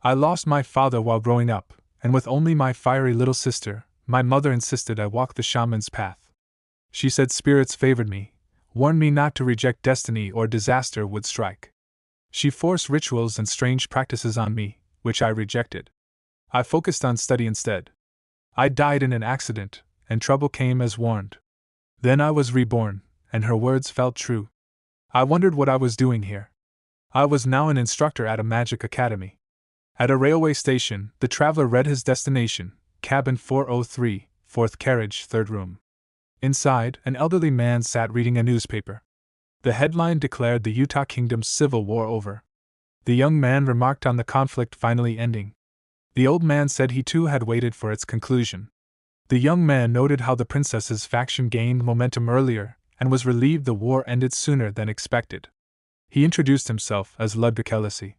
I lost my father while growing up, and with only my fiery little sister, my mother insisted I walk the shaman's path. She said spirits favored me, warned me not to reject destiny or disaster would strike. She forced rituals and strange practices on me, which I rejected. I focused on study instead. I died in an accident, and trouble came as warned. Then I was reborn, and her words felt true. I wondered what I was doing here. I was now an instructor at a magic academy. At a railway station, the traveler read his destination, cabin 403, fourth carriage, third room. Inside, an elderly man sat reading a newspaper. The headline declared the Utah Kingdom's civil war over. The young man remarked on the conflict finally ending. The old man said he too had waited for its conclusion. The young man noted how the princess's faction gained momentum earlier, and was relieved the war ended sooner than expected. He introduced himself as Ludger Kelesi.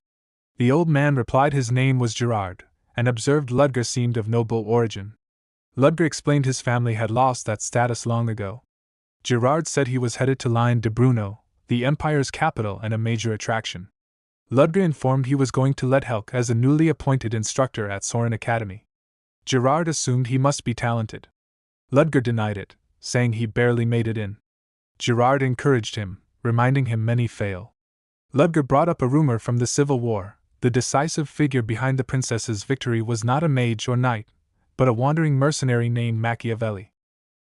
The old man replied his name was Gerard, and observed Ludger seemed of noble origin. Ludger explained his family had lost that status long ago. Gerard said he was headed to Line de Bruno, the empire's capital and a major attraction. Ludger informed he was going to let Helk as a newly appointed instructor at Soren Academy. Gerard assumed he must be talented. Ludger denied it, saying he barely made it in. Gerard encouraged him, reminding him many fail. Ludger brought up a rumor from the Civil War. The decisive figure behind the princess's victory was not a mage or knight, but a wandering mercenary named Machiavelli.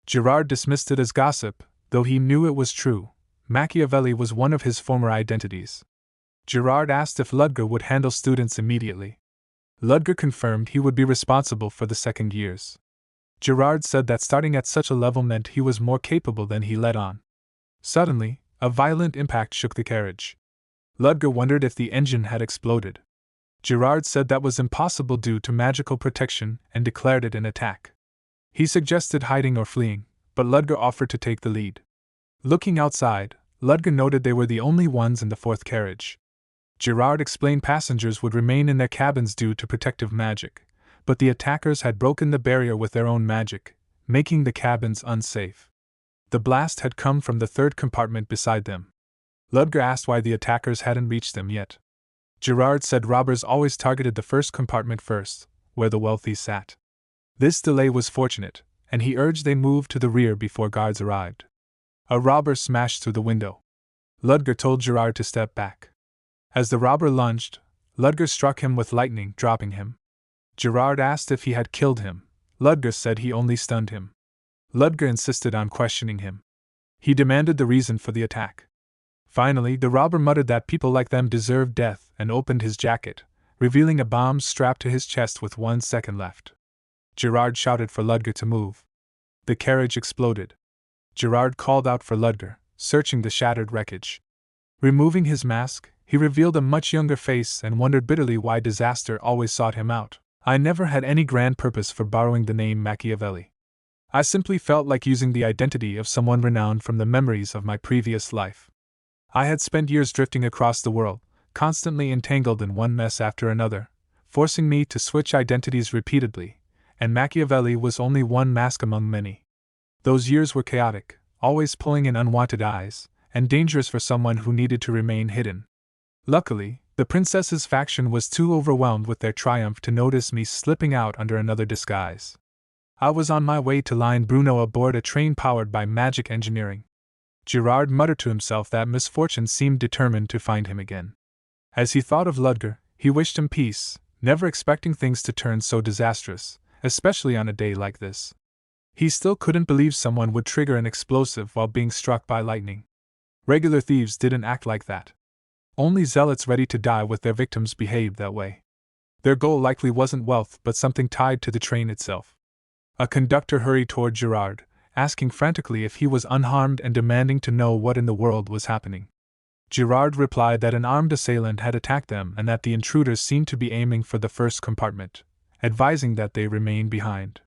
Gerard dismissed it as gossip, though he knew it was true. Machiavelli was one of his former identities. Gerard asked if Ludger would handle students immediately. Ludger confirmed he would be responsible for the second years. Gerard said that starting at such a level meant he was more capable than he let on. Suddenly, a violent impact shook the carriage. Ludger wondered if the engine had exploded. Gerard said that was impossible due to magical protection and declared it an attack. He suggested hiding or fleeing, but Ludger offered to take the lead. Looking outside, Ludger noted they were the only ones in the fourth carriage. Gerard explained passengers would remain in their cabins due to protective magic, but the attackers had broken the barrier with their own magic, making the cabins unsafe. The blast had come from the third compartment beside them. Ludger asked why the attackers hadn't reached them yet. Gerard said robbers always targeted the first compartment first, where the wealthy sat. This delay was fortunate, and he urged they move to the rear before guards arrived. A robber smashed through the window. Ludger told Gerard to step back. As the robber lunged, Ludger struck him with lightning, dropping him. Gerard asked if he had killed him. Ludger said he only stunned him. Ludger insisted on questioning him. He demanded the reason for the attack. Finally, the robber muttered that people like them deserved death and opened his jacket, revealing a bomb strapped to his chest with 1 second left. Gerard shouted for Ludger to move. The carriage exploded. Gerard called out for Ludger, searching the shattered wreckage. Removing his mask, he revealed a much younger face and wondered bitterly why disaster always sought him out. I never had any grand purpose for borrowing the name Machiavelli. I simply felt like using the identity of someone renowned from the memories of my previous life. I had spent years drifting across the world, constantly entangled in one mess after another, forcing me to switch identities repeatedly, and Machiavelli was only one mask among many. Those years were chaotic, always pulling in unwanted eyes, and dangerous for someone who needed to remain hidden. Luckily, the princess's faction was too overwhelmed with their triumph to notice me slipping out under another disguise. I was on my way to Line Bruno aboard a train powered by magic engineering. Gerard muttered to himself that misfortune seemed determined to find him again. As he thought of Ludger, he wished him peace, never expecting things to turn so disastrous, especially on a day like this. He still couldn't believe someone would trigger an explosive while being struck by lightning. Regular thieves didn't act like that. Only zealots ready to die with their victims behaved that way. Their goal likely wasn't wealth but something tied to the train itself. A conductor hurried toward Gerard, asking frantically if he was unharmed and demanding to know what in the world was happening. Gerard replied that an armed assailant had attacked them and that the intruders seemed to be aiming for the first compartment, advising that they remain behind.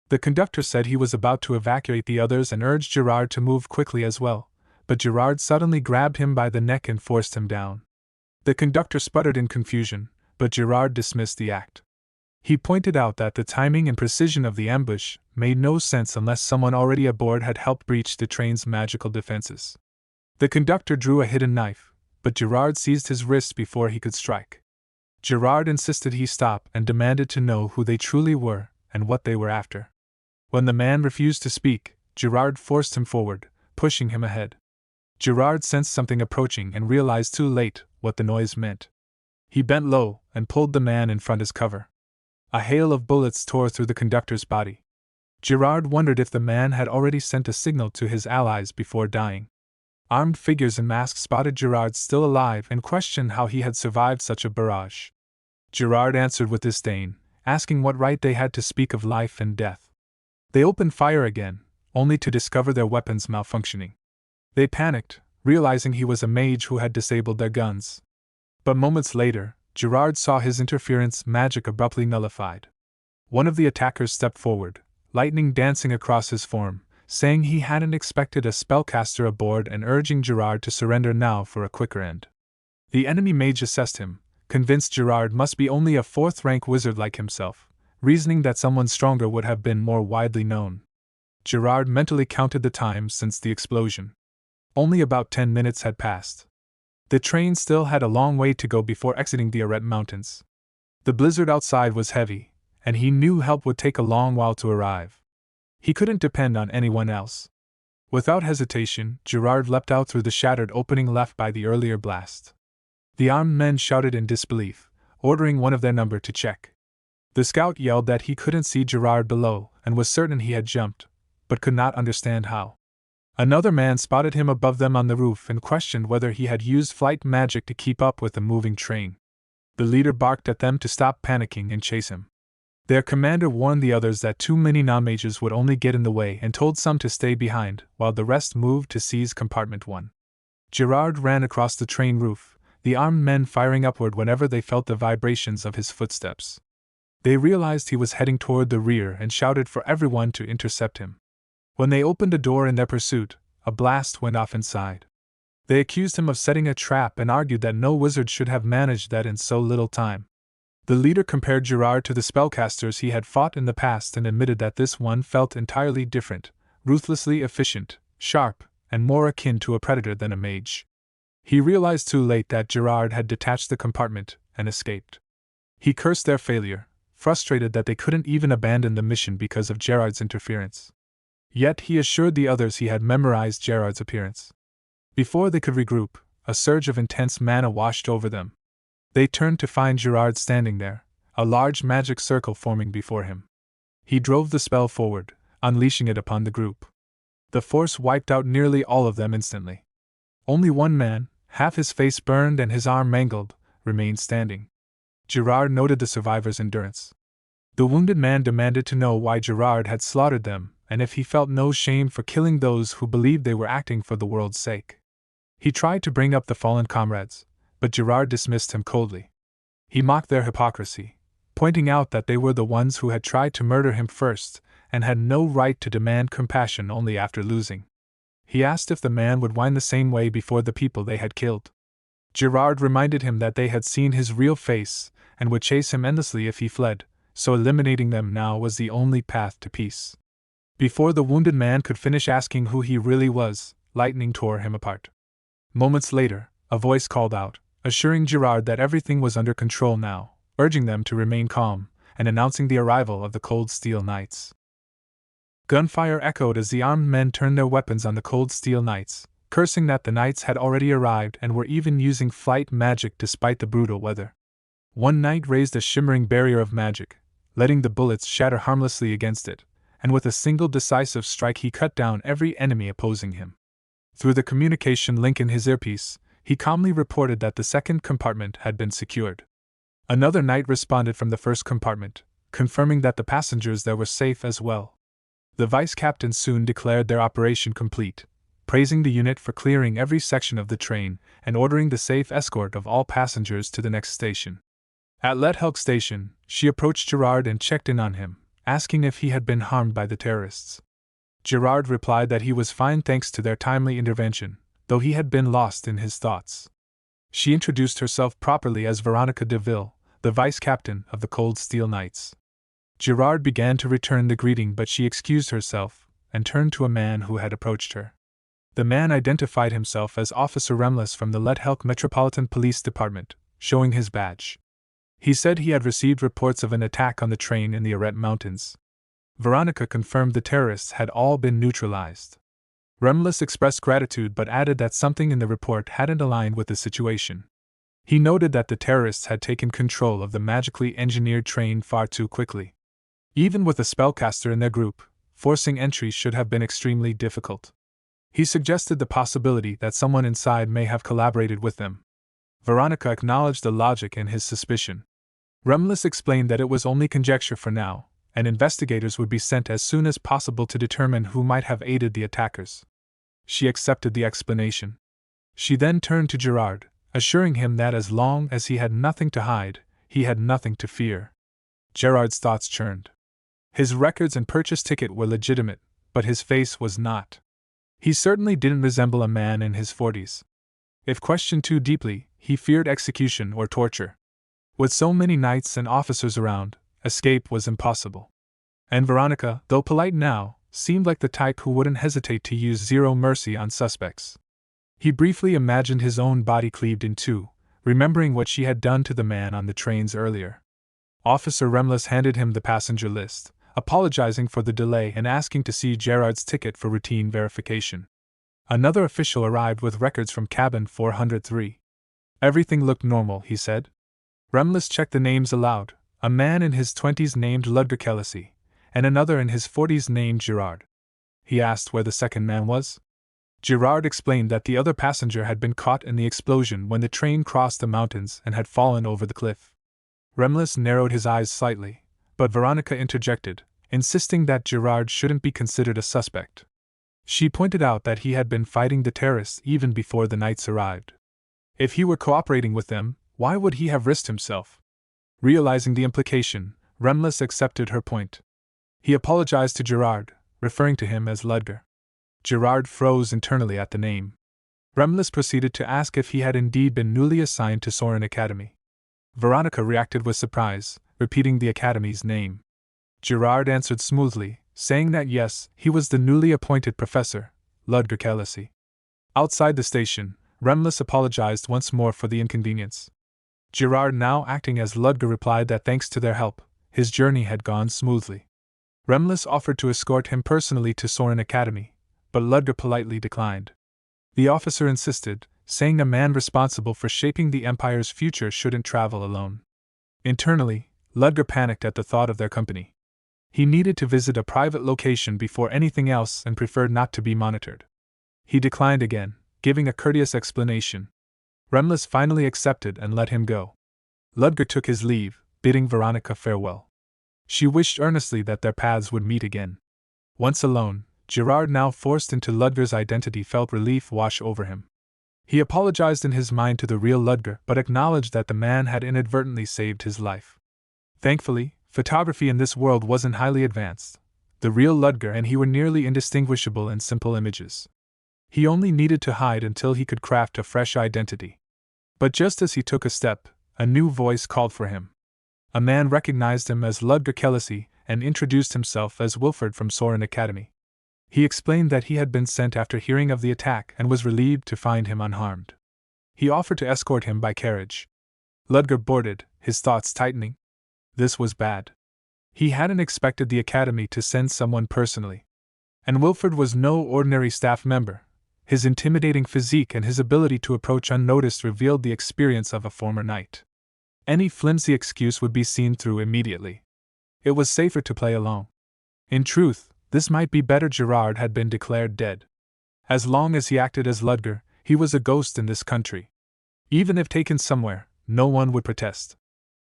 The conductor said he was about to evacuate the others and urged Gerard to move quickly as well, but Gerard suddenly grabbed him by the neck and forced him down. The conductor sputtered in confusion, but Gerard dismissed the act. He pointed out that the timing and precision of the ambush made no sense unless someone already aboard had helped breach the train's magical defenses. The conductor drew a hidden knife, but Gerard seized his wrist before he could strike. Gerard insisted he stop and demanded to know who they truly were and what they were after. When the man refused to speak, Gerard forced him forward, pushing him ahead. Gerard sensed something approaching and realized too late what the noise meant. He bent low and pulled the man in front as cover. A hail of bullets tore through the conductor's body. Gerard wondered if the man had already sent a signal to his allies before dying. Armed figures in masks spotted Gerard still alive and questioned how he had survived such a barrage. Gerard answered with disdain, asking what right they had to speak of life and death. They opened fire again, only to discover their weapons malfunctioning. They panicked, realizing he was a mage who had disabled their guns. But moments later, Gerard saw his interference magic abruptly nullified. One of the attackers stepped forward, lightning dancing across his form, saying he hadn't expected a spellcaster aboard and urging Gerard to surrender now for a quicker end. The enemy mage assessed him, convinced Gerard must be only a fourth-rank wizard like himself, reasoning that someone stronger would have been more widely known. Gerard mentally counted the time since the explosion. Only about 10 minutes had passed. The train still had a long way to go before exiting the Arete Mountains. The blizzard outside was heavy, and he knew help would take a long while to arrive. He couldn't depend on anyone else. Without hesitation, Gerard leapt out through the shattered opening left by the earlier blast. The armed men shouted in disbelief, ordering one of their number to check. The scout yelled that he couldn't see Gerard below and was certain he had jumped, but could not understand how. Another man spotted him above them on the roof and questioned whether he had used flight magic to keep up with the moving train. The leader barked at them to stop panicking and chase him. Their commander warned the others that too many non-mages would only get in the way and told some to stay behind, while the rest moved to seize compartment 1. Gerard ran across the train roof, the armed men firing upward whenever they felt the vibrations of his footsteps. They realized he was heading toward the rear and shouted for everyone to intercept him. When they opened a door in their pursuit, a blast went off inside. They accused him of setting a trap and argued that no wizard should have managed that in so little time. The leader compared Gerard to the spellcasters he had fought in the past and admitted that this one felt entirely different, ruthlessly efficient, sharp, and more akin to a predator than a mage. He realized too late that Gerard had detached the compartment and escaped. He cursed their failure, frustrated that they couldn't even abandon the mission because of Gerard's interference. Yet he assured the others he had memorized Gerard's appearance. Before they could regroup, a surge of intense mana washed over them. They turned to find Gerard standing there, a large magic circle forming before him. He drove the spell forward, unleashing it upon the group. The force wiped out nearly all of them instantly. Only one man, half his face burned and his arm mangled, remained standing. Gerard noted the survivor's endurance. The wounded man demanded to know why Gerard had slaughtered them, and if he felt no shame for killing those who believed they were acting for the world's sake. He tried to bring up the fallen comrades, but Gerard dismissed him coldly. He mocked their hypocrisy, pointing out that they were the ones who had tried to murder him first, and had no right to demand compassion only after losing. He asked if the man would whine the same way before the people they had killed. Gerard reminded him that they had seen his real face, and would chase him endlessly if he fled, so eliminating them now was the only path to peace. Before the wounded man could finish asking who he really was, lightning tore him apart. Moments later, a voice called out, assuring Gerard that everything was under control now, urging them to remain calm, and announcing the arrival of the Cold Steel Knights. Gunfire echoed as the armed men turned their weapons on the Cold Steel Knights, cursing that the knights had already arrived and were even using flight magic despite the brutal weather. One knight raised a shimmering barrier of magic, letting the bullets shatter harmlessly against it, and with a single decisive strike he cut down every enemy opposing him. Through the communication link in his earpiece, he calmly reported that the second compartment had been secured. Another knight responded from the first compartment, confirming that the passengers there were safe as well. The vice captain soon declared their operation complete, praising the unit for clearing every section of the train and ordering the safe escort of all passengers to the next station. At Lethelk Station, she approached Gerard and checked in on him, asking if he had been harmed by the terrorists. Gerard replied that he was fine thanks to their timely intervention, though he had been lost in his thoughts. She introduced herself properly as Veronica de Ville, the vice-captain of the Cold Steel Knights. Gerard began to return the greeting, but she excused herself and turned to a man who had approached her. The man identified himself as Officer Remless from the Lethelk Metropolitan Police Department, showing his badge. He said he had received reports of an attack on the train in the Arete Mountains. Veronica confirmed the terrorists had all been neutralized. Remlis expressed gratitude but added that something in the report hadn't aligned with the situation. He noted that the terrorists had taken control of the magically engineered train far too quickly. Even with a spellcaster in their group, forcing entry should have been extremely difficult. He suggested the possibility that someone inside may have collaborated with them. Veronica acknowledged the logic in his suspicion. Remlis explained that it was only conjecture for now, and investigators would be sent as soon as possible to determine who might have aided the attackers. She accepted the explanation. She then turned to Gerard, assuring him that as long as he had nothing to hide, he had nothing to fear. Gerard's thoughts churned. His records and purchase ticket were legitimate, but his face was not. He certainly didn't resemble a man in his 40s. If questioned too deeply, he feared execution or torture. With so many knights and officers around, escape was impossible. And Veronica, though polite now, seemed like the type who wouldn't hesitate to use zero mercy on suspects. He briefly imagined his own body cleaved in two, remembering what she had done to the man on the trains earlier. Officer Remlis handed him the passenger list, apologizing for the delay and asking to see Gerard's ticket for routine verification. Another official arrived with records from cabin 403. Everything looked normal, he said. Remlis checked the names aloud, a man in his 20s named Ludger Kelesi, and another in his 40s named Gerard. He asked where the second man was. Gerard explained that the other passenger had been caught in the explosion when the train crossed the mountains and had fallen over the cliff. Remlis narrowed his eyes slightly, but Veronica interjected, insisting that Gerard shouldn't be considered a suspect. She pointed out that he had been fighting the terrorists even before the knights arrived. If he were cooperating with them, why would he have risked himself? Realizing the implication, Remlis accepted her point. He apologized to Gerard, referring to him as Ludger. Gerard froze internally at the name. Remlis proceeded to ask if he had indeed been newly assigned to Soren Academy. Veronica reacted with surprise, repeating the academy's name. Gerard answered smoothly, saying that yes, he was the newly appointed professor, Ludger Kelesi. Outside the station, Remlis apologized once more for the inconvenience. Gerard, now acting as Ludger, replied that thanks to their help, his journey had gone smoothly. Remlis offered to escort him personally to Soren Academy, but Ludger politely declined. The officer insisted, saying a man responsible for shaping the Empire's future shouldn't travel alone. Internally, Ludger panicked at the thought of their company. He needed to visit a private location before anything else and preferred not to be monitored. He declined again, giving a courteous explanation. Remlis finally accepted and let him go. Ludger took his leave, bidding Veronica farewell. She wished earnestly that their paths would meet again. Once alone, Gerard, now forced into Ludger's identity, felt relief wash over him. He apologized in his mind to the real Ludger but acknowledged that the man had inadvertently saved his life. Thankfully, photography in this world wasn't highly advanced. The real Ludger and he were nearly indistinguishable in simple images. He only needed to hide until he could craft a fresh identity. But just as he took a step, a new voice called for him. A man recognized him as Ludger Kelesi and introduced himself as Wilfred from Soren Academy. He explained that he had been sent after hearing of the attack and was relieved to find him unharmed. He offered to escort him by carriage. Ludger boarded, his thoughts tightening. This was bad. He hadn't expected the Academy to send someone personally. And Wilfred was no ordinary staff member. His intimidating physique and his ability to approach unnoticed revealed the experience of a former knight. Any flimsy excuse would be seen through immediately. It was safer to play along. In truth, this might be better. Gerard had been declared dead. As long as he acted as Ludger, he was a ghost in this country. Even if taken somewhere, no one would protest.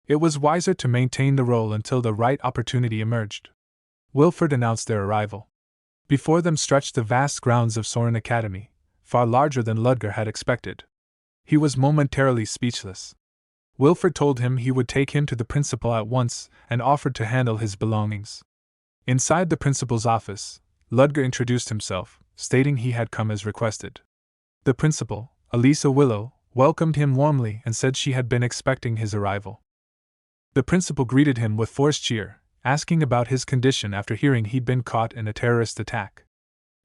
It was wiser to maintain the role until the right opportunity emerged. Wilfred announced their arrival. Before them stretched the vast grounds of Soren Academy, far larger than Ludger had expected. He was momentarily speechless. Wilfred told him he would take him to the principal at once and offered to handle his belongings. Inside the principal's office, Ludger introduced himself, stating he had come as requested. The principal, Elisa Willow, welcomed him warmly and said she had been expecting his arrival. The principal greeted him with forced cheer, asking about his condition after hearing he'd been caught in a terrorist attack.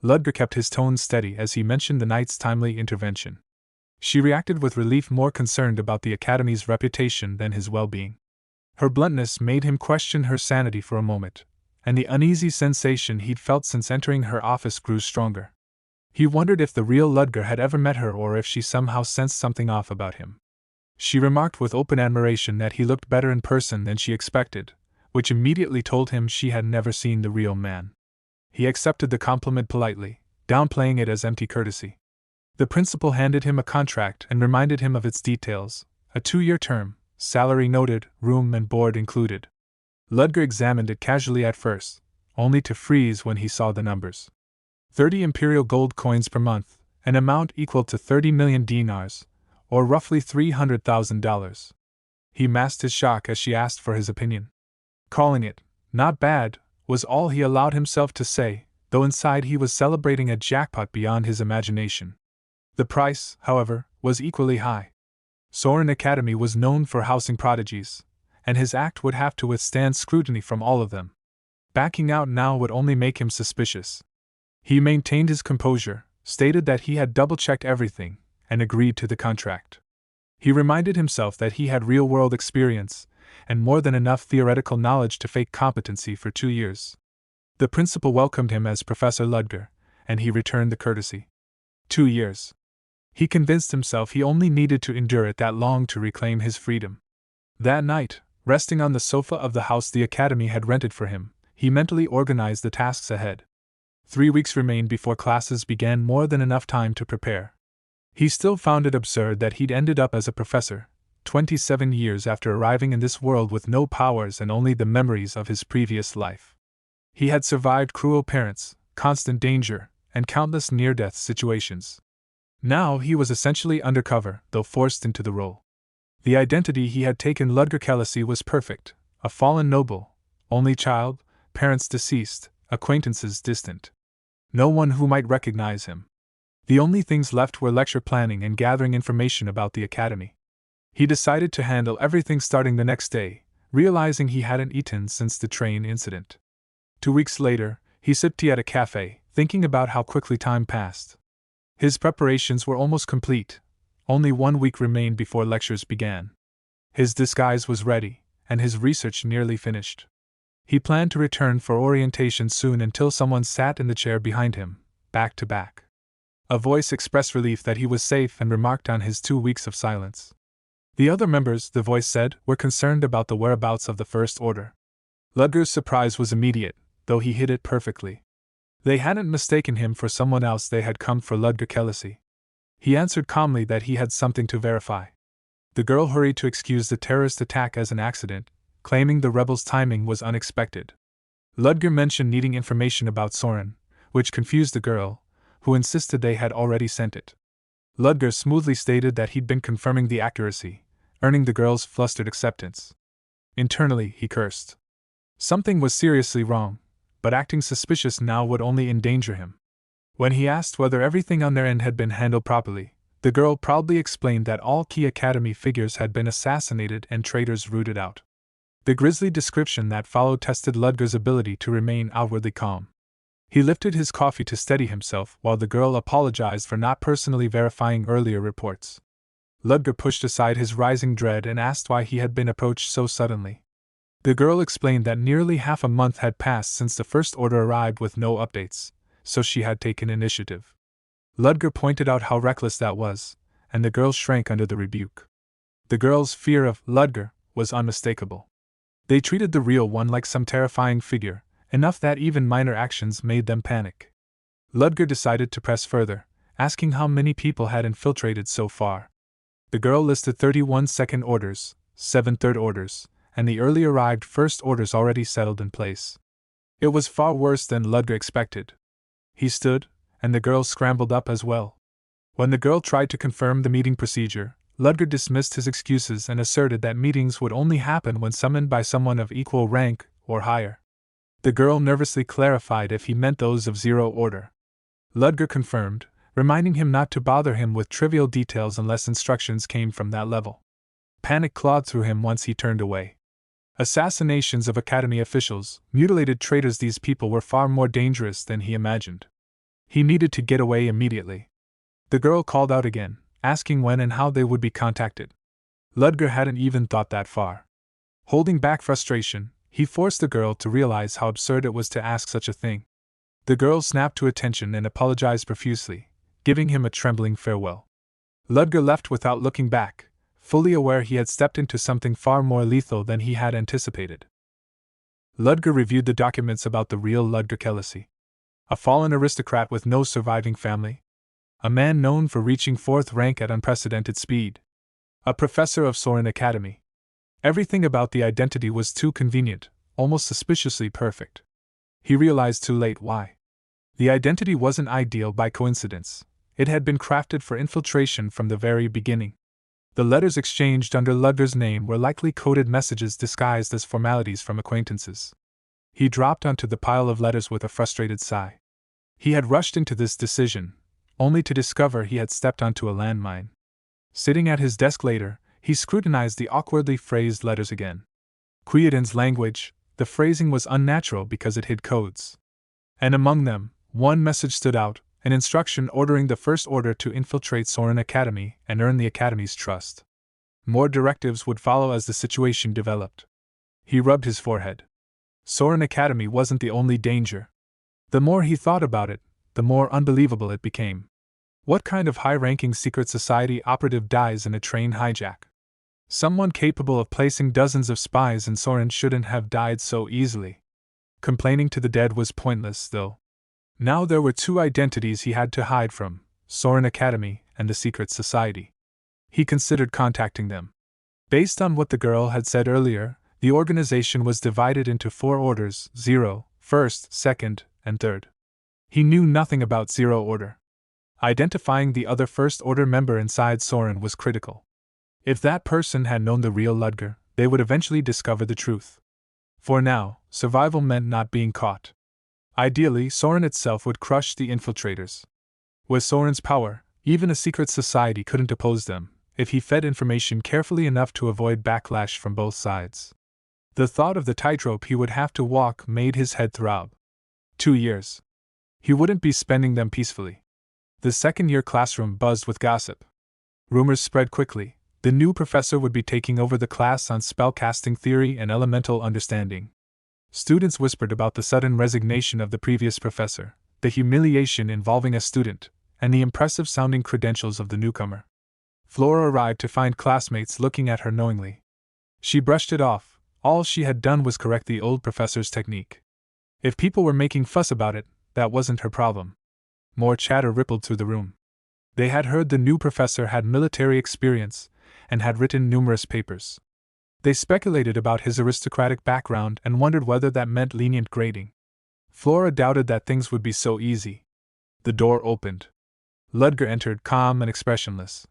Ludger kept his tone steady as he mentioned the knight's timely intervention. She reacted with relief, more concerned about the Academy's reputation than his well-being. Her bluntness made him question her sanity for a moment, and the uneasy sensation he'd felt since entering her office grew stronger. He wondered if the real Ludger had ever met her or if she somehow sensed something off about him. She remarked with open admiration that he looked better in person than she expected, which immediately told him she had never seen the real man. He accepted the compliment politely, downplaying it as empty courtesy. The principal handed him a contract and reminded him of its details: a 2-year term, salary noted, room and board included. Ludger examined it casually at first, only to freeze when he saw the numbers. 30 imperial gold coins per month, an amount equal to 30 million dinars, or roughly $300,000. He masked his shock as she asked for his opinion. Calling it not bad was all he allowed himself to say, though inside he was celebrating a jackpot beyond his imagination. The price, however, was equally high. Soren Academy was known for housing prodigies, and his act would have to withstand scrutiny from all of them. Backing out now would only make him suspicious. He maintained his composure, stated that he had double-checked everything, and agreed to the contract. He reminded himself that he had real-world experience, and more than enough theoretical knowledge to fake competency for 2 years. The principal welcomed him as Professor Ludger, and he returned the courtesy. 2 years. He convinced himself he only needed to endure it that long to reclaim his freedom. That night, resting on the sofa of the house the Academy had rented for him, he mentally organized the tasks ahead. 3 weeks remained before classes began, more than enough time to prepare. He still found it absurd that he'd ended up as a professor, 27 years after arriving in this world with no powers and only the memories of his previous life. He had survived cruel parents, constant danger, and countless near-death situations. Now he was essentially undercover, though forced into the role. The identity he had taken, Ludger Kelesi, was perfect: a fallen noble, only child, parents deceased, acquaintances distant. No one who might recognize him. The only things left were lecture planning and gathering information about the academy. He decided to handle everything starting the next day, realizing he hadn't eaten since the train incident. 2 weeks later, he sipped tea at a cafe, thinking about how quickly time passed. His preparations were almost complete. Only 1 week remained before lectures began. His disguise was ready, and his research nearly finished. He planned to return for orientation soon until someone sat in the chair behind him, back to back. A voice expressed relief that he was safe and remarked on his 2 weeks of silence. The other members, the voice said, were concerned about the whereabouts of the First Order. Ludger's surprise was immediate, though he hid it perfectly. They hadn't mistaken him for someone else, they had come for Ludger Kelesi. He answered calmly that he had something to verify. The girl hurried to excuse the terrorist attack as an accident, claiming the rebels' timing was unexpected. Ludger mentioned needing information about Soren, which confused the girl, who insisted they had already sent it. Ludger smoothly stated that he'd been confirming the accuracy, earning the girl's flustered acceptance. Internally, he cursed. Something was seriously wrong, but acting suspicious now would only endanger him. When he asked whether everything on their end had been handled properly, the girl proudly explained that all key academy figures had been assassinated and traitors rooted out. The grisly description that followed tested Ludger's ability to remain outwardly calm. He lifted his coffee to steady himself while the girl apologized for not personally verifying earlier reports. Ludger pushed aside his rising dread and asked why he had been approached so suddenly. The girl explained that nearly half a month had passed since the First Order arrived with no updates, so she had taken initiative. Ludger pointed out how reckless that was, and the girl shrank under the rebuke. The girl's fear of Ludger was unmistakable. They treated the real one like some terrifying figure, enough that even minor actions made them panic. Ludger decided to press further, asking how many people had infiltrated so far. The girl listed 31 second orders, 7 third orders, and the early arrived first orders already settled in place. It was far worse than Ludger expected. He stood, and the girl scrambled up as well. When the girl tried to confirm the meeting procedure, Ludger dismissed his excuses and asserted that meetings would only happen when summoned by someone of equal rank or higher. The girl nervously clarified if he meant those of 0 order. Ludger confirmed, reminding him not to bother him with trivial details unless instructions came from that level. Panic clawed through him once he turned away. Assassinations of academy officials, mutilated traitors, these people were far more dangerous than he imagined. He needed to get away immediately. The girl called out again, asking when and how they would be contacted. Ludger hadn't even thought that far. Holding back frustration, he forced the girl to realize how absurd it was to ask such a thing. The girl snapped to attention and apologized profusely, giving him a trembling farewell. Ludger left without looking back, fully aware he had stepped into something far more lethal than he had anticipated. Ludger reviewed the documents about the real Ludger Kelesi. A fallen aristocrat with no surviving family. A man known for reaching 4th rank at unprecedented speed. A professor of Soren Academy. Everything about the identity was too convenient, almost suspiciously perfect. He realized too late why. The identity wasn't ideal by coincidence. It had been crafted for infiltration from the very beginning. The letters exchanged under Ludger's name were likely coded messages disguised as formalities from acquaintances. He dropped onto the pile of letters with a frustrated sigh. He had rushed into this decision, only to discover he had stepped onto a landmine. Sitting at his desk later, he scrutinized the awkwardly phrased letters again. Quietin's language, the phrasing was unnatural because it hid codes. And among them, one message stood out, an instruction ordering the First Order to infiltrate Soren Academy and earn the Academy's trust. More directives would follow as the situation developed. He rubbed his forehead. Soren Academy wasn't the only danger. The more he thought about it, the more unbelievable it became. What kind of high-ranking secret society operative dies in a train hijack? Someone capable of placing dozens of spies in Soren shouldn't have died so easily. Complaining to the dead was pointless, though. Now there were two identities he had to hide from, Soren Academy and the secret society. He considered contacting them. Based on what the girl had said earlier, the organization was divided into 4 orders: 0, 1st, 2nd, and 3rd. He knew nothing about 0 Order. Identifying the other First Order member inside Soren was critical. If that person had known the real Ludger, they would eventually discover the truth. For now, survival meant not being caught. Ideally, Soren itself would crush the infiltrators. With Soren's power, even a secret society couldn't oppose them, if he fed information carefully enough to avoid backlash from both sides. The thought of the tightrope he would have to walk made his head throb. 2 years. He wouldn't be spending them peacefully. The second-year classroom buzzed with gossip. Rumors spread quickly. The new professor would be taking over the class on spellcasting theory and elemental understanding. Students whispered about the sudden resignation of the previous professor, the humiliation involving a student, and the impressive-sounding credentials of the newcomer. Flora arrived to find classmates looking at her knowingly. She brushed it off. All she had done was correct the old professor's technique. If people were making fuss about it, that wasn't her problem. More chatter rippled through the room. They had heard the new professor had military experience and had written numerous papers. They speculated about his aristocratic background and wondered whether that meant lenient grading. Flora doubted that things would be so easy. The door opened. Ludger entered, calm and expressionless.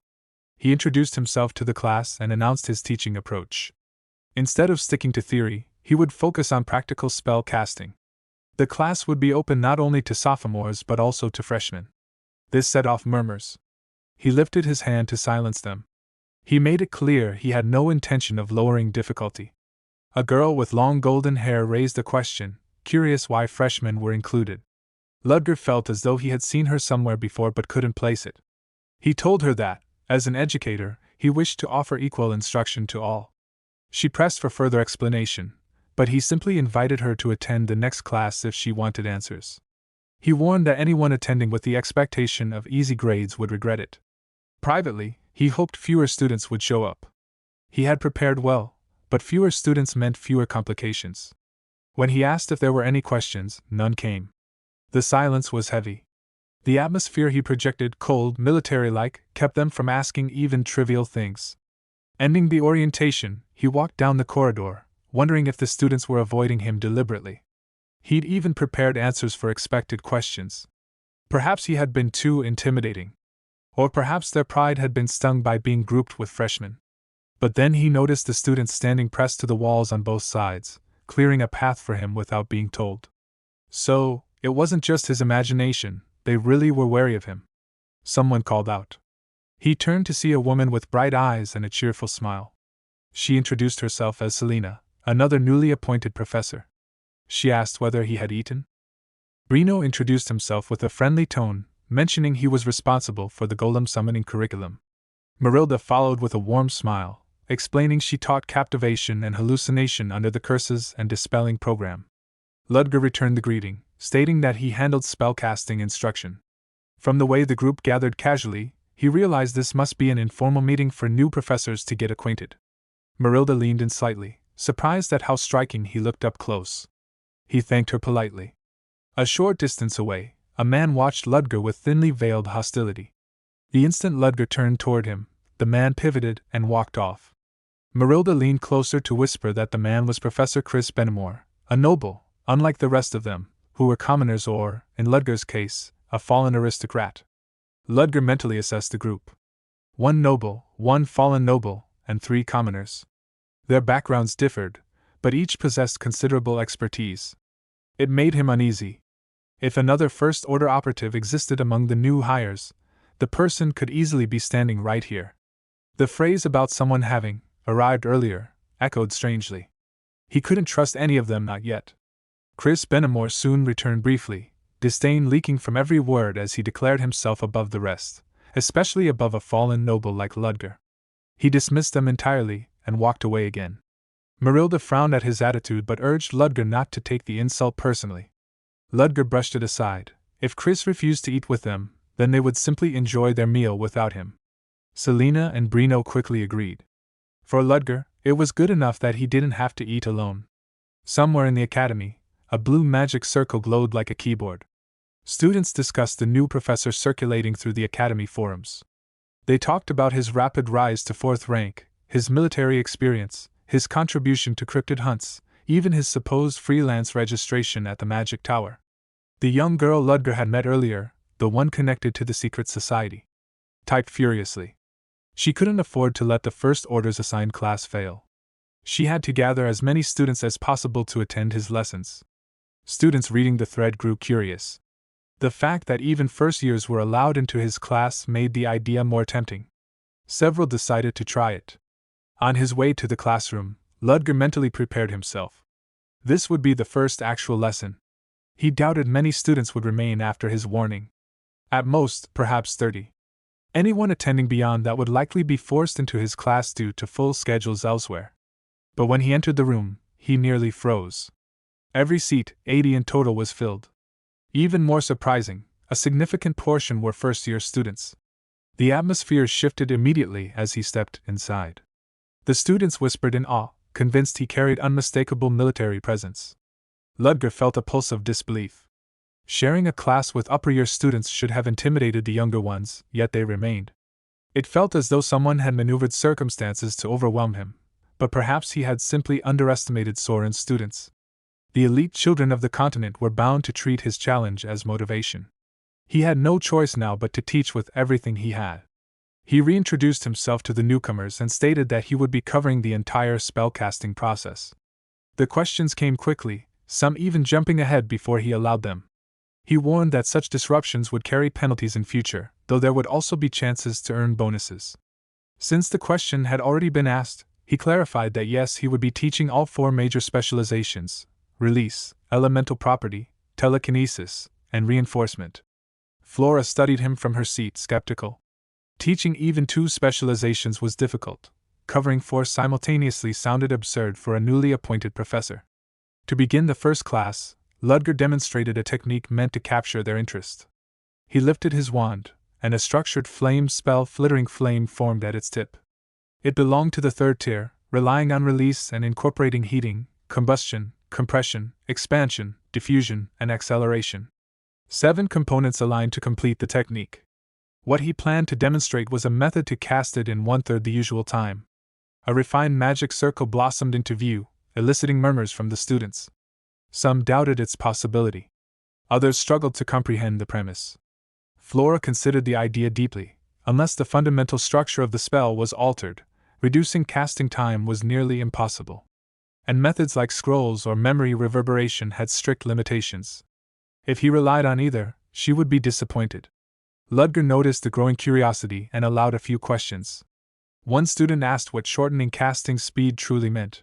He introduced himself to the class and announced his teaching approach. Instead of sticking to theory, he would focus on practical spell casting. The class would be open not only to sophomores but also to freshmen. This set off murmurs. He lifted his hand to silence them. He made it clear he had no intention of lowering difficulty. A girl with long golden hair raised a question, curious why freshmen were included. Ludger felt as though he had seen her somewhere before but couldn't place it. He told her that, as an educator, he wished to offer equal instruction to all. She pressed for further explanation, but he simply invited her to attend the next class if she wanted answers. He warned that anyone attending with the expectation of easy grades would regret it. Privately, he hoped fewer students would show up. He had prepared well, but fewer students meant fewer complications. When he asked if there were any questions, none came. The silence was heavy. The atmosphere he projected, cold, military-like, kept them from asking even trivial things. Ending the orientation, he walked down the corridor, wondering if the students were avoiding him deliberately. He'd even prepared answers for expected questions. Perhaps he had been too intimidating. Or perhaps their pride had been stung by being grouped with freshmen. But then he noticed the students standing pressed to the walls on both sides, clearing a path for him without being told. So, it wasn't just his imagination, they really were wary of him. Someone called out. He turned to see a woman with bright eyes and a cheerful smile. She introduced herself as Selena, another newly appointed professor. She asked whether he had eaten. Brino introduced himself with a friendly tone, mentioning he was responsible for the golem summoning curriculum. Marilda followed with a warm smile, explaining she taught captivation and hallucination under the curses and dispelling program. Ludger returned the greeting, stating that he handled spellcasting instruction. From the way the group gathered casually, he realized this must be an informal meeting for new professors to get acquainted. Marilda leaned in slightly, surprised at how striking he looked up close. He thanked her politely. A short distance away, a man watched Ludger with thinly veiled hostility. The instant Ludger turned toward him, the man pivoted and walked off. Marilda leaned closer to whisper that the man was Professor Chris Benamor, a noble, unlike the rest of them, who were commoners or, in Ludger's case, a fallen aristocrat. Ludger mentally assessed the group. 1 noble, 1 fallen noble, and 3 commoners. Their backgrounds differed, but each possessed considerable expertise. It made him uneasy. If another first-order operative existed among the new hires, the person could easily be standing right here. The phrase about someone having arrived earlier echoed strangely. He couldn't trust any of them, not yet. Chris Benamor soon returned briefly, disdain leaking from every word as he declared himself above the rest, especially above a fallen noble like Ludger. He dismissed them entirely and walked away again. Marilda frowned at his attitude but urged Ludger not to take the insult personally. Ludger brushed it aside. If Chris refused to eat with them, then they would simply enjoy their meal without him. Selina and Brino quickly agreed. For Ludger, it was good enough that he didn't have to eat alone. Somewhere in the academy, a blue magic circle glowed like a keyboard. Students discussed the new professor circulating through the academy forums. They talked about his rapid rise to 4th rank, his military experience, his contribution to cryptid hunts, even his supposed freelance registration at the Magic Tower. The young girl Ludger had met earlier, the one connected to the secret society, typed furiously. She couldn't afford to let the First Order's assigned class fail. She had to gather as many students as possible to attend his lessons. Students reading the thread grew curious. The fact that even first years were allowed into his class made the idea more tempting. Several decided to try it. On his way to the classroom, Ludger mentally prepared himself. This would be the first actual lesson. He doubted many students would remain after his warning. At most, perhaps 30. Anyone attending beyond that would likely be forced into his class due to full schedules elsewhere. But when he entered the room, he nearly froze. Every seat, 80 in total, was filled. Even more surprising, a significant portion were first-year students. The atmosphere shifted immediately as he stepped inside. The students whispered in awe, convinced he carried unmistakable military presence. Ludger felt a pulse of disbelief. Sharing a class with upper-year students should have intimidated the younger ones, yet they remained. It felt as though someone had maneuvered circumstances to overwhelm him, but perhaps he had simply underestimated Soren's students. The elite children of the continent were bound to treat his challenge as motivation. He had no choice now but to teach with everything he had. He reintroduced himself to the newcomers and stated that he would be covering the entire spellcasting process. The questions came quickly, some even jumping ahead before he allowed them. He warned that such disruptions would carry penalties in future, though there would also be chances to earn bonuses. Since the question had already been asked, he clarified that yes, he would be teaching all 4 major specializations: release, elemental property, telekinesis, and reinforcement. Flora studied him from her seat, skeptical. Teaching even 2 specializations was difficult. Covering 4 simultaneously sounded absurd for a newly appointed professor. To begin the first class, Ludger demonstrated a technique meant to capture their interest. He lifted his wand, and a structured flame spell flittering flame formed at its tip. It belonged to the 3rd tier, relying on release and incorporating heating, combustion, compression, expansion, diffusion, and acceleration. 7 components aligned to complete the technique. What he planned to demonstrate was a method to cast it in 1/3 the usual time. A refined magic circle blossomed into view, eliciting murmurs from the students. Some doubted its possibility. Others struggled to comprehend the premise. Flora considered the idea deeply. Unless the fundamental structure of the spell was altered, reducing casting time was nearly impossible. And methods like scrolls or memory reverberation had strict limitations. If he relied on either, she would be disappointed. Ludger noticed the growing curiosity and allowed a few questions. One student asked what shortening casting speed truly meant.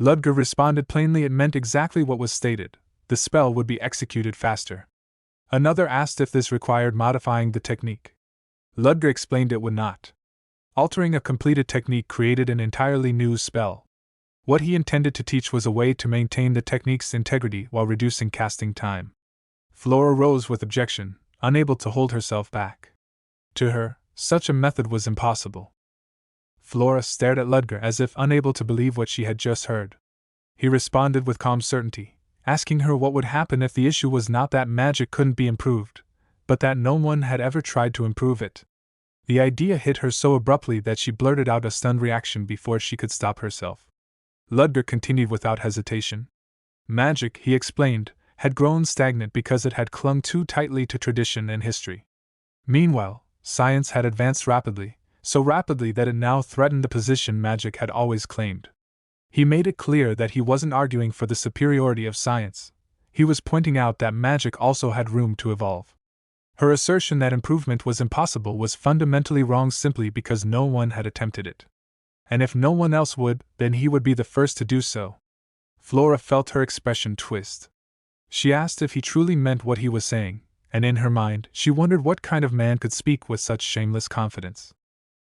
Ludger responded plainly it meant exactly what was stated: the spell would be executed faster. Another asked if this required modifying the technique. Ludger explained it would not. Altering a completed technique created an entirely new spell. What he intended to teach was a way to maintain the technique's integrity while reducing casting time. Flora rose with objection, unable to hold herself back. To her, such a method was impossible. Flora stared at Ludger as if unable to believe what she had just heard. He responded with calm certainty, asking her what would happen if the issue was not that magic couldn't be improved, but that no one had ever tried to improve it. The idea hit her so abruptly that she blurted out a stunned reaction before she could stop herself. Ludger continued without hesitation. Magic, he explained, had grown stagnant because it had clung too tightly to tradition and history. Meanwhile, science had advanced rapidly, so rapidly that it now threatened the position magic had always claimed. He made it clear that he wasn't arguing for the superiority of science. He was pointing out that magic also had room to evolve. Her assertion that improvement was impossible was fundamentally wrong simply because no one had attempted it. And if no one else would, then he would be the first to do so. Flora felt her expression twist. She asked if he truly meant what he was saying, and in her mind, she wondered what kind of man could speak with such shameless confidence.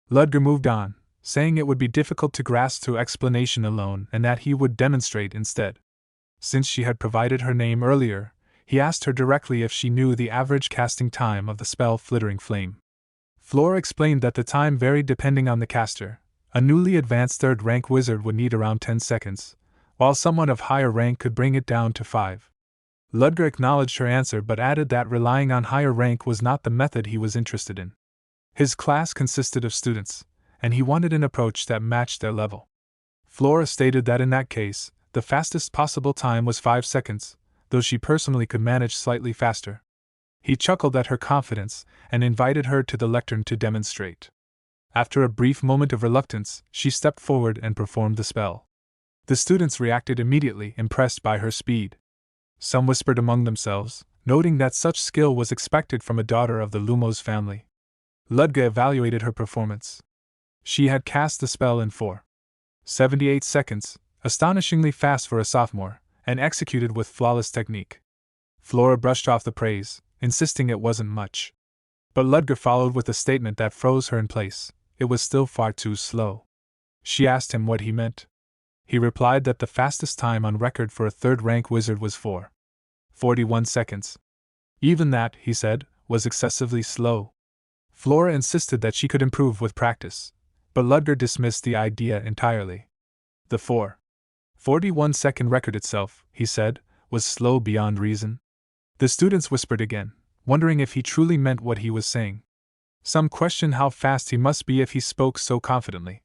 Ludger moved on, saying it would be difficult to grasp through explanation alone and that he would demonstrate instead. Since she had provided her name earlier, he asked her directly if she knew the average casting time of the spell Flittering Flame. Flora explained that the time varied depending on the caster. A newly advanced third-rank wizard would need around 10 seconds, while someone of higher rank could bring it down to 5. Ludger acknowledged her answer but added that relying on higher rank was not the method he was interested in. His class consisted of students, and he wanted an approach that matched their level. Flora stated that in that case, the fastest possible time was 5 seconds, though she personally could manage slightly faster. He chuckled at her confidence and invited her to the lectern to demonstrate. After a brief moment of reluctance, she stepped forward and performed the spell. The students reacted immediately, impressed by her speed. Some whispered among themselves, noting that such skill was expected from a daughter of the Lumos family. Ludger evaluated her performance. She had cast the spell in 4.78 seconds, astonishingly fast for a sophomore, and executed with flawless technique. Flora brushed off the praise, insisting it wasn't much. But Ludger followed with a statement that froze her in place. It was still far too slow. She asked him what he meant. He replied that the fastest time on record for a third-rank wizard was 4.41 seconds. Even that, he said, was excessively slow. Flora insisted that she could improve with practice, but Ludger dismissed the idea entirely. The 4.41-second record itself, he said, was slow beyond reason. The students whispered again, wondering if he truly meant what he was saying. Some questioned how fast he must be if he spoke so confidently.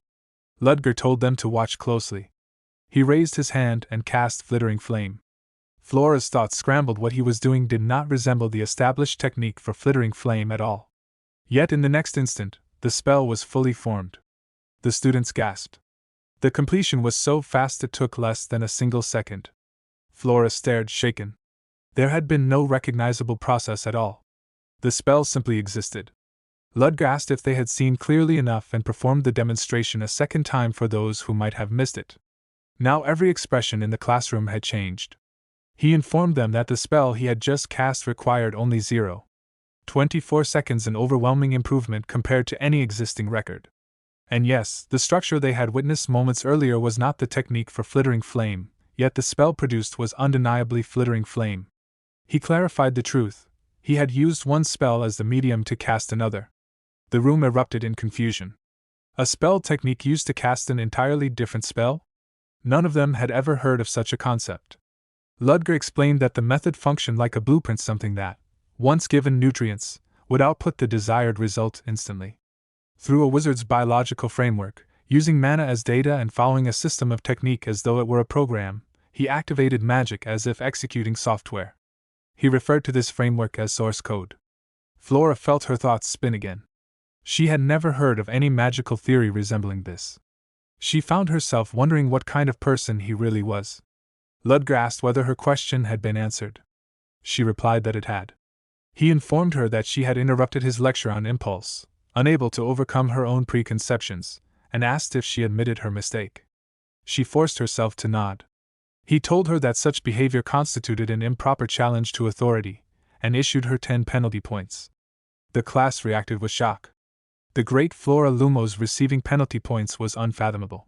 Ludger told them to watch closely. He raised his hand and cast Flittering Flame. Flora's thoughts scrambled. What he was doing did not resemble the established technique for Flittering Flame at all. Yet in the next instant, the spell was fully formed. The students gasped. The completion was so fast it took less than a single second. Flora stared, shaken. There had been no recognizable process at all. The spell simply existed. Ludger asked if they had seen clearly enough and performed the demonstration a second time for those who might have missed it. Now every expression in the classroom had changed. He informed them that the spell he had just cast required only 0.24 seconds, an overwhelming improvement compared to any existing record. And yes, the structure they had witnessed moments earlier was not the technique for Flittering Flame, yet the spell produced was undeniably Flittering Flame. He clarified the truth. He had used one spell as the medium to cast another. The room erupted in confusion. A spell technique used to cast an entirely different spell? None of them had ever heard of such a concept. Ludger explained that the method functioned like a blueprint, something that, once given nutrients, would output the desired result instantly. Through a wizard's biological framework, using mana as data and following a system of technique as though it were a program, he activated magic as if executing software. He referred to this framework as source code. Flora felt her thoughts spin again. She had never heard of any magical theory resembling this. She found herself wondering what kind of person he really was. Ludger asked whether her question had been answered. She replied that it had. He informed her that she had interrupted his lecture on impulse, unable to overcome her own preconceptions, and asked if she admitted her mistake. She forced herself to nod. He told her that such behavior constituted an improper challenge to authority, and issued her 10 penalty points. The class reacted with shock. The great Flora Lumos receiving penalty points was unfathomable.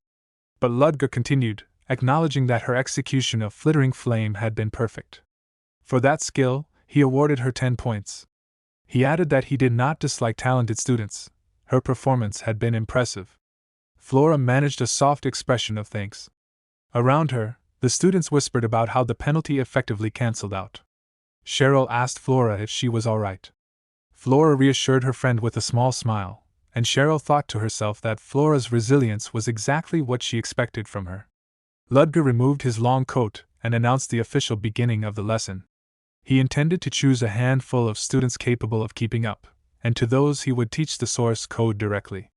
But Ludger continued, acknowledging that her execution of Flittering Flame had been perfect. For that skill, he awarded her 10 points. He added that he did not dislike talented students. Her performance had been impressive. Flora managed a soft expression of thanks. Around her, the students whispered about how the penalty effectively cancelled out. Cheryl asked Flora if she was all right. Flora reassured her friend with a small smile, and Cheryl thought to herself that Flora's resilience was exactly what she expected from her. Ludger removed his long coat and announced the official beginning of the lesson. He intended to choose a handful of students capable of keeping up, and to those he would teach the source code directly.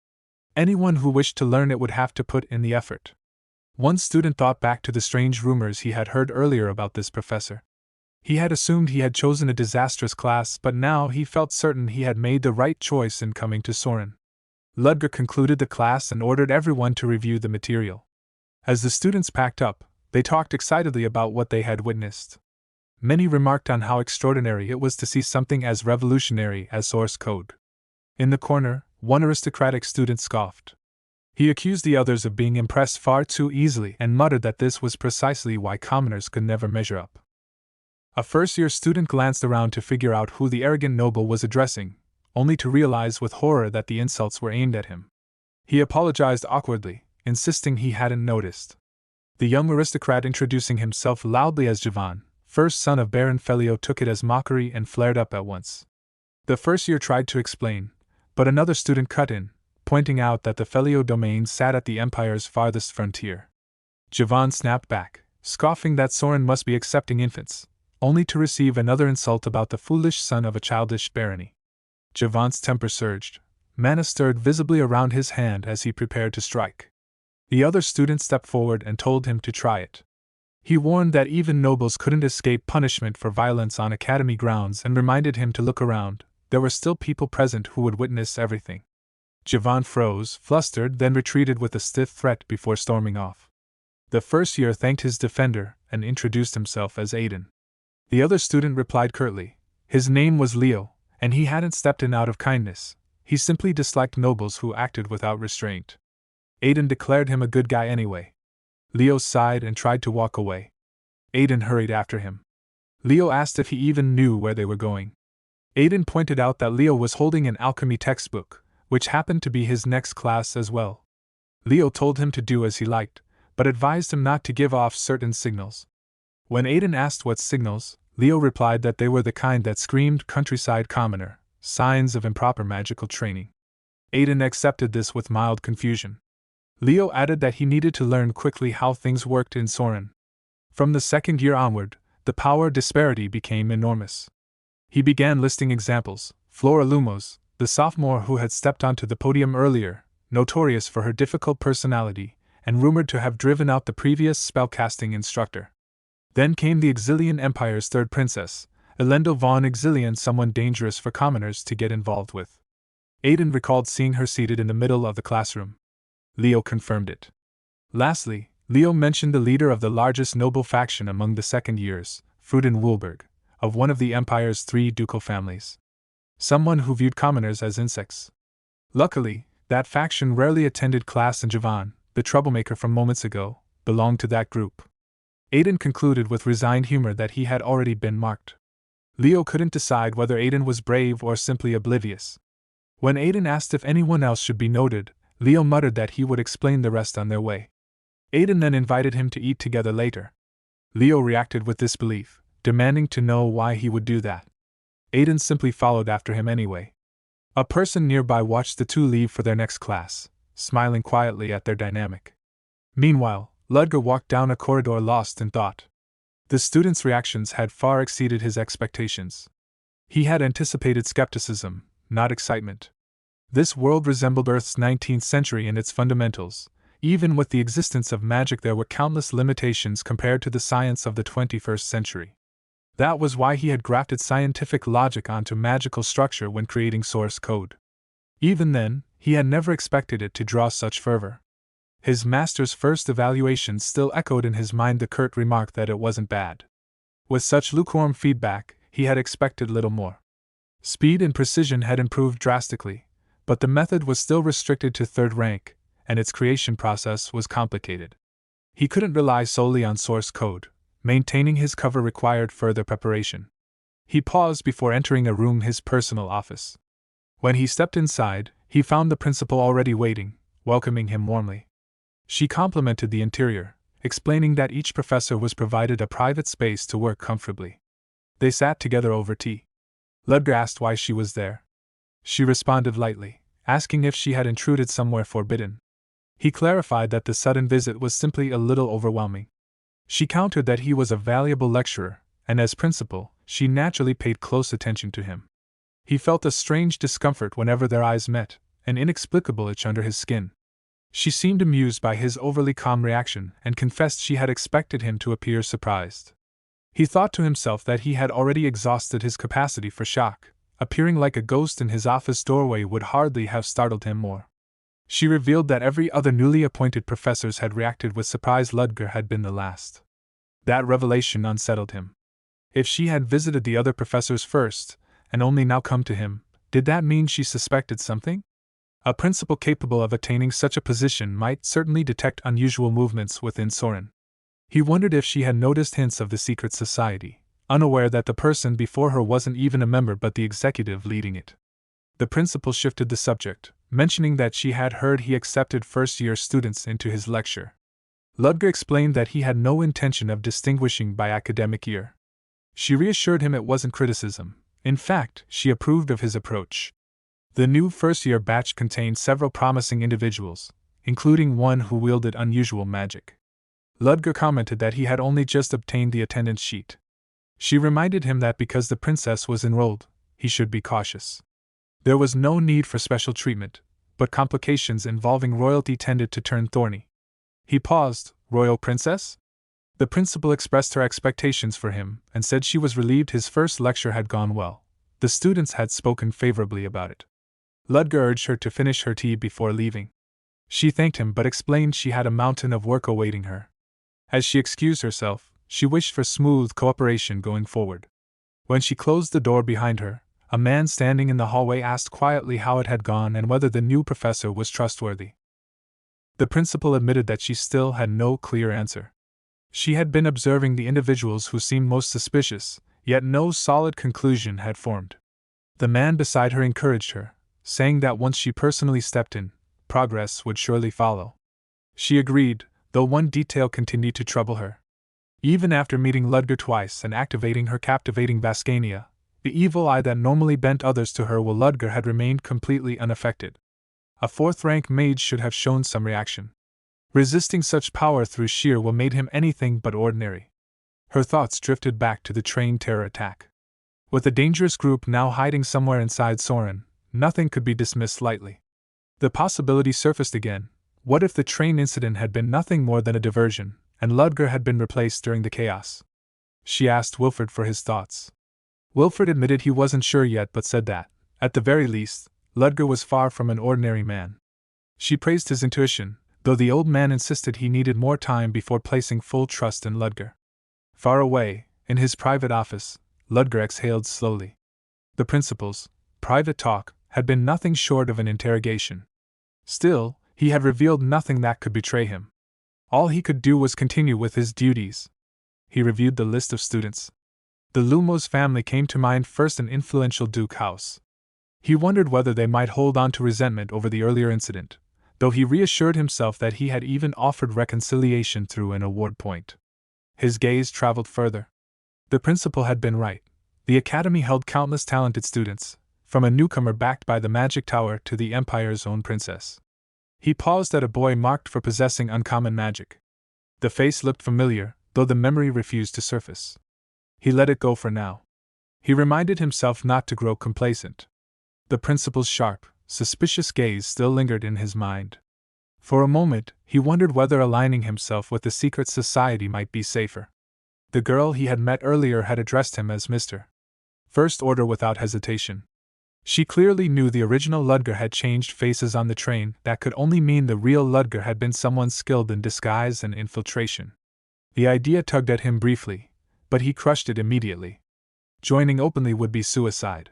Anyone who wished to learn it would have to put in the effort. One student thought back to the strange rumors he had heard earlier about this professor. He had assumed he had chosen a disastrous class, but now he felt certain he had made the right choice in coming to Soren. Ludger concluded the class and ordered everyone to review the material. As the students packed up, they talked excitedly about what they had witnessed. Many remarked on how extraordinary it was to see something as revolutionary as source code. In the corner, one aristocratic student scoffed. He accused the others of being impressed far too easily and muttered that this was precisely why commoners could never measure up. A first-year student glanced around to figure out who the arrogant noble was addressing, only to realize with horror that the insults were aimed at him. He apologized awkwardly, insisting he hadn't noticed. The young aristocrat introducing himself loudly as Javan, first son of Baron Felio, took it as mockery and flared up at once. The first year tried to explain, but another student cut in, pointing out that the Felio domain sat at the Empire's farthest frontier. Javan snapped back, scoffing that Soren must be accepting infants, only to receive another insult about the foolish son of a childish barony. Javan's temper surged, mana stirred visibly around his hand as he prepared to strike. The other student stepped forward and told him to try it. He warned that even nobles couldn't escape punishment for violence on academy grounds and reminded him to look around. There were still people present who would witness everything. Javan froze, flustered, then retreated with a stiff threat before storming off. The first year thanked his defender and introduced himself as Aiden. The other student replied curtly. His name was Leo, and he hadn't stepped in out of kindness. He simply disliked nobles who acted without restraint. Aiden declared him a good guy anyway. Leo sighed and tried to walk away. Aiden hurried after him. Leo asked if he even knew where they were going. Aiden pointed out that Leo was holding an alchemy textbook, which happened to be his next class as well. Leo told him to do as he liked, but advised him not to give off certain signals. When Aiden asked what signals, Leo replied that they were the kind that screamed countryside commoner, signs of improper magical training. Aiden accepted this with mild confusion. Leo added that he needed to learn quickly how things worked in Soren. From the second year onward, the power disparity became enormous. He began listing examples. Flora Lumos, the sophomore who had stepped onto the podium earlier, notorious for her difficult personality, and rumored to have driven out the previous spellcasting instructor. Then came the Exilian Empire's third princess, Elendil von Exilian, someone dangerous for commoners to get involved with. Aiden recalled seeing her seated in the middle of the classroom. Leo confirmed it. Lastly, Leo mentioned the leader of the largest noble faction among the second years, Fruden Woolberg, of one of the Empire's 3 ducal families. Someone who viewed commoners as insects. Luckily, that faction rarely attended class, and Javan, the troublemaker from moments ago, belonged to that group. Aiden concluded with resigned humor that he had already been marked. Leo couldn't decide whether Aiden was brave or simply oblivious. When Aiden asked if anyone else should be noted, Leo muttered that he would explain the rest on their way. Aiden then invited him to eat together later. Leo reacted with disbelief, demanding to know why he would do that. Aiden simply followed after him anyway. A person nearby watched the two leave for their next class, smiling quietly at their dynamic. Meanwhile, Ludger walked down a corridor lost in thought. The students' reactions had far exceeded his expectations. He had anticipated skepticism, not excitement. This world resembled Earth's 19th century in its fundamentals. Even with the existence of magic, there were countless limitations compared to the science of the 21st century. That was why he had grafted scientific logic onto magical structure when creating source code. Even then, he had never expected it to draw such fervor. His master's first evaluation still echoed in his mind the curt remark that it wasn't bad. With such lukewarm feedback, he had expected little more. Speed and precision had improved drastically, but the method was still restricted to third rank, and its creation process was complicated. He couldn't rely solely on source code. Maintaining his cover required further preparation. He paused before entering a room, his personal office. When he stepped inside, he found the principal already waiting, welcoming him warmly. She complimented the interior, explaining that each professor was provided a private space to work comfortably. They sat together over tea. Ludger asked why she was there. She responded lightly, asking if she had intruded somewhere forbidden. He clarified that the sudden visit was simply a little overwhelming. She countered that he was a valuable lecturer, and as principal, she naturally paid close attention to him. He felt a strange discomfort whenever their eyes met, an inexplicable itch under his skin. She seemed amused by his overly calm reaction and confessed she had expected him to appear surprised. He thought to himself that he had already exhausted his capacity for shock. Appearing like a ghost in his office doorway would hardly have startled him more. She revealed that every other newly appointed professors had reacted with surprise. Ludger had been the last. That revelation unsettled him. If she had visited the other professors first, and only now come to him, did that mean she suspected something? A principal capable of attaining such a position might certainly detect unusual movements within Soren. He wondered if she had noticed hints of the secret society, unaware that the person before her wasn't even a member but the executive leading it. The principal shifted the subject, mentioning that she had heard he accepted first-year students into his lecture. Ludger explained that he had no intention of distinguishing by academic year. She reassured him it wasn't criticism. In fact, she approved of his approach. The new first-year batch contained several promising individuals, including one who wielded unusual magic. Ludger commented that he had only just obtained the attendance sheet. She reminded him that because the princess was enrolled, he should be cautious. There was no need for special treatment, but complications involving royalty tended to turn thorny. He paused. Royal princess? The principal expressed her expectations for him and said she was relieved his first lecture had gone well. The students had spoken favorably about it. Ludger urged her to finish her tea before leaving. She thanked him but explained she had a mountain of work awaiting her. As she excused herself, she wished for smooth cooperation going forward. When she closed the door behind her, a man standing in the hallway asked quietly how it had gone and whether the new professor was trustworthy. The principal admitted that she still had no clear answer. She had been observing the individuals who seemed most suspicious, yet no solid conclusion had formed. The man beside her encouraged her, saying that once she personally stepped in, progress would surely follow. She agreed, though one detail continued to trouble her. Even after meeting Ludger twice and activating her captivating Vascania, the evil eye that normally bent others to her while Ludger had remained completely unaffected. A fourth-rank mage should have shown some reaction. Resisting such power through sheer will made him anything but ordinary. Her thoughts drifted back to the train terror attack. With a dangerous group now hiding somewhere inside Soren, nothing could be dismissed lightly. The possibility surfaced again. What if the train incident had been nothing more than a diversion, and Ludger had been replaced during the chaos? She asked Wilfred for his thoughts. Wilfred admitted he wasn't sure yet but said that, at the very least, Ludger was far from an ordinary man. She praised his intuition, though the old man insisted he needed more time before placing full trust in Ludger. Far away, in his private office, Ludger exhaled slowly. The principal's private talk had been nothing short of an interrogation. Still, he had revealed nothing that could betray him. All he could do was continue with his duties. He reviewed the list of students. The Lumos family came to mind first, an influential Duke house. He wondered whether they might hold on to resentment over the earlier incident, though he reassured himself that he had even offered reconciliation through an award point. His gaze traveled further. The principal had been right. The academy held countless talented students, from a newcomer backed by the magic tower to the Empire's own princess. He paused at a boy marked for possessing uncommon magic. The face looked familiar, though the memory refused to surface. He let it go for now. He reminded himself not to grow complacent. The principal's sharp, suspicious gaze still lingered in his mind. For a moment, he wondered whether aligning himself with the secret society might be safer. The girl he had met earlier had addressed him as Mr. First Order without hesitation. She clearly knew the original Ludger had changed faces on the train. That could only mean the real Ludger had been someone skilled in disguise and infiltration. The idea tugged at him briefly, but he crushed it immediately. Joining openly would be suicide.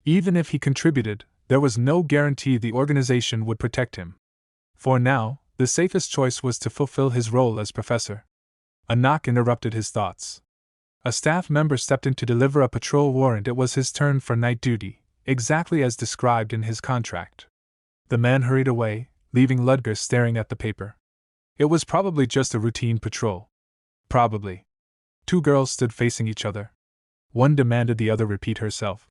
Even if he contributed, There was no guarantee the organization would protect him. For now, the safest choice was to fulfill his role as professor. A knock interrupted his thoughts. A staff member stepped in to deliver a patrol warrant. It was his turn for night duty, exactly as described in his contract. The man hurried away, leaving Ludger staring at the paper. It was probably just a routine patrol. Probably. Two girls stood facing each other. One demanded the other repeat herself.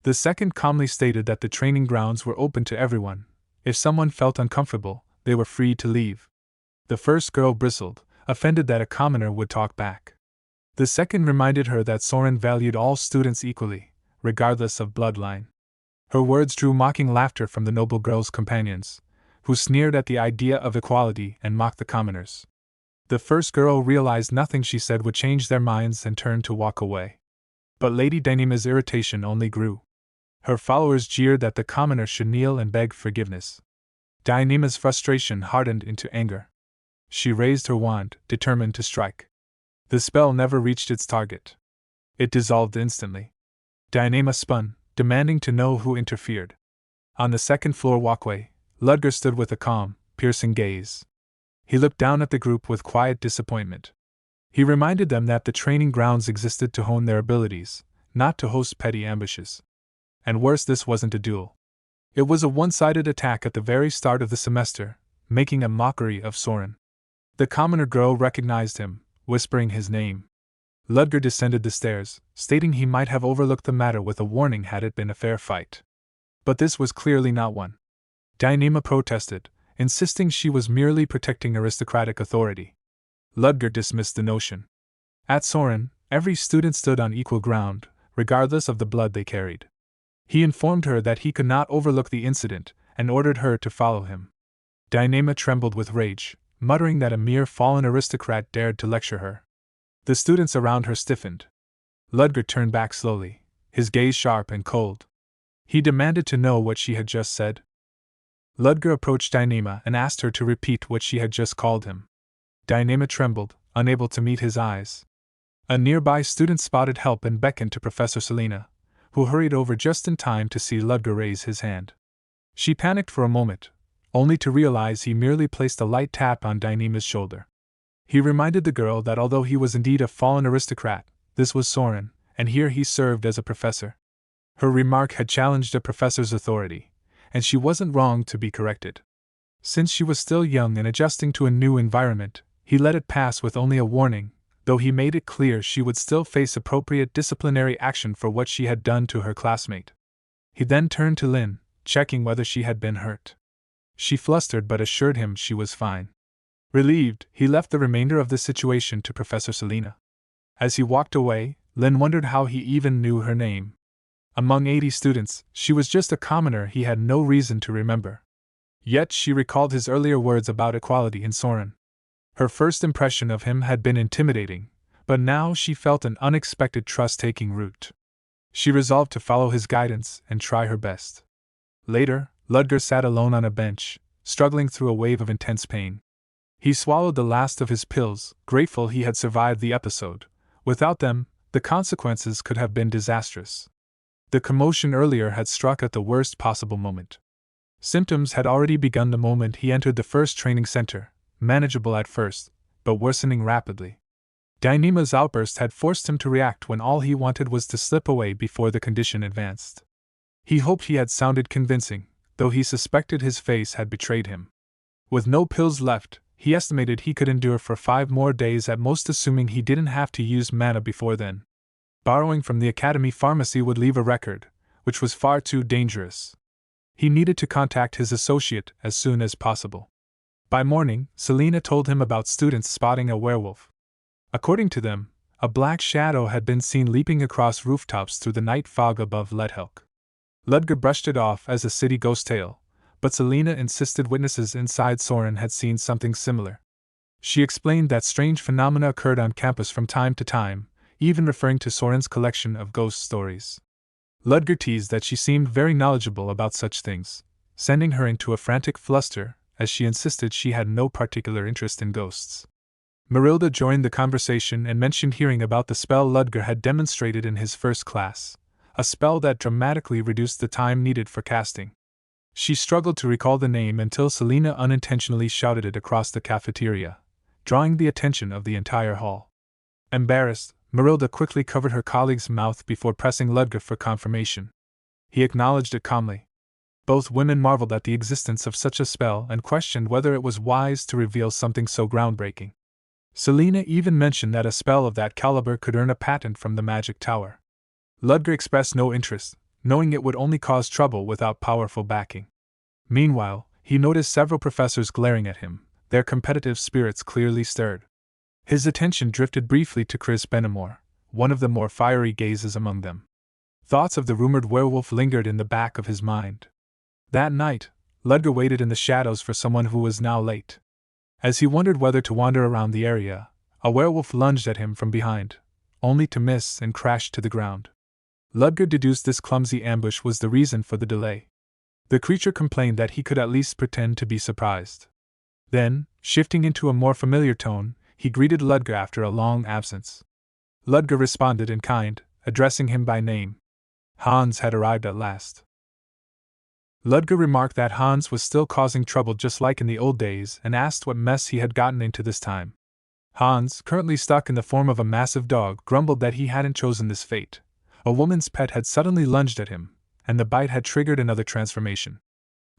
The second calmly stated that the training grounds were open to everyone. If someone felt uncomfortable, they were free to leave. The first girl bristled, offended that a commoner would talk back. The second reminded her that Soren valued all students equally, regardless of bloodline. Her words drew mocking laughter from the noble girl's companions, who sneered at the idea of equality and mocked the commoners. The first girl realized nothing she said would change their minds and turned to walk away. But Lady Dyneema's irritation only grew. Her followers jeered that the commoner should kneel and beg forgiveness. Dyneema's frustration hardened into anger. She raised her wand, determined to strike. The spell never reached its target. It dissolved instantly. Dyneema spun, demanding to know who interfered. On the second-floor walkway, Ludger stood with a calm, piercing gaze. He looked down at the group with quiet disappointment. He reminded them that the training grounds existed to hone their abilities, not to host petty ambushes. And worse, this wasn't a duel. It was a one-sided attack at the very start of the semester, making a mockery of Soren. The commoner girl recognized him, whispering his name. Ludger descended the stairs, stating he might have overlooked the matter with a warning had it been a fair fight. But this was clearly not one. Dyneema protested, insisting she was merely protecting aristocratic authority. Ludger dismissed the notion. At Soren, every student stood on equal ground, regardless of the blood they carried. He informed her that he could not overlook the incident, and ordered her to follow him. Dyneema trembled with rage, muttering that a mere fallen aristocrat dared to lecture her. The students around her stiffened. Ludger turned back slowly, his gaze sharp and cold. He demanded to know what she had just said. Ludger approached Dyneema and asked her to repeat what she had just called him. Dyneema trembled, unable to meet his eyes. A nearby student spotted help and beckoned to Professor Selena, who hurried over just in time to see Ludger raise his hand. She panicked for a moment, only to realize he merely placed a light tap on Dyneema's shoulder. He reminded the girl that although he was indeed a fallen aristocrat, this was Soren, and here he served as a professor. Her remark had challenged a professor's authority, and she wasn't wrong to be corrected. Since she was still young and adjusting to a new environment, he let it pass with only a warning, though he made it clear she would still face appropriate disciplinary action for what she had done to her classmate. He then turned to Lin, checking whether she had been hurt. She flustered but assured him she was fine. Relieved, he left the remainder of the situation to Professor Selena. As he walked away, Lin wondered how he even knew her name. Among 80 students, she was just a commoner he had no reason to remember. Yet she recalled his earlier words about equality in Soren. Her first impression of him had been intimidating, but now she felt an unexpected trust taking root. She resolved to follow his guidance and try her best. Later, Ludger sat alone on a bench, struggling through a wave of intense pain. He swallowed the last of his pills, grateful he had survived the episode. Without them, the consequences could have been disastrous. The commotion earlier had struck at the worst possible moment. Symptoms had already begun the moment he entered the first training center, manageable at first, but worsening rapidly. Dyneema's outburst had forced him to react when all he wanted was to slip away before the condition advanced. He hoped he had sounded convincing, though he suspected his face had betrayed him. With no pills left, he estimated he could endure for 5 more days at most, assuming he didn't have to use mana before then. Borrowing from the academy pharmacy would leave a record, which was far too dangerous. He needed to contact his associate as soon as possible. By morning, Selena told him about students spotting a werewolf. According to them, a black shadow had been seen leaping across rooftops through the night fog above Ledhelk. Ludger brushed it off as a city ghost tale, but Selena insisted witnesses inside Soren had seen something similar. She explained that strange phenomena occurred on campus from time to time, even referring to Soren's collection of ghost stories. Ludger teased that she seemed very knowledgeable about such things, sending her into a frantic fluster as she insisted she had no particular interest in ghosts. Marilda joined the conversation and mentioned hearing about the spell Ludger had demonstrated in his first class, a spell that dramatically reduced the time needed for casting. She struggled to recall the name until Selena unintentionally shouted it across the cafeteria, drawing the attention of the entire hall. Embarrassed, Marilda quickly covered her colleague's mouth before pressing Ludger for confirmation. He acknowledged it calmly. Both women marveled at the existence of such a spell and questioned whether it was wise to reveal something so groundbreaking. Selena even mentioned that a spell of that caliber could earn a patent from the magic tower. Ludger expressed no interest, knowing it would only cause trouble without powerful backing. Meanwhile, he noticed several professors glaring at him, their competitive spirits clearly stirred. His attention drifted briefly to Chris Benamor, one of the more fiery gazes among them. Thoughts of the rumored werewolf lingered in the back of his mind. That night, Ludger waited in the shadows for someone who was now late. As he wondered whether to wander around the area, a werewolf lunged at him from behind, only to miss and crash to the ground. Ludger deduced this clumsy ambush was the reason for the delay. The creature complained that he could at least pretend to be surprised. Then, shifting into a more familiar tone, he greeted Ludger after a long absence. Ludger responded in kind, addressing him by name. Hans had arrived at last. Ludger remarked that Hans was still causing trouble just like in the old days and asked what mess he had gotten into this time. Hans, currently stuck in the form of a massive dog, grumbled that he hadn't chosen this fate. A woman's pet had suddenly lunged at him, and the bite had triggered another transformation.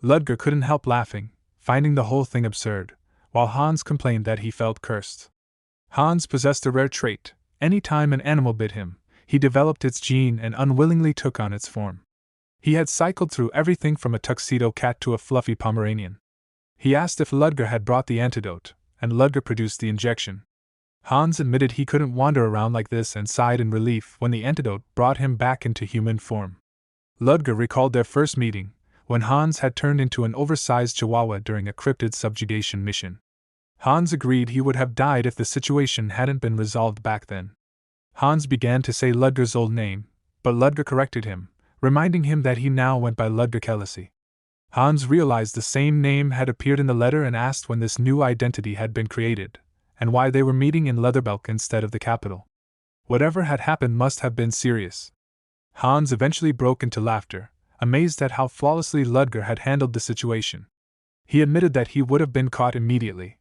Ludger couldn't help laughing, finding the whole thing absurd, while Hans complained that he felt cursed. Hans possessed a rare trait. Any time an animal bit him, he developed its gene and unwillingly took on its form. He had cycled through everything from a tuxedo cat to a fluffy Pomeranian. He asked if Ludger had brought the antidote, and Ludger produced the injection. Hans admitted he couldn't wander around like this and sighed in relief when the antidote brought him back into human form. Ludger recalled their first meeting, when Hans had turned into an oversized chihuahua during a cryptid subjugation mission. Hans agreed he would have died if the situation hadn't been resolved back then. Hans began to say Ludger's old name, but Ludger corrected him, reminding him that he now went by Ludger Kelesi. Hans realized the same name had appeared in the letter and asked when this new identity had been created, and why they were meeting in Leatherbelk instead of the capital. Whatever had happened must have been serious. Hans eventually broke into laughter, amazed at how flawlessly Ludger had handled the situation. He admitted that he would have been caught immediately.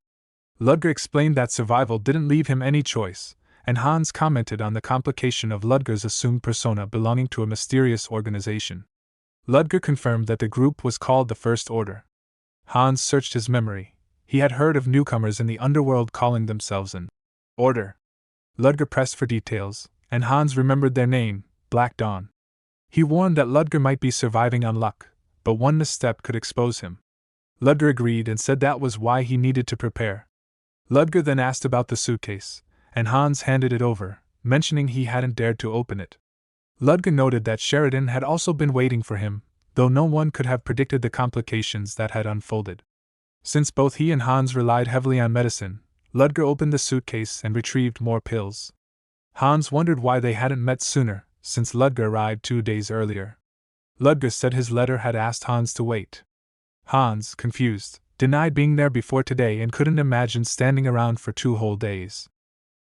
Ludger explained that survival didn't leave him any choice, and Hans commented on the complication of Ludger's assumed persona belonging to a mysterious organization. Ludger confirmed that the group was called the First Order. Hans searched his memory. He had heard of newcomers in the underworld calling themselves an order. Ludger pressed for details, and Hans remembered their name, Black Dawn. He warned that Ludger might be surviving on luck, but one misstep could expose him. Ludger agreed and said that was why he needed to prepare. Ludger then asked about the suitcase, and Hans handed it over, mentioning he hadn't dared to open it. Ludger noted that Sheridan had also been waiting for him, though no one could have predicted the complications that had unfolded. Since both he and Hans relied heavily on medicine, Ludger opened the suitcase and retrieved more pills. Hans wondered why they hadn't met sooner, since Ludger arrived 2 days earlier. Ludger said his letter had asked Hans to wait. Hans, confused, denied being there before today and couldn't imagine standing around for 2 whole days.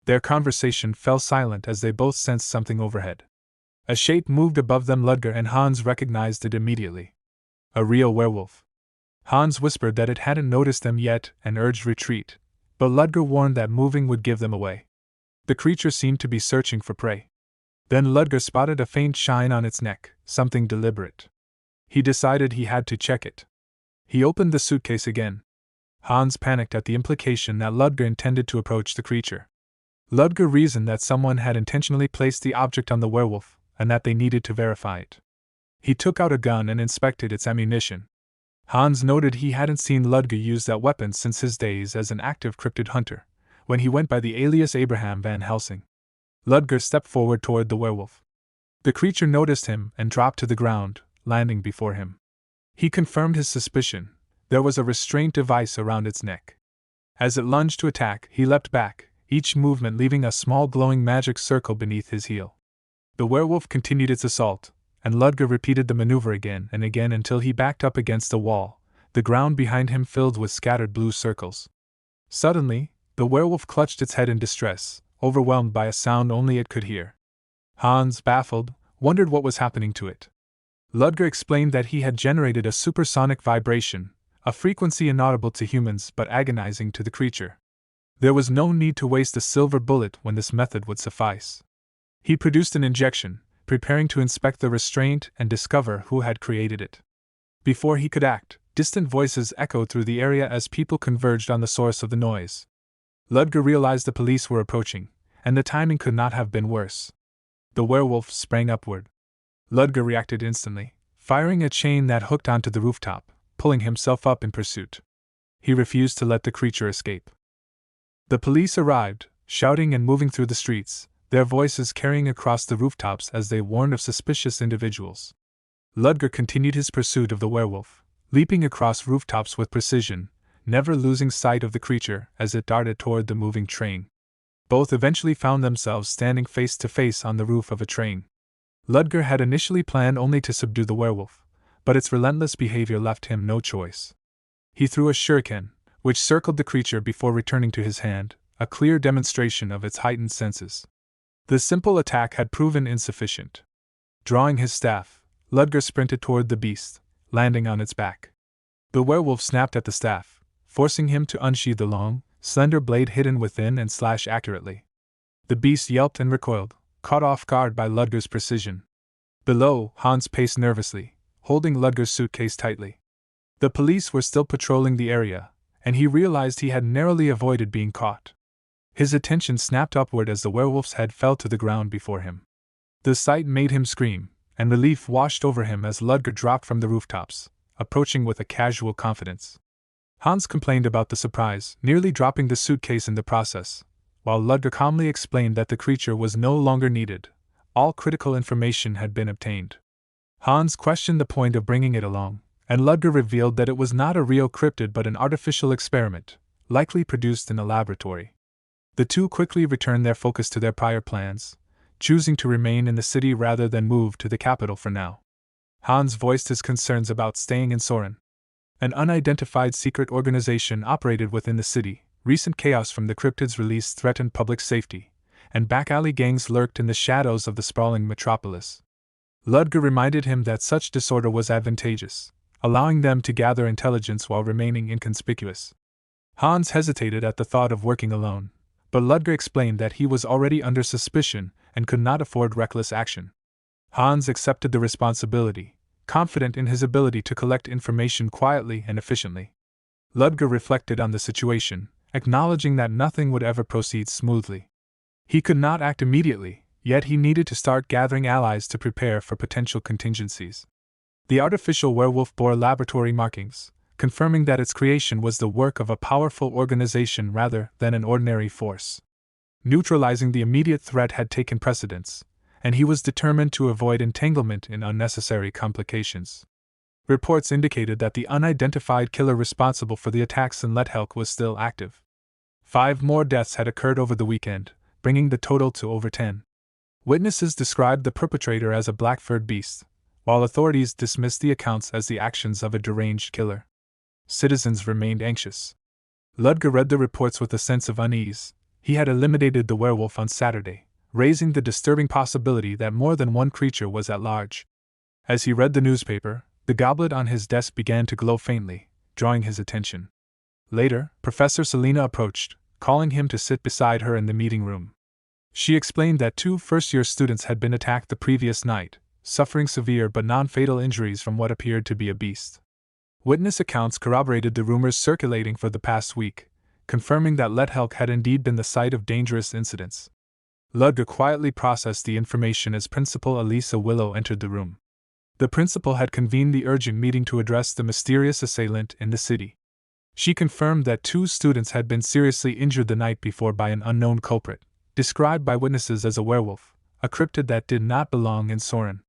Their conversation fell silent as they both sensed something overhead. A shape moved above them. Ludger and Hans recognized it immediately. A real werewolf. Hans whispered that it hadn't noticed them yet and urged retreat, but Ludger warned that moving would give them away. The creature seemed to be searching for prey. Then Ludger spotted a faint shine on its neck, something deliberate. He decided he had to check it. He opened the suitcase again. Hans panicked at the implication that Ludger intended to approach the creature. Ludger reasoned that someone had intentionally placed the object on the werewolf, and that they needed to verify it. He took out a gun and inspected its ammunition. Hans noted he hadn't seen Ludger use that weapon since his days as an active cryptid hunter, when he went by the alias Abraham Van Helsing. Ludger stepped forward toward the werewolf. The creature noticed him and dropped to the ground, landing before him. He confirmed his suspicion. There was a restraint device around its neck. As it lunged to attack, he leapt back, each movement leaving a small glowing magic circle beneath his heel. The werewolf continued its assault, and Ludger repeated the maneuver again and again until he backed up against a wall, the ground behind him filled with scattered blue circles. Suddenly, the werewolf clutched its head in distress, overwhelmed by a sound only it could hear. Hans, baffled, wondered what was happening to it. Ludger explained that he had generated a supersonic vibration, a frequency inaudible to humans but agonizing to the creature. There was no need to waste a silver bullet when this method would suffice. He produced an injection, preparing to inspect the restraint and discover who had created it. Before he could act, distant voices echoed through the area as people converged on the source of the noise. Ludger realized the police were approaching, and the timing could not have been worse. The werewolf sprang upward. Ludger reacted instantly, firing a chain that hooked onto the rooftop, pulling himself up in pursuit. He refused to let the creature escape. The police arrived, shouting and moving through the streets, their voices carrying across the rooftops as they warned of suspicious individuals. Ludger continued his pursuit of the werewolf, leaping across rooftops with precision, never losing sight of the creature as it darted toward the moving train. Both eventually found themselves standing face to face on the roof of a train. Ludger had initially planned only to subdue the werewolf, but its relentless behavior left him no choice. He threw a shuriken, which circled the creature before returning to his hand, a clear demonstration of its heightened senses. The simple attack had proven insufficient. Drawing his staff, Ludger sprinted toward the beast, landing on its back. The werewolf snapped at the staff, forcing him to unsheathe the long, slender blade hidden within and slash accurately. The beast yelped and recoiled, caught off guard by Ludger's precision. Below, Hans paced nervously, holding Ludger's suitcase tightly. The police were still patrolling the area, and he realized he had narrowly avoided being caught. His attention snapped upward as the werewolf's head fell to the ground before him. The sight made him scream, and relief washed over him as Ludger dropped from the rooftops, approaching with a casual confidence. Hans complained about the surprise, nearly dropping the suitcase in the process, while Ludger calmly explained that the creature was no longer needed. All critical information had been obtained. Hans questioned the point of bringing it along, and Ludger revealed that it was not a real cryptid but an artificial experiment, likely produced in a laboratory. The two quickly returned their focus to their prior plans, choosing to remain in the city rather than move to the capital for now. Hans voiced his concerns about staying in Soren. An unidentified secret organization operated within the city. Recent chaos from the cryptid's release threatened public safety, and back-alley gangs lurked in the shadows of the sprawling metropolis. Ludger reminded him that such disorder was advantageous, allowing them to gather intelligence while remaining inconspicuous. Hans hesitated at the thought of working alone, but Ludger explained that he was already under suspicion and could not afford reckless action. Hans accepted the responsibility, confident in his ability to collect information quietly and efficiently. Ludger reflected on the situation, acknowledging that nothing would ever proceed smoothly. He could not act immediately, yet he needed to start gathering allies to prepare for potential contingencies. The artificial werewolf bore laboratory markings, confirming that its creation was the work of a powerful organization rather than an ordinary force. Neutralizing the immediate threat had taken precedence, and he was determined to avoid entanglement in unnecessary complications. Reports indicated that the unidentified killer responsible for the attacks in Lethelk was still active. 5 more deaths had occurred over the weekend, bringing the total to over 10. Witnesses described the perpetrator as a black-furred beast, while authorities dismissed the accounts as the actions of a deranged killer. Citizens remained anxious. Ludger read the reports with a sense of unease. He had eliminated the werewolf on Saturday, raising the disturbing possibility that more than one creature was at large. As he read the newspaper, the goblet on his desk began to glow faintly, drawing his attention. Later, Professor Selina approached, calling him to sit beside her in the meeting room. She explained that 2 first-year students had been attacked the previous night, suffering severe but non-fatal injuries from what appeared to be a beast. Witness accounts corroborated the rumors circulating for the past week, confirming that Lethelk had indeed been the site of dangerous incidents. Ludger quietly processed the information as Principal Elisa Willow entered the room. The principal had convened the urgent meeting to address the mysterious assailant in the city. She confirmed that 2 students had been seriously injured the night before by an unknown culprit, described by witnesses as a werewolf, a cryptid that did not belong in Soren.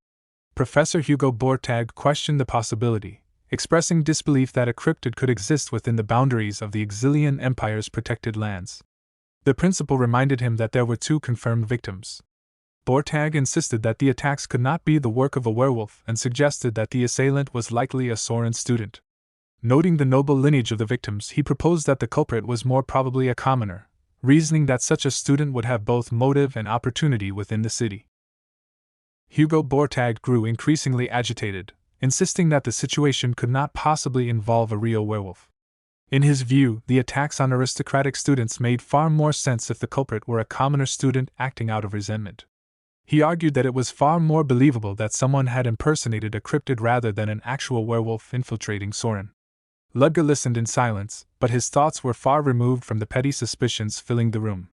Professor Hugo Bortag questioned the possibility, expressing disbelief that a cryptid could exist within the boundaries of the Exilian Empire's protected lands. The principal reminded him that there were 2 confirmed victims. Bortag insisted that the attacks could not be the work of a werewolf and suggested that the assailant was likely a Soren student. Noting the noble lineage of the victims, he proposed that the culprit was more probably a commoner, reasoning that such a student would have both motive and opportunity within the city. Hugo Bortag grew increasingly agitated, insisting that the situation could not possibly involve a real werewolf. In his view, the attacks on aristocratic students made far more sense if the culprit were a commoner student acting out of resentment. He argued that it was far more believable that someone had impersonated a cryptid rather than an actual werewolf infiltrating Soren. Ludger listened in silence, but his thoughts were far removed from the petty suspicions filling the room.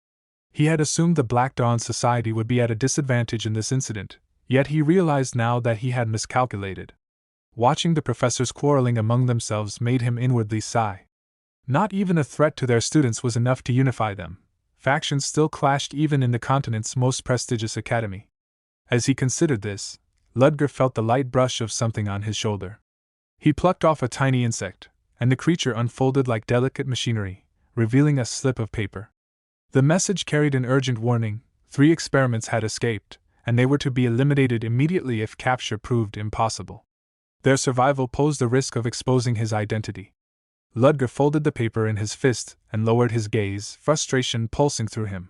He had assumed the Black Dawn Society would be at a disadvantage in this incident, yet he realized now that he had miscalculated. Watching the professors quarreling among themselves made him inwardly sigh. Not even a threat to their students was enough to unify them. Factions still clashed even in the continent's most prestigious academy. As he considered this, Ludger felt the light brush of something on his shoulder. He plucked off a tiny insect, and the creature unfolded like delicate machinery, revealing a slip of paper. The message carried an urgent warning: 3 experiments had escaped, and they were to be eliminated immediately if capture proved impossible. Their survival posed the risk of exposing his identity. Ludger folded the paper in his fist and lowered his gaze, frustration pulsing through him.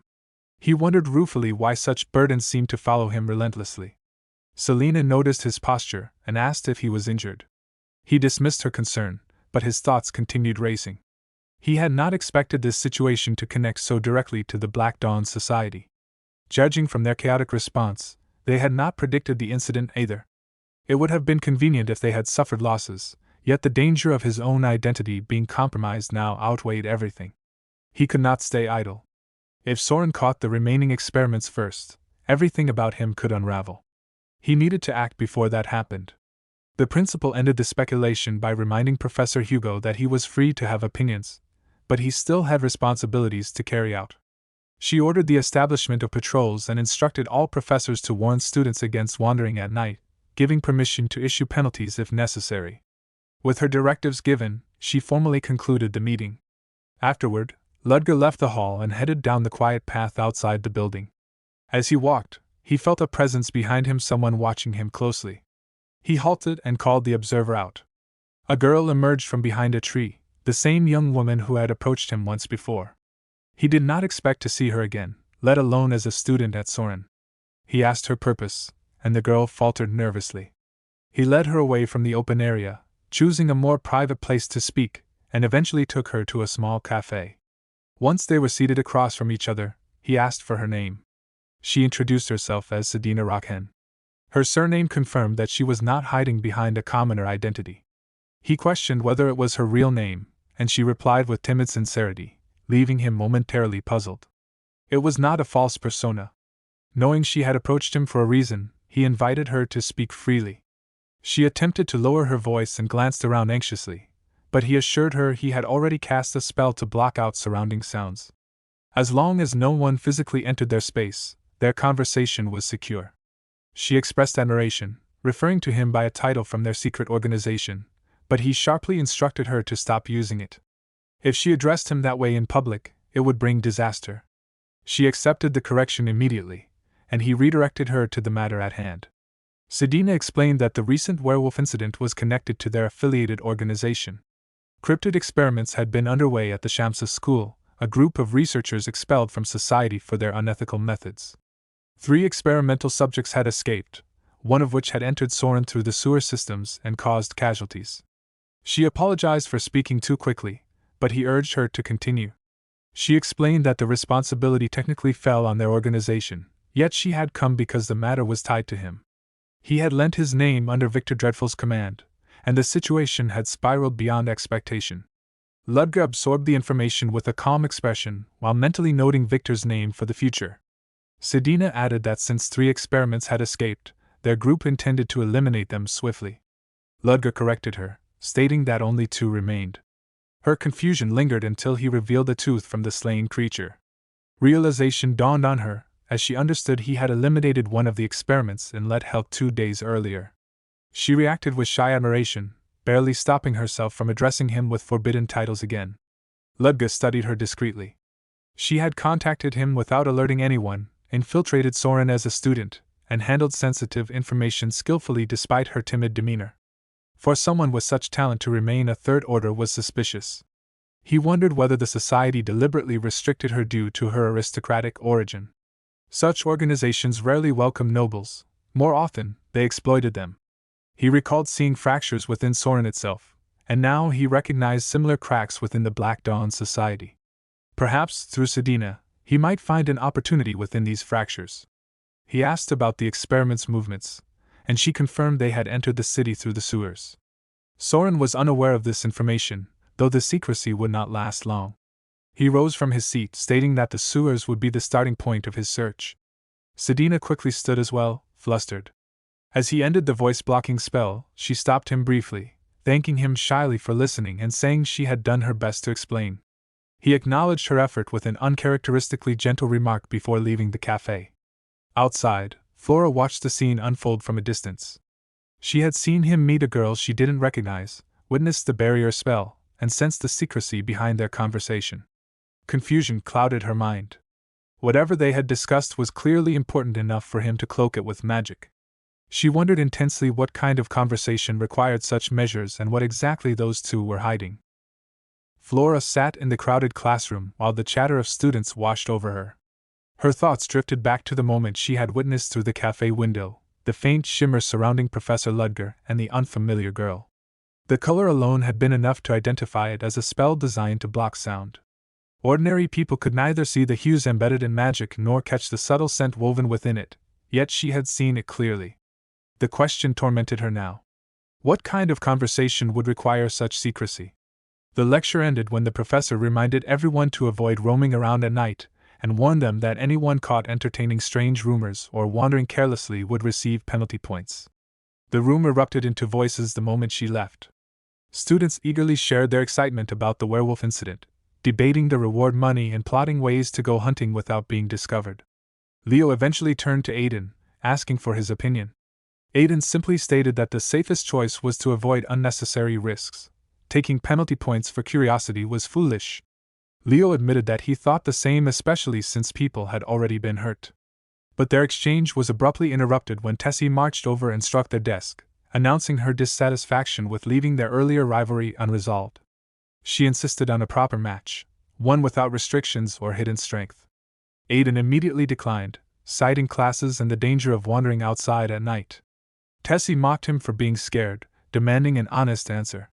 He wondered ruefully why such burdens seemed to follow him relentlessly. Selina noticed his posture and asked if he was injured. He dismissed her concern, but his thoughts continued racing. He had not expected this situation to connect so directly to the Black Dawn Society. Judging from their chaotic response, they had not predicted the incident either. It would have been convenient if they had suffered losses, yet the danger of his own identity being compromised now outweighed everything. He could not stay idle. If Soren caught the remaining experiments first, everything about him could unravel. He needed to act before that happened. The principal ended the speculation by reminding Professor Hugo that he was free to have opinions, but he still had responsibilities to carry out. She ordered the establishment of patrols and instructed all professors to warn students against wandering at night, giving permission to issue penalties if necessary. With her directives given, she formally concluded the meeting. Afterward, Ludger left the hall and headed down the quiet path outside the building. As he walked, he felt a presence behind him, someone watching him closely. He halted and called the observer out. A girl emerged from behind a tree, the same young woman who had approached him once before. He did not expect to see her again, let alone as a student at Soren. He asked her purpose, and the girl faltered nervously. He led her away from the open area, choosing a more private place to speak, and eventually took her to a small cafe. Once they were seated across from each other, he asked for her name. She introduced herself as Sedina Rockhen. Her surname confirmed that she was not hiding behind a commoner identity. He questioned whether it was her real name, and she replied with timid sincerity, leaving him momentarily puzzled. It was not a false persona. Knowing she had approached him for a reason, he invited her to speak freely. She attempted to lower her voice and glanced around anxiously, but he assured her he had already cast a spell to block out surrounding sounds. As long as no one physically entered their space, their conversation was secure. She expressed admiration, referring to him by a title from their secret organization, but he sharply instructed her to stop using it. If she addressed him that way in public, it would bring disaster. She accepted the correction immediately, and he redirected her to the matter at hand. Sedina explained that the recent werewolf incident was connected to their affiliated organization. Cryptid experiments had been underway at the Shamsa school, a group of researchers expelled from society for their unethical methods. 3 experimental subjects had escaped, one of which had entered Soren through the sewer systems and caused casualties. She apologized for speaking too quickly, but he urged her to continue. She explained that the responsibility technically fell on their organization, yet she had come because the matter was tied to him. He had lent his name under Victor Dreadful's command, and the situation had spiraled beyond expectation. Ludger absorbed the information with a calm expression while mentally noting Victor's name for the future. Sedina added that since 3 experiments had escaped, their group intended to eliminate them swiftly. Ludger corrected her, stating that only 2 remained. Her confusion lingered until he revealed the tooth from the slain creature. Realization dawned on her, as she understood he had eliminated one of the experiments and let help 2 days earlier. She reacted with shy admiration, barely stopping herself from addressing him with forbidden titles again. Ludger studied her discreetly. She had contacted him without alerting anyone, infiltrated Soren as a student, and handled sensitive information skillfully despite her timid demeanor. For someone with such talent to remain a third order was suspicious. He wondered whether the society deliberately restricted her due to her aristocratic origin. Such organizations rarely welcome nobles, More often, they exploited them. He recalled seeing fractures within Soren itself, and now he recognized similar cracks within the Black Dawn society. Perhaps, through Sedina, he might find an opportunity within these fractures. He asked about the experiment's movements, and she confirmed they had entered the city through the sewers. Soren was unaware of this information, though the secrecy would not last long. He rose from his seat, stating that the sewers would be the starting point of his search. Sedina quickly stood as well, flustered. As he ended the voice-blocking spell, she stopped him briefly, thanking him shyly for listening and saying she had done her best to explain. He acknowledged her effort with an uncharacteristically gentle remark before leaving the cafe. Outside, Flora watched the scene unfold from a distance. She had seen him meet a girl she didn't recognize, witnessed the barrier spell, and sensed the secrecy behind their conversation. Confusion clouded her mind. Whatever they had discussed was clearly important enough for him to cloak it with magic. She wondered intensely what kind of conversation required such measures and what exactly those two were hiding. Flora sat in the crowded classroom while the chatter of students washed over her. Her thoughts drifted back to the moment she had witnessed through the cafe window, the faint shimmer surrounding Professor Ludger and the unfamiliar girl. The color alone had been enough to identify it as a spell designed to block sound. Ordinary people could neither see the hues embedded in magic nor catch the subtle scent woven within it, yet she had seen it clearly. The question tormented her now. What kind of conversation would require such secrecy? The lecture ended when the professor reminded everyone to avoid roaming around at night, and warned them that anyone caught entertaining strange rumors or wandering carelessly would receive penalty points. The room erupted into voices the moment she left. Students eagerly shared their excitement about the werewolf incident, debating the reward money and plotting ways to go hunting without being discovered. Leo eventually turned to Aiden, asking for his opinion. Aiden simply stated that the safest choice was to avoid unnecessary risks. Taking penalty points for curiosity was foolish. Leo admitted that he thought the same, especially since people had already been hurt. But their exchange was abruptly interrupted when Tessie marched over and struck their desk, announcing her dissatisfaction with leaving their earlier rivalry unresolved. She insisted on a proper match, one without restrictions or hidden strength. Aiden immediately declined, citing classes and the danger of wandering outside at night. Tessie mocked him for being scared, demanding an honest answer.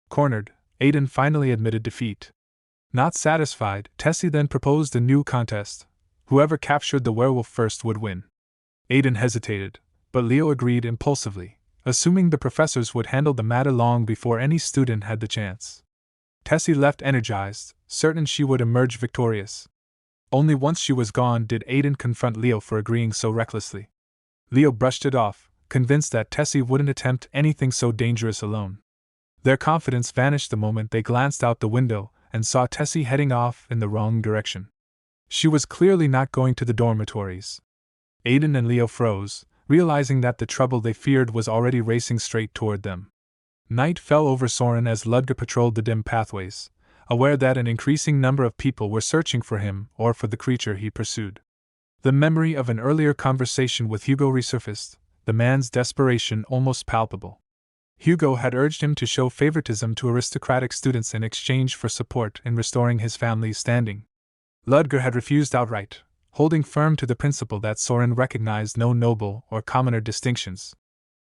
Cornered, Aiden finally admitted defeat. Not satisfied, Tessie then proposed a new contest. Whoever captured the werewolf first would win. Aiden hesitated, but Leo agreed impulsively, assuming the professors would handle the matter long before any student had the chance. Tessie left energized, certain she would emerge victorious. Only once she was gone did Aiden confront Leo for agreeing so recklessly. Leo brushed it off, convinced that Tessie wouldn't attempt anything so dangerous alone. Their confidence vanished the moment they glanced out the window and saw Tessie heading off in the wrong direction. She was clearly not going to the dormitories. Aiden and Leo froze, realizing that the trouble they feared was already racing straight toward them. Night fell over Soren as Ludger patrolled the dim pathways, aware that an increasing number of people were searching for him or for the creature he pursued. The memory of an earlier conversation with Hugo resurfaced, the man's desperation almost palpable. Hugo had urged him to show favoritism to aristocratic students in exchange for support in restoring his family's standing. Ludger had refused outright, holding firm to the principle that Soren recognized no noble or commoner distinctions.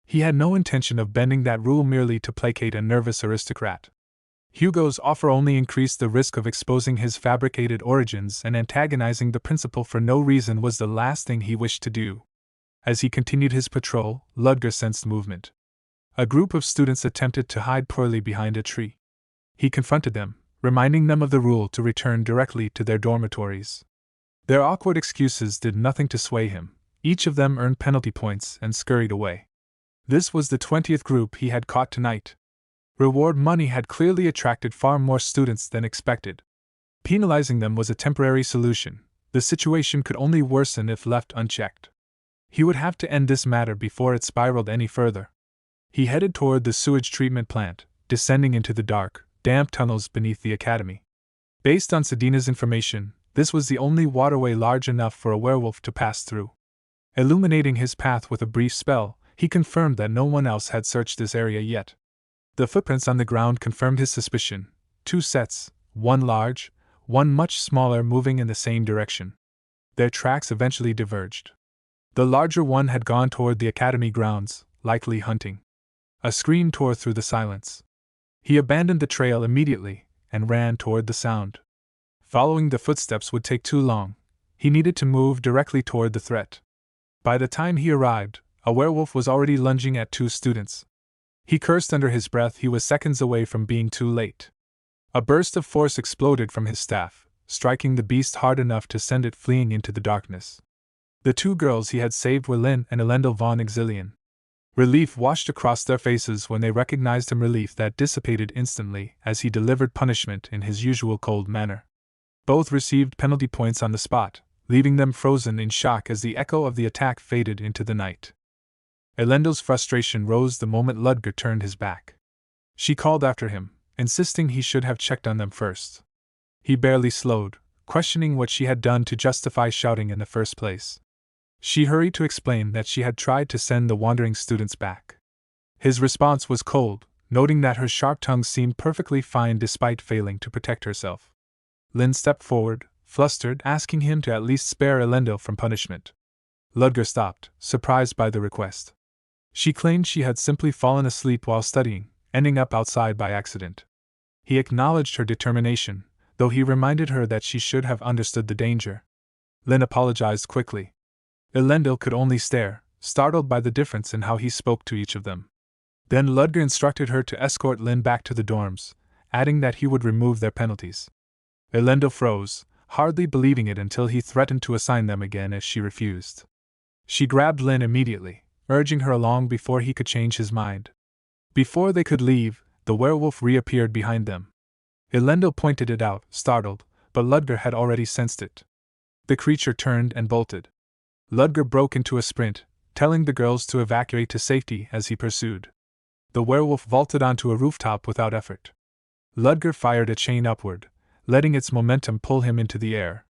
He had no intention of bending that rule merely to placate a nervous aristocrat. Hugo's offer only increased the risk of exposing his fabricated origins, and antagonizing the principal for no reason was the last thing he wished to do. As he continued his patrol, Ludger sensed movement. A group of students attempted to hide poorly behind a tree. He confronted them, reminding them of the rule to return directly to their dormitories. Their awkward excuses did nothing to sway him. Each of them earned penalty points and scurried away. This was the 20th group he had caught tonight. Reward money had clearly attracted far more students than expected. Penalizing them was a temporary solution. The situation could only worsen if left unchecked. He would have to end this matter before it spiraled any further. He headed toward the sewage treatment plant, descending into the dark, damp tunnels beneath the academy. Based on Sedina's information, this was the only waterway large enough for a werewolf to pass through. Illuminating his path with a brief spell, he confirmed that no one else had searched this area yet. The footprints on the ground confirmed his suspicion. 2 sets, one large, one much smaller, moving in the same direction. Their tracks eventually diverged. The larger one had gone toward the academy grounds, likely hunting. A scream tore through the silence. He abandoned the trail immediately and ran toward the sound. Following the footsteps would take too long. He needed to move directly toward the threat. By the time he arrived, a werewolf was already lunging at 2 students. He cursed under his breath. He was seconds away from being too late. A burst of force exploded from his staff, striking the beast hard enough to send it fleeing into the darkness. The 2 girls he had saved were Lin and Elendil von Exilian. Relief washed across their faces when they recognized him, relief that dissipated instantly as he delivered punishment in his usual cold manner. Both received penalty points on the spot, leaving them frozen in shock as the echo of the attack faded into the night. Elendil's frustration rose the moment Ludger turned his back. She called after him, insisting he should have checked on them first. He barely slowed, questioning what she had done to justify shouting in the first place. She hurried to explain that she had tried to send the wandering students back. His response was cold, noting that her sharp tongue seemed perfectly fine despite failing to protect herself. Lin stepped forward, flustered, asking him to at least spare Elendil from punishment. Ludger stopped, surprised by the request. She claimed she had simply fallen asleep while studying, ending up outside by accident. He acknowledged her determination, though he reminded her that she should have understood the danger. Lin apologized quickly. Elendil could only stare, startled by the difference in how he spoke to each of them. Then Ludger instructed her to escort Lin back to the dorms, adding that he would remove their penalties. Elendil froze, hardly believing it until he threatened to assign them again as she refused. She grabbed Lin immediately, urging her along before he could change his mind. Before they could leave, the werewolf reappeared behind them. Elendil pointed it out, startled, but Ludger had already sensed it. The creature turned and bolted. Ludger broke into a sprint, telling the girls to evacuate to safety as he pursued. The werewolf vaulted onto a rooftop without effort. Ludger fired a chain upward, letting its momentum pull him into the air.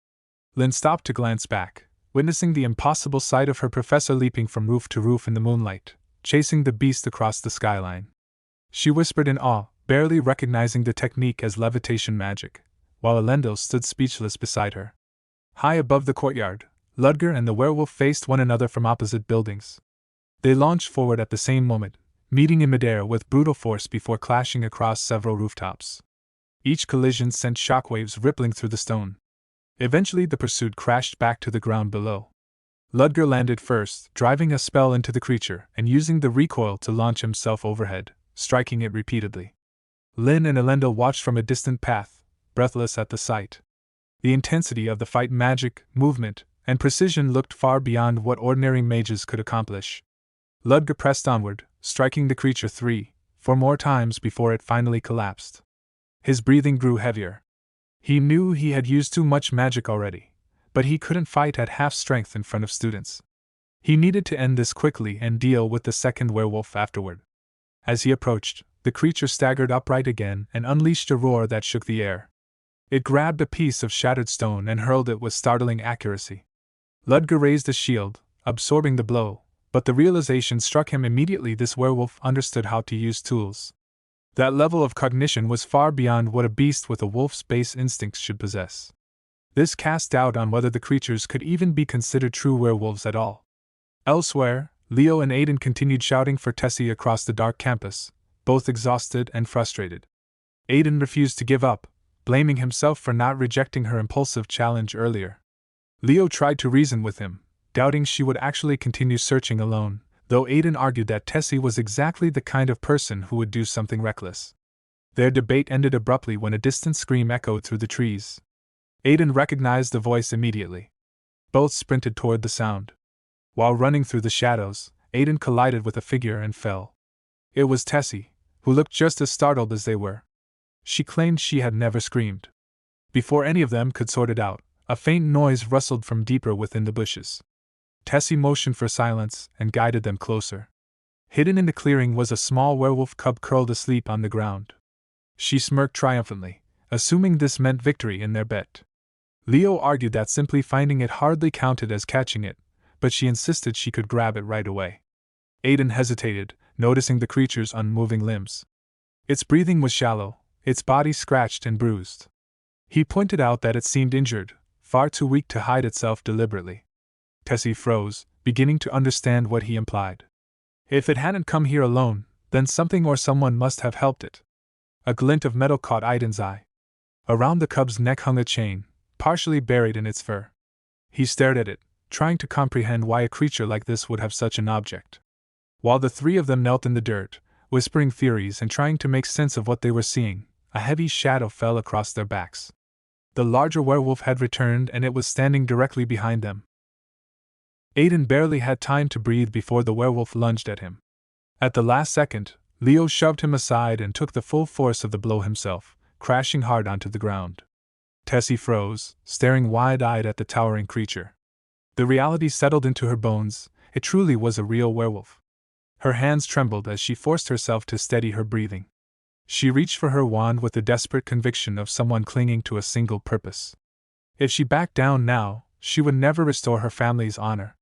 Lin stopped to glance back, witnessing the impossible sight of her professor leaping from roof to roof in the moonlight, chasing the beast across the skyline. She whispered in awe, barely recognizing the technique as levitation magic, while Elendil stood speechless beside her. High above the courtyard, Ludger and the werewolf faced one another from opposite buildings. They launched forward at the same moment, meeting in midair with brutal force before clashing across several rooftops. Each collision sent shockwaves rippling through the stone. Eventually the pursued crashed back to the ground below. Ludger landed first, driving a spell into the creature and using the recoil to launch himself overhead, striking it repeatedly. Lin and Elendil watched from a distant path, breathless at the sight. The intensity of the fight, magic, movement, and precision looked far beyond what ordinary mages could accomplish. Ludger pressed onward, striking the creature 3-4 more times before it finally collapsed. His breathing grew heavier. He knew he had used too much magic already, but he couldn't fight at half strength in front of students. He needed to end this quickly and deal with the second werewolf afterward. As he approached, the creature staggered upright again and unleashed a roar that shook the air. It grabbed a piece of shattered stone and hurled it with startling accuracy. Ludger raised a shield, absorbing the blow, but the realization struck him immediately: this werewolf understood how to use tools. That level of cognition was far beyond what a beast with a wolf's base instincts should possess. This cast doubt on whether the creatures could even be considered true werewolves at all. Elsewhere, Leo and Aiden continued shouting for Tessie across the dark campus, both exhausted and frustrated. Aiden refused to give up, blaming himself for not rejecting her impulsive challenge earlier. Leo tried to reason with him, doubting she would actually continue searching alone, though Aiden argued that Tessie was exactly the kind of person who would do something reckless. Their debate ended abruptly when a distant scream echoed through the trees. Aiden recognized the voice immediately. Both sprinted toward the sound. While running through the shadows, Aiden collided with a figure and fell. It was Tessie, who looked just as startled as they were. She claimed she had never screamed. Before any of them could sort it out, a faint noise rustled from deeper within the bushes. Tessie motioned for silence and guided them closer. Hidden in the clearing was a small werewolf cub curled asleep on the ground. She smirked triumphantly, assuming this meant victory in their bet. Leo argued that simply finding it hardly counted as catching it, but she insisted she could grab it right away. Aiden hesitated, noticing the creature's unmoving limbs. Its breathing was shallow, its body scratched and bruised. He pointed out that it seemed injured, far too weak to hide itself deliberately. Tessie froze, beginning to understand what he implied. If it hadn't come here alone, then something or someone must have helped it. A glint of metal caught Aiden's eye. Around the cub's neck hung a chain, partially buried in its fur. He stared at it, trying to comprehend why a creature like this would have such an object. While the three of them knelt in the dirt, whispering theories and trying to make sense of what they were seeing, a heavy shadow fell across their backs. The larger werewolf had returned and it was standing directly behind them. Aiden barely had time to breathe before the werewolf lunged at him. At the last second, Leo shoved him aside and took the full force of the blow himself, crashing hard onto the ground. Tessie froze, staring wide-eyed at the towering creature. The reality settled into her bones. It truly was a real werewolf. Her hands trembled as she forced herself to steady her breathing. She reached for her wand with the desperate conviction of someone clinging to a single purpose. If she backed down now, she would never restore her family's honor.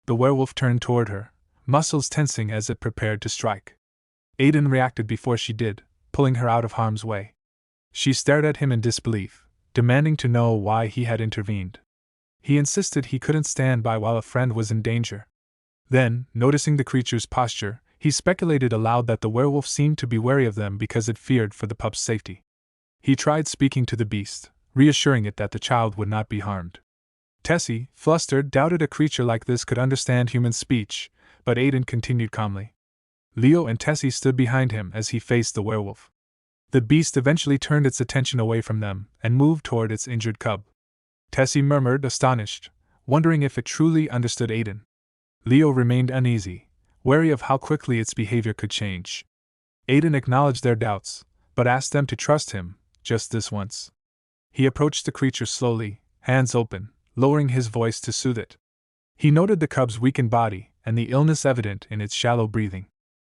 The werewolf turned toward her, muscles tensing as it prepared to strike. Aiden reacted before she did, pulling her out of harm's way. She stared at him in disbelief, demanding to know why he had intervened. He insisted he couldn't stand by while a friend was in danger. Then, noticing the creature's posture, he speculated aloud that the werewolf seemed to be wary of them because it feared for the pup's safety. He tried speaking to the beast, reassuring it that the child would not be harmed. Tessie, flustered, doubted a creature like this could understand human speech, but Aiden continued calmly. Leo and Tessie stood behind him as he faced the werewolf. The beast eventually turned its attention away from them and moved toward its injured cub. Tessie murmured, astonished, wondering if it truly understood Aiden. Leo remained uneasy, wary of how quickly its behavior could change. Aiden acknowledged their doubts, but asked them to trust him, just this once. He approached the creature slowly, hands open, lowering his voice to soothe it. He noted the cub's weakened body and the illness evident in its shallow breathing.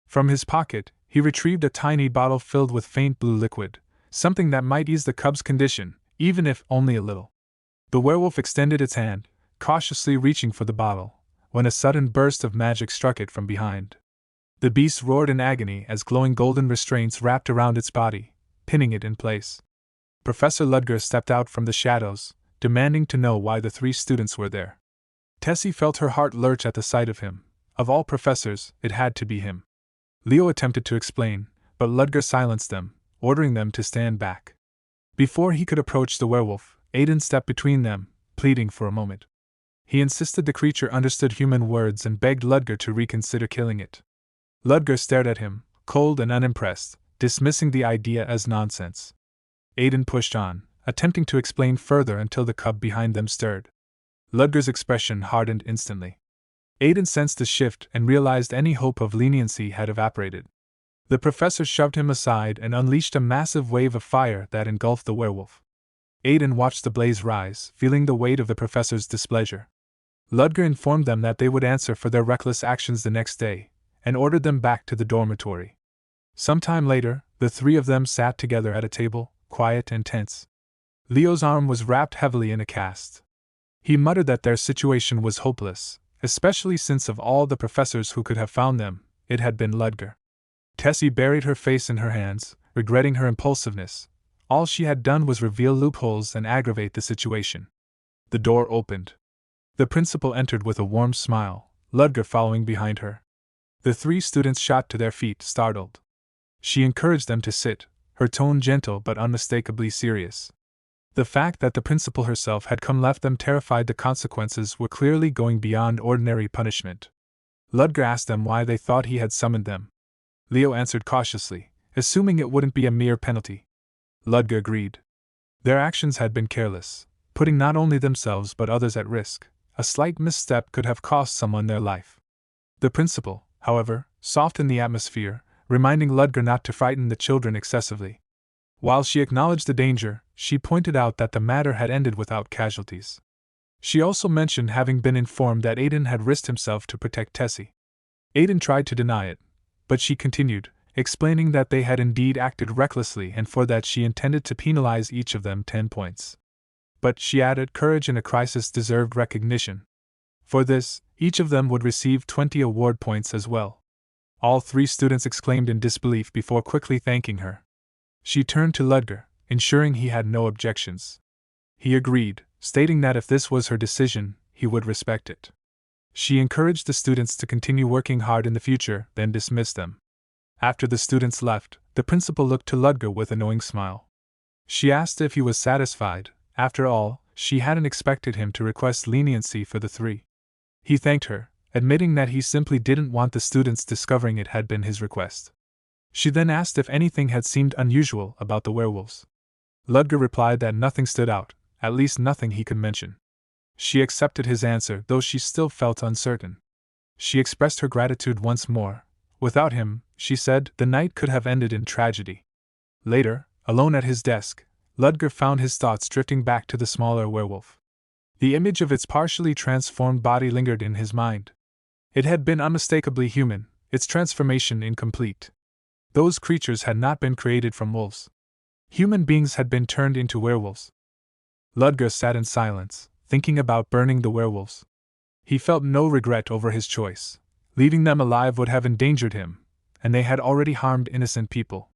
From his pocket, he retrieved a tiny bottle filled with faint blue liquid, something that might ease the cub's condition, even if only a little. The werewolf extended its hand, cautiously reaching for the bottle, when a sudden burst of magic struck it from behind. The beast roared in agony as glowing golden restraints wrapped around its body, pinning it in place. Professor Ludger stepped out from the shadows, demanding to know why the three students were there. Tessie felt her heart lurch at the sight of him. Of all professors, it had to be him. Leo attempted to explain, but Ludger silenced them, ordering them to stand back. Before he could approach the werewolf, Aiden stepped between them, pleading for a moment. He insisted the creature understood human words and begged Ludger to reconsider killing it. Ludger stared at him, cold and unimpressed, dismissing the idea as nonsense. Aiden pushed on, attempting to explain further until the cub behind them stirred. Ludger's expression hardened instantly. Aiden sensed a shift and realized any hope of leniency had evaporated. The professor shoved him aside and unleashed a massive wave of fire that engulfed the werewolf. Aiden watched the blaze rise, feeling the weight of the professor's displeasure. Ludger informed them that they would answer for their reckless actions the next day, and ordered them back to the dormitory. Sometime later, the three of them sat together at a table, quiet and tense. Leo's arm was wrapped heavily in a cast. He muttered that their situation was hopeless, especially since of all the professors who could have found them, it had been Ludger. Tessie buried her face in her hands, regretting her impulsiveness. All she had done was reveal loopholes and aggravate the situation. The door opened. The principal entered with a warm smile, Ludger following behind her. The three students shot to their feet, startled. She encouraged them to sit, her tone gentle but unmistakably serious. The fact that the principal herself had come left them terrified. The consequences were clearly going beyond ordinary punishment. Ludger asked them why they thought he had summoned them. Leo answered cautiously, assuming it wouldn't be a mere penalty. Ludger agreed. Their actions had been careless, putting not only themselves but others at risk. A slight misstep could have cost someone their life. The principal, however, softened the atmosphere, reminding Ludger not to frighten the children excessively. While she acknowledged the danger, she pointed out that the matter had ended without casualties. She also mentioned having been informed that Aiden had risked himself to protect Tessie. Aiden tried to deny it, but she continued, explaining that they had indeed acted recklessly and for that she intended to penalize each of them 10 points. But, she added, courage in a crisis deserved recognition. For this, each of them would receive 20 award points as well. All three students exclaimed in disbelief before quickly thanking her. She turned to Ludger, ensuring he had no objections. He agreed, stating that if this was her decision, he would respect it. She encouraged the students to continue working hard in the future, then dismissed them. After the students left, the principal looked to Ludger with a knowing smile. She asked if he was satisfied. After all, she hadn't expected him to request leniency for the three. He thanked her, admitting that he simply didn't want the students discovering it had been his request. She then asked if anything had seemed unusual about the werewolves. Ludger replied that nothing stood out, at least nothing he could mention. She accepted his answer, though she still felt uncertain. She expressed her gratitude once more. Without him, she said, the night could have ended in tragedy. Later, alone at his desk, Ludger found his thoughts drifting back to the smaller werewolf. The image of its partially transformed body lingered in his mind. It had been unmistakably human, its transformation incomplete. Those creatures had not been created from wolves. Human beings had been turned into werewolves. Ludger sat in silence, thinking about burning the werewolves. He felt no regret over his choice. Leaving them alive would have endangered him, and they had already harmed innocent people.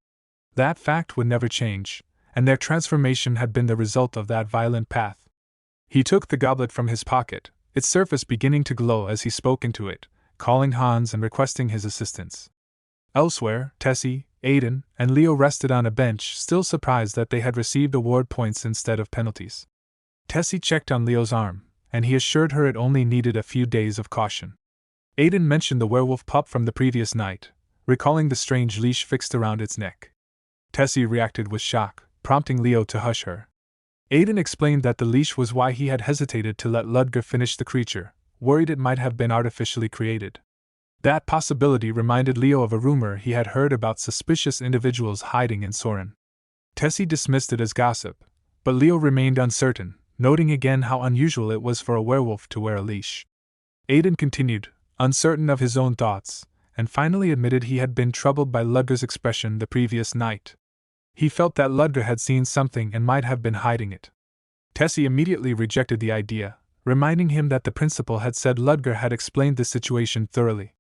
That fact would never change, and their transformation had been the result of that violent path. He took the goblet from his pocket, its surface beginning to glow as he spoke into it, calling Hans and requesting his assistance. Elsewhere, Tessie, Aiden, and Leo rested on a bench, still surprised that they had received award points instead of penalties. Tessie checked on Leo's arm, and he assured her it only needed a few days of caution. Aiden mentioned the werewolf pup from the previous night, recalling the strange leash fixed around its neck. Tessie reacted with shock, prompting Leo to hush her. Aiden explained that the leash was why he had hesitated to let Ludger finish the creature, worried it might have been artificially created. That possibility reminded Leo of a rumor he had heard about suspicious individuals hiding in Soren. Tessie dismissed it as gossip, but Leo remained uncertain, noting again how unusual it was for a werewolf to wear a leash. Aiden continued, uncertain of his own thoughts, and finally admitted he had been troubled by Ludger's expression the previous night. He felt that Ludger had seen something and might have been hiding it. Tessie immediately rejected the idea, reminding him that the principal had said Ludger had explained the situation thoroughly.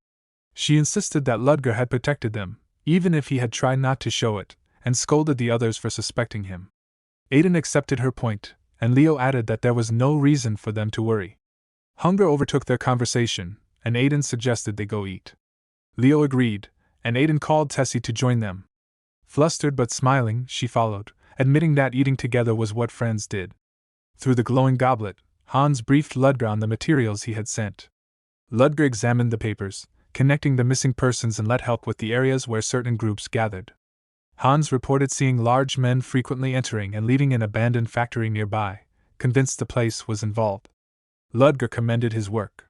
She insisted that Ludger had protected them, even if he had tried not to show it, and scolded the others for suspecting him. Aiden accepted her point, and Leo added that there was no reason for them to worry. Hunger overtook their conversation, and Aiden suggested they go eat. Leo agreed, and Aiden called Tessie to join them. Flustered but smiling, she followed, admitting that eating together was what friends did. Through the glowing goblet, Hans briefed Ludger on the materials he had sent. Ludger examined the papers, connecting the missing persons and let help with the areas where certain groups gathered. Hans reported seeing large men frequently entering and leaving an abandoned factory nearby, convinced the place was involved. Ludger commended his work.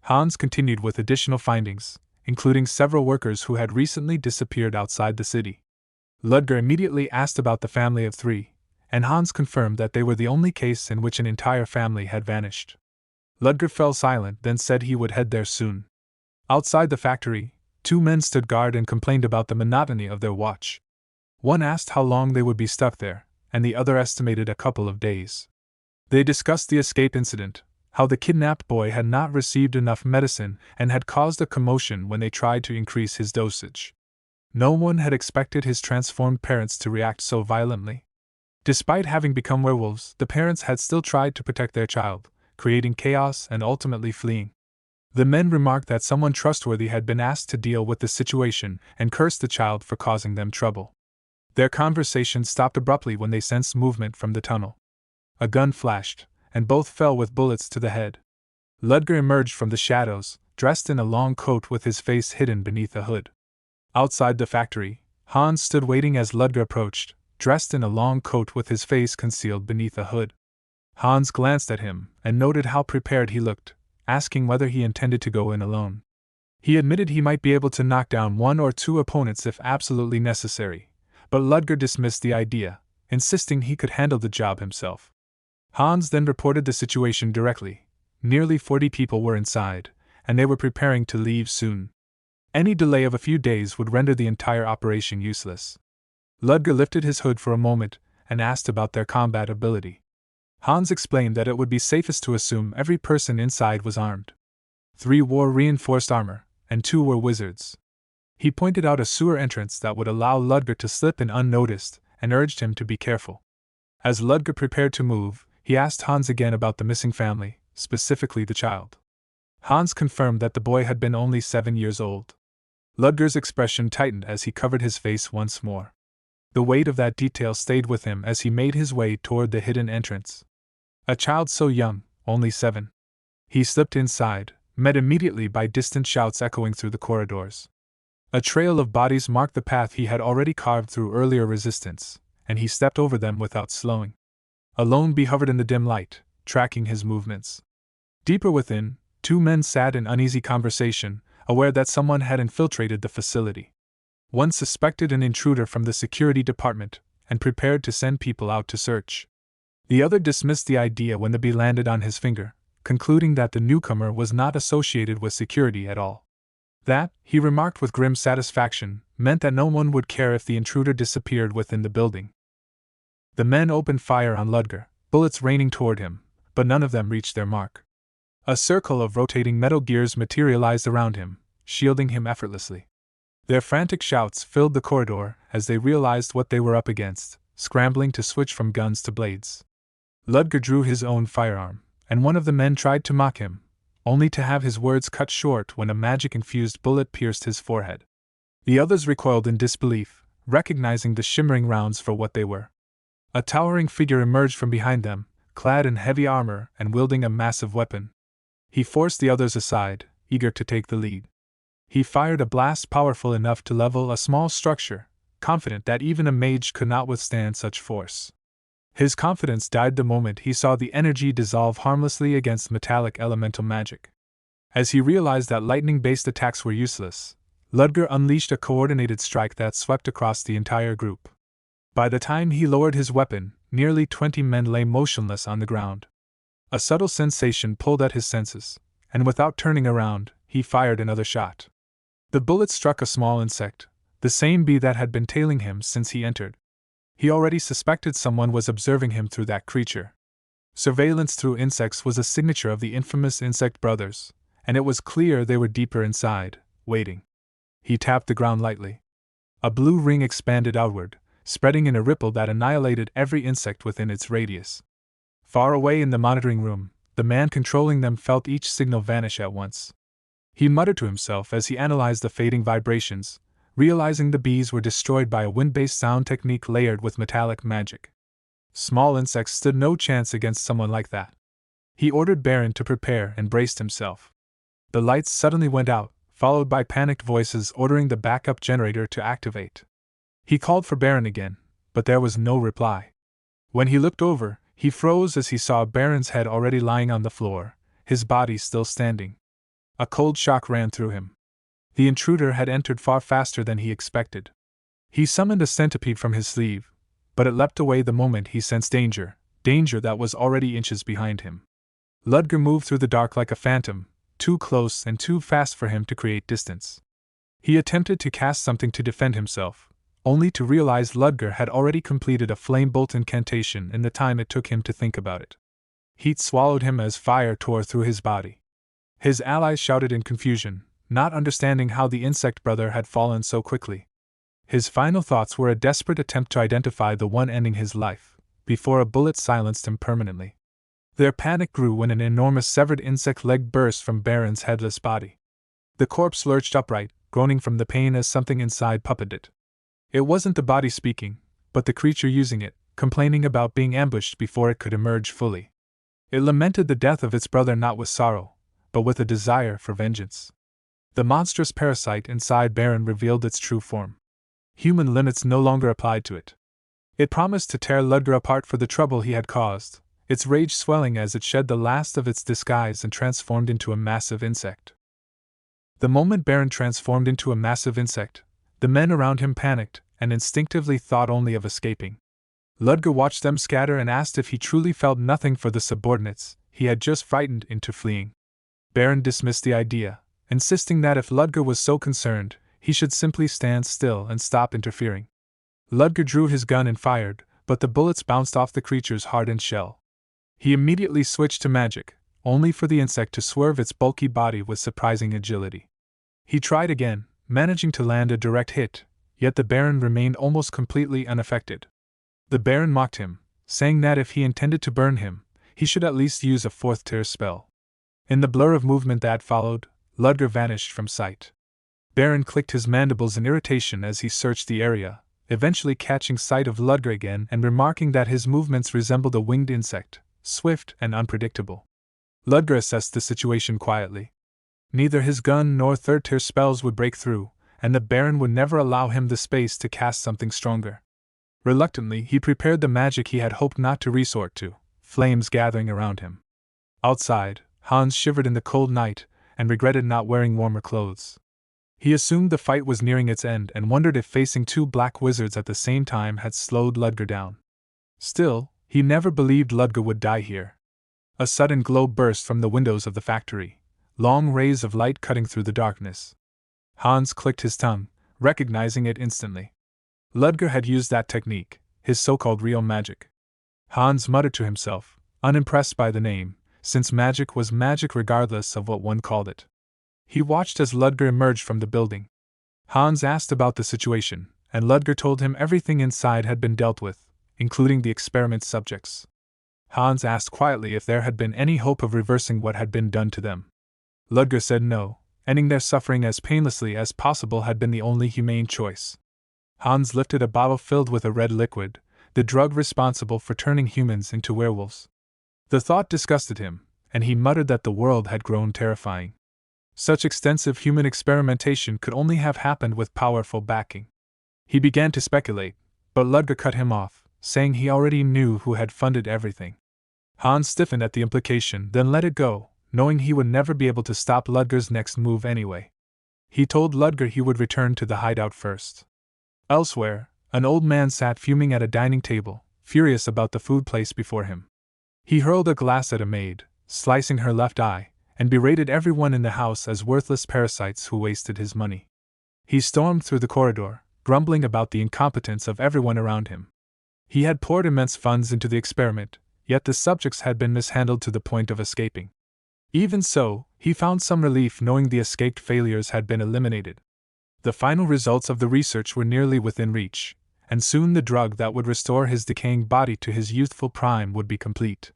Hans continued with additional findings, including several workers who had recently disappeared outside the city. Ludger immediately asked about the family of three, and Hans confirmed that they were the only case in which an entire family had vanished. Ludger fell silent, then said he would head there soon. Outside the factory, two men stood guard and complained about the monotony of their watch. One asked how long they would be stuck there, and the other estimated a couple of days. They discussed the escape incident, how the kidnapped boy had not received enough medicine and had caused a commotion when they tried to increase his dosage. No one had expected his transformed parents to react so violently. Despite having become werewolves, the parents had still tried to protect their child, creating chaos and ultimately fleeing. The men remarked that someone trustworthy had been asked to deal with the situation and cursed the child for causing them trouble. Their conversation stopped abruptly when they sensed movement from the tunnel. A gun flashed, and both fell with bullets to the head. Ludger emerged from the shadows, dressed in a long coat with his face hidden beneath a hood. Outside the factory, Hans stood waiting as Ludger approached, dressed in a long coat with his face concealed beneath a hood. Hans glanced at him and noted how prepared he looked, asking whether he intended to go in alone. He admitted he might be able to knock down one or two opponents if absolutely necessary, but Ludger dismissed the idea, insisting he could handle the job himself. Hans then reported the situation directly. Nearly 40 people were inside, and they were preparing to leave soon. Any delay of a few days would render the entire operation useless. Ludger lifted his hood for a moment and asked about their combat ability. Hans explained that it would be safest to assume every person inside was armed. 3 wore reinforced armor, and 2 were wizards. He pointed out a sewer entrance that would allow Ludger to slip in unnoticed and urged him to be careful. As Ludger prepared to move, he asked Hans again about the missing family, specifically the child. Hans confirmed that the boy had been only 7 years old. Ludger's expression tightened as he covered his face once more. The weight of that detail stayed with him as he made his way toward the hidden entrance. A child so young, only 7. He slipped inside, met immediately by distant shouts echoing through the corridors. A trail of bodies marked the path he had already carved through earlier resistance, and he stepped over them without slowing. Alone he hovered in the dim light, tracking his movements. Deeper within, 2 men sat in uneasy conversation, aware that someone had infiltrated the facility. One suspected an intruder from the security department, and prepared to send people out to search. The other dismissed the idea when the bee landed on his finger, concluding that the newcomer was not associated with security at all. That, he remarked with grim satisfaction, meant that no one would care if the intruder disappeared within the building. The men opened fire on Ludger, bullets raining toward him, but none of them reached their mark. A circle of rotating metal gears materialized around him, shielding him effortlessly. Their frantic shouts filled the corridor as they realized what they were up against, scrambling to switch from guns to blades. Ludger drew his own firearm, and one of the men tried to mock him, only to have his words cut short when a magic-infused bullet pierced his forehead. The others recoiled in disbelief, recognizing the shimmering rounds for what they were. A towering figure emerged from behind them, clad in heavy armor and wielding a massive weapon. He forced the others aside, eager to take the lead. He fired a blast powerful enough to level a small structure, confident that even a mage could not withstand such force. His confidence died the moment he saw the energy dissolve harmlessly against metallic elemental magic. As he realized that lightning-based attacks were useless, Ludger unleashed a coordinated strike that swept across the entire group. By the time he lowered his weapon, nearly 20 men lay motionless on the ground. A subtle sensation pulled at his senses, and without turning around, he fired another shot. The bullet struck a small insect, the same bee that had been tailing him since he entered. He already suspected someone was observing him through that creature. Surveillance through insects was a signature of the infamous insect brothers, and it was clear they were deeper inside, waiting. He tapped the ground lightly. A blue ring expanded outward, spreading in a ripple that annihilated every insect within its radius. Far away in the monitoring room, the man controlling them felt each signal vanish at once. He muttered to himself as he analyzed the fading vibrations, realizing the bees were destroyed by a wind-based sound technique layered with metallic magic. Small insects stood no chance against someone like that. He ordered Baron to prepare and braced himself. The lights suddenly went out, followed by panicked voices ordering the backup generator to activate. He called for Baron again, but there was no reply. When he looked over, he froze as he saw Baron's head already lying on the floor, his body still standing. A cold shock ran through him. The intruder had entered far faster than he expected. He summoned a centipede from his sleeve, but it leapt away the moment he sensed danger that was already inches behind him. Ludger moved through the dark like a phantom, too close and too fast for him to create distance. He attempted to cast something to defend himself, only to realize Ludger had already completed a flame bolt incantation in the time it took him to think about it. Heat swallowed him as fire tore through his body. His allies shouted in confusion, not understanding how the insect brother had fallen so quickly. His final thoughts were a desperate attempt to identify the one ending his life, before a bullet silenced him permanently. Their panic grew when an enormous severed insect leg burst from Baron's headless body. The corpse lurched upright, groaning from the pain as something inside puppeted it. It wasn't the body speaking, but the creature using it, complaining about being ambushed before it could emerge fully. It lamented the death of its brother not with sorrow, but with a desire for vengeance. The monstrous parasite inside Baron revealed its true form. Human limits no longer applied to it. It promised to tear Ludger apart for the trouble he had caused, its rage swelling as it shed the last of its disguise and transformed into a massive insect. The moment Baron transformed into a massive insect, the men around him panicked and instinctively thought only of escaping. Ludger watched them scatter and asked if he truly felt nothing for the subordinates he had just frightened into fleeing. Baron dismissed the idea, insisting that if Ludger was so concerned, he should simply stand still and stop interfering. Ludger drew his gun and fired, but the bullets bounced off the creature's hardened shell. He immediately switched to magic, only for the insect to swerve its bulky body with surprising agility. He tried again, managing to land a direct hit, yet the Baron remained almost completely unaffected. The Baron mocked him, saying that if he intended to burn him, he should at least use a fourth-tier spell. In the blur of movement that followed, Ludger vanished from sight. Baron clicked his mandibles in irritation as he searched the area, eventually catching sight of Ludger again and remarking that his movements resembled a winged insect, swift and unpredictable. Ludger assessed the situation quietly. Neither his gun nor third-tier spells would break through, and the Baron would never allow him the space to cast something stronger. Reluctantly, he prepared the magic he had hoped not to resort to, flames gathering around him. Outside, Hans shivered in the cold night and regretted not wearing warmer clothes. He assumed the fight was nearing its end and wondered if facing two black wizards at the same time had slowed Ludger down. Still, he never believed Ludger would die here. A sudden glow burst from the windows of the factory, long rays of light cutting through the darkness. Hans clicked his tongue, recognizing it instantly. Ludger had used that technique, his so-called real magic. Hans muttered to himself, unimpressed by the name, since magic was magic regardless of what one called it. He watched as Ludger emerged from the building. Hans asked about the situation, and Ludger told him everything inside had been dealt with, including the experiment subjects. Hans asked quietly if there had been any hope of reversing what had been done to them. Ludger said no, ending their suffering as painlessly as possible had been the only humane choice. Hans lifted a bottle filled with a red liquid, the drug responsible for turning humans into werewolves. The thought disgusted him, and he muttered that the world had grown terrifying. Such extensive human experimentation could only have happened with powerful backing. He began to speculate, but Ludger cut him off, saying he already knew who had funded everything. Hans stiffened at the implication, then let it go, knowing he would never be able to stop Ludger's next move anyway. He told Ludger he would return to the hideout first. Elsewhere, an old man sat fuming at a dining table, furious about the food placed before him. He hurled a glass at a maid, slicing her left eye, and berated everyone in the house as worthless parasites who wasted his money. He stormed through the corridor, grumbling about the incompetence of everyone around him. He had poured immense funds into the experiment, yet the subjects had been mishandled to the point of escaping. Even so, he found some relief knowing the escaped failures had been eliminated. The final results of the research were nearly within reach, and soon the drug that would restore his decaying body to his youthful prime would be complete.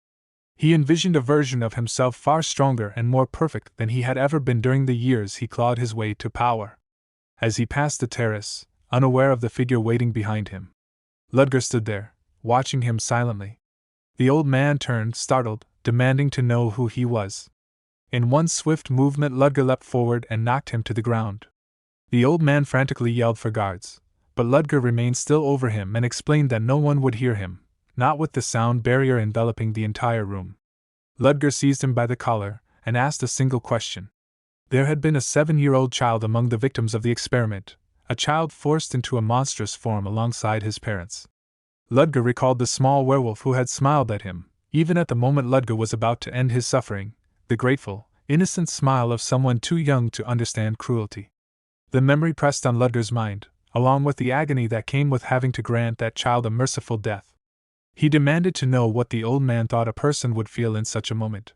He envisioned a version of himself far stronger and more perfect than he had ever been during the years he clawed his way to power. As he passed the terrace, unaware of the figure waiting behind him, Ludger stood there, watching him silently. The old man turned, startled, demanding to know who he was. In one swift movement, Ludger leapt forward and knocked him to the ground. The old man frantically yelled for guards, but Ludger remained still over him and explained that no one would hear him, not with the sound barrier enveloping the entire room. Ludger seized him by the collar and asked a single question. There had been a 7-year-old child among the victims of the experiment, a child forced into a monstrous form alongside his parents. Ludger recalled the small werewolf who had smiled at him, even at the moment Ludger was about to end his suffering, the grateful, innocent smile of someone too young to understand cruelty. The memory pressed on Ludger's mind, along with the agony that came with having to grant that child a merciful death. He demanded to know what the old man thought a person would feel in such a moment.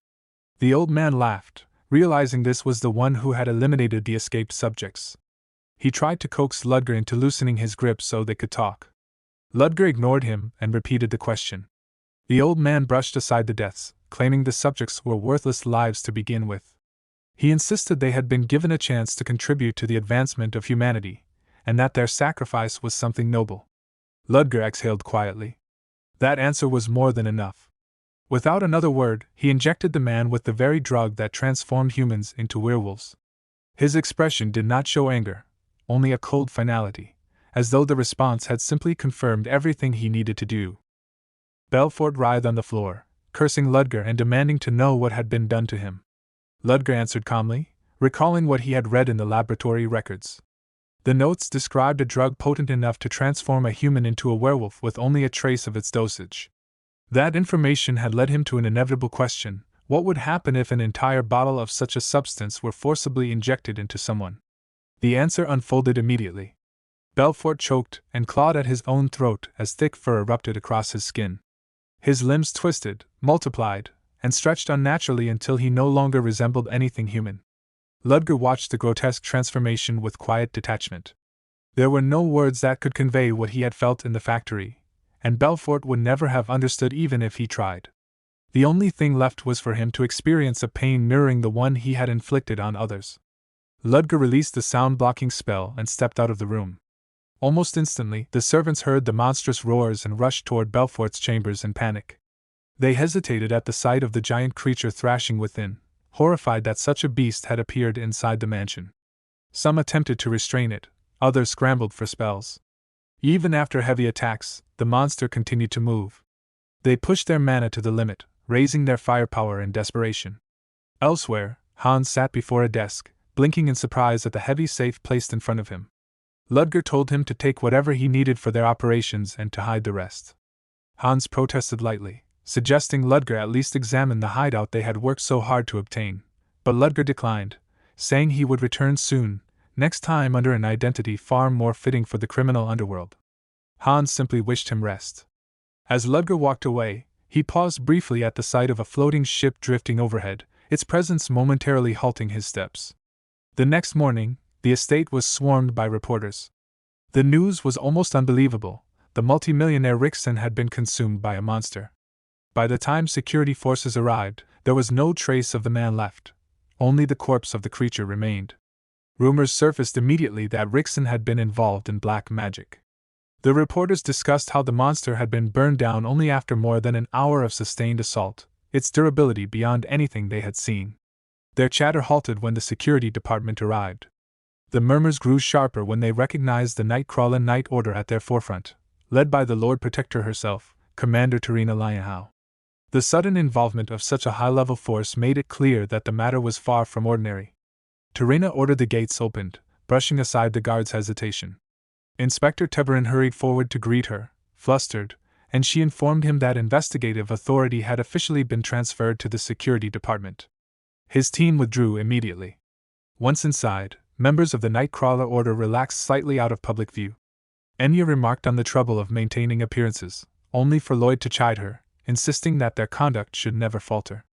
The old man laughed, realizing this was the one who had eliminated the escaped subjects. He tried to coax Ludger into loosening his grip so they could talk. Ludger ignored him and repeated the question. The old man brushed aside the deaths, claiming the subjects were worthless lives to begin with. He insisted they had been given a chance to contribute to the advancement of humanity, and that their sacrifice was something noble. Ludger exhaled quietly. That answer was more than enough. Without another word, he injected the man with the very drug that transformed humans into werewolves. His expression did not show anger, only a cold finality, as though the response had simply confirmed everything he needed to do. Belfort writhed on the floor, cursing Ludger and demanding to know what had been done to him. Ludger answered calmly, recalling what he had read in the laboratory records. The notes described a drug potent enough to transform a human into a werewolf with only a trace of its dosage. That information had led him to an inevitable question: what would happen if an entire bottle of such a substance were forcibly injected into someone? The answer unfolded immediately. Belfort choked and clawed at his own throat as thick fur erupted across his skin. His limbs twisted, multiplied, and stretched unnaturally until he no longer resembled anything human. Ludger watched the grotesque transformation with quiet detachment. There were no words that could convey what he had felt in the factory, and Belfort would never have understood even if he tried. The only thing left was for him to experience a pain mirroring the one he had inflicted on others. Ludger released the sound-blocking spell and stepped out of the room. Almost instantly, the servants heard the monstrous roars and rushed toward Belfort's chambers in panic. They hesitated at the sight of the giant creature thrashing within, horrified that such a beast had appeared inside the mansion. Some attempted to restrain it, others scrambled for spells. Even after heavy attacks, the monster continued to move. They pushed their mana to the limit, raising their firepower in desperation. Elsewhere, Hans sat before a desk, blinking in surprise at the heavy safe placed in front of him. Ludger told him to take whatever he needed for their operations and to hide the rest. Hans protested lightly, suggesting Ludger at least examine the hideout they had worked so hard to obtain, but Ludger declined, saying he would return soon, next time under an identity far more fitting for the criminal underworld. Hans simply wished him rest. As Ludger walked away, he paused briefly at the sight of a floating ship drifting overhead, its presence momentarily halting his steps. The next morning, the estate was swarmed by reporters. The news was almost unbelievable. The multimillionaire Rickson had been consumed by a monster. By the time security forces arrived, there was no trace of the man left. Only the corpse of the creature remained. Rumors surfaced immediately that Rickson had been involved in black magic. The reporters discussed how the monster had been burned down only after more than an hour of sustained assault, its durability beyond anything they had seen. Their chatter halted when the security department arrived. The murmurs grew sharper when they recognized the Nightcrawler Night Order at their forefront, led by the Lord Protector herself, Commander Terina Lianhao. The sudden involvement of such a high-level force made it clear that the matter was far from ordinary. Terina ordered the gates opened, brushing aside the guard's hesitation. Inspector Teberin hurried forward to greet her, flustered, and she informed him that investigative authority had officially been transferred to the security department. His team withdrew immediately. Once inside, members of the Nightcrawler Order relaxed slightly out of public view. Enya remarked on the trouble of maintaining appearances, only for Lloyd to chide her, insisting that their conduct should never falter.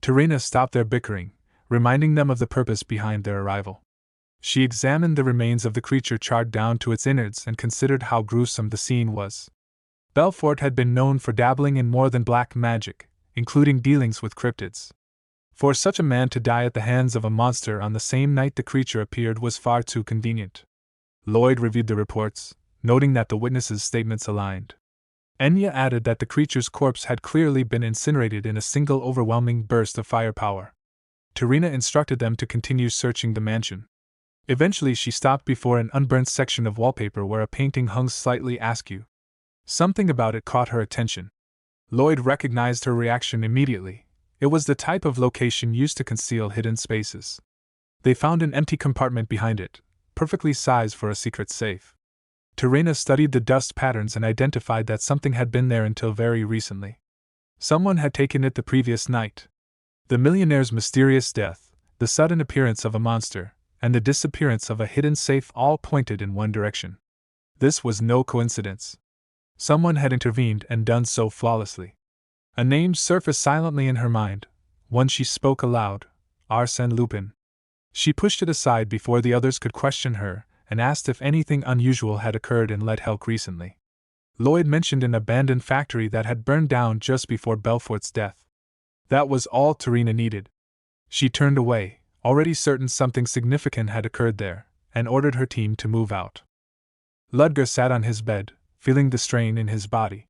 Terina stopped their bickering, reminding them of the purpose behind their arrival. She examined the remains of the creature charred down to its innards and considered how gruesome the scene was. Belfort had been known for dabbling in more than black magic, including dealings with cryptids. For such a man to die at the hands of a monster on the same night the creature appeared was far too convenient. Lloyd reviewed the reports, noting that the witnesses' statements aligned. Enya added that the creature's corpse had clearly been incinerated in a single overwhelming burst of firepower. Terina instructed them to continue searching the mansion. Eventually she stopped before an unburnt section of wallpaper where a painting hung slightly askew. Something about it caught her attention. Lloyd recognized her reaction immediately. It was the type of location used to conceal hidden spaces. They found an empty compartment behind it, perfectly sized for a secret safe. Terina studied the dust patterns and identified that something had been there until very recently. Someone had taken it the previous night. The millionaire's mysterious death, the sudden appearance of a monster, and the disappearance of a hidden safe all pointed in one direction. This was no coincidence. Someone had intervened and done so flawlessly. A name surfaced silently in her mind, one she spoke aloud: Arsène Lupin. She pushed it aside before the others could question her, and asked if anything unusual had occurred in Lead Helk recently. Lloyd mentioned an abandoned factory that had burned down just before Belfort's death. That was all Terina needed. She turned away, already certain something significant had occurred there, and ordered her team to move out. Ludger sat on his bed, feeling the strain in his body.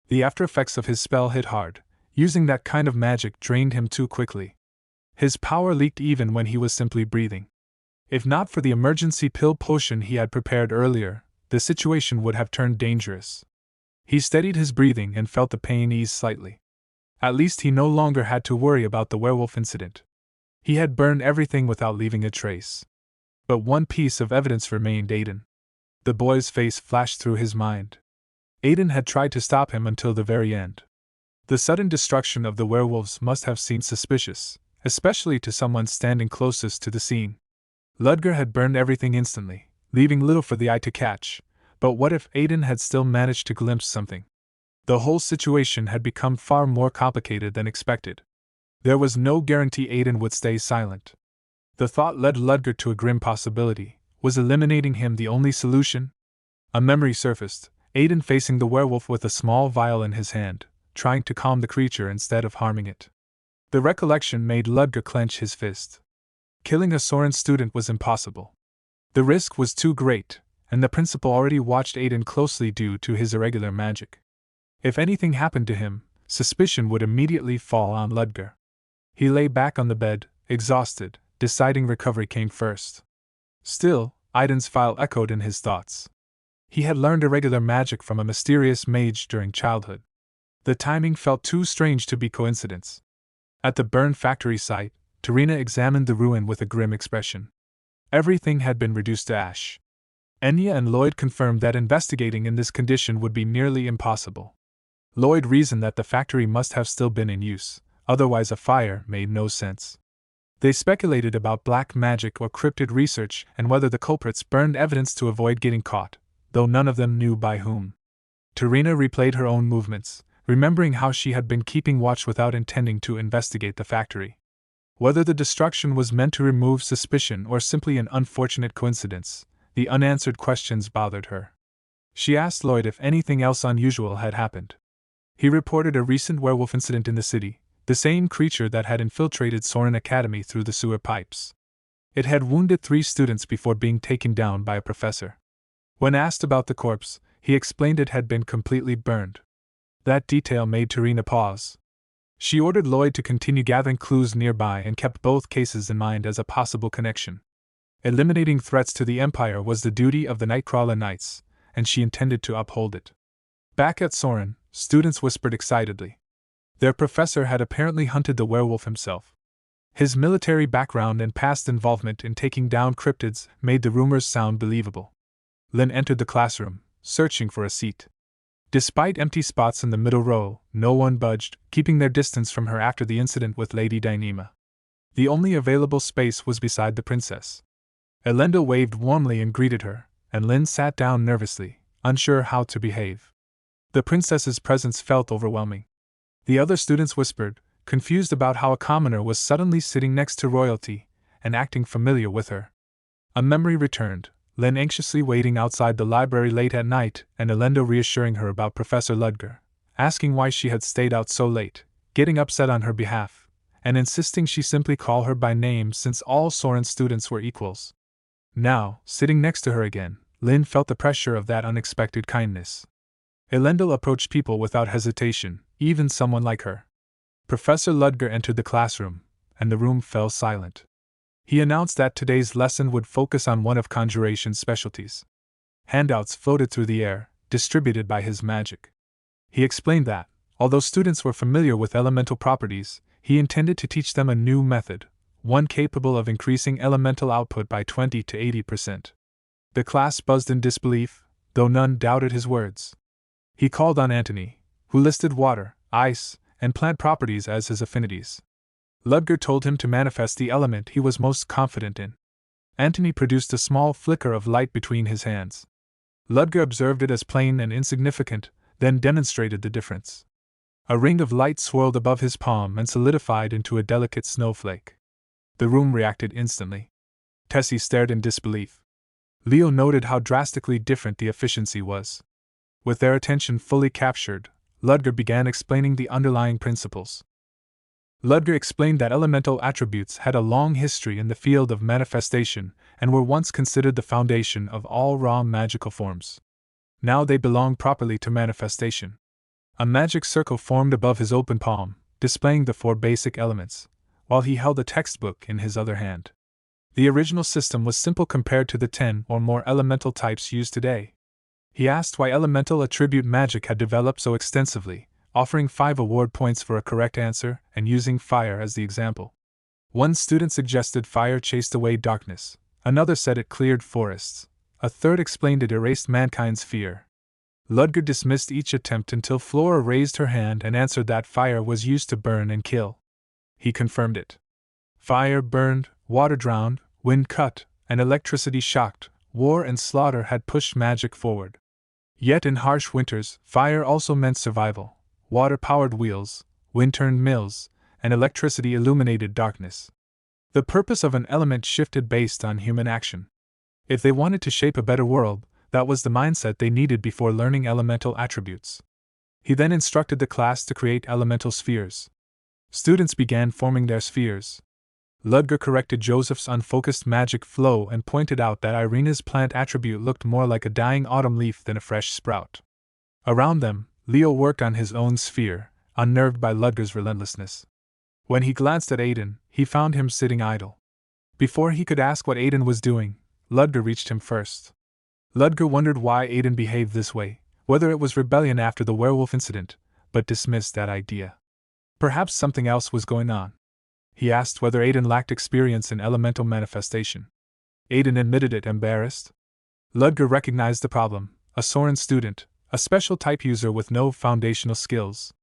The after-effects of his spell hit hard. Using that kind of magic drained him too quickly. His power leaked even when he was simply breathing. If not for the emergency pill potion he had prepared earlier, the situation would have turned dangerous. He steadied his breathing and felt the pain ease slightly. At least he no longer had to worry about the werewolf incident. He had burned everything without leaving a trace. But one piece of evidence remained: Aiden. The boy's face flashed through his mind. Aiden had tried to stop him until the very end. The sudden destruction of the werewolves must have seemed suspicious, especially to someone standing closest to the scene. Ludger had burned everything instantly, leaving little for the eye to catch, but what if Aiden had still managed to glimpse something? The whole situation had become far more complicated than expected. There was no guarantee Aiden would stay silent. The thought led Ludger to a grim possibility: was eliminating him the only solution? A memory surfaced, Aiden facing the werewolf with a small vial in his hand, trying to calm the creature instead of harming it. The recollection made Ludger clench his fist. Killing a Soren student was impossible. The risk was too great, and the principal already watched Aiden closely due to his irregular magic. If anything happened to him, suspicion would immediately fall on Ludger. He lay back on the bed, exhausted, deciding recovery came first. Still, Aiden's file echoed in his thoughts. He had learned irregular magic from a mysterious mage during childhood. The timing felt too strange to be coincidence. At the burned factory site, Tarina examined the ruin with a grim expression. Everything had been reduced to ash. Enya and Lloyd confirmed that investigating in this condition would be nearly impossible. Lloyd reasoned that the factory must have still been in use, otherwise a fire made no sense. They speculated about black magic or cryptid research and whether the culprits burned evidence to avoid getting caught, though none of them knew by whom. Tarina replayed her own movements, remembering how she had been keeping watch without intending to investigate the factory. Whether the destruction was meant to remove suspicion or simply an unfortunate coincidence, the unanswered questions bothered her. She asked Lloyd if anything else unusual had happened. He reported a recent werewolf incident in the city, the same creature that had infiltrated Soren Academy through the sewer pipes. It had wounded 3 students before being taken down by a professor. When asked about the corpse, he explained it had been completely burned. That detail made Tarina pause. She ordered Lloyd to continue gathering clues nearby and kept both cases in mind as a possible connection. Eliminating threats to the Empire was the duty of the Nightcrawler Knights, and she intended to uphold it. Back at Soren, students whispered excitedly. Their professor had apparently hunted the werewolf himself. His military background and past involvement in taking down cryptids made the rumors sound believable. Lynn entered the classroom, searching for a seat. Despite empty spots in the middle row, no one budged, keeping their distance from her after the incident with Lady Dyneema. The only available space was beside the princess. Elendil waved warmly and greeted her, and Lynn sat down nervously, unsure how to behave. The princess's presence felt overwhelming. The other students whispered, confused about how a commoner was suddenly sitting next to royalty, and acting familiar with her. A memory returned, Lynn anxiously waiting outside the library late at night and Elendil reassuring her about Professor Ludger, asking why she had stayed out so late, getting upset on her behalf, and insisting she simply call her by name since all Soren students were equals. Now, sitting next to her again, Lynn felt the pressure of that unexpected kindness. Elendil approached people without hesitation, even someone like her. Professor Ludger entered the classroom, and the room fell silent. He announced that today's lesson would focus on one of Conjuration's specialties. Handouts floated through the air, distributed by his magic. He explained that, although students were familiar with elemental properties, he intended to teach them a new method, one capable of increasing elemental output by 20 to 80%. The class buzzed in disbelief, though none doubted his words. He called on Antony, who listed water, ice, and plant properties as his affinities. Ludger told him to manifest the element he was most confident in. Antony produced a small flicker of light between his hands. Ludger observed it as plain and insignificant, then demonstrated the difference. A ring of light swirled above his palm and solidified into a delicate snowflake. The room reacted instantly. Tessie stared in disbelief. Leo noted how drastically different the efficiency was. With their attention fully captured, Ludger began explaining the underlying principles. Ludger explained that elemental attributes had a long history in the field of manifestation and were once considered the foundation of all raw magical forms. Now they belong properly to manifestation. A magic circle formed above his open palm, displaying the 4 basic elements, while he held a textbook in his other hand. The original system was simple compared to the 10 or more elemental types used today. He asked why elemental attribute magic had developed so extensively, offering 5 award points for a correct answer and using fire as the example. One student suggested fire chased away darkness, another said it cleared forests, a third explained it erased mankind's fear. Ludger dismissed each attempt until Flora raised her hand and answered that fire was used to burn and kill. He confirmed it. Fire burned, water drowned, wind cut, and electricity shocked, war and slaughter had pushed magic forward. Yet in harsh winters, fire also meant survival. Water powered wheels, wind turned mills, and electricity illuminated darkness. The purpose of an element shifted based on human action. If they wanted to shape a better world, that was the mindset they needed before learning elemental attributes. He then instructed the class to create elemental spheres. Students began forming their spheres. Ludger corrected Joseph's unfocused magic flow and pointed out that Irina's plant attribute looked more like a dying autumn leaf than a fresh sprout. Around them, Leo worked on his own sphere, unnerved by Ludger's relentlessness. When he glanced at Aiden, he found him sitting idle. Before he could ask what Aiden was doing, Ludger reached him first. Ludger wondered why Aiden behaved this way, whether it was rebellion after the werewolf incident, but dismissed that idea. Perhaps something else was going on. He asked whether Aiden lacked experience in elemental manifestation. Aiden admitted it, embarrassed. Ludger recognized the problem: a Soren student, a special type user with no foundational skills.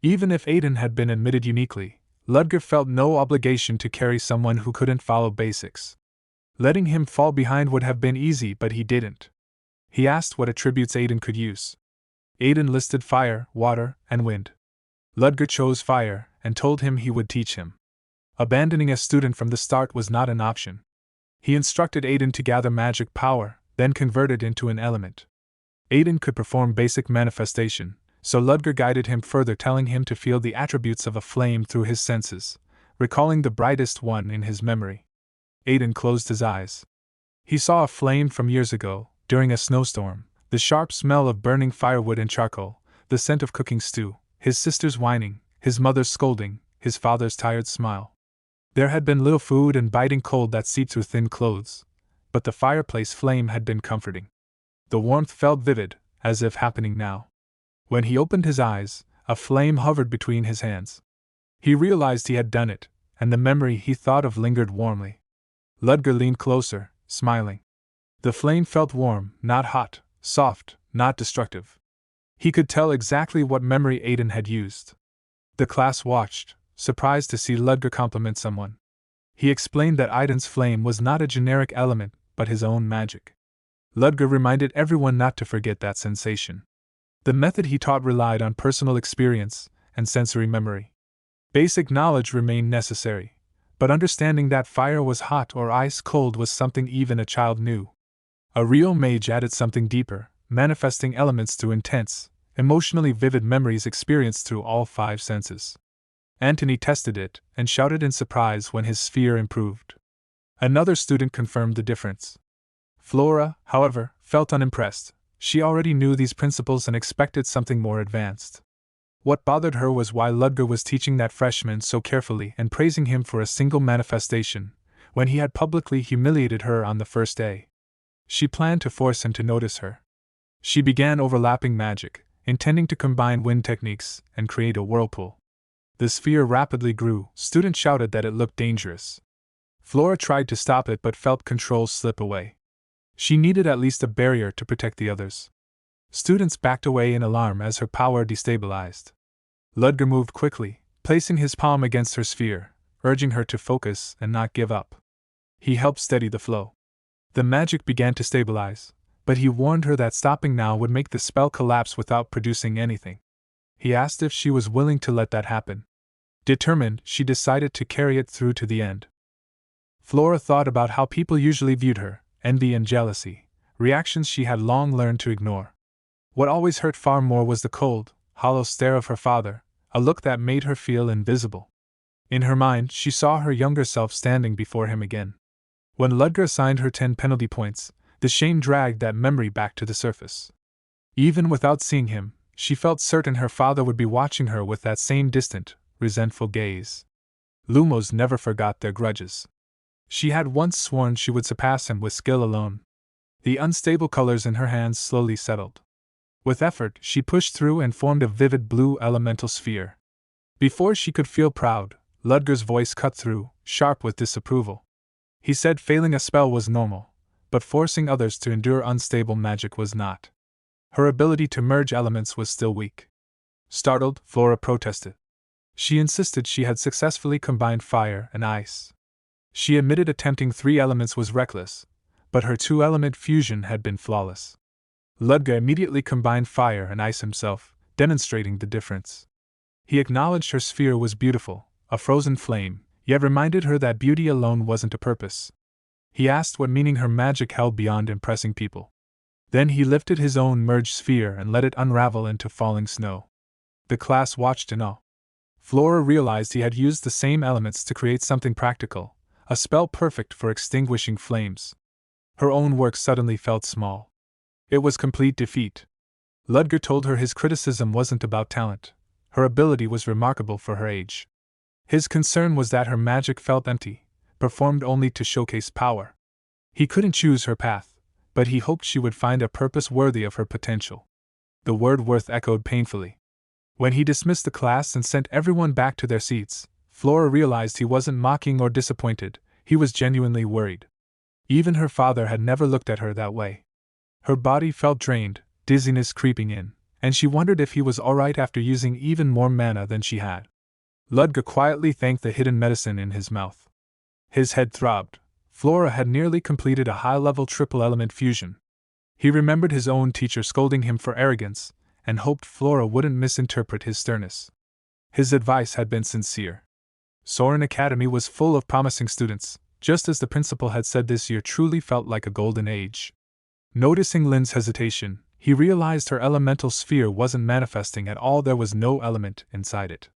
Even if Aiden had been admitted uniquely, Ludger felt no obligation to carry someone who couldn't follow basics. Letting him fall behind would have been easy, but he didn't. He asked what attributes Aiden could use. Aiden listed fire, water, and wind. Ludger chose fire and told him he would teach him. Abandoning a student from the start was not an option. He instructed Aiden to gather magic power, then convert it into an element. Aiden could perform basic manifestation, so Ludger guided him further, telling him to feel the attributes of a flame through his senses, recalling the brightest one in his memory. Aiden closed his eyes. He saw a flame from years ago, during a snowstorm, the sharp smell of burning firewood and charcoal, the scent of cooking stew, his sister's whining, his mother's scolding, his father's tired smile. There had been little food and biting cold that seeped through thin clothes, but the fireplace flame had been comforting. The warmth felt vivid, as if happening now. When he opened his eyes, a flame hovered between his hands. He realized he had done it, and the memory he thought of lingered warmly. Ludger leaned closer, smiling. The flame felt warm, not hot, soft, not destructive. He could tell exactly what memory Aiden had used. The class watched, surprised to see Ludger compliment someone. He explained that Aiden's flame was not a generic element, but his own magic. Ludger reminded everyone not to forget that sensation. The method he taught relied on personal experience and sensory memory. Basic knowledge remained necessary, but understanding that fire was hot or ice cold was something even a child knew. A real mage added something deeper, manifesting elements through intense, emotionally vivid memories experienced through all 5 senses. Anthony tested it and shouted in surprise when his sphere improved. Another student confirmed the difference. Flora, however, felt unimpressed. She already knew these principles and expected something more advanced. What bothered her was why Ludger was teaching that freshman so carefully and praising him for a single manifestation, when he had publicly humiliated her on the first day. She planned to force him to notice her. She began overlapping magic, intending to combine wind techniques and create a whirlpool. The sphere rapidly grew. Students shouted that it looked dangerous. Flora tried to stop it but felt control slip away. She needed at least a barrier to protect the others. Students backed away in alarm as her power destabilized. Ludger moved quickly, placing his palm against her sphere, urging her to focus and not give up. He helped steady the flow. The magic began to stabilize, but he warned her that stopping now would make the spell collapse without producing anything. He asked if she was willing to let that happen. Determined, she decided to carry it through to the end. Flora thought about how people usually viewed her, envy and jealousy, reactions she had long learned to ignore. What always hurt far more was the cold, hollow stare of her father, a look that made her feel invisible. In her mind, she saw her younger self standing before him again. When Ludger assigned her 10 penalty points, the shame dragged that memory back to the surface. Even without seeing him, she felt certain her father would be watching her with that same distant, resentful gaze. Lumos never forgot their grudges. She had once sworn she would surpass him with skill alone. The unstable colors in her hands slowly settled. With effort, she pushed through and formed a vivid blue elemental sphere. Before she could feel proud, Ludger's voice cut through, sharp with disapproval. He said failing a spell was normal, but forcing others to endure unstable magic was not. Her ability to merge elements was still weak. Startled, Flora protested. She insisted she had successfully combined fire and ice. She admitted attempting 3 elements was reckless, but her 2-element fusion had been flawless. Ludger immediately combined fire and ice himself, demonstrating the difference. He acknowledged her sphere was beautiful, a frozen flame, yet reminded her that beauty alone wasn't a purpose. He asked what meaning her magic held beyond impressing people. Then he lifted his own merged sphere and let it unravel into falling snow. The class watched in awe. Flora realized he had used the same elements to create something practical, a spell perfect for extinguishing flames. Her own work suddenly felt small. It was complete defeat. Ludger told her his criticism wasn't about talent. Her ability was remarkable for her age. His concern was that her magic felt empty, performed only to showcase power. He couldn't choose her path, but he hoped she would find a purpose worthy of her potential. The word worth echoed painfully. When he dismissed the class and sent everyone back to their seats, Flora realized he wasn't mocking or disappointed, he was genuinely worried. Even her father had never looked at her that way. Her body felt drained, dizziness creeping in, and she wondered if he was alright after using even more mana than she had. Ludger quietly thanked the hidden medicine in his mouth. His head throbbed. Flora had nearly completed a high-level triple-element fusion. He remembered his own teacher scolding him for arrogance, and hoped Flora wouldn't misinterpret his sternness. His advice had been sincere. Soren Academy was full of promising students, just as the principal had said. This year truly felt like a golden age. Noticing Lin's hesitation, he realized her elemental sphere wasn't manifesting at all. There was no element inside it.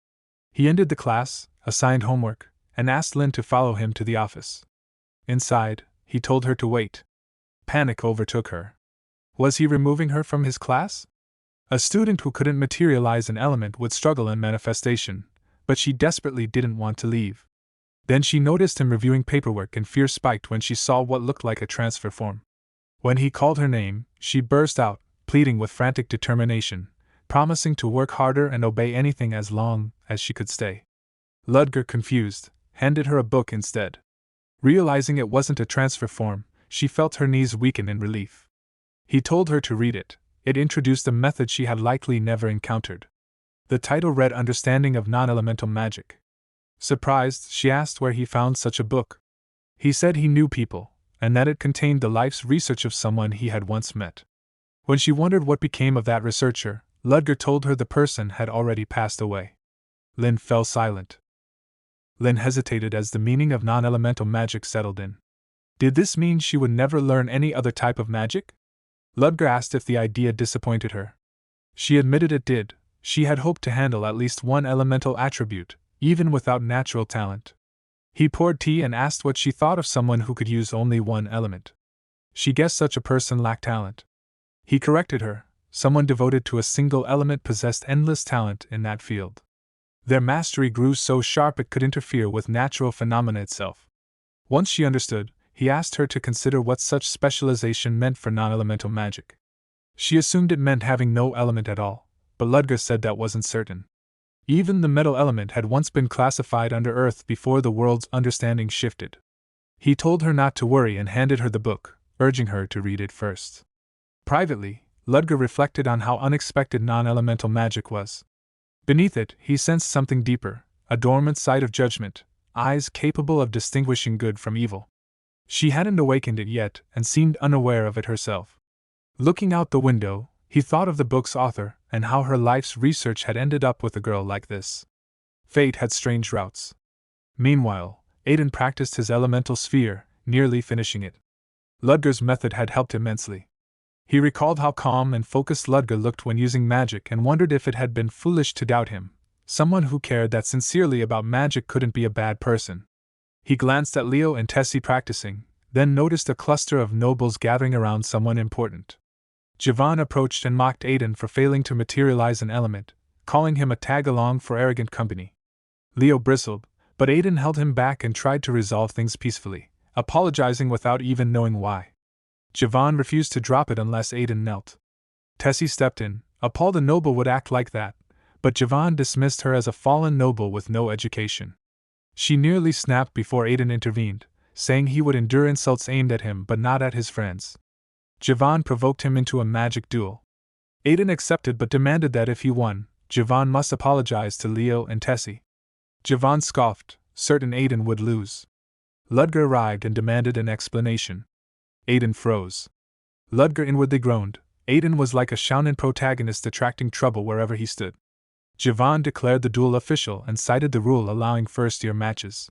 He ended the class, assigned homework, and asked Lin to follow him to the office. Inside, he told her to wait. Panic overtook her. Was he removing her from his class? A student who couldn't materialize an element would struggle in manifestation, but she desperately didn't want to leave. Then she noticed him reviewing paperwork and fear spiked when she saw what looked like a transfer form. When he called her name, she burst out, pleading with frantic determination, promising to work harder and obey anything as long as she could stay. Ludger, confused, handed her a book instead. Realizing it wasn't a transfer form, she felt her knees weaken in relief. He told her to read it. It introduced a method she had likely never encountered. The title read Understanding of Non-Elemental Magic. Surprised, she asked where he found such a book. He said he knew people, and that it contained the life's research of someone he had once met. When she wondered what became of that researcher, Ludger told her the person had already passed away. Lin fell silent. Lin hesitated as the meaning of non-elemental magic settled in. Did this mean she would never learn any other type of magic? Ludger asked if the idea disappointed her. She admitted it did. She had hoped to handle at least one elemental attribute, even without natural talent. He poured tea and asked what she thought of someone who could use only one element. She guessed such a person lacked talent. He corrected her. Someone devoted to a single element possessed endless talent in that field. Their mastery grew so sharp it could interfere with natural phenomena itself. Once she understood, he asked her to consider what such specialization meant for non-elemental magic. She assumed it meant having no element at all, but Ludger said that wasn't certain. Even the metal element had once been classified under Earth before the world's understanding shifted. He told her not to worry and handed her the book, urging her to read it first. Privately, Ludger reflected on how unexpected non-elemental magic was. Beneath it, he sensed something deeper, a dormant sight of judgment, eyes capable of distinguishing good from evil. She hadn't awakened it yet and seemed unaware of it herself. Looking out the window, he thought of the book's author and how her life's research had ended up with a girl like this. Fate had strange routes. Meanwhile, Aiden practiced his elemental sphere, nearly finishing it. Ludger's method had helped immensely. He recalled how calm and focused Ludger looked when using magic and wondered if it had been foolish to doubt him. Someone who cared that sincerely about magic couldn't be a bad person. He glanced at Leo and Tessie practicing, then noticed a cluster of nobles gathering around someone important. Javan approached and mocked Aiden for failing to materialize an element, calling him a tag-along for arrogant company. Leo bristled, but Aiden held him back and tried to resolve things peacefully, apologizing without even knowing why. Javan refused to drop it unless Aiden knelt. Tessie stepped in, appalled a noble would act like that, but Javan dismissed her as a fallen noble with no education. She nearly snapped before Aiden intervened, saying he would endure insults aimed at him but not at his friends. Javan provoked him into a magic duel. Aiden accepted but demanded that if he won, Javan must apologize to Leo and Tessie. Javan scoffed, certain Aiden would lose. Ludger arrived and demanded an explanation. Aiden froze. Ludger inwardly groaned. Aiden was like a shounen protagonist attracting trouble wherever he stood. Javan declared the duel official and cited the rule allowing first-year matches.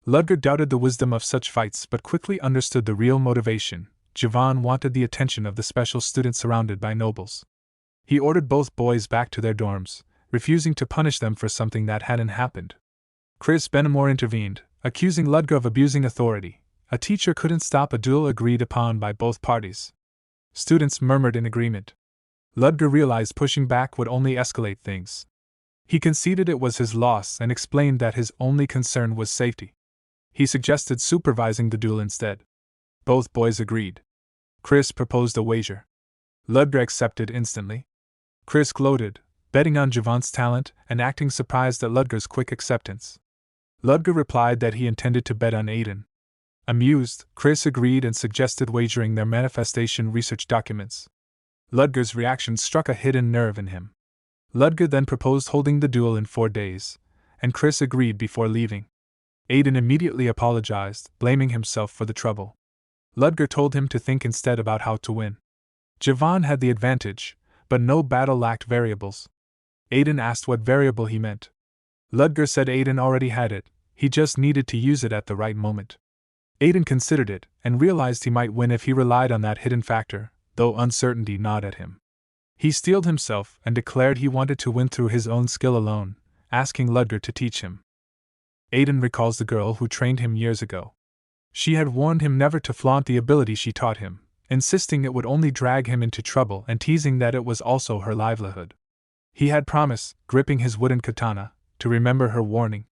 Ludger doubted the wisdom of such fights but quickly understood the real motivation. Javan wanted the attention of the special students surrounded by nobles. He ordered both boys back to their dorms, refusing to punish them for something that hadn't happened. Chris Benamor intervened, accusing Ludger of abusing authority. A teacher couldn't stop a duel agreed upon by both parties. Students murmured in agreement. Ludger realized pushing back would only escalate things. He conceded it was his loss and explained that his only concern was safety. He suggested supervising the duel instead. Both boys agreed. Chris proposed a wager. Ludger accepted instantly. Chris gloated, betting on Javon's talent and acting surprised at Ludger's quick acceptance. Ludger replied that he intended to bet on Aiden. Amused, Chris agreed and suggested wagering their manifestation research documents. Ludger's reaction struck a hidden nerve in him. Ludger then proposed holding the duel in 4 days, and Chris agreed before leaving. Aiden immediately apologized, blaming himself for the trouble. Ludger told him to think instead about how to win. Javon had the advantage, but no battle lacked variables. Aiden asked what variable he meant. Ludger said Aiden already had it, he just needed to use it at the right moment. Aiden considered it, and realized he might win if he relied on that hidden factor, though uncertainty gnawed at him. He steeled himself and declared he wanted to win through his own skill alone, asking Ludger to teach him. Aiden recalls the girl who trained him years ago. She had warned him never to flaunt the ability she taught him, insisting it would only drag him into trouble and teasing that it was also her livelihood. He had promised, gripping his wooden katana, to remember her warning.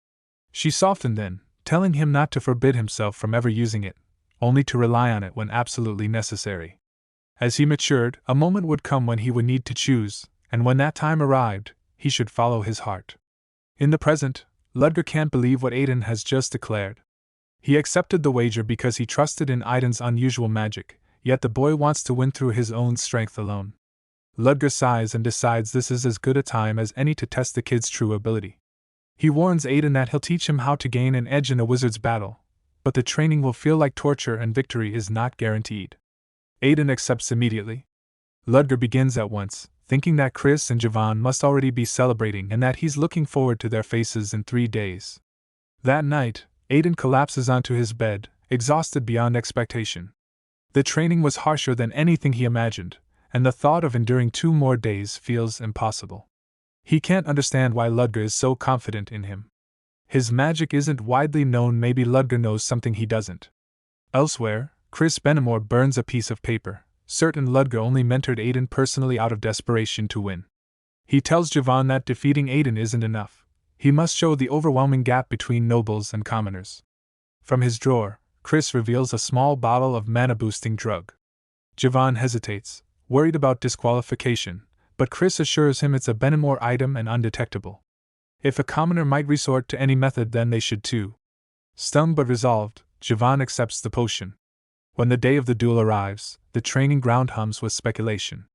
She softened then, telling him not to forbid himself from ever using it, only to rely on it when absolutely necessary. As he matured, a moment would come when he would need to choose, and when that time arrived, he should follow his heart. In the present, Ludger can't believe what Aiden has just declared. He accepted the wager because he trusted in Aiden's unusual magic, yet the boy wants to win through his own strength alone. Ludger sighs and decides this is as good a time as any to test the kid's true ability. He warns Aiden that he'll teach him how to gain an edge in a wizard's battle, but the training will feel like torture and victory is not guaranteed. Aiden accepts immediately. Ludger begins at once, thinking that Chris and Javon must already be celebrating and that he's looking forward to their faces in 3 days. That night, Aiden collapses onto his bed, exhausted beyond expectation. The training was harsher than anything he imagined, and the thought of enduring 2 more days feels impossible. He can't understand why Ludger is so confident in him. His magic isn't widely known, maybe Ludger knows something he doesn't. Elsewhere, Chris Benamor burns a piece of paper, certain Ludger only mentored Aiden personally out of desperation to win. He tells Javon that defeating Aiden isn't enough. He must show the overwhelming gap between nobles and commoners. From his drawer, Chris reveals a small bottle of mana-boosting drug. Javon hesitates, worried about disqualification, but Chris assures him it's a Benamor item and undetectable. If a commoner might resort to any method, then they should too. Stung but resolved, Javon accepts the potion. When the day of the duel arrives, the training ground hums with speculation.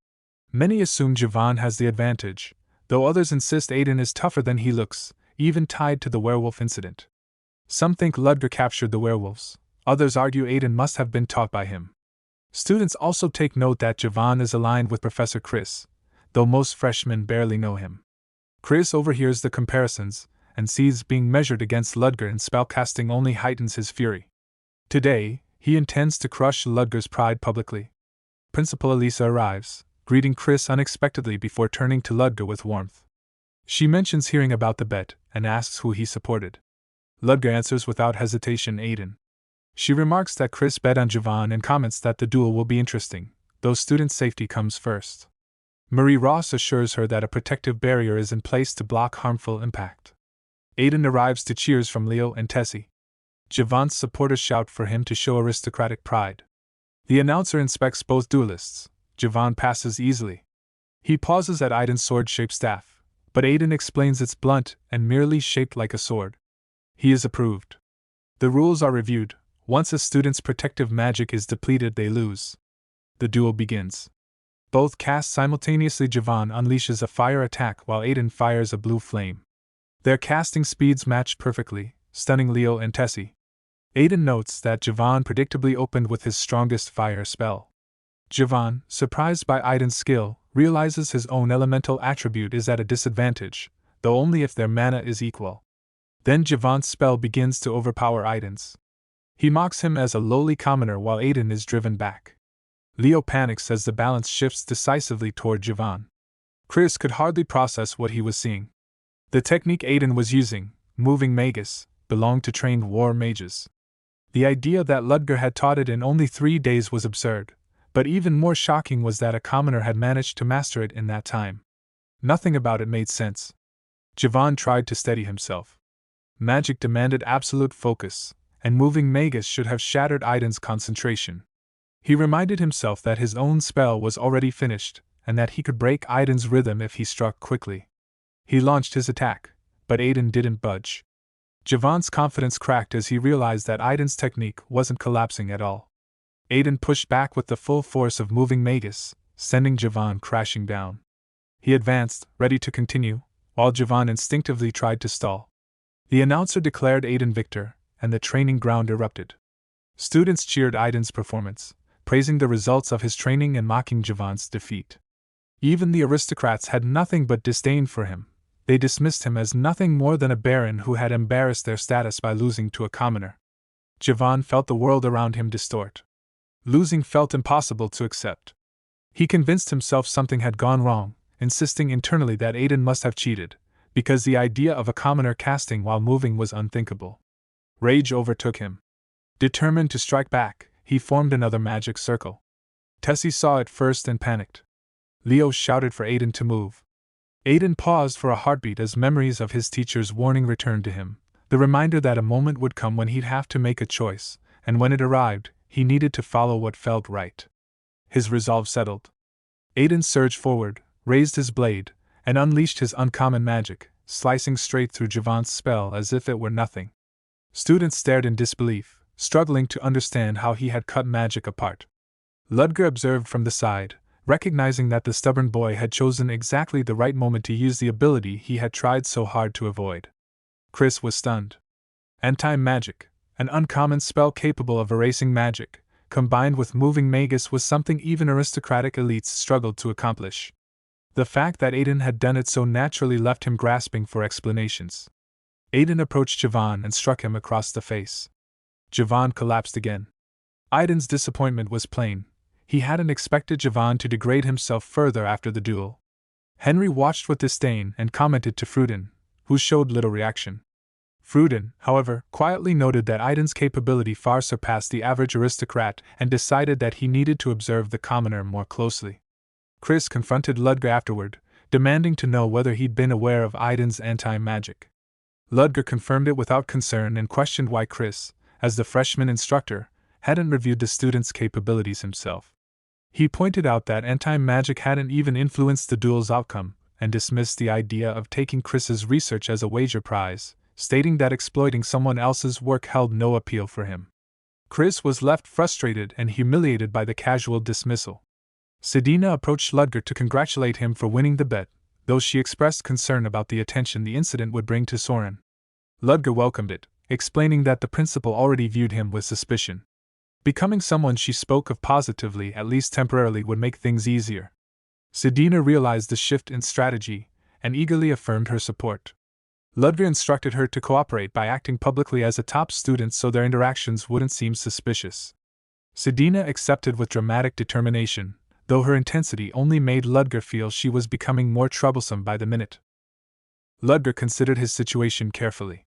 Many assume Javon has the advantage, though others insist Aiden is tougher than he looks, even tied to the werewolf incident. Some think Ludger captured the werewolves, others argue Aiden must have been taught by him. Students also take note that Javon is aligned with Professor Chris, though most freshmen barely know him. Chris overhears the comparisons, and sees being measured against Ludger in spellcasting only heightens his fury. Today, he intends to crush Ludger's pride publicly. Principal Elisa arrives, greeting Chris unexpectedly before turning to Ludger with warmth. She mentions hearing about the bet, and asks who he supported. Ludger answers without hesitation Aiden. She remarks that Chris bet on Javon and comments that the duel will be interesting, though student safety comes first. Marie Ross assures her that a protective barrier is in place to block harmful impact. Aiden arrives to cheers from Leo and Tessie. Javon's supporters shout for him to show aristocratic pride. The announcer inspects both duelists. Javon passes easily. He pauses at Aiden's sword-shaped staff, but Aiden explains it's blunt and merely shaped like a sword. He is approved. The rules are reviewed. Once a student's protective magic is depleted, they lose. The duel begins. Both cast simultaneously. Javon unleashes a fire attack while Aiden fires a blue flame. Their casting speeds match perfectly, stunning Leo and Tessie. Aiden notes that Javon predictably opened with his strongest fire spell. Javon, surprised by Aiden's skill, realizes his own elemental attribute is at a disadvantage, though only if their mana is equal. Then Javon's spell begins to overpower Aiden's. He mocks him as a lowly commoner while Aiden is driven back. Leo panics as the balance shifts decisively toward Javon. Chris could hardly process what he was seeing. The technique Aiden was using, moving magus, belonged to trained war mages. The idea that Ludger had taught it in only 3 days was absurd, but even more shocking was that a commoner had managed to master it in that time. Nothing about it made sense. Javon tried to steady himself. Magic demanded absolute focus, and moving magus should have shattered Aiden's concentration. He reminded himself that his own spell was already finished, and that he could break Aiden's rhythm if he struck quickly. He launched his attack, but Aiden didn't budge. Javon's confidence cracked as he realized that Aiden's technique wasn't collapsing at all. Aiden pushed back with the full force of moving magus, sending Javon crashing down. He advanced, ready to continue, while Javon instinctively tried to stall. The announcer declared Aiden victor, and the training ground erupted. Students cheered Aiden's performance, praising the results of his training and mocking Javon's defeat. Even the aristocrats had nothing but disdain for him. They dismissed him as nothing more than a baron who had embarrassed their status by losing to a commoner. Javon felt the world around him distort. Losing felt impossible to accept. He convinced himself something had gone wrong, insisting internally that Aiden must have cheated, because the idea of a commoner casting while moving was unthinkable. Rage overtook him. Determined to strike back, he formed another magic circle. Tessie saw it first and panicked. Leo shouted for Aiden to move. Aiden paused for a heartbeat as memories of his teacher's warning returned to him, the reminder that a moment would come when he'd have to make a choice, and when it arrived, he needed to follow what felt right. His resolve settled. Aiden surged forward, raised his blade, and unleashed his uncommon magic, slicing straight through Javon's spell as if it were nothing. Students stared in disbelief, struggling to understand how he had cut magic apart. Ludger observed from the side, recognizing that the stubborn boy had chosen exactly the right moment to use the ability he had tried so hard to avoid. Chris was stunned. Anti-magic, an uncommon spell capable of erasing magic, combined with moving magus was something even aristocratic elites struggled to accomplish. The fact that Aiden had done it so naturally left him grasping for explanations. Aiden approached Javon and struck him across the face. Javon collapsed again. Aiden's disappointment was plain. He hadn't expected Javon to degrade himself further after the duel. Henry watched with disdain and commented to Fruden, who showed little reaction. Fruden, however, quietly noted that Aiden's capability far surpassed the average aristocrat and decided that he needed to observe the commoner more closely. Chris confronted Ludger afterward, demanding to know whether he'd been aware of Aiden's anti-magic. Ludger confirmed it without concern and questioned why Chris, as the freshman instructor, hadn't reviewed the student's capabilities himself. He pointed out that anti-magic hadn't even influenced the duel's outcome, and dismissed the idea of taking Chris's research as a wager prize, stating that exploiting someone else's work held no appeal for him. Chris was left frustrated and humiliated by the casual dismissal. Sedina approached Ludger to congratulate him for winning the bet, though she expressed concern about the attention the incident would bring to Soren. Ludger welcomed it, explaining that the principal already viewed him with suspicion. Becoming someone she spoke of positively, at least temporarily, would make things easier. Sedina realized the shift in strategy, and eagerly affirmed her support. Ludger instructed her to cooperate by acting publicly as a top student so their interactions wouldn't seem suspicious. Sedina accepted with dramatic determination, though her intensity only made Ludger feel she was becoming more troublesome by the minute. Ludger considered his situation carefully.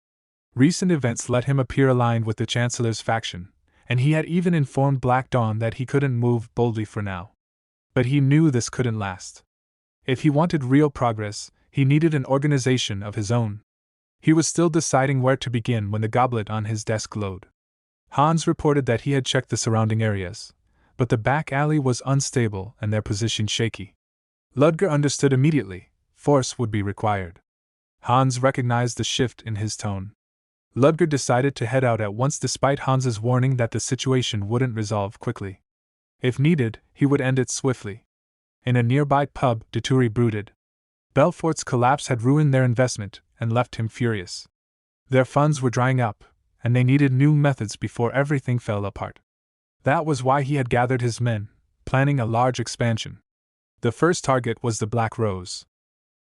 Recent events let him appear aligned with the Chancellor's faction, and he had even informed Black Dawn that he couldn't move boldly for now. But he knew this couldn't last. If he wanted real progress, he needed an organization of his own. He was still deciding where to begin when the goblet on his desk glowed. Hans reported that he had checked the surrounding areas, but the back alley was unstable and their position shaky. Ludger understood immediately, force would be required. Hans recognized the shift in his tone. Ludger decided to head out at once despite Hans's warning that the situation wouldn't resolve quickly. If needed, he would end it swiftly. In a nearby pub, Deturi brooded. Belfort's collapse had ruined their investment and left him furious. Their funds were drying up, and they needed new methods before everything fell apart. That was why he had gathered his men, planning a large expansion. The first target was the Black Rose.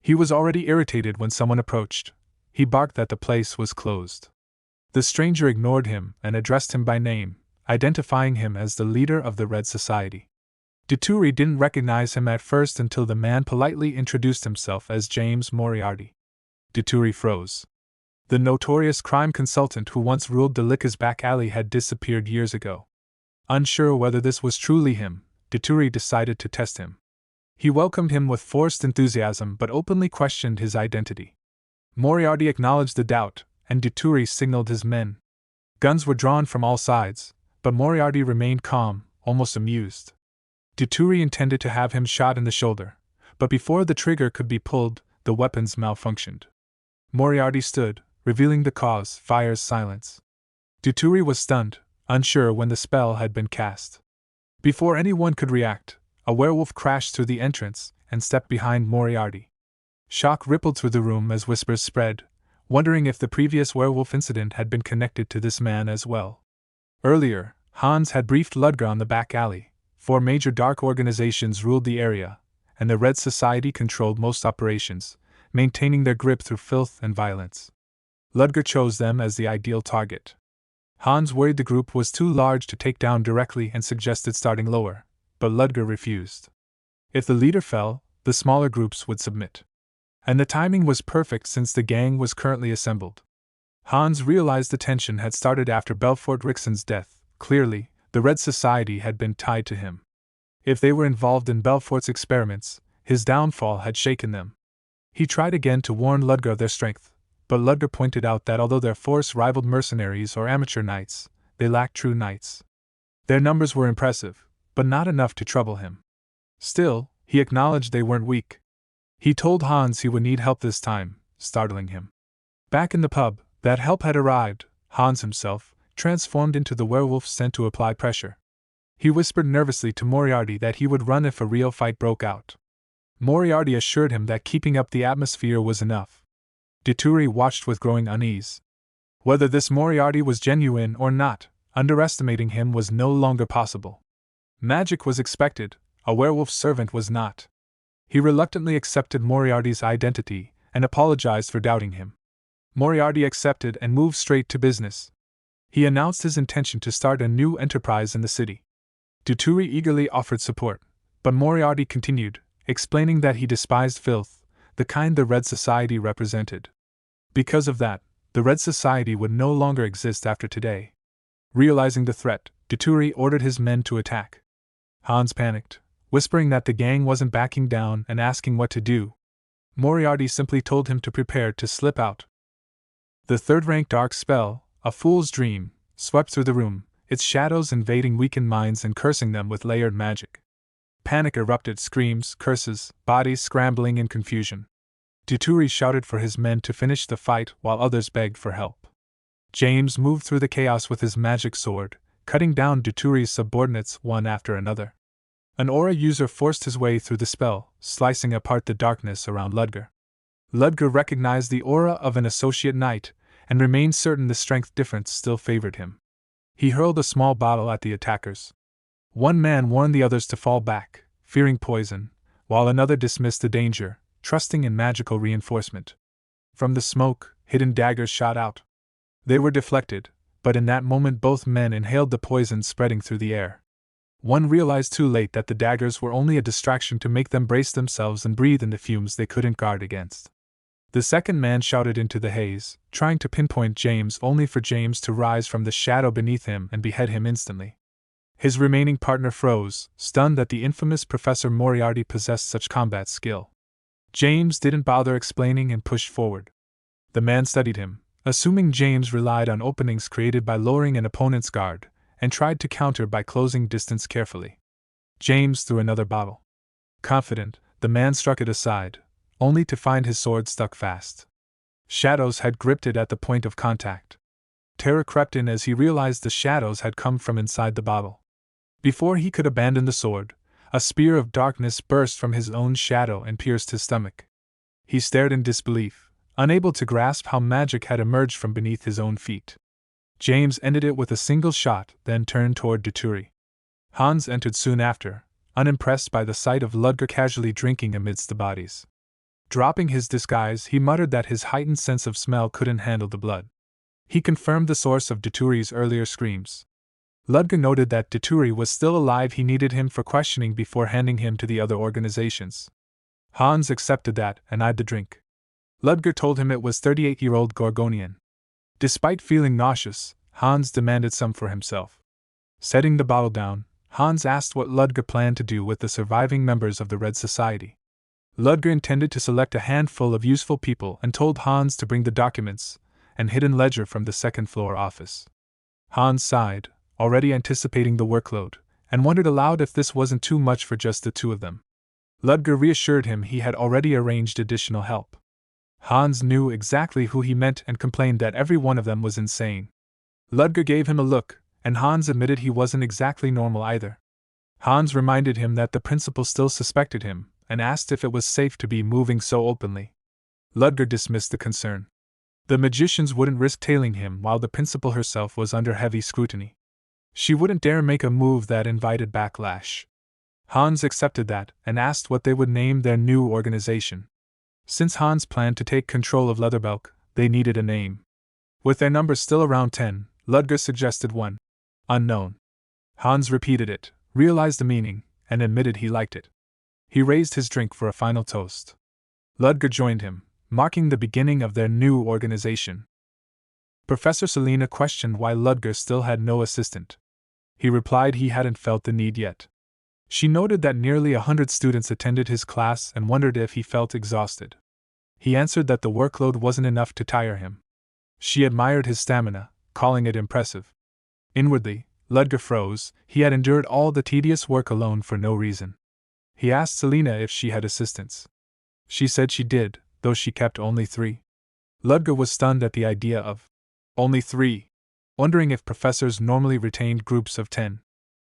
He was already irritated when someone approached. He barked that the place was closed. The stranger ignored him and addressed him by name, identifying him as the leader of the Red Society. Dituri didn't recognize him at first until the man politely introduced himself as James Moriarty. Dituri froze. The notorious crime consultant who once ruled Delica's back alley had disappeared years ago. Unsure whether this was truly him, Dituri decided to test him. He welcomed him with forced enthusiasm but openly questioned his identity. Moriarty acknowledged the doubt, and Dituri signaled his men. Guns were drawn from all sides, but Moriarty remained calm, almost amused. Dituri intended to have him shot in the shoulder, but before the trigger could be pulled, the weapons malfunctioned. Moriarty stood, revealing the cause: fire's silence. Dituri was stunned, unsure when the spell had been cast. Before anyone could react, a werewolf crashed through the entrance and stepped behind Moriarty. Shock rippled through the room as whispers spread, wondering if the previous werewolf incident had been connected to this man as well. Earlier, Hans had briefed Ludger on the back alley. 4 major dark organizations ruled the area, and the Red Society controlled most operations, maintaining their grip through filth and violence. Ludger chose them as the ideal target. Hans worried the group was too large to take down directly and suggested starting lower, but Ludger refused. If the leader fell, the smaller groups would submit. And the timing was perfect since the gang was currently assembled. Hans realized the tension had started after Belfort Rixon's death. Clearly, the Red Society had been tied to him. If they were involved in Belfort's experiments, his downfall had shaken them. He tried again to warn Ludger of their strength, but Ludger pointed out that although their force rivaled mercenaries or amateur knights, they lacked true knights. Their numbers were impressive, but not enough to trouble him. Still, he acknowledged they weren't weak. He told Hans he would need help this time, startling him. Back in the pub, that help had arrived. Hans himself, transformed into the werewolf sent to apply pressure. He whispered nervously to Moriarty that he would run if a real fight broke out. Moriarty assured him that keeping up the atmosphere was enough. Dituri watched with growing unease. Whether this Moriarty was genuine or not, underestimating him was no longer possible. Magic was expected, a werewolf servant was not. He reluctantly accepted Moriarty's identity and apologized for doubting him. Moriarty accepted and moved straight to business. He announced his intention to start a new enterprise in the city. Dituri eagerly offered support, but Moriarty continued, explaining that he despised filth, the kind the Red Society represented. Because of that, the Red Society would no longer exist after today. Realizing the threat, Dituri ordered his men to attack. Hans panicked, whispering that the gang wasn't backing down and asking what to do. Moriarty simply told him to prepare to slip out. The third-rank dark spell, a fool's dream, swept through the room, its shadows invading weakened minds and cursing them with layered magic. Panic erupted: screams, curses, bodies scrambling in confusion. Dituri shouted for his men to finish the fight while others begged for help. James moved through the chaos with his magic sword, cutting down Dituri's subordinates one after another. An aura user forced his way through the spell, slicing apart the darkness around Ludger. Ludger recognized the aura of an associate knight, and remained certain the strength difference still favored him. He hurled a small bottle at the attackers. One man warned the others to fall back, fearing poison, while another dismissed the danger, trusting in magical reinforcement. From the smoke, hidden daggers shot out. They were deflected, but in that moment both men inhaled the poison spreading through the air. One realized too late that the daggers were only a distraction to make them brace themselves and breathe in the fumes they couldn't guard against. The second man shouted into the haze, trying to pinpoint James, only for James to rise from the shadow beneath him and behead him instantly. His remaining partner froze, stunned that the infamous Professor Moriarty possessed such combat skill. James didn't bother explaining and pushed forward. The man studied him, assuming James relied on openings created by lowering an opponent's guard, and tried to counter by closing distance carefully. James threw another bottle. Confident, the man struck it aside, only to find his sword stuck fast. Shadows had gripped it at the point of contact. Terror crept in as he realized the shadows had come from inside the bottle. Before he could abandon the sword, a spear of darkness burst from his own shadow and pierced his stomach. He stared in disbelief, unable to grasp how magic had emerged from beneath his own feet. James ended it with a single shot, then turned toward Dituri. Hans entered soon after, unimpressed by the sight of Ludger casually drinking amidst the bodies. Dropping his disguise, he muttered that his heightened sense of smell couldn't handle the blood. He confirmed the source of Dituri's earlier screams. Ludger noted that Daturi was still alive. He needed him for questioning before handing him to the other organizations. Hans accepted that and eyed the drink. Ludger told him it was 38-year-old Gorgonian. Despite feeling nauseous, Hans demanded some for himself. Setting the bottle down, Hans asked what Ludger planned to do with the surviving members of the Red Society. Ludger intended to select a handful of useful people and told Hans to bring the documents and hidden ledger from the second-floor office. Hans sighed, already anticipating the workload, and wondered aloud if this wasn't too much for just the two of them. Ludger reassured him he had already arranged additional help. Hans knew exactly who he meant and complained that every one of them was insane. Ludger gave him a look, and Hans admitted he wasn't exactly normal either. Hans reminded him that the principal still suspected him, and asked if it was safe to be moving so openly. Ludger dismissed the concern. The magicians wouldn't risk tailing him while the principal herself was under heavy scrutiny. She wouldn't dare make a move that invited backlash. Hans accepted that and asked what they would name their new organization. Since Hans planned to take control of Leatherbelk, they needed a name. With their numbers still around 10, Ludger suggested one. Unknown. Hans repeated it, realized the meaning, and admitted he liked it. He raised his drink for a final toast. Ludger joined him, marking the beginning of their new organization. Professor Selina questioned why Ludger still had no assistant. He replied he hadn't felt the need yet. She noted that nearly 100 students attended his class and wondered if he felt exhausted. He answered that the workload wasn't enough to tire him. She admired his stamina, calling it impressive. Inwardly, Ludger froze. He had endured all the tedious work alone for no reason. He asked Selina if she had assistants. She said she did, though she kept only 3. Ludger was stunned at the idea of only 3, wondering if professors normally retained groups of 10.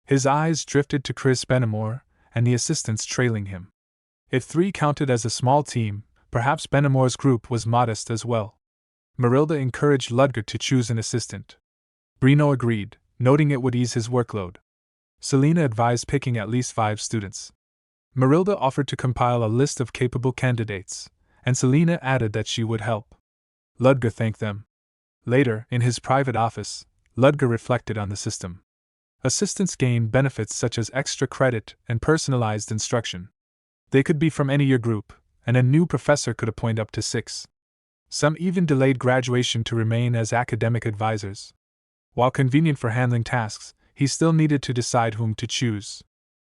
His eyes drifted to Chris Benamor and the assistants trailing him. If 3 counted as a small team, perhaps Benamor's group was modest as well. Marilda encouraged Ludger to choose an assistant. Brino agreed, noting it would ease his workload. Selina advised picking at least 5 students. Marilda offered to compile a list of capable candidates, and Selina added that she would help. Ludger thanked them. Later, in his private office, Ludger reflected on the system. Assistants gain benefits such as extra credit and personalized instruction. They could be from any year group, and a new professor could appoint up to 6. Some even delayed graduation to remain as academic advisors. While convenient for handling tasks, he still needed to decide whom to choose.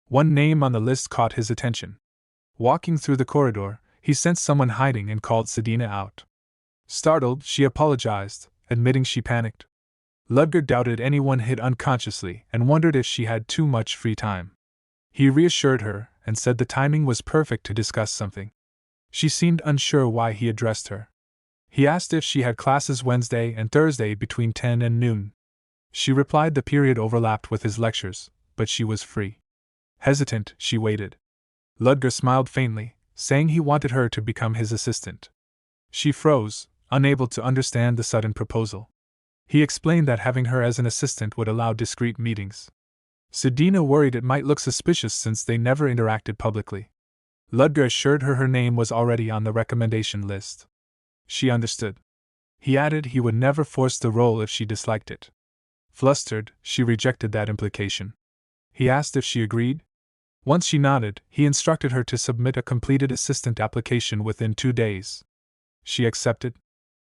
One name on the list caught his attention. Walking through the corridor, he sensed someone hiding and called Sedina out. Startled, she apologized, admitting she panicked. Ludger doubted anyone hid unconsciously and wondered if she had too much free time. He reassured her and said the timing was perfect to discuss something. She seemed unsure why he addressed her. He asked if she had classes Wednesday and Thursday between 10 and noon. She replied the period overlapped with his lectures, but she was free. Hesitant, she waited. Ludger smiled faintly, saying he wanted her to become his assistant. She froze, unable to understand the sudden proposal. He explained that having her as an assistant would allow discreet meetings. Sedina worried it might look suspicious since they never interacted publicly. Ludger assured her name was already on the recommendation list. She understood. He added he would never force the role if she disliked it. Flustered, she rejected that implication. He asked if she agreed. Once she nodded, he instructed her to submit a completed assistant application within 2 days. She accepted.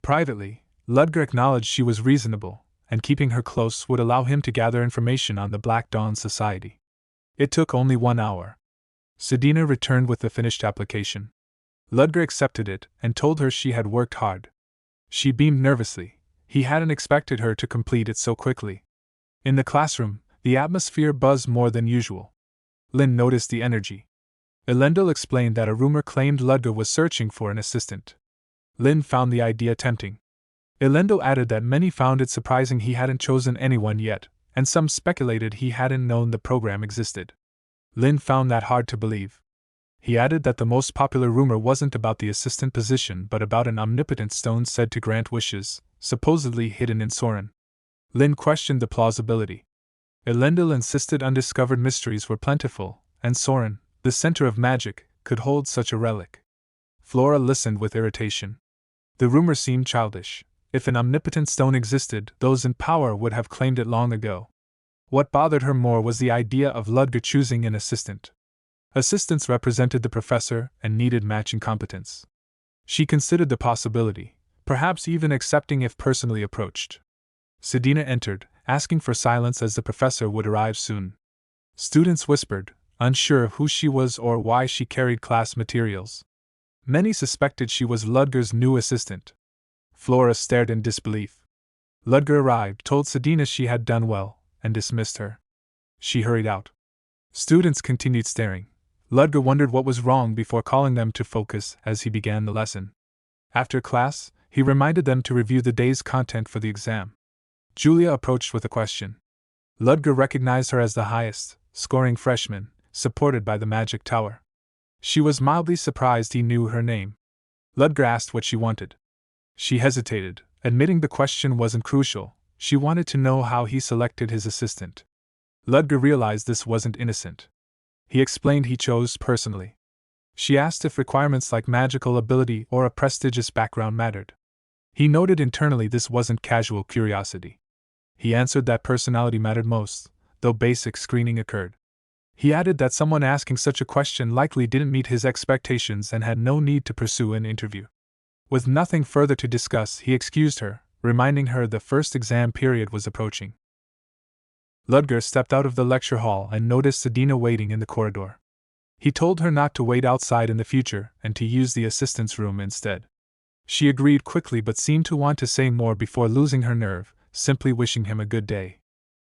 Privately, Ludger acknowledged she was reasonable, and keeping her close would allow him to gather information on the Black Dawn Society. It took only 1 hour. Sedina returned with the finished application. Ludger accepted it and told her she had worked hard. She beamed nervously. He hadn't expected her to complete it so quickly. In the classroom, the atmosphere buzzed more than usual. Lin noticed the energy. Elendil explained that a rumor claimed Ludger was searching for an assistant. Lin found the idea tempting. Elendil added that many found it surprising he hadn't chosen anyone yet, and some speculated he hadn't known the program existed. Lin found that hard to believe. He added that the most popular rumor wasn't about the assistant position but about an omnipotent stone said to grant wishes, supposedly hidden in Soren. Lin questioned the plausibility. Elendil insisted undiscovered mysteries were plentiful, and Soren, the center of magic, could hold such a relic. Flora listened with irritation. The rumor seemed childish. If an omnipotent stone existed, those in power would have claimed it long ago. What bothered her more was the idea of Ludger choosing an assistant. Assistants represented the professor and needed matching competence. She considered the possibility, perhaps even accepting if personally approached. Sedina entered, asking for silence as the professor would arrive soon. Students whispered, unsure of who she was or why she carried class materials. Many suspected she was Ludger's new assistant. Flora stared in disbelief. Ludger arrived, told Sedina she had done well, and dismissed her. She hurried out. Students continued staring. Ludger wondered what was wrong before calling them to focus as he began the lesson. After class, he reminded them to review the day's content for the exam. Julia approached with a question. Ludger recognized her as the highest scoring freshman, supported by the magic tower. She was mildly surprised he knew her name. Ludger asked what she wanted. She hesitated, admitting the question wasn't crucial. She wanted to know how he selected his assistant. Ludger realized this wasn't innocent. He explained he chose personally. She asked if requirements like magical ability or a prestigious background mattered. He noted internally this wasn't casual curiosity. He answered that personality mattered most, though basic screening occurred. He added that someone asking such a question likely didn't meet his expectations and had no need to pursue an interview. With nothing further to discuss, he excused her, reminding her the first exam period was approaching. Ludger stepped out of the lecture hall and noticed Sedina waiting in the corridor. He told her not to wait outside in the future and to use the assistant's room instead. She agreed quickly but seemed to want to say more before losing her nerve, simply wishing him a good day.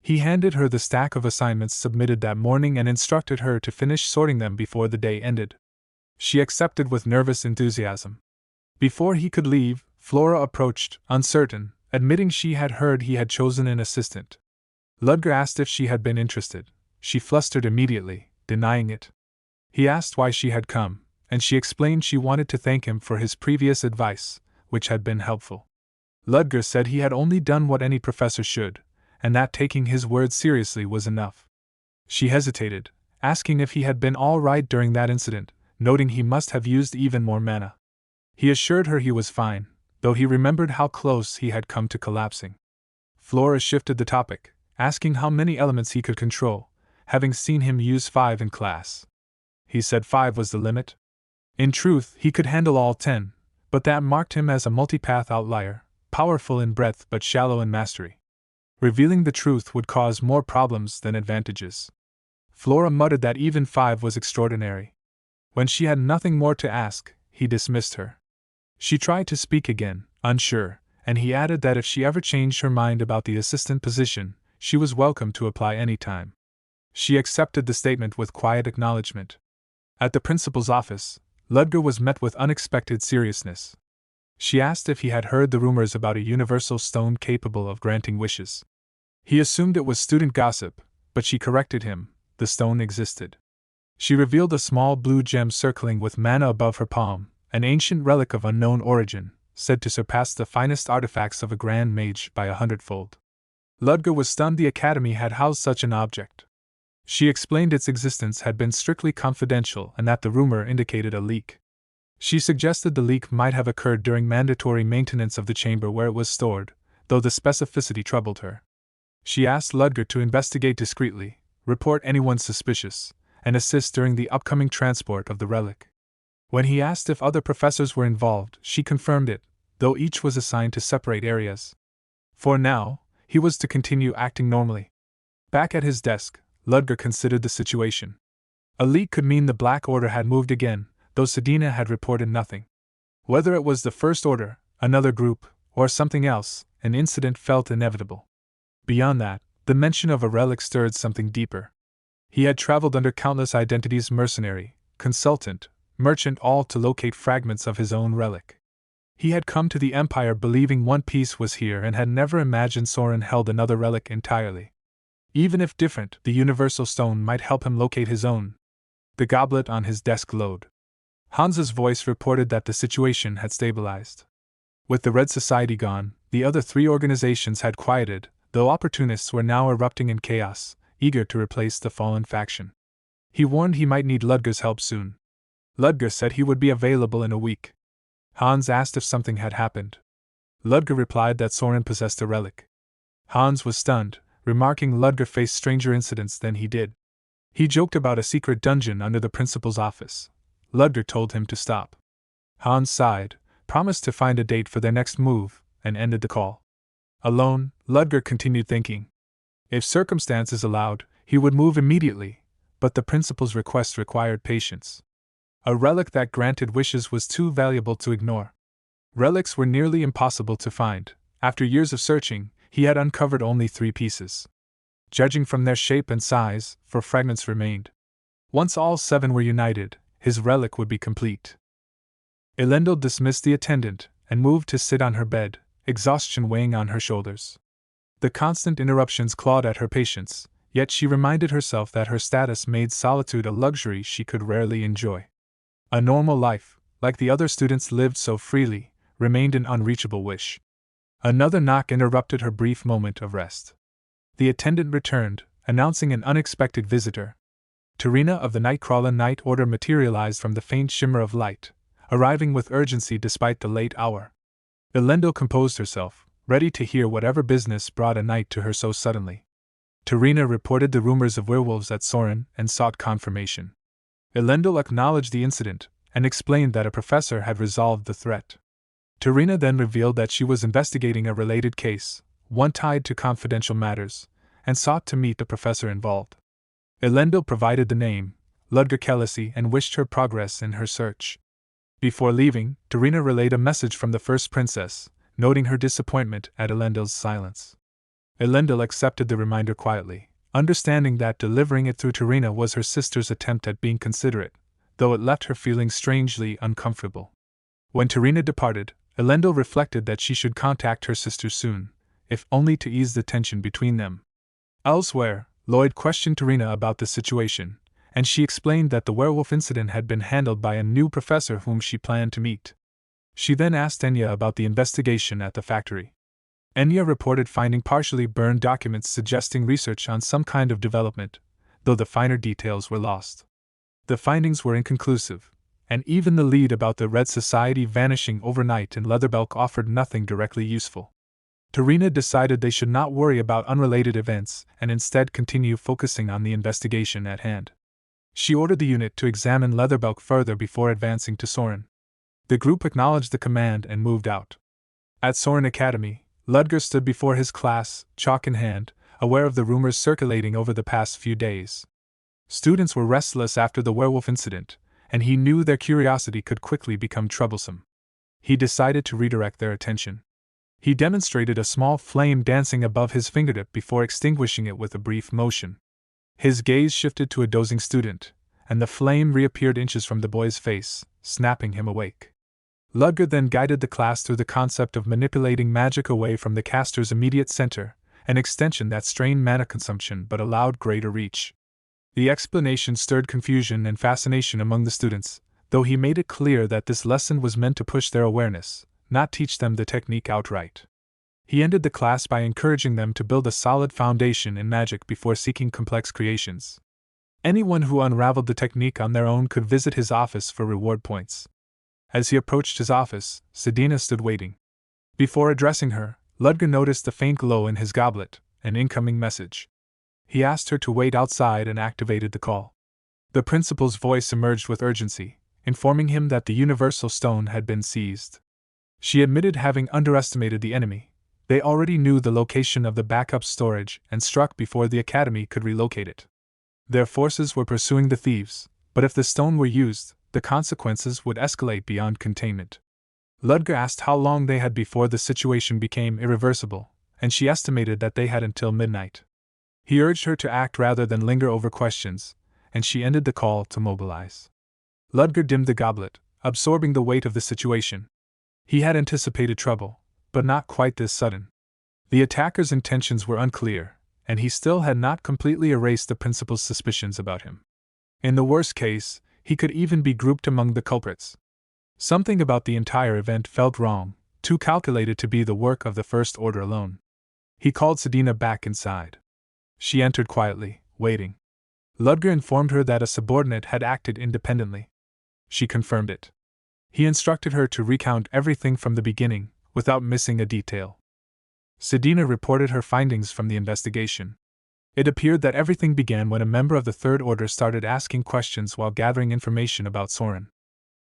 He handed her the stack of assignments submitted that morning and instructed her to finish sorting them before the day ended. She accepted with nervous enthusiasm. Before he could leave, Flora approached, uncertain, admitting she had heard he had chosen an assistant. Ludger asked if she had been interested. She flustered immediately, denying it. He asked why she had come, and she explained she wanted to thank him for his previous advice, which had been helpful. Ludger said he had only done what any professor should, and that taking his words seriously was enough. She hesitated, asking if he had been all right during that incident, noting he must have used even more mana. He assured her he was fine, though he remembered how close he had come to collapsing. Flora shifted the topic, asking how many elements he could control, having seen him use 5 in class. He said 5 was the limit. In truth, he could handle all 10, but that marked him as a multipath outlier, powerful in breadth but shallow in mastery. Revealing the truth would cause more problems than advantages. Flora muttered that even 5 was extraordinary. When she had nothing more to ask, he dismissed her. She tried to speak again, unsure, and he added that if she ever changed her mind about the assistant position, she was welcome to apply any time. She accepted the statement with quiet acknowledgement. At the principal's office, Ludger was met with unexpected seriousness. She asked if he had heard the rumors about a universal stone capable of granting wishes. He assumed it was student gossip, but she corrected him, the stone existed. She revealed a small blue gem circling with mana above her palm, an ancient relic of unknown origin, said to surpass the finest artifacts of a grand mage by 100-fold. Ludger was stunned the academy had housed such an object. She explained its existence had been strictly confidential and that the rumor indicated a leak. She suggested the leak might have occurred during mandatory maintenance of the chamber where it was stored, though the specificity troubled her. She asked Ludger to investigate discreetly, report anyone suspicious, and assist during the upcoming transport of the relic. When he asked if other professors were involved, she confirmed it, though each was assigned to separate areas. For now, he was to continue acting normally. Back at his desk, Ludger considered the situation. A leak could mean the Black Order had moved again, though Sedina had reported nothing. Whether it was the First Order, another group, or something else, an incident felt inevitable. Beyond that, the mention of a relic stirred something deeper. He had traveled under countless identities: mercenary, consultant, merchant, all to locate fragments of his own relic. He had come to the Empire believing one piece was here and had never imagined Soren held another relic entirely. Even if different, the Universal Stone might help him locate his own. The goblet on his desk glowed. Hans's voice reported that the situation had stabilized. With the Red Society gone, the other 3 organizations had quieted, though opportunists were now erupting in chaos, eager to replace the fallen faction. He warned he might need Ludger's help soon. Ludger said he would be available in a week. Hans asked if something had happened. Ludger replied that Soren possessed a relic. Hans was stunned, remarking Ludger faced stranger incidents than he did. He joked about a secret dungeon under the principal's office. Ludger told him to stop. Hans sighed, promised to find a date for their next move, and ended the call. Alone, Ludger continued thinking. If circumstances allowed, he would move immediately, but the principal's request required patience. A relic that granted wishes was too valuable to ignore. Relics were nearly impossible to find. After years of searching, he had uncovered only 3 pieces. Judging from their shape and size, 4 fragments remained. Once all 7 were united, his relic would be complete. Elendil dismissed the attendant and moved to sit on her bed, exhaustion weighing on her shoulders. The constant interruptions clawed at her patience, yet she reminded herself that her status made solitude a luxury she could rarely enjoy. A normal life, like the other students lived so freely, remained an unreachable wish. Another knock interrupted her brief moment of rest. The attendant returned, announcing an unexpected visitor. Tarina of the Nightcrawler Night Order materialized from the faint shimmer of light, arriving with urgency despite the late hour. Elendil composed herself, ready to hear whatever business brought a knight to her so suddenly. Tarina reported the rumors of werewolves at Soren and sought confirmation. Elendil acknowledged the incident and explained that a professor had resolved the threat. Tarina then revealed that she was investigating a related case, one tied to confidential matters, and sought to meet the professor involved. Elendil provided the name, Ludger Kellysi, and wished her progress in her search. Before leaving, Tarina relayed a message from the first princess, noting her disappointment at Elendil's silence. Elendil accepted the reminder quietly, understanding that delivering it through Tarina was her sister's attempt at being considerate, though it left her feeling strangely uncomfortable. When Tarina departed, Elendil reflected that she should contact her sister soon, if only to ease the tension between them. Elsewhere, Lloyd questioned Tarina about the situation, and she explained that the werewolf incident had been handled by a new professor whom she planned to meet. She then asked Enya about the investigation at the factory. Enya reported finding partially burned documents suggesting research on some kind of development, though the finer details were lost. The findings were inconclusive, and even the lead about the Red Society vanishing overnight in Leatherbelk offered nothing directly useful. Tarina decided they should not worry about unrelated events and instead continue focusing on the investigation at hand. She ordered the unit to examine Leatherbelk further before advancing to Soren. The group acknowledged the command and moved out. At Soren Academy, Ludger stood before his class, chalk in hand, aware of the rumors circulating over the past few days. Students were restless after the werewolf incident, and he knew their curiosity could quickly become troublesome. He decided to redirect their attention. He demonstrated a small flame dancing above his fingertip before extinguishing it with a brief motion. His gaze shifted to a dozing student, and the flame reappeared inches from the boy's face, snapping him awake. Ludger then guided the class through the concept of manipulating magic away from the caster's immediate center, an extension that strained mana consumption but allowed greater reach. The explanation stirred confusion and fascination among the students, though he made it clear that this lesson was meant to push their awareness, not teach them the technique outright. He ended the class by encouraging them to build a solid foundation in magic before seeking complex creations. Anyone who unraveled the technique on their own could visit his office for reward points. As he approached his office, Sedina stood waiting. Before addressing her, Ludger noticed the faint glow in his goblet, an incoming message. He asked her to wait outside and activated the call. The principal's voice emerged with urgency, informing him that the universal stone had been seized. She admitted having underestimated the enemy. They already knew the location of the backup storage and struck before the academy could relocate it. Their forces were pursuing the thieves, but if the stone were used, the consequences would escalate beyond containment. Ludger asked how long they had before the situation became irreversible, and she estimated that they had until midnight. He urged her to act rather than linger over questions, and she ended the call to mobilize. Ludger dimmed the goblet, absorbing the weight of the situation. He had anticipated trouble, but not quite this sudden. The attacker's intentions were unclear, and he still had not completely erased the principal's suspicions about him. In the worst case, he could even be grouped among the culprits. Something about the entire event felt wrong, too calculated to be the work of the First Order alone. He called Sedina back inside. She entered quietly, waiting. Ludger informed her that a subordinate had acted independently. She confirmed it. He instructed her to recount everything from the beginning, without missing a detail. Sedina reported her findings from the investigation. It appeared that everything began when a member of the Third Order started asking questions while gathering information about Soren.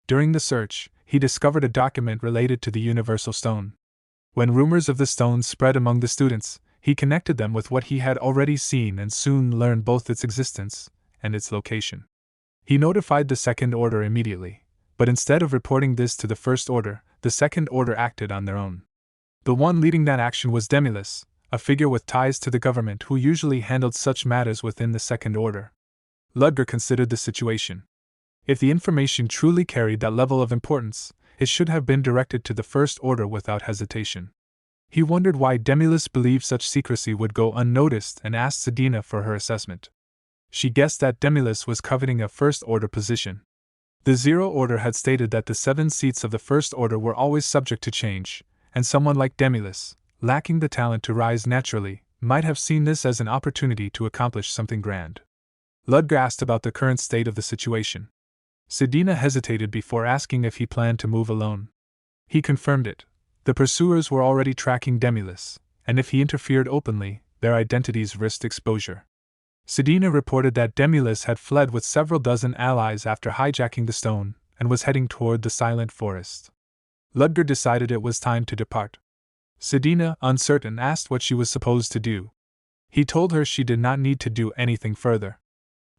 During the search, he discovered a document related to the Universal Stone. When rumors of the stone spread among the students, he connected them with what he had already seen and soon learned both its existence and its location. He notified the Second Order immediately, but instead of reporting this to the First Order, the Second Order acted on their own. The one leading that action was Demilus, a figure with ties to the government who usually handled such matters within the Second Order. Ludger considered the situation. If the information truly carried that level of importance, it should have been directed to the First Order without hesitation. He wondered why Demilus believed such secrecy would go unnoticed and asked Sedina for her assessment. She guessed that Demilus was coveting a First Order position. The Zero Order had stated that the 7 seats of the First Order were always subject to change, and someone like Demilus, lacking the talent to rise naturally, might have seen this as an opportunity to accomplish something grand. Ludger asked about the current state of the situation. Sedina hesitated before asking if he planned to move alone. He confirmed it. The pursuers were already tracking Demilus, and if he interfered openly, their identities risked exposure. Sedina reported that Demilus had fled with several dozen allies after hijacking the stone, and was heading toward the Silent Forest. Ludger decided it was time to depart. Sedina, uncertain, asked what she was supposed to do. He told her she did not need to do anything further.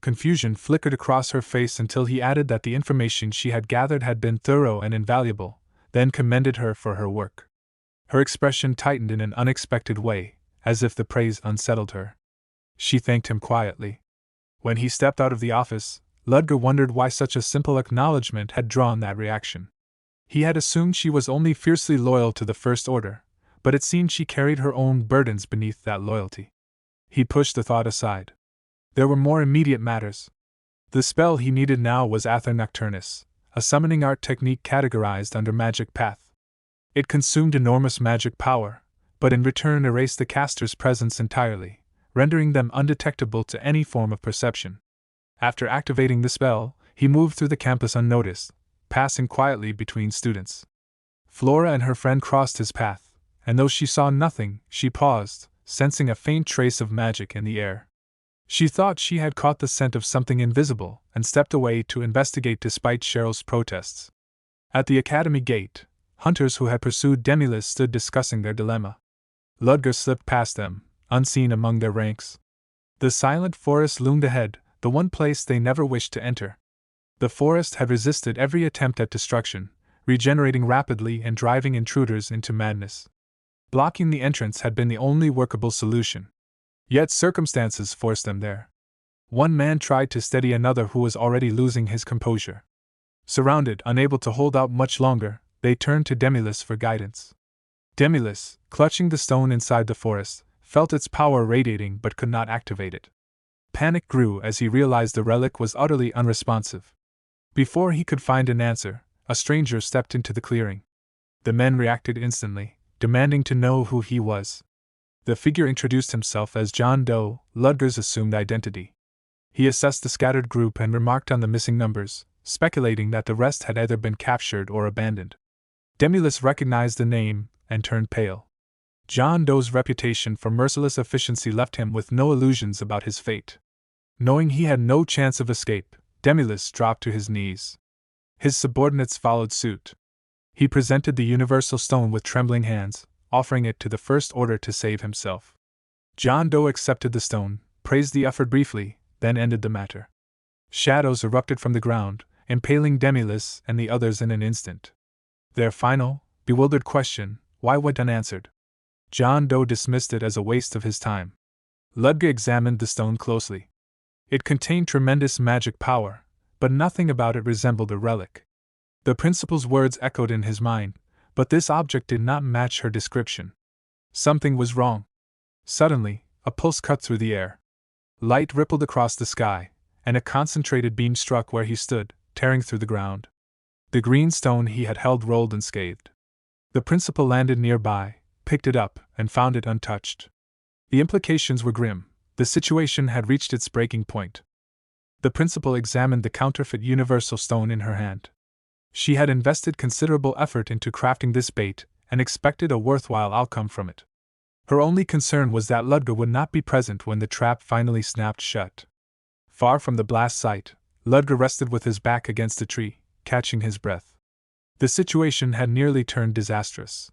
Confusion flickered across her face until he added that the information she had gathered had been thorough and invaluable, then commended her for her work. Her expression tightened in an unexpected way, as if the praise unsettled her. She thanked him quietly. When he stepped out of the office, Ludger wondered why such a simple acknowledgement had drawn that reaction. He had assumed she was only fiercely loyal to the First Order, but it seemed she carried her own burdens beneath that loyalty. He pushed the thought aside. There were more immediate matters. The spell he needed now was Aether Nocturnus, a summoning art technique categorized under Magic Path. It consumed enormous magic power, but in return erased the caster's presence entirely, rendering them undetectable to any form of perception. After activating the spell, he moved through the campus unnoticed, passing quietly between students. Flora and her friend crossed his path, and though she saw nothing, she paused, sensing a faint trace of magic in the air. She thought she had caught the scent of something invisible, and stepped away to investigate despite Cheryl's protests. At the academy gate, hunters who had pursued Demilus stood discussing their dilemma. Ludger slipped past them, unseen among their ranks. The Silent Forest loomed ahead, the one place they never wished to enter. The forest had resisted every attempt at destruction, regenerating rapidly and driving intruders into madness. Blocking the entrance had been the only workable solution. Yet circumstances forced them there. One man tried to steady another who was already losing his composure. Surrounded, unable to hold out much longer, they turned to Demilus for guidance. Demilus, clutching the stone inside the forest, felt its power radiating but could not activate it. Panic grew as he realized the relic was utterly unresponsive. Before he could find an answer, a stranger stepped into the clearing. The men reacted instantly, demanding to know who he was. The figure introduced himself as John Doe, Ludger's assumed identity. He assessed the scattered group and remarked on the missing numbers, speculating that the rest had either been captured or abandoned. Demilus recognized the name and turned pale. John Doe's reputation for merciless efficiency left him with no illusions about his fate. Knowing he had no chance of escape, Demilus dropped to his knees. His subordinates followed suit. He presented the Universal Stone with trembling hands, offering it to the First Order to save himself. John Doe accepted the stone, praised the effort briefly, then ended the matter. Shadows erupted from the ground, impaling Demilus and the others in an instant. Their final, bewildered question, why, went unanswered. John Doe dismissed it as a waste of his time. Ludger examined the stone closely. It contained tremendous magic power, but nothing about it resembled a relic. The principal's words echoed in his mind, but this object did not match her description. Something was wrong. Suddenly, a pulse cut through the air. Light rippled across the sky, and a concentrated beam struck where he stood, tearing through the ground. The green stone he had held rolled unscathed. The principal landed nearby, picked it up, and found it untouched. The implications were grim. The situation had reached its breaking point. The principal examined the counterfeit Universal Stone in her hand. She had invested considerable effort into crafting this bait, and expected a worthwhile outcome from it. Her only concern was that Ludger would not be present when the trap finally snapped shut. Far from the blast site, Ludger rested with his back against a tree, catching his breath. The situation had nearly turned disastrous.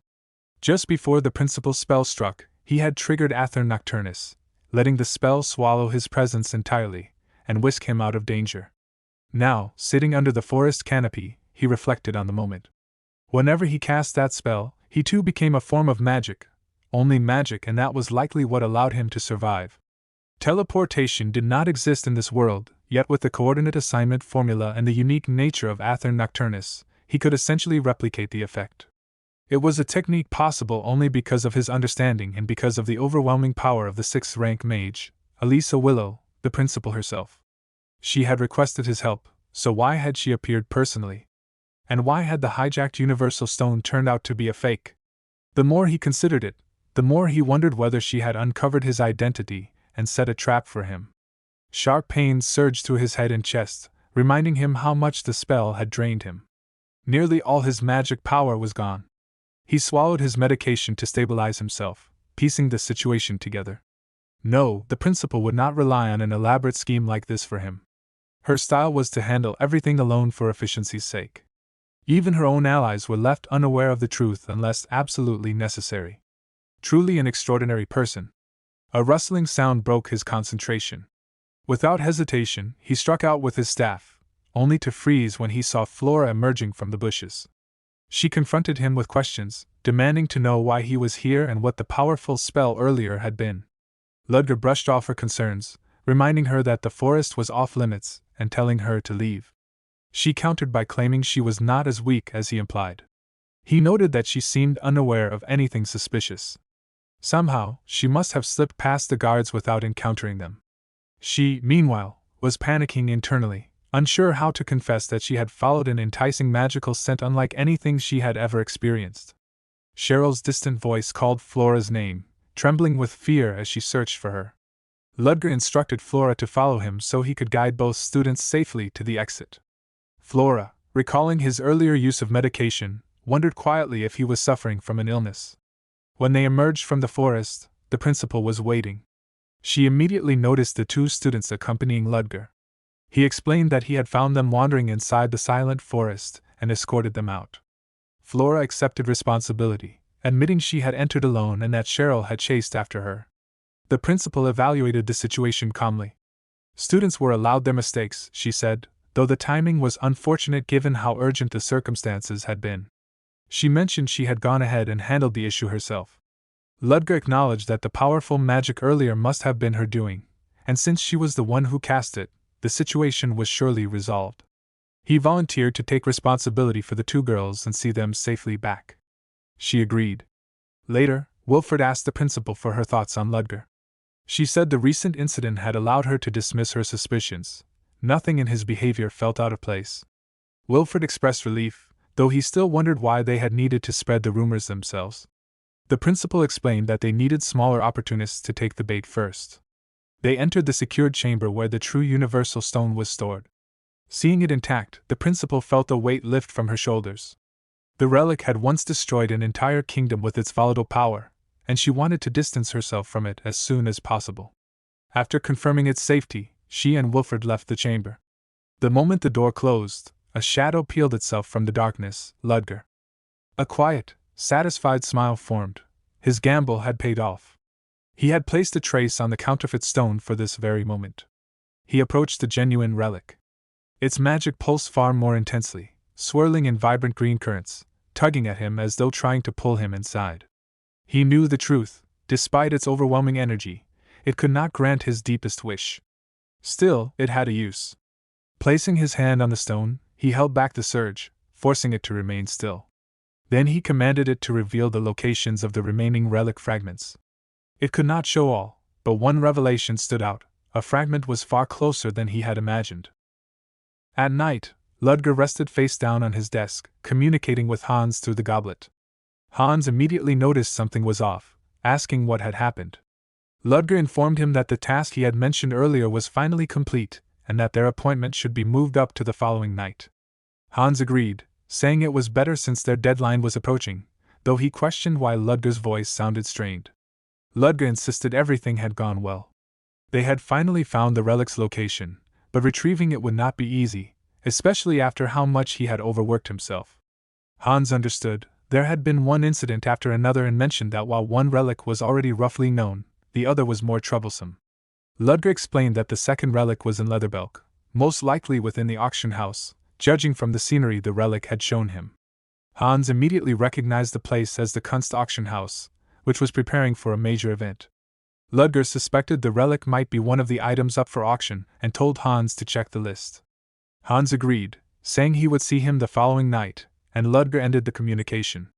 Just before the principal's spell struck, he had triggered Aether Nocturnus, letting the spell swallow his presence entirely, and whisk him out of danger. Now, sitting under the forest canopy, he reflected on the moment. Whenever he cast that spell, he too became a form of magic, only magic, and that was likely what allowed him to survive. Teleportation did not exist in this world, yet with the coordinate assignment formula and the unique nature of Aether Nocturnus, he could essentially replicate the effect. It was a technique possible only because of his understanding and because of the overwhelming power of the 6th rank mage, Elisa Willow, the principal herself. She had requested his help, so why had she appeared personally? And why had the hijacked Universal Stone turned out to be a fake? The more he considered it, the more he wondered whether she had uncovered his identity and set a trap for him. Sharp pains surged through his head and chest, reminding him how much the spell had drained him. Nearly all his magic power was gone. He swallowed his medication to stabilize himself, piecing the situation together. No, the principal would not rely on an elaborate scheme like this for him. Her style was to handle everything alone for efficiency's sake. Even her own allies were left unaware of the truth unless absolutely necessary. Truly an extraordinary person. A rustling sound broke his concentration. Without hesitation, he struck out with his staff, only to freeze when he saw Flora emerging from the bushes. She confronted him with questions, demanding to know why he was here and what the powerful spell earlier had been. Ludger brushed off her concerns, reminding her that the forest was off limits, and telling her to leave. She countered by claiming she was not as weak as he implied. He noted that she seemed unaware of anything suspicious. Somehow, she must have slipped past the guards without encountering them. She, meanwhile, was panicking internally, unsure how to confess that she had followed an enticing magical scent unlike anything she had ever experienced. Cheryl's distant voice called Flora's name, trembling with fear as she searched for her. Ludger instructed Flora to follow him so he could guide both students safely to the exit. Flora, recalling his earlier use of medication, wondered quietly if he was suffering from an illness. When they emerged from the forest, the principal was waiting. She immediately noticed the 2 students accompanying Ludger. He explained that he had found them wandering inside the silent forest and escorted them out. Flora accepted responsibility, admitting she had entered alone and that Cheryl had chased after her. The principal evaluated the situation calmly. Students were allowed their mistakes, she said, though the timing was unfortunate given how urgent the circumstances had been. She mentioned she had gone ahead and handled the issue herself. Ludger acknowledged that the powerful magic earlier must have been her doing, and since she was the one who cast it, the situation was surely resolved. He volunteered to take responsibility for the 2 girls and see them safely back. She agreed. Later, Wilfred asked the principal for her thoughts on Ludger. She said the recent incident had allowed her to dismiss her suspicions. Nothing in his behavior felt out of place. Wilfred expressed relief, though he still wondered why they had needed to spread the rumors themselves. The principal explained that they needed smaller opportunists to take the bait first. They entered the secured chamber where the true Universal Stone was stored. Seeing it intact, the principal felt a weight lift from her shoulders. The relic had once destroyed an entire kingdom with its volatile power, and she wanted to distance herself from it as soon as possible. After confirming its safety, she and Wilfred left the chamber. The moment the door closed, a shadow peeled itself from the darkness. Ludger. A quiet, satisfied smile formed. His gamble had paid off. He had placed a trace on the counterfeit stone for this very moment. He approached the genuine relic. Its magic pulsed far more intensely, swirling in vibrant green currents, tugging at him as though trying to pull him inside. He knew the truth, despite its overwhelming energy, it could not grant his deepest wish. Still, it had a use. Placing his hand on the stone, he held back the surge, forcing it to remain still. Then he commanded it to reveal the locations of the remaining relic fragments. It could not show all, but one revelation stood out: a fragment was far closer than he had imagined. At night, Ludger rested face down on his desk, communicating with Hans through the goblet. Hans immediately noticed something was off, asking what had happened. Ludger informed him that the task he had mentioned earlier was finally complete, and that their appointment should be moved up to the following night. Hans agreed, saying it was better since their deadline was approaching, though he questioned why Ludger's voice sounded strained. Ludger insisted everything had gone well. They had finally found the relic's location, but retrieving it would not be easy, especially after how much he had overworked himself. Hans understood. There had been one incident after another and mentioned that while one relic was already roughly known, the other was more troublesome. Ludger explained that the second relic was in Leatherbelk, most likely within the auction house, judging from the scenery the relic had shown him. Hans immediately recognized the place as the Kunst auction house, which was preparing for a major event. Ludger suspected the relic might be one of the items up for auction and told Hans to check the list. Hans agreed, saying he would see him the following night, and Ludger ended the communication.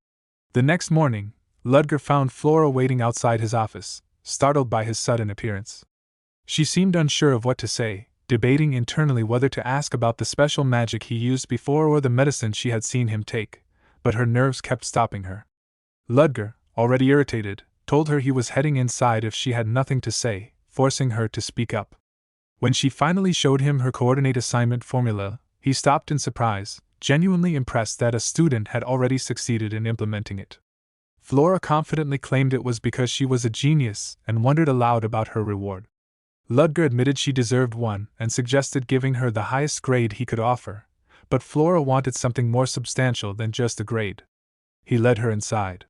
The next morning, Ludger found Flora waiting outside his office, startled by his sudden appearance. She seemed unsure of what to say, debating internally whether to ask about the special magic he used before or the medicine she had seen him take, but her nerves kept stopping her. Ludger, already irritated, told her he was heading inside if she had nothing to say, forcing her to speak up. When she finally showed him her coordinate assignment formula, he stopped in surprise, genuinely impressed that a student had already succeeded in implementing it. Flora confidently claimed it was because she was a genius and wondered aloud about her reward. Ludger admitted she deserved one and suggested giving her the highest grade he could offer, but Flora wanted something more substantial than just a grade. He led her inside.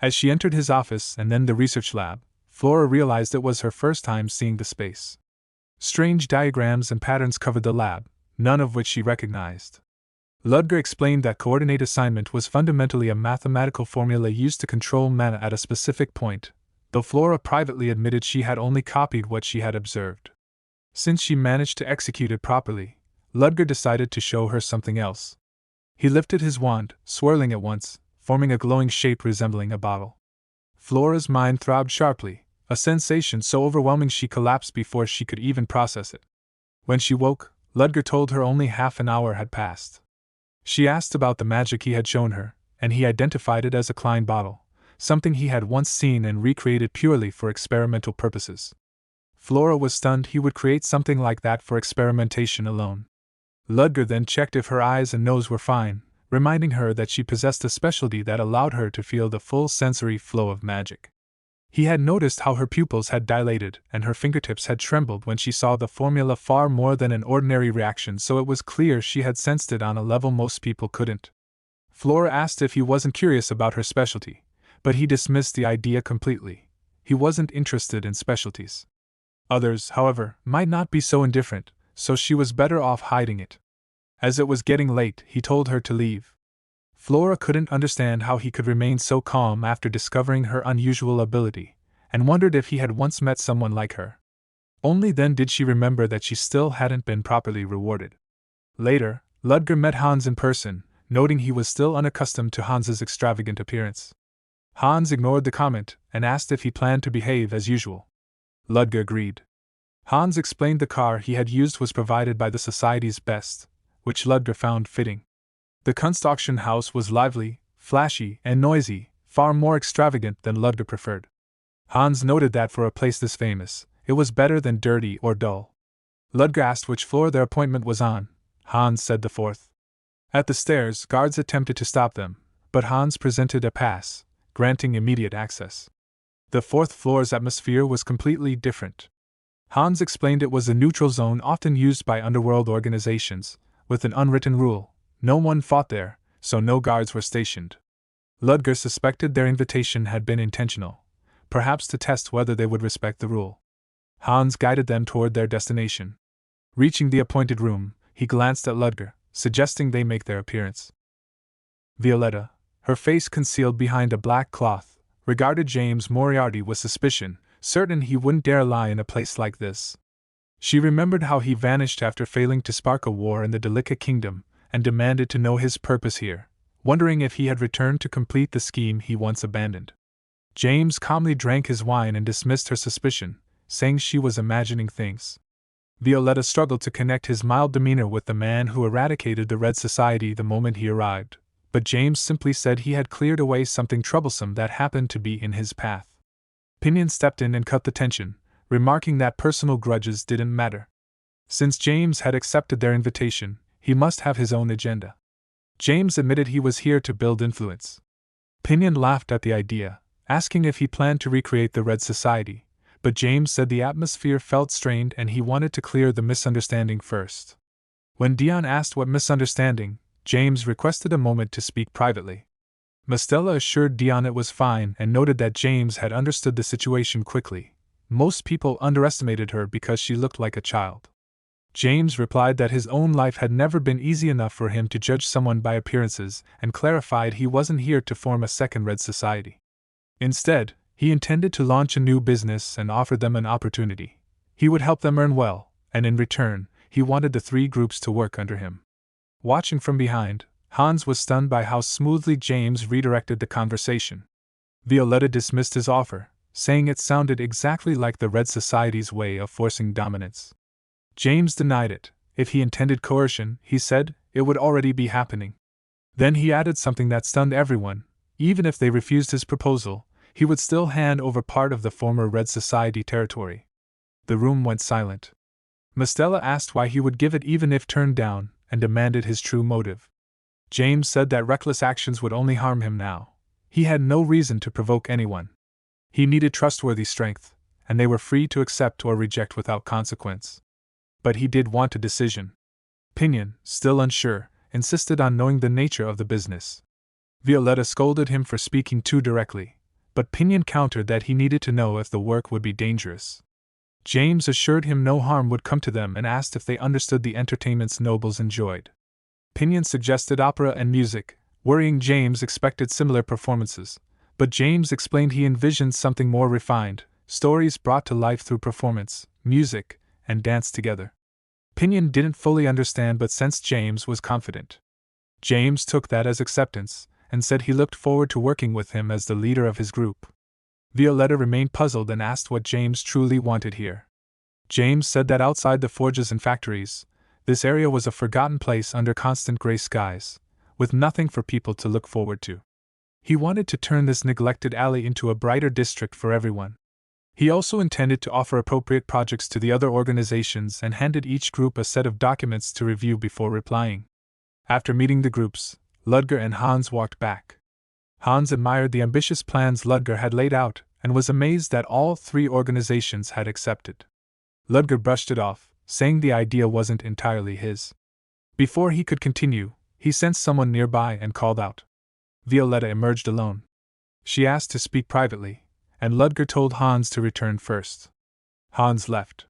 As she entered his office and then the research lab, Flora realized it was her first time seeing the space. Strange diagrams and patterns covered the lab, none of which she recognized. Ludger explained that coordinate assignment was fundamentally a mathematical formula used to control mana at a specific point, though Flora privately admitted she had only copied what she had observed. Since she managed to execute it properly, Ludger decided to show her something else. He lifted his wand, swirling at once, forming a glowing shape resembling a bottle. Flora's mind throbbed sharply, a sensation so overwhelming she collapsed before she could even process it. When she woke, Ludger told her only half an hour had passed. She asked about the magic he had shown her, and he identified it as a Klein bottle, something he had once seen and recreated purely for experimental purposes. Flora was stunned he would create something like that for experimentation alone. Ludger then checked if her eyes and nose were fine, reminding her that she possessed a specialty that allowed her to feel the full sensory flow of magic. He had noticed how her pupils had dilated and her fingertips had trembled when she saw the formula, far more than an ordinary reaction, so it was clear she had sensed it on a level most people couldn't. Flora asked if he wasn't curious about her specialty, but he dismissed the idea completely. He wasn't interested in specialties. Others, however, might not be so indifferent, so she was better off hiding it. As it was getting late, he told her to leave. Flora couldn't understand how he could remain so calm after discovering her unusual ability, and wondered if he had once met someone like her. Only then did she remember that she still hadn't been properly rewarded. Later, Ludger met Hans in person, noting he was still unaccustomed to Hans's extravagant appearance. Hans ignored the comment and asked if he planned to behave as usual. Ludger agreed. Hans explained the car he had used was provided by the Society's best, which Ludger found fitting. The Kunst auction house was lively, flashy, and noisy, far more extravagant than Ludger preferred. Hans noted that for a place this famous, it was better than dirty or dull. Ludger asked which floor their appointment was on. Hans said the fourth. At the stairs, guards attempted to stop them, but Hans presented a pass, granting immediate access. The fourth floor's atmosphere was completely different. Hans explained it was a neutral zone often used by underworld organizations, with an unwritten rule: no one fought there, so no guards were stationed. Ludger suspected their invitation had been intentional, perhaps to test whether they would respect the rule. Hans guided them toward their destination. Reaching the appointed room, he glanced at Ludger, suggesting they make their appearance. Violetta, her face concealed behind a black cloth, regarded James Moriarty with suspicion, certain he wouldn't dare lie in a place like this. She remembered how he vanished after failing to spark a war in the Delica Kingdom, and demanded to know his purpose here, wondering if he had returned to complete the scheme he once abandoned. James calmly drank his wine and dismissed her suspicion, saying she was imagining things. Violetta struggled to connect his mild demeanor with the man who eradicated the Red Society the moment he arrived, but James simply said he had cleared away something troublesome that happened to be in his path. Pinion stepped in and cut the tension, remarking that personal grudges didn't matter. Since James had accepted their invitation, he must have his own agenda. James admitted he was here to build influence. Pinion laughed at the idea, asking if he planned to recreate the Red Society, but James said the atmosphere felt strained and he wanted to clear the misunderstanding first. When Dion asked what misunderstanding, James requested a moment to speak privately. Mistella assured Dion it was fine and noted that James had understood the situation quickly. Most people underestimated her because she looked like a child. James replied that his own life had never been easy enough for him to judge someone by appearances and clarified he wasn't here to form a second Red Society. Instead, he intended to launch a new business and offer them an opportunity. He would help them earn well, and in return, he wanted the three groups to work under him. Watching from behind, Hans was stunned by how smoothly James redirected the conversation. Violetta dismissed his offer, saying it sounded exactly like the Red Society's way of forcing dominance. James denied it. If he intended coercion, he said, it would already be happening. Then he added something that stunned everyone. Even if they refused his proposal, he would still hand over part of the former Red Society territory. The room went silent. Mistella asked why he would give it even if turned down, and demanded his true motive. James said that reckless actions would only harm him now. He had no reason to provoke anyone. He needed trustworthy strength, and they were free to accept or reject without consequence. But he did want a decision. Pinion, still unsure, insisted on knowing the nature of the business. Violetta scolded him for speaking too directly, but Pinion countered that he needed to know if the work would be dangerous. James assured him no harm would come to them and asked if they understood the entertainments nobles enjoyed. Pinion suggested opera and music, worrying James expected similar performances, but James explained he envisioned something more refined, stories brought to life through performance, music, and dance together. Pinion didn't fully understand but sensed James was confident. James took that as acceptance, and said he looked forward to working with him as the leader of his group. Violetta remained puzzled and asked what James truly wanted here. James said that outside the forges and factories, this area was a forgotten place under constant gray skies, with nothing for people to look forward to. He wanted to turn this neglected alley into a brighter district for everyone. He also intended to offer appropriate projects to the other organizations and handed each group a set of documents to review before replying. After meeting the groups, Ludger and Hans walked back. Hans admired the ambitious plans Ludger had laid out and was amazed that all three organizations had accepted. Ludger brushed it off, saying the idea wasn't entirely his. Before he could continue, he sensed someone nearby and called out. Violetta emerged alone. She asked to speak privately, and Ludger told Hans to return first. Hans left.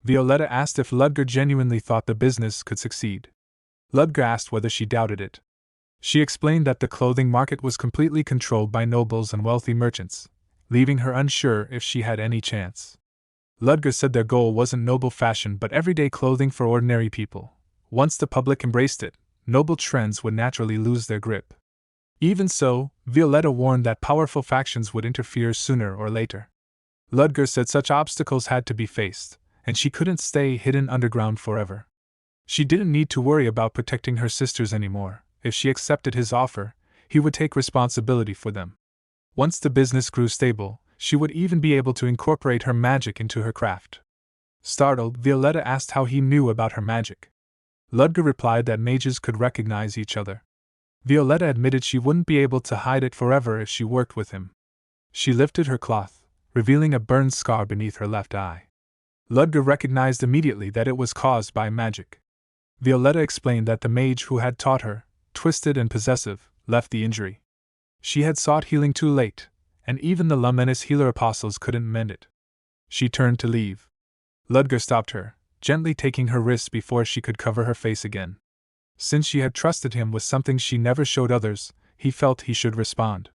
Violetta asked if Ludger genuinely thought the business could succeed. Ludger asked whether she doubted it. She explained that the clothing market was completely controlled by nobles and wealthy merchants, leaving her unsure if she had any chance. Ludger said their goal wasn't noble fashion but everyday clothing for ordinary people. Once the public embraced it, noble trends would naturally lose their grip. Even so, Violetta warned that powerful factions would interfere sooner or later. Ludger said such obstacles had to be faced, and she couldn't stay hidden underground forever. She didn't need to worry about protecting her sisters anymore. If she accepted his offer, he would take responsibility for them. Once the business grew stable, she would even be able to incorporate her magic into her craft. Startled, Violetta asked how he knew about her magic. Ludger replied that mages could recognize each other. Violetta admitted she wouldn't be able to hide it forever if she worked with him. She lifted her cloth, revealing a burned scar beneath her left eye. Ludger recognized immediately that it was caused by magic. Violetta explained that the mage who had taught her, twisted and possessive, left the injury. She had sought healing too late, and even the Luminous Healer Apostles couldn't mend it. She turned to leave. Ludger stopped her, gently taking her wrists before she could cover her face again. Since she had trusted him with something she never showed others, he felt he should respond.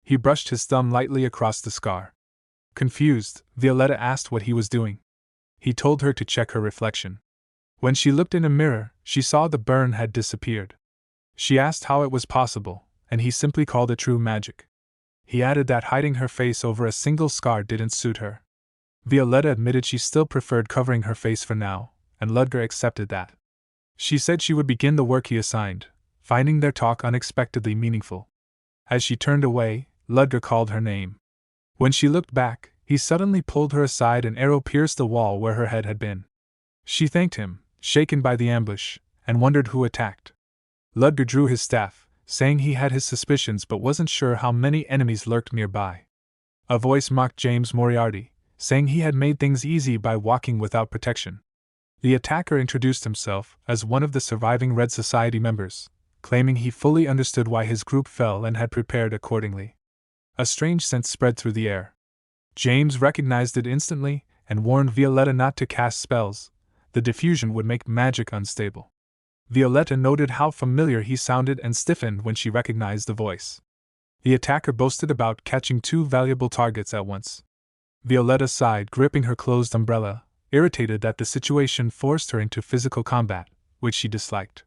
He brushed his thumb lightly across the scar. Confused, Violetta asked what he was doing. He told her to check her reflection. When she looked in a mirror, she saw the burn had disappeared. She asked how it was possible, and he simply called it true magic. He added that hiding her face over a single scar didn't suit her. Violetta admitted she still preferred covering her face for now, and Ludger accepted that. She said she would begin the work he assigned, finding their talk unexpectedly meaningful. As she turned away, Ludger called her name. When she looked back, he suddenly pulled her aside and arrow pierced the wall where her head had been. She thanked him, shaken by the ambush, and wondered who attacked. Ludger drew his staff, saying he had his suspicions but wasn't sure how many enemies lurked nearby. A voice mocked James Moriarty, saying he had made things easy by walking without protection. The attacker introduced himself as one of the surviving Red Society members, claiming he fully understood why his group fell and had prepared accordingly. A strange scent spread through the air. James recognized it instantly and warned Violetta not to cast spells. The diffusion would make magic unstable. Violetta noted how familiar he sounded and stiffened when she recognized the voice. The attacker boasted about catching 2 valuable targets at once. Violetta sighed, gripping her closed umbrella, irritated that the situation forced her into physical combat, which she disliked.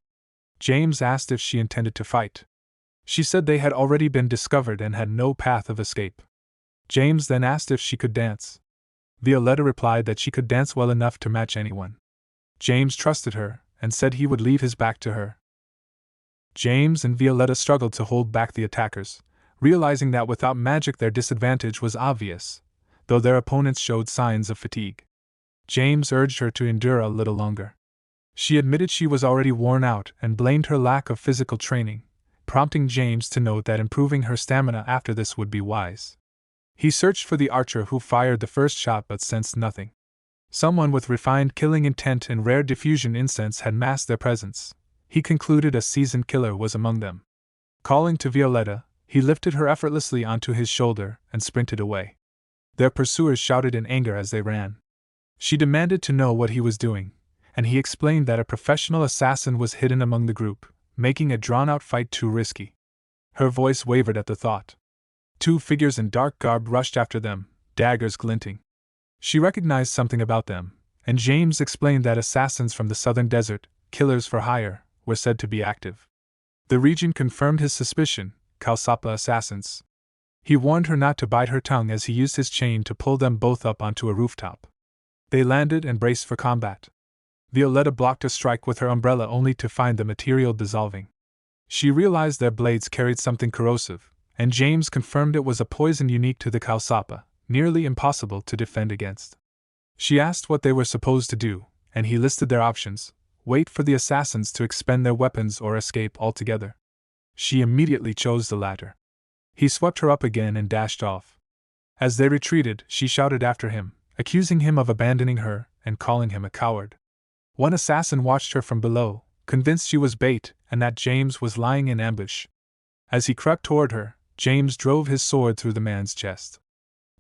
James asked if she intended to fight. She said they had already been discovered and had no path of escape. James then asked if she could dance. Violetta replied that she could dance well enough to match anyone. James trusted her and said he would leave his back to her. James and Violetta struggled to hold back the attackers, realizing that without magic their disadvantage was obvious, though their opponents showed signs of fatigue. James urged her to endure a little longer. She admitted she was already worn out and blamed her lack of physical training, prompting James to note that improving her stamina after this would be wise. He searched for the archer who fired the first shot but sensed nothing. Someone with refined killing intent and rare diffusion incense had masked their presence. He concluded a seasoned killer was among them. Calling to Violetta, he lifted her effortlessly onto his shoulder and sprinted away. Their pursuers shouted in anger as they ran. She demanded to know what he was doing, and he explained that a professional assassin was hidden among the group, making a drawn-out fight too risky. Her voice wavered at the thought. 2 figures in dark garb rushed after them, daggers glinting. She recognized something about them, and James explained that assassins from the southern desert, killers for hire, were said to be active. The region confirmed his suspicion, Kalsapa assassins. He warned her not to bite her tongue as he used his chain to pull them both up onto a rooftop. They landed and braced for combat. Violetta blocked a strike with her umbrella only to find the material dissolving. She realized their blades carried something corrosive, and James confirmed it was a poison unique to the Kalsapa, nearly impossible to defend against. She asked what they were supposed to do, and he listed their options: wait for the assassins to expend their weapons or escape altogether. She immediately chose the latter. He swept her up again and dashed off. As they retreated, she shouted after him, accusing him of abandoning her and calling him a coward. One assassin watched her from below, convinced she was bait and that James was lying in ambush. As he crept toward her, James drove his sword through the man's chest.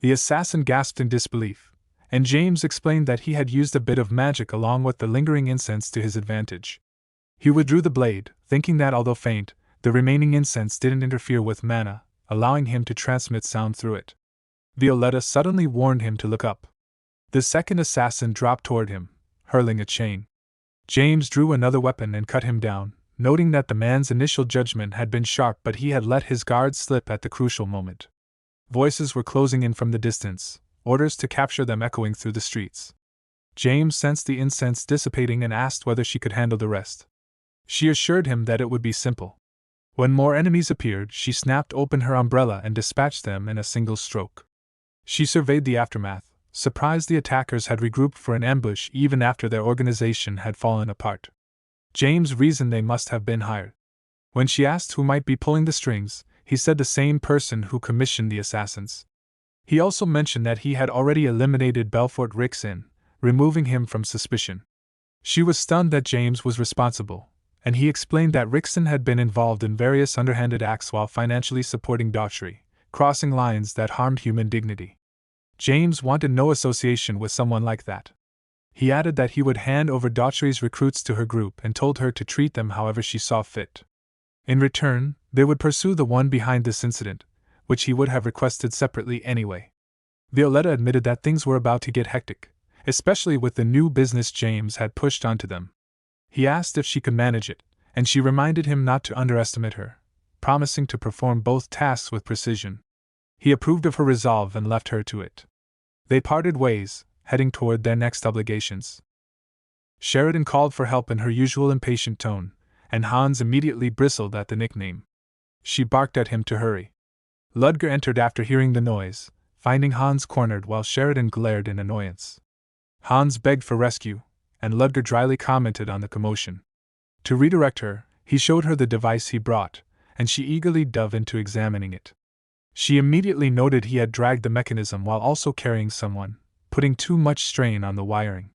The assassin gasped in disbelief, and James explained that he had used a bit of magic along with the lingering incense to his advantage. He withdrew the blade, thinking that although faint, the remaining incense didn't interfere with mana, allowing him to transmit sound through it. Violetta suddenly warned him to look up. The second assassin dropped toward him, hurling a chain. James drew another weapon and cut him down, noting that the man's initial judgment had been sharp but he had let his guard slip at the crucial moment. Voices were closing in from the distance, orders to capture them echoing through the streets. James sensed the incense dissipating and asked whether she could handle the rest. She assured him that it would be simple. When more enemies appeared, she snapped open her umbrella and dispatched them in a single stroke. She surveyed the aftermath, surprised the attackers had regrouped for an ambush even after their organization had fallen apart. James reasoned they must have been hired. When she asked who might be pulling the strings, he said the same person who commissioned the assassins. He also mentioned that he had already eliminated Belfort Rixin, removing him from suspicion. She was stunned that James was responsible, and he explained that Rixin had been involved in various underhanded acts while financially supporting Daughtry, crossing lines that harmed human dignity. James wanted no association with someone like that. He added that he would hand over Daughtry's recruits to her group and told her to treat them however she saw fit. In return, they would pursue the one behind this incident, which he would have requested separately anyway. Violetta admitted that things were about to get hectic, especially with the new business James had pushed onto them. He asked if she could manage it, and she reminded him not to underestimate her, promising to perform both tasks with precision. He approved of her resolve and left her to it. They parted ways, heading toward their next obligations. Sheridan called for help in her usual impatient tone, and Hans immediately bristled at the nickname. She barked at him to hurry. Ludger entered after hearing the noise, finding Hans cornered while Sheridan glared in annoyance. Hans begged for rescue, and Ludger dryly commented on the commotion. To redirect her, he showed her the device he brought, and she eagerly dove into examining it. She immediately noted he had dragged the mechanism while also carrying someone, putting too much strain on the wiring.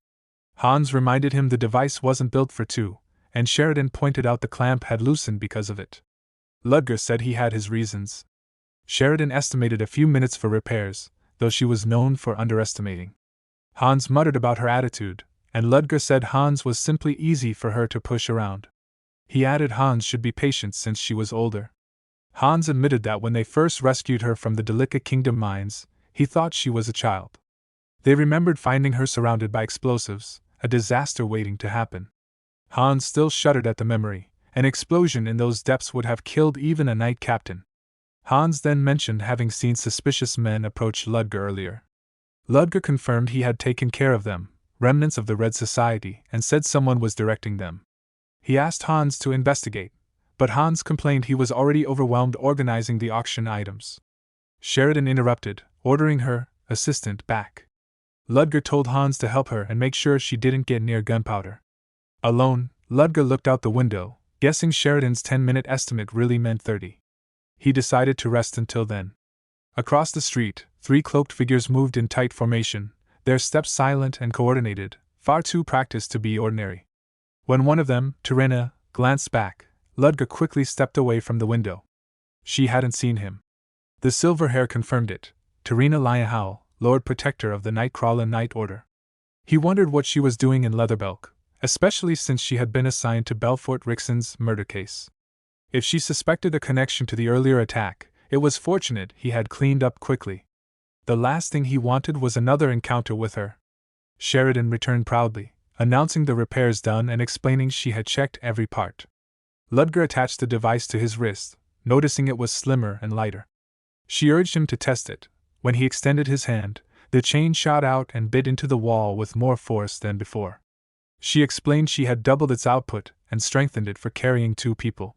Hans reminded him the device wasn't built for two, and Sheridan pointed out the clamp had loosened because of it. Ludger said he had his reasons. Sheridan estimated a few minutes for repairs, though she was known for underestimating. Hans muttered about her attitude, and Ludger said Hans was simply easy for her to push around. He added Hans should be patient since she was older. Hans admitted that when they first rescued her from the Delica Kingdom mines, he thought she was a child. They remembered finding her surrounded by explosives, a disaster waiting to happen. Hans still shuddered at the memory. An explosion in those depths would have killed even a knight captain. Hans then mentioned having seen suspicious men approach Ludger earlier. Ludger confirmed he had taken care of them, remnants of the Red Society, and said someone was directing them. He asked Hans to investigate, but Hans complained he was already overwhelmed organizing the auction items. Sheridan interrupted, ordering her assistant back. Ludger told Hans to help her and make sure she didn't get near gunpowder. Alone, Ludger looked out the window, guessing Sheridan's 10-minute estimate really meant 30. He decided to rest until then. Across the street, 3 cloaked figures moved in tight formation, their steps silent and coordinated, far too practiced to be ordinary. When one of them, Terena, glanced back, Ludger quickly stepped away from the window. She hadn't seen him. The silver hair confirmed it. Terena Liahau, Lord Protector of the Nightcrawler Knight Order. He wondered what she was doing in Leatherbelk, especially since she had been assigned to Belfort Rixon's murder case. If she suspected a connection to the earlier attack, it was fortunate he had cleaned up quickly. The last thing he wanted was another encounter with her. Sheridan returned proudly, announcing the repairs done and explaining she had checked every part. Ludger attached the device to his wrist, noticing it was slimmer and lighter. She urged him to test it. When he extended his hand, the chain shot out and bit into the wall with more force than before. She explained she had doubled its output and strengthened it for carrying 2 people.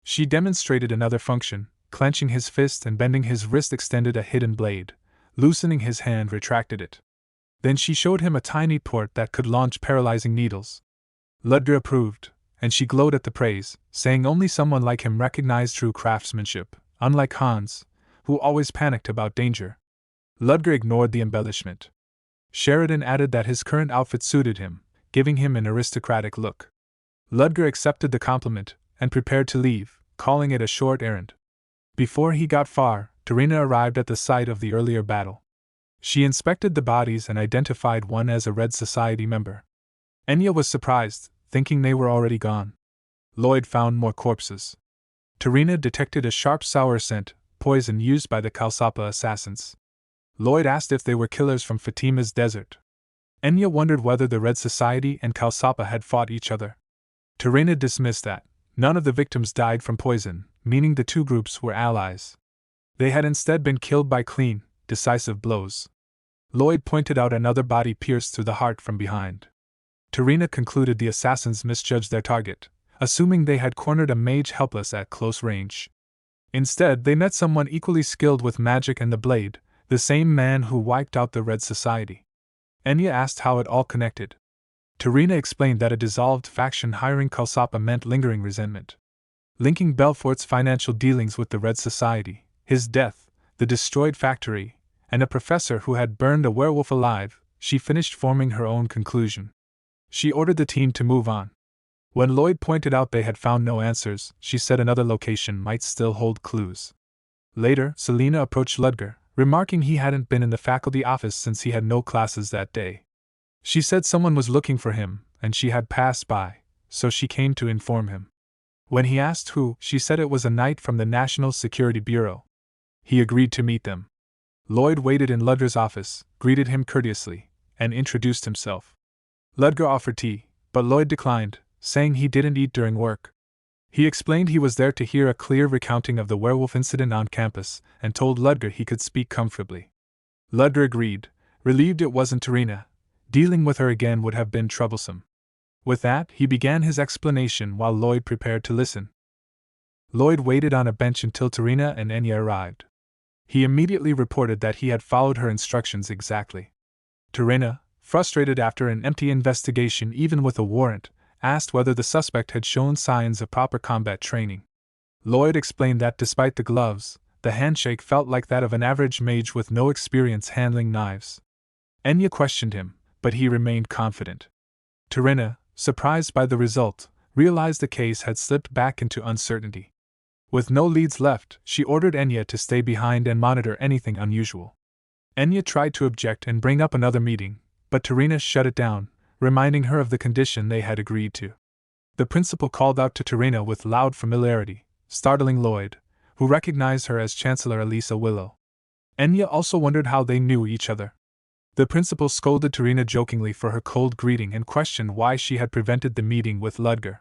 She demonstrated another function, clenching his fist and bending his wrist extended a hidden blade, loosening his hand retracted it. Then she showed him a tiny port that could launch paralyzing needles. Ludger approved, and she glowed at the praise, saying only someone like him recognized true craftsmanship, unlike Hans, who always panicked about danger. Ludger ignored the embellishment. Sheridan added that his current outfit suited him, giving him an aristocratic look. Ludger accepted the compliment and prepared to leave, calling it a short errand. Before he got far, Terena arrived at the site of the earlier battle. She inspected the bodies and identified one as a Red Society member. Enya was surprised, thinking they were already gone. Lloyd found more corpses. Terena detected a sharp sour scent, poison used by the Kalsapa assassins. Lloyd asked if they were killers from Fatima's desert. Enya wondered whether the Red Society and Kalsapa had fought each other. Terena dismissed that. None of the victims died from poison, meaning the 2 groups were allies. They had instead been killed by clean, decisive blows. Lloyd pointed out another body pierced through the heart from behind. Terena concluded the assassins misjudged their target, assuming they had cornered a mage helpless at close range. Instead, they met someone equally skilled with magic and the blade, the same man who wiped out the Red Society. Enya asked how it all connected. Terena explained that a dissolved faction hiring Kalsapa meant lingering resentment. Linking Belfort's financial dealings with the Red Society, his death, the destroyed factory, and a professor who had burned a werewolf alive, she finished forming her own conclusion. She ordered the team to move on. When Lloyd pointed out they had found no answers, she said another location might still hold clues. Later, Selena approached Ludger, remarking he hadn't been in the faculty office since he had no classes that day. She said someone was looking for him, and she had passed by, so she came to inform him. When he asked who, she said it was a knight from the National Security Bureau. He agreed to meet them. Lloyd waited in Ludger's office, greeted him courteously, and introduced himself. Ludger offered tea, but Lloyd declined, saying he didn't eat during work. He explained he was there to hear a clear recounting of the werewolf incident on campus, and told Ludger he could speak comfortably. Ludger agreed, relieved it wasn't Terena. Dealing with her again would have been troublesome. With that, he began his explanation while Lloyd prepared to listen. Lloyd waited on a bench until Terena and Enya arrived. He immediately reported that he had followed her instructions exactly. Terena, frustrated after an empty investigation even with a warrant, asked whether the suspect had shown signs of proper combat training. Lloyd explained that despite the gloves, the handshake felt like that of an average mage with no experience handling knives. Enya questioned him, but he remained confident. Tarina, surprised by the result, realized the case had slipped back into uncertainty. With no leads left, she ordered Enya to stay behind and monitor anything unusual. Enya tried to object and bring up another meeting, but Tarina shut it down, reminding her of the condition they had agreed to. The principal called out to Tarina with loud familiarity, startling Lloyd, who recognized her as Chancellor Elisa Willow. Enya also wondered how they knew each other. The principal scolded Tarina jokingly for her cold greeting and questioned why she had prevented the meeting with Ludger.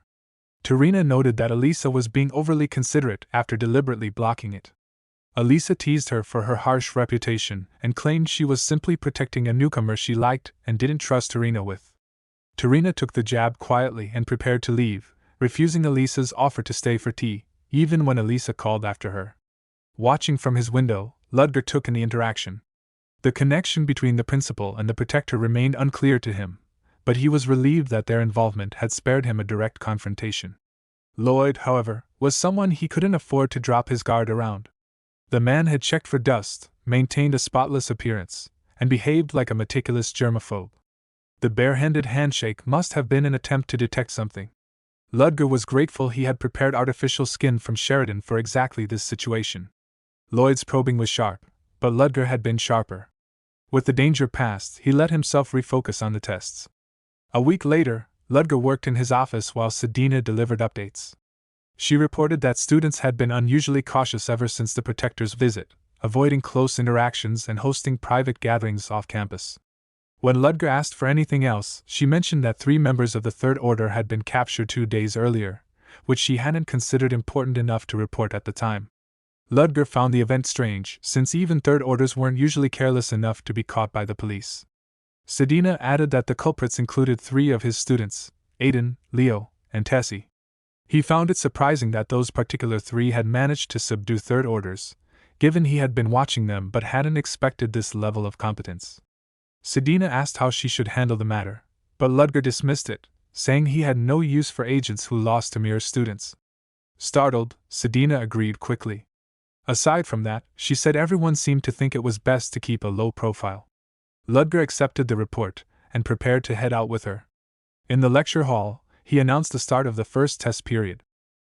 Tarina noted that Elisa was being overly considerate after deliberately blocking it. Elisa teased her for her harsh reputation and claimed she was simply protecting a newcomer she liked and didn't trust Tarina with. Tarina took the jab quietly and prepared to leave, refusing Elisa's offer to stay for tea, even when Elisa called after her. Watching from his window, Ludger took in the interaction. The connection between the principal and the protector remained unclear to him, but he was relieved that their involvement had spared him a direct confrontation. Lloyd, however, was someone he couldn't afford to drop his guard around. The man had checked for dust, maintained a spotless appearance, and behaved like a meticulous germaphobe. The bare-handed handshake must have been an attempt to detect something. Ludger was grateful he had prepared artificial skin from Sheridan for exactly this situation. Lloyd's probing was sharp, but Ludger had been sharper. With the danger past, he let himself refocus on the tests. A week later, Ludger worked in his office while Sedina delivered updates. She reported that students had been unusually cautious ever since the protector's visit, avoiding close interactions and hosting private gatherings off campus. When Ludger asked for anything else, she mentioned that 3 members of the Third Order had been captured 2 days earlier, which she hadn't considered important enough to report at the time. Ludger found the event strange, since even Third Orders weren't usually careless enough to be caught by the police. Sedina added that the culprits included 3 of his students, Aiden, Leo, and Tessie. He found it surprising that those particular 3 had managed to subdue Third Orders, given he had been watching them but hadn't expected this level of competence. Sedina asked how she should handle the matter, but Ludger dismissed it, saying he had no use for agents who lost to mere students. Startled, Sedina agreed quickly. Aside from that, she said everyone seemed to think it was best to keep a low profile. Ludger accepted the report and prepared to head out with her. In the lecture hall, he announced the start of the first test period.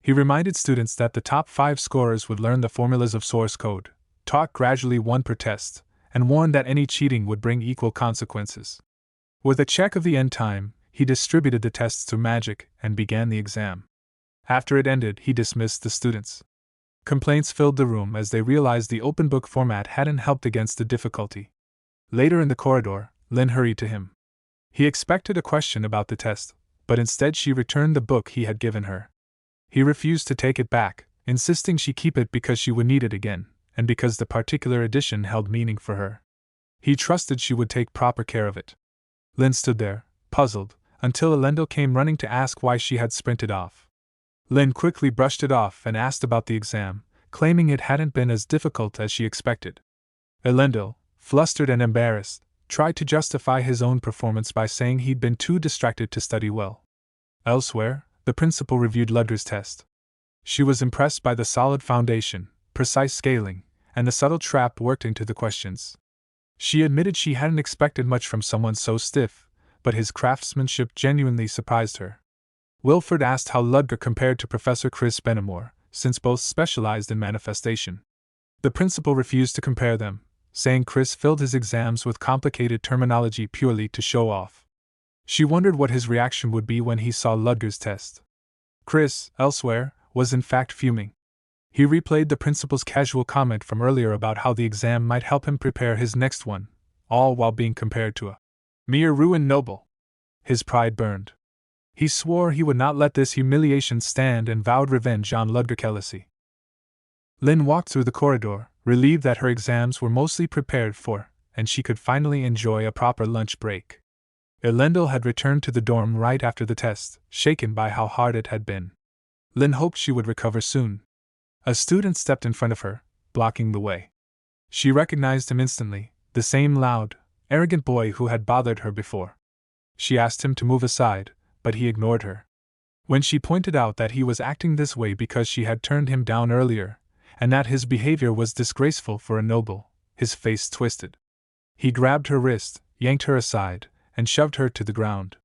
He reminded students that the top 5 scorers would learn the formulas of source code, taught gradually 1 per test, and warned that any cheating would bring equal consequences. With a check of the end time, he distributed the tests through magic and began the exam. After it ended, he dismissed the students. Complaints filled the room as they realized the open book format hadn't helped against the difficulty. Later in the corridor, Lynn hurried to him. He expected a question about the test, but instead she returned the book he had given her. He refused to take it back, insisting she keep it because she would need it again, and because the particular edition held meaning for her. He trusted she would take proper care of it. Lynn stood there, puzzled, until Elendil came running to ask why she had sprinted off. Lynn quickly brushed it off and asked about the exam, claiming it hadn't been as difficult as she expected. Elendil, flustered and embarrassed, tried to justify his own performance by saying he'd been too distracted to study well. Elsewhere, the principal reviewed Ludger's test. She was impressed by the solid foundation, precise scaling, and the subtle trap worked into the questions. She admitted she hadn't expected much from someone so stiff, but his craftsmanship genuinely surprised her. Wilford asked how Ludger compared to Professor Chris Benamore, since both specialized in manifestation. The principal refused to compare them, saying Chris filled his exams with complicated terminology purely to show off. She wondered what his reaction would be when he saw Ludger's test. Chris, elsewhere, was in fact fuming. He replayed the principal's casual comment from earlier about how the exam might help him prepare his next one, all while being compared to a mere ruined noble. His pride burned. He swore he would not let this humiliation stand and vowed revenge on Ludger Kellecy. Lynn walked through the corridor, relieved that her exams were mostly prepared for, and she could finally enjoy a proper lunch break. Elendil had returned to the dorm right after the test, shaken by how hard it had been. Lynn hoped she would recover soon. A student stepped in front of her, blocking the way. She recognized him instantly, the same loud, arrogant boy who had bothered her before. She asked him to move aside, but he ignored her. When she pointed out that he was acting this way because she had turned him down earlier, and that his behavior was disgraceful for a noble. His face twisted. He grabbed her wrist, yanked her aside, and shoved her to the ground.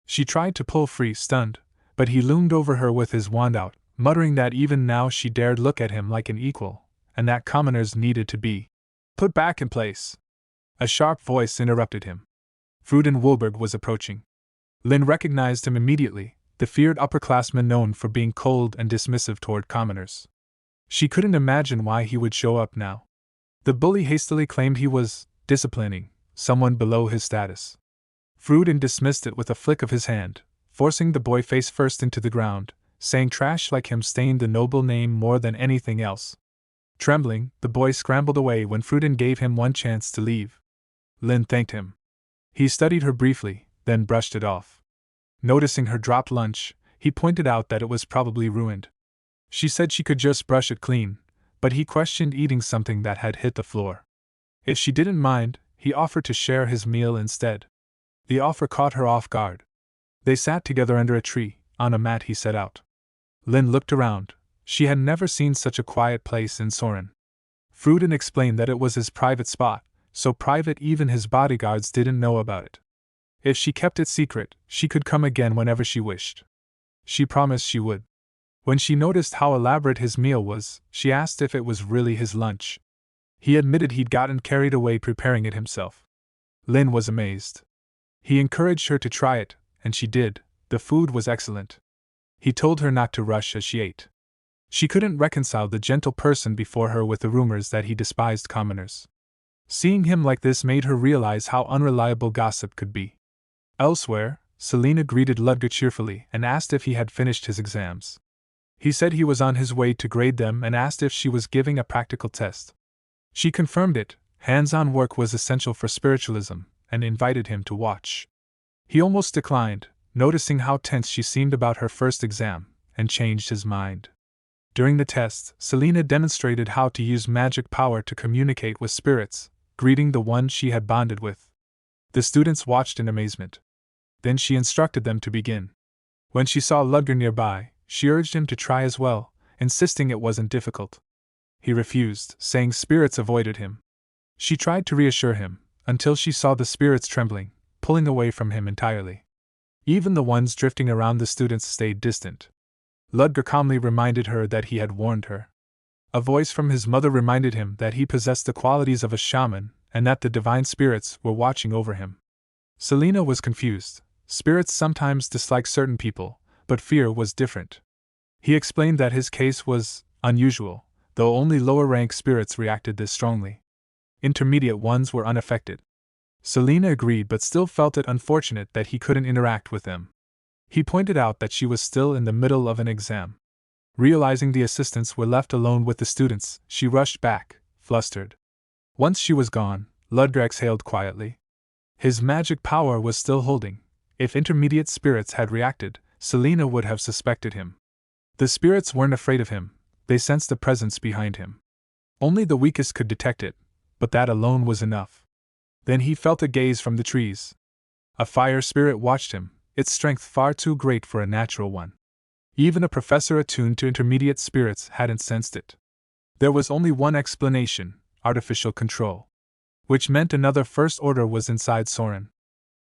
She tried to pull free, stunned, but he loomed over her with his wand out, muttering that even now she dared look at him like an equal, and that commoners needed to be put back in place. A sharp voice interrupted him. Fruden Woolberg was approaching. Lin recognized him immediately, the feared upperclassman known for being cold and dismissive toward commoners. She couldn't imagine why he would show up now. The bully hastily claimed he was disciplining someone below his status. Fruden dismissed it with a flick of his hand, forcing the boy face first into the ground, saying trash like him stained the noble name more than anything else. Trembling, the boy scrambled away when Fruden gave him one chance to leave. Lin thanked him. He studied her briefly, then brushed it off. Noticing her dropped lunch, he pointed out that it was probably ruined. She said she could just brush it clean, but he questioned eating something that had hit the floor. If she didn't mind, he offered to share his meal instead. The offer caught her off guard. They sat together under a tree. On a mat he set out. Lin looked around. She had never seen such a quiet place in Soren. Fruden explained that it was his private spot, so private even his bodyguards didn't know about it. If she kept it secret, she could come again whenever she wished. She promised she would. When she noticed how elaborate his meal was, she asked if it was really his lunch. He admitted he'd gotten carried away preparing it himself. Lin was amazed. He encouraged her to try it, and she did. The food was excellent. He told her not to rush as she ate. She couldn't reconcile the gentle person before her with the rumors that he despised commoners. Seeing him like this made her realize how unreliable gossip could be. Elsewhere, Selena greeted Ludger cheerfully and asked if he had finished his exams. He said he was on his way to grade them and asked if she was giving a practical test. She confirmed it. Hands-on work was essential for spiritualism, and invited him to watch. He almost declined, noticing how tense she seemed about her first exam, and changed his mind. During the test, Selena demonstrated how to use magic power to communicate with spirits, greeting the one she had bonded with. The students watched in amazement. Then she instructed them to begin. When she saw Ludger nearby, she urged him to try as well, insisting it wasn't difficult. He refused, saying spirits avoided him. She tried to reassure him, until she saw the spirits trembling, pulling away from him entirely. Even the ones drifting around the students stayed distant. Ludger calmly reminded her that he had warned her. A voice from his mother reminded him that he possessed the qualities of a shaman, and that the divine spirits were watching over him. Selena was confused. Spirits sometimes dislike certain people, but fear was different. He explained that his case was unusual, though only lower-rank spirits reacted this strongly. Intermediate ones were unaffected. Selena agreed but still felt it unfortunate that he couldn't interact with them. He pointed out that she was still in the middle of an exam. Realizing the assistants were left alone with the students, she rushed back, flustered. Once she was gone, Ludger exhaled quietly. His magic power was still holding. If intermediate spirits had reacted, Selena would have suspected him. The spirits weren't afraid of him, they sensed a presence behind him. Only the weakest could detect it, but that alone was enough. Then he felt a gaze from the trees. A fire spirit watched him, its strength far too great for a natural one. Even a professor attuned to intermediate spirits hadn't sensed it. There was only one explanation: artificial control. Which meant another First Order was inside Soren.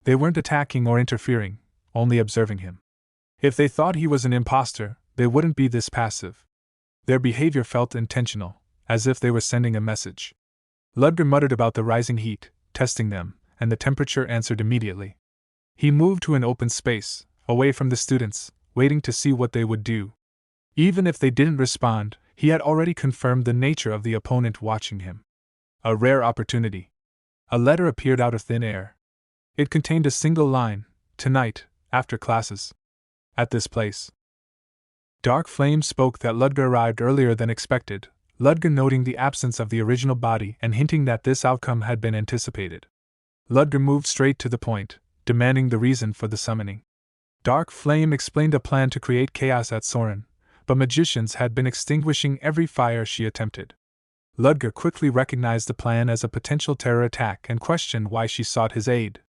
They weren't attacking or interfering, only observing him. If they thought he was an imposter, they wouldn't be this passive. Their behavior felt intentional, as if they were sending a message. Ludger muttered about the rising heat, testing them, and the temperature answered immediately. He moved to an open space, away from the students, waiting to see what they would do. Even if they didn't respond, he had already confirmed the nature of the opponent watching him. A rare opportunity. A letter appeared out of thin air. It contained a single line: "Tonight, after classes. At this place." Dark Flame spoke that Ludger arrived earlier than expected, Ludger noting the absence of the original body and hinting that this outcome had been anticipated. Ludger moved straight to the point, demanding the reason for the summoning. Dark Flame explained a plan to create chaos at Soren, but magicians had been extinguishing every fire she attempted. Ludger quickly recognized the plan as a potential terror attack and questioned why she sought his aid.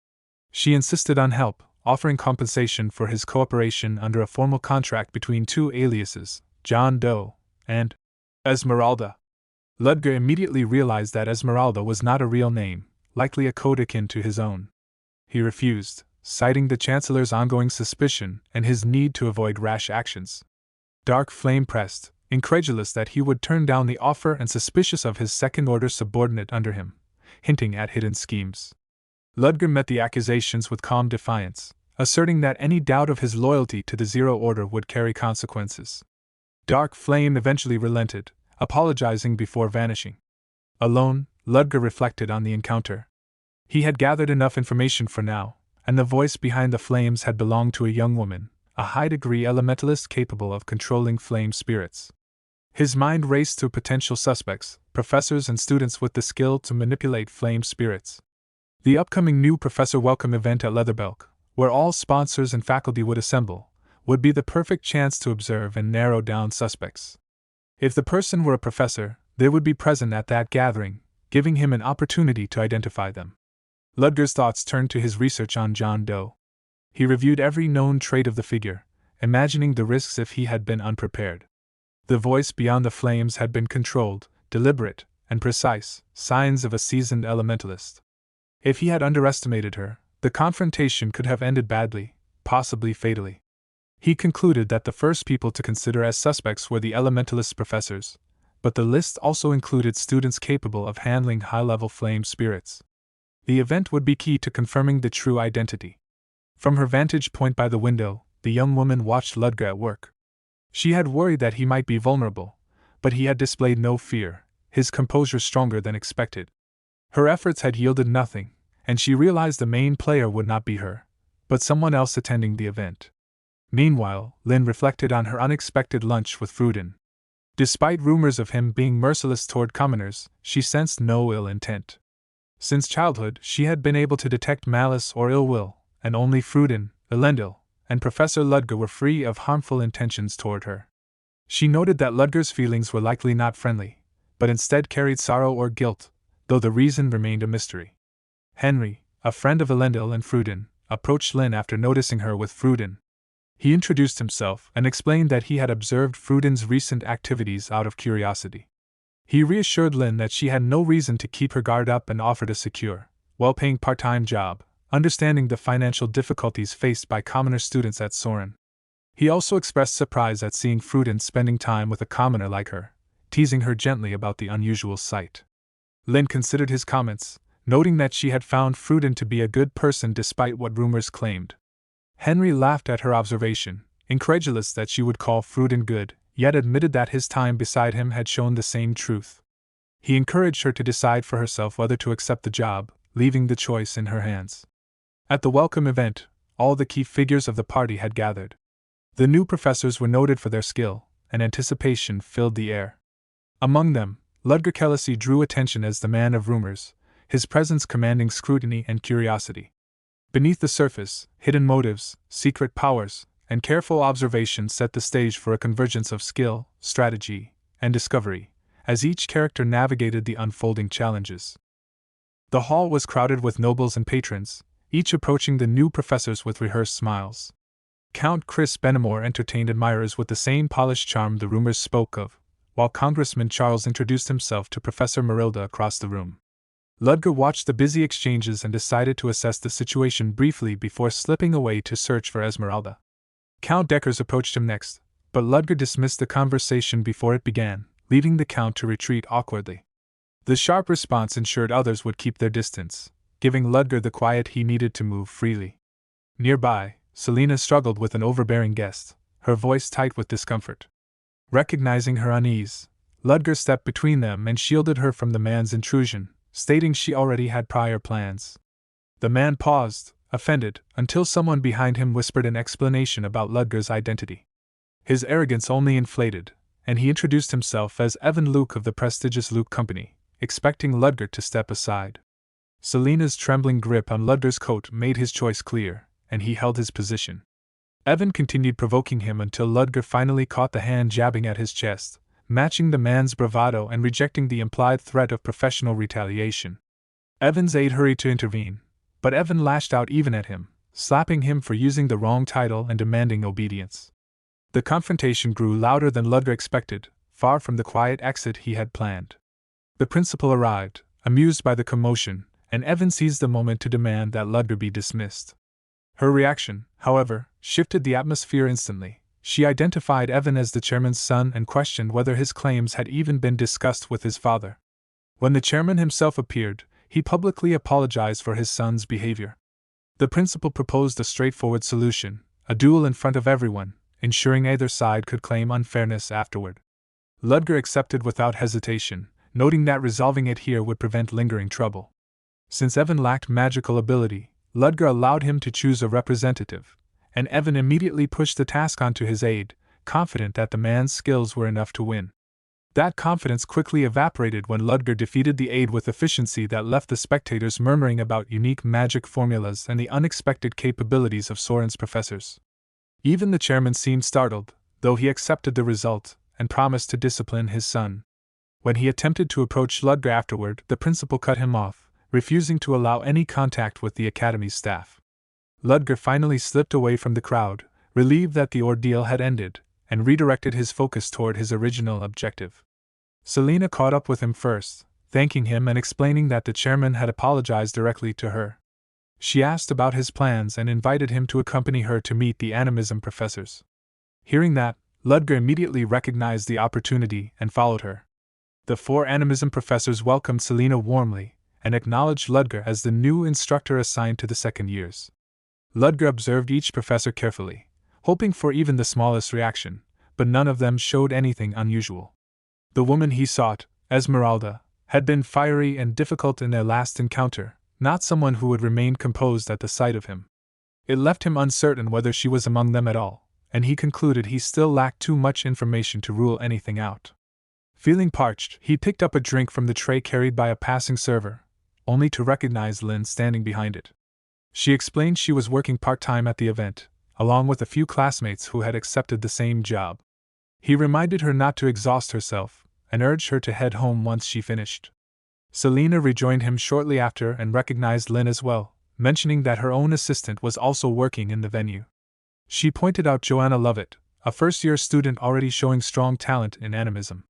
She insisted on help, offering compensation for his cooperation under a formal contract between two aliases, John Doe and Esmeralda. Ludger immediately realized that Esmeralda was not a real name, likely a code akin to his own. He refused, citing the Chancellor's ongoing suspicion and his need to avoid rash actions. Dark Flame pressed, incredulous that he would turn down the offer and suspicious of his second-order subordinate under him, hinting at hidden schemes. Ludger met the accusations with calm defiance, asserting that any doubt of his loyalty to the Zero Order would carry consequences. Dark Flame eventually relented, apologizing before vanishing. Alone, Ludger reflected on the encounter. He had gathered enough information for now, and the voice behind the flames had belonged to a young woman, a high-degree elementalist capable of controlling flame spirits. His mind raced through potential suspects, professors and students with the skill to manipulate flame spirits. The upcoming new professor welcome event at Leatherbelk, where all sponsors and faculty would assemble, would be the perfect chance to observe and narrow down suspects. If the person were a professor, they would be present at that gathering, giving him an opportunity to identify them. Ludger's thoughts turned to his research on John Doe. He reviewed every known trait of the figure, imagining the risks if he had been unprepared. The voice beyond the flames had been controlled, deliberate, and precise, signs of a seasoned elementalist. If he had underestimated her, the confrontation could have ended badly, possibly fatally. He concluded that the first people to consider as suspects were the elementalist professors, but the list also included students capable of handling high-level flame spirits. The event would be key to confirming the true identity. From her vantage point by the window, the young woman watched Ludger at work. She had worried that he might be vulnerable, but he had displayed no fear, his composure stronger than expected. Her efforts had yielded nothing, and she realized the main player would not be her, but someone else attending the event. Meanwhile, Lin reflected on her unexpected lunch with Fruden. Despite rumors of him being merciless toward commoners, she sensed no ill intent. Since childhood, she had been able to detect malice or ill will, and only Fruden, Elendil, and Professor Ludger were free of harmful intentions toward her. She noted that Ludger's feelings were likely not friendly, but instead carried sorrow or guilt, though the reason remained a mystery. Henry, a friend of Elendil and Fruden, approached Lin after noticing her with Fruden. He introduced himself and explained that he had observed Fruden's recent activities out of curiosity. He reassured Lin that she had no reason to keep her guard up and offered a secure, well-paying part-time job, understanding the financial difficulties faced by commoner students at Soren. He also expressed surprise at seeing Fruden spending time with a commoner like her, teasing her gently about the unusual sight. Lin considered his comments, noting that she had found Fruden to be a good person despite what rumors claimed. Henry laughed at her observation, incredulous that she would call Fruden good, yet admitted that his time beside him had shown the same truth. He encouraged her to decide for herself whether to accept the job, leaving the choice in her hands. At the welcome event, all the key figures of the party had gathered. The new professors were noted for their skill, and anticipation filled the air. Among them, Ludger Kelesi drew attention as the man of rumors, his presence commanding scrutiny and curiosity. Beneath the surface, hidden motives, secret powers, and careful observation set the stage for a convergence of skill, strategy, and discovery, as each character navigated the unfolding challenges. The hall was crowded with nobles and patrons, each approaching the new professors with rehearsed smiles. Count Chris Benamor entertained admirers with the same polished charm the rumors spoke of, while Congressman Charles introduced himself to Professor Marilda across the room. Ludger watched the busy exchanges and decided to assess the situation briefly before slipping away to search for Esmeralda. Count Deckers approached him next, but Ludger dismissed the conversation before it began, leaving the Count to retreat awkwardly. The sharp response ensured others would keep their distance, giving Ludger the quiet he needed to move freely. Nearby, Selena struggled with an overbearing guest, her voice tight with discomfort. Recognizing her unease, Ludger stepped between them and shielded her from the man's intrusion, stating she already had prior plans. The man paused, offended, until someone behind him whispered an explanation about Ludger's identity. His arrogance only inflated, and he introduced himself as Evan Luke of the prestigious Luke Company, expecting Ludger to step aside. Selena's trembling grip on Ludger's coat made his choice clear, and he held his position. Evan continued provoking him until Ludger finally caught the hand jabbing at his chest, matching the man's bravado and rejecting the implied threat of professional retaliation. Evan's aide hurried to intervene, but Evan lashed out even at him, slapping him for using the wrong title and demanding obedience. The confrontation grew louder than Ludger expected, far from the quiet exit he had planned. The principal arrived, amused by the commotion, and Evan seized the moment to demand that Ludger be dismissed. Her reaction, however, shifted the atmosphere instantly. She identified Evan as the chairman's son and questioned whether his claims had even been discussed with his father. When the chairman himself appeared, he publicly apologized for his son's behavior. The principal proposed a straightforward solution, a duel in front of everyone, ensuring either side could claim unfairness afterward. Ludger accepted without hesitation, noting that resolving it here would prevent lingering trouble. Since Evan lacked magical ability, Ludger allowed him to choose a representative, and Evan immediately pushed the task onto his aide, confident that the man's skills were enough to win. That confidence quickly evaporated when Ludger defeated the aide with efficiency that left the spectators murmuring about unique magic formulas and the unexpected capabilities of Soren's professors. Even the chairman seemed startled, though he accepted the result and promised to discipline his son. When he attempted to approach Ludger afterward, the principal cut him off, refusing to allow any contact with the academy's staff. Ludger finally slipped away from the crowd, relieved that the ordeal had ended, and redirected his focus toward his original objective. Selena caught up with him first, thanking him and explaining that the chairman had apologized directly to her. She asked about his plans and invited him to accompany her to meet the animism professors. Hearing that, Ludger immediately recognized the opportunity and followed her. The 4 animism professors welcomed Selena warmly and acknowledged Ludger as the new instructor assigned to the second years. Ludger observed each professor carefully, hoping for even the smallest reaction, but none of them showed anything unusual. The woman he sought, Esmeralda, had been fiery and difficult in their last encounter, not someone who would remain composed at the sight of him. It left him uncertain whether she was among them at all, and he concluded he still lacked too much information to rule anything out. Feeling parched, he picked up a drink from the tray carried by a passing server, only to recognize Lynn standing behind it. She explained she was working part-time at the event, along with a few classmates who had accepted the same job. He reminded her not to exhaust herself, and urged her to head home once she finished. Selena rejoined him shortly after and recognized Lynn as well, mentioning that her own assistant was also working in the venue. She pointed out Joanna Lovett, a first-year student already showing strong talent in animism.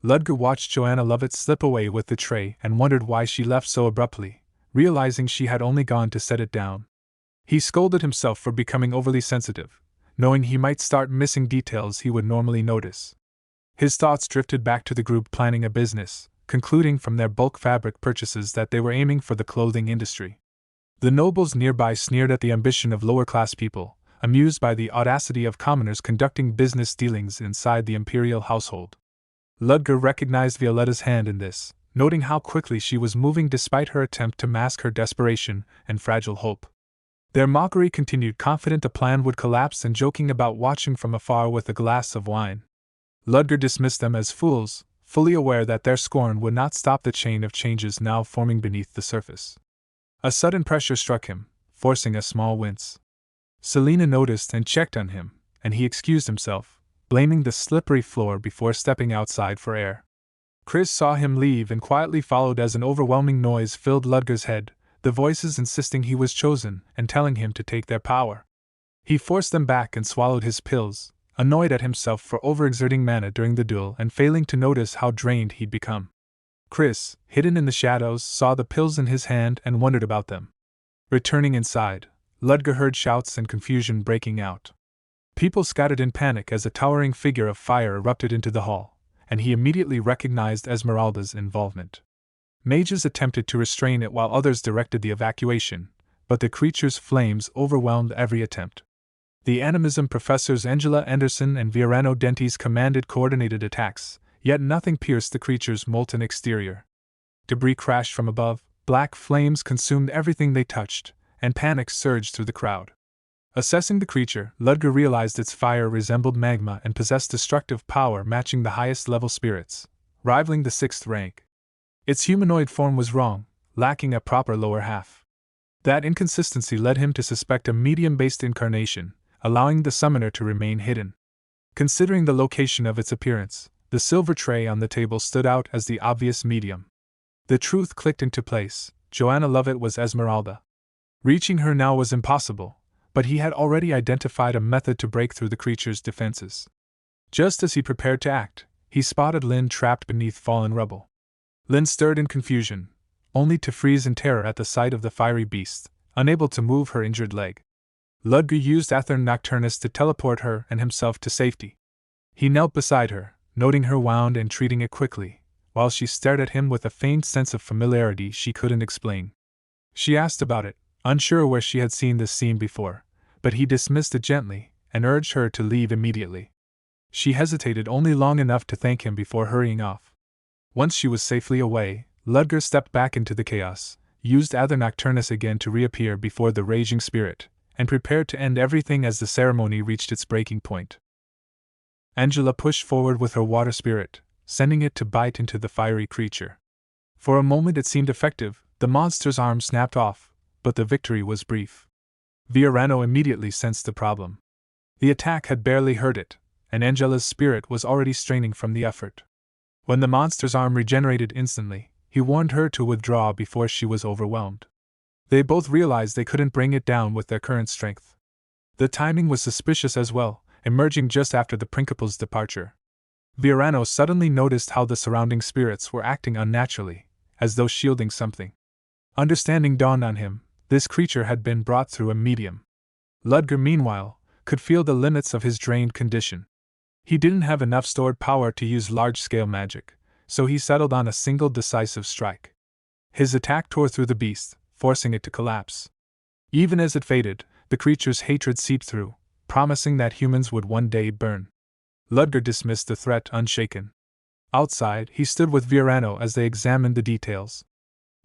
Ludger watched Joanna Lovett slip away with the tray and wondered why she left so abruptly, realizing she had only gone to set it down. He scolded himself for becoming overly sensitive, knowing he might start missing details he would normally notice. His thoughts drifted back to the group planning a business, concluding from their bulk fabric purchases that they were aiming for the clothing industry. The nobles nearby sneered at the ambition of lower-class people, amused by the audacity of commoners conducting business dealings inside the imperial household. Ludger recognized Violetta's hand in this, noting how quickly she was moving despite her attempt to mask her desperation and fragile hope. Their mockery continued, confident the plan would collapse and joking about watching from afar with a glass of wine. Ludger dismissed them as fools, fully aware that their scorn would not stop the chain of changes now forming beneath the surface. A sudden pressure struck him, forcing a small wince. Selena noticed and checked on him, and he excused himself, blaming the slippery floor before stepping outside for air. Chris saw him leave and quietly followed as an overwhelming noise filled Ludger's head, the voices insisting he was chosen and telling him to take their power. He forced them back and swallowed his pills, annoyed at himself for overexerting mana during the duel and failing to notice how drained he'd become. Chris, hidden in the shadows, saw the pills in his hand and wondered about them. Returning inside, Ludger heard shouts and confusion breaking out. People scattered in panic as a towering figure of fire erupted into the hall, and he immediately recognized Esmeralda's involvement. Mages attempted to restrain it while others directed the evacuation, but the creature's flames overwhelmed every attempt. The animism professors Angela Anderson and Viorano Dentes commanded coordinated attacks, yet nothing pierced the creature's molten exterior. Debris crashed from above, black flames consumed everything they touched, and panic surged through the crowd. Assessing the creature, Ludger realized its fire resembled magma and possessed destructive power matching the highest-level spirits, rivaling the 6th rank. Its humanoid form was wrong, lacking a proper lower half. That inconsistency led him to suspect a medium-based incarnation, allowing the summoner to remain hidden. Considering the location of its appearance, the silver tray on the table stood out as the obvious medium. The truth clicked into place: Joanna Lovett was Esmeralda. Reaching her now was impossible, but he had already identified a method to break through the creature's defenses. Just as he prepared to act, he spotted Lin trapped beneath fallen rubble. Lin stirred in confusion, only to freeze in terror at the sight of the fiery beast, unable to move her injured leg. Ludger used Aether Nocturnus to teleport her and himself to safety. He knelt beside her, noting her wound and treating it quickly, while she stared at him with a faint sense of familiarity she couldn't explain. She asked about it, unsure where she had seen this scene before, but he dismissed it gently and urged her to leave immediately. She hesitated only long enough to thank him before hurrying off. Once she was safely away, Ludger stepped back into the chaos, used Aether Nocturnus again to reappear before the raging spirit, and prepared to end everything as the ceremony reached its breaking point. Angela pushed forward with her water spirit, sending it to bite into the fiery creature. For a moment it seemed effective, the monster's arm snapped off, but the victory was brief. Viorano immediately sensed the problem. The attack had barely hurt it, and Angela's spirit was already straining from the effort. When the monster's arm regenerated instantly, he warned her to withdraw before she was overwhelmed. They both realized they couldn't bring it down with their current strength. The timing was suspicious as well, emerging just after the principal's departure. Viorano suddenly noticed how the surrounding spirits were acting unnaturally, as though shielding something. Understanding dawned on him. This creature had been brought through a medium. Ludger, meanwhile, could feel the limits of his drained condition. He didn't have enough stored power to use large-scale magic, so he settled on a single decisive strike. His attack tore through the beast, forcing it to collapse. Even as it faded, the creature's hatred seeped through, promising that humans would one day burn. Ludger dismissed the threat unshaken. Outside, he stood with Viorano as they examined the details.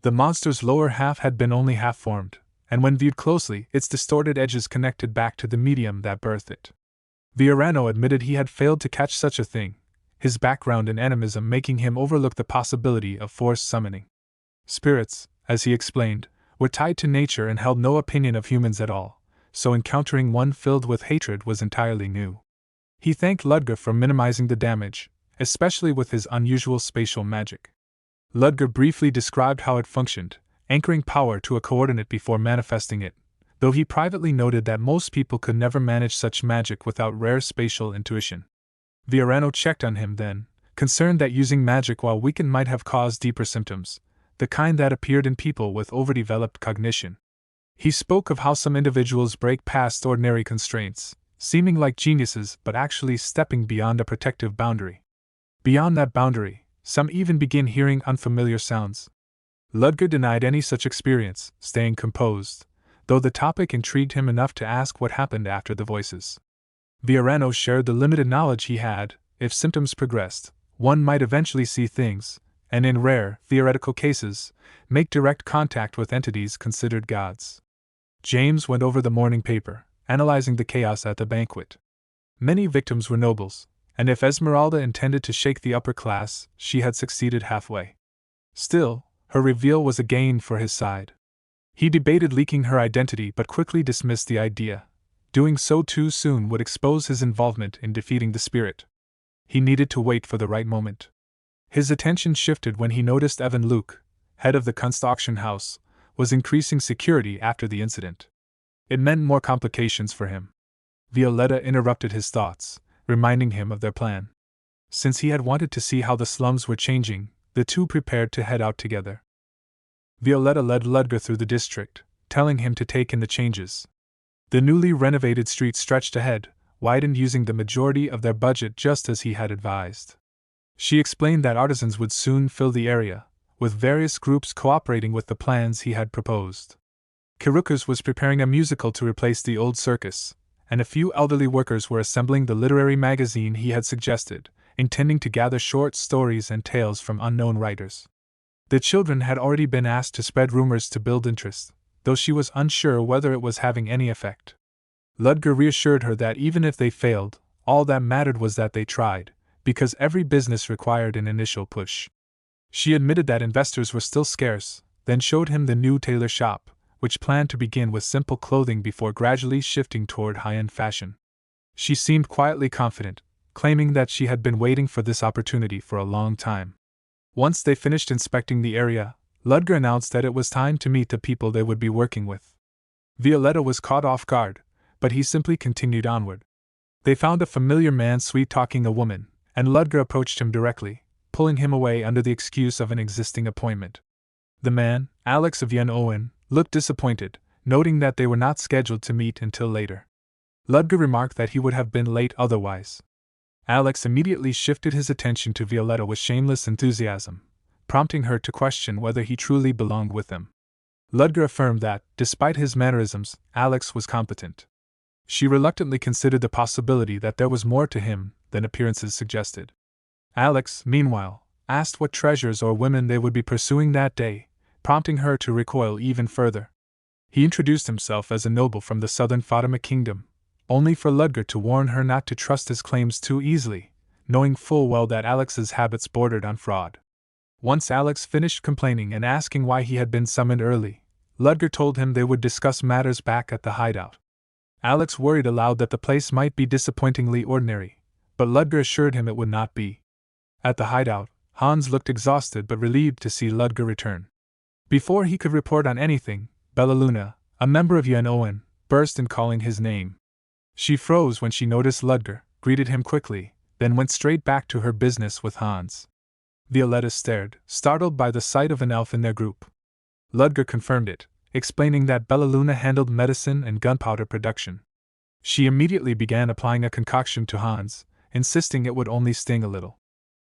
The monster's lower half had been only half-formed, and when viewed closely, its distorted edges connected back to the medium that birthed it. Viorano admitted he had failed to catch such a thing, his background in animism making him overlook the possibility of forced summoning. Spirits, as he explained, were tied to nature and held no opinion of humans at all, so encountering one filled with hatred was entirely new. He thanked Ludger for minimizing the damage, especially with his unusual spatial magic. Ludger briefly described how it functioned, anchoring power to a coordinate before manifesting it, though he privately noted that most people could never manage such magic without rare spatial intuition. Viorano checked on him then, concerned that using magic while weakened might have caused deeper symptoms, the kind that appeared in people with overdeveloped cognition. He spoke of how some individuals break past ordinary constraints, seeming like geniuses but actually stepping beyond a protective boundary. Beyond that boundary, some even begin hearing unfamiliar sounds. Ludger denied any such experience, staying composed, though the topic intrigued him enough to ask what happened after the voices. Viorano shared the limited knowledge he had. If symptoms progressed, one might eventually see things, and in rare, theoretical cases, make direct contact with entities considered gods. James went over the morning paper, analyzing the chaos at the banquet. Many victims were nobles, and if Esmeralda intended to shake the upper class, she had succeeded halfway. Still, her reveal was a gain for his side. He debated leaking her identity but quickly dismissed the idea. Doing so too soon would expose his involvement in defeating the spirit. He needed to wait for the right moment. His attention shifted when he noticed Evan Luke, head of the Kunst auction house, was increasing security after the incident. It meant more complications for him. Violetta interrupted his thoughts, reminding him of their plan. Since he had wanted to see how the slums were changing, the two prepared to head out together. Violetta led Ludger through the district, telling him to take in the changes. The newly renovated street stretched ahead, widened using the majority of their budget just as he had advised. She explained that artisans would soon fill the area, with various groups cooperating with the plans he had proposed. Kirukas was preparing a musical to replace the old circus, and a few elderly workers were assembling the literary magazine he had suggested, intending to gather short stories and tales from unknown writers. The children had already been asked to spread rumors to build interest, though she was unsure whether it was having any effect. Ludger reassured her that even if they failed, all that mattered was that they tried, because every business required an initial push. She admitted that investors were still scarce, then showed him the new tailor shop, which planned to begin with simple clothing before gradually shifting toward high-end fashion. She seemed quietly confident, claiming that she had been waiting for this opportunity for a long time. Once they finished inspecting the area, Ludger announced that it was time to meet the people they would be working with. Violetta was caught off guard, but he simply continued onward. They found a familiar man sweet-talking a woman, and Ludger approached him directly, pulling him away under the excuse of an existing appointment. The man, Alex of Yen Owen, looked disappointed, noting that they were not scheduled to meet until later. Ludger remarked that he would have been late otherwise. Alex immediately shifted his attention to Violetta with shameless enthusiasm, prompting her to question whether he truly belonged with them. Ludger affirmed that, despite his mannerisms, Alex was competent. She reluctantly considered the possibility that there was more to him than appearances suggested. Alex, meanwhile, asked what treasures or women they would be pursuing that day, prompting her to recoil even further. He introduced himself as a noble from the southern Fatima kingdom, only for Ludger to warn her not to trust his claims too easily, knowing full well that Alex's habits bordered on fraud. Once Alex finished complaining and asking why he had been summoned early, Ludger told him they would discuss matters back at the hideout. Alex worried aloud that the place might be disappointingly ordinary, but Ludger assured him it would not be. At the hideout, Hans looked exhausted but relieved to see Ludger return. Before he could report on anything, Bellaluna, a member of Yen Owen, burst in calling his name. She froze when she noticed Ludger, greeted him quickly, then went straight back to her business with Hans. Violetta stared, startled by the sight of an elf in their group. Ludger confirmed it, explaining that Bellaluna handled medicine and gunpowder production. She immediately began applying a concoction to Hans, insisting it would only sting a little.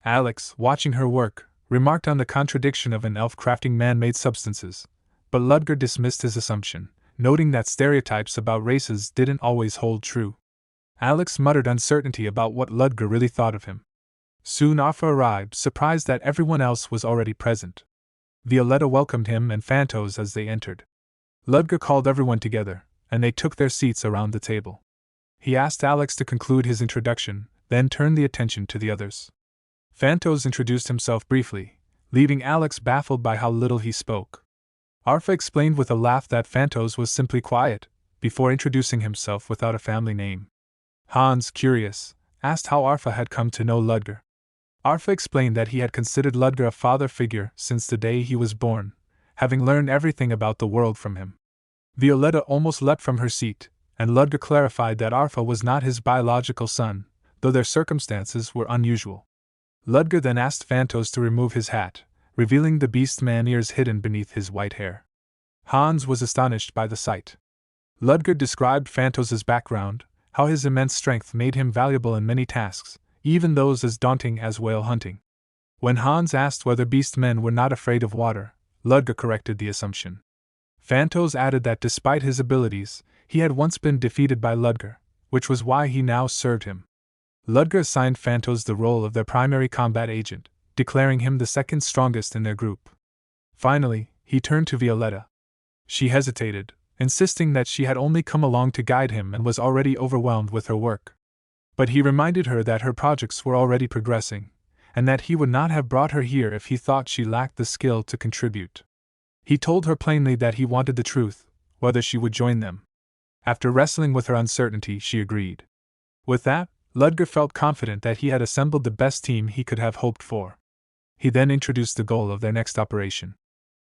Alex, watching her work, remarked on the contradiction of an elf crafting man-made substances, but Ludger dismissed his assumption, noting that stereotypes about races didn't always hold true. Alex muttered uncertainty about what Ludger really thought of him. Soon Arfa arrived, surprised that everyone else was already present. Violetta welcomed him and Phantos as they entered. Ludger called everyone together, and they took their seats around the table. He asked Alex to conclude his introduction, then turned the attention to the others. Phantos introduced himself briefly, leaving Alex baffled by how little he spoke. Arfa explained with a laugh that Phantos was simply quiet, before introducing himself without a family name. Hans, curious, asked how Arfa had come to know Ludger. Arfa explained that he had considered Ludger a father figure since the day he was born, having learned everything about the world from him. Violetta almost leapt from her seat, and Ludger clarified that Arfa was not his biological son, though their circumstances were unusual. Ludger then asked Phantos to remove his hat, revealing the beast-man ears hidden beneath his white hair. Hans was astonished by the sight. Ludger described Phantos's background, how his immense strength made him valuable in many tasks, even those as daunting as whale hunting. When Hans asked whether beast-men were not afraid of water, Ludger corrected the assumption. Phantos added that despite his abilities, he had once been defeated by Ludger, which was why he now served him. Ludger assigned Phantos the role of their primary combat agent, declaring him the second strongest in their group. Finally, he turned to Violetta. She hesitated, insisting that she had only come along to guide him and was already overwhelmed with her work. But he reminded her that her projects were already progressing, and that he would not have brought her here if he thought she lacked the skill to contribute. He told her plainly that he wanted the truth, whether she would join them. After wrestling with her uncertainty, she agreed. With that, Ludger felt confident that he had assembled the best team he could have hoped for. He then introduced the goal of their next operation.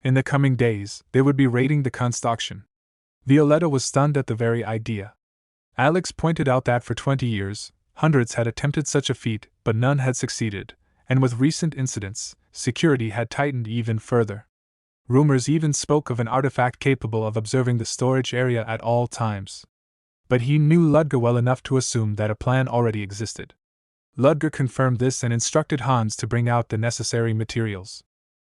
In the coming days, they would be raiding the Kunst auction. Violetta was stunned at the very idea. Alex pointed out that for 20 years, hundreds had attempted such a feat, but none had succeeded, and with recent incidents, security had tightened even further. Rumors even spoke of an artifact capable of observing the storage area at all times. But he knew Ludger well enough to assume that a plan already existed. Ludger confirmed this and instructed Hans to bring out the necessary materials.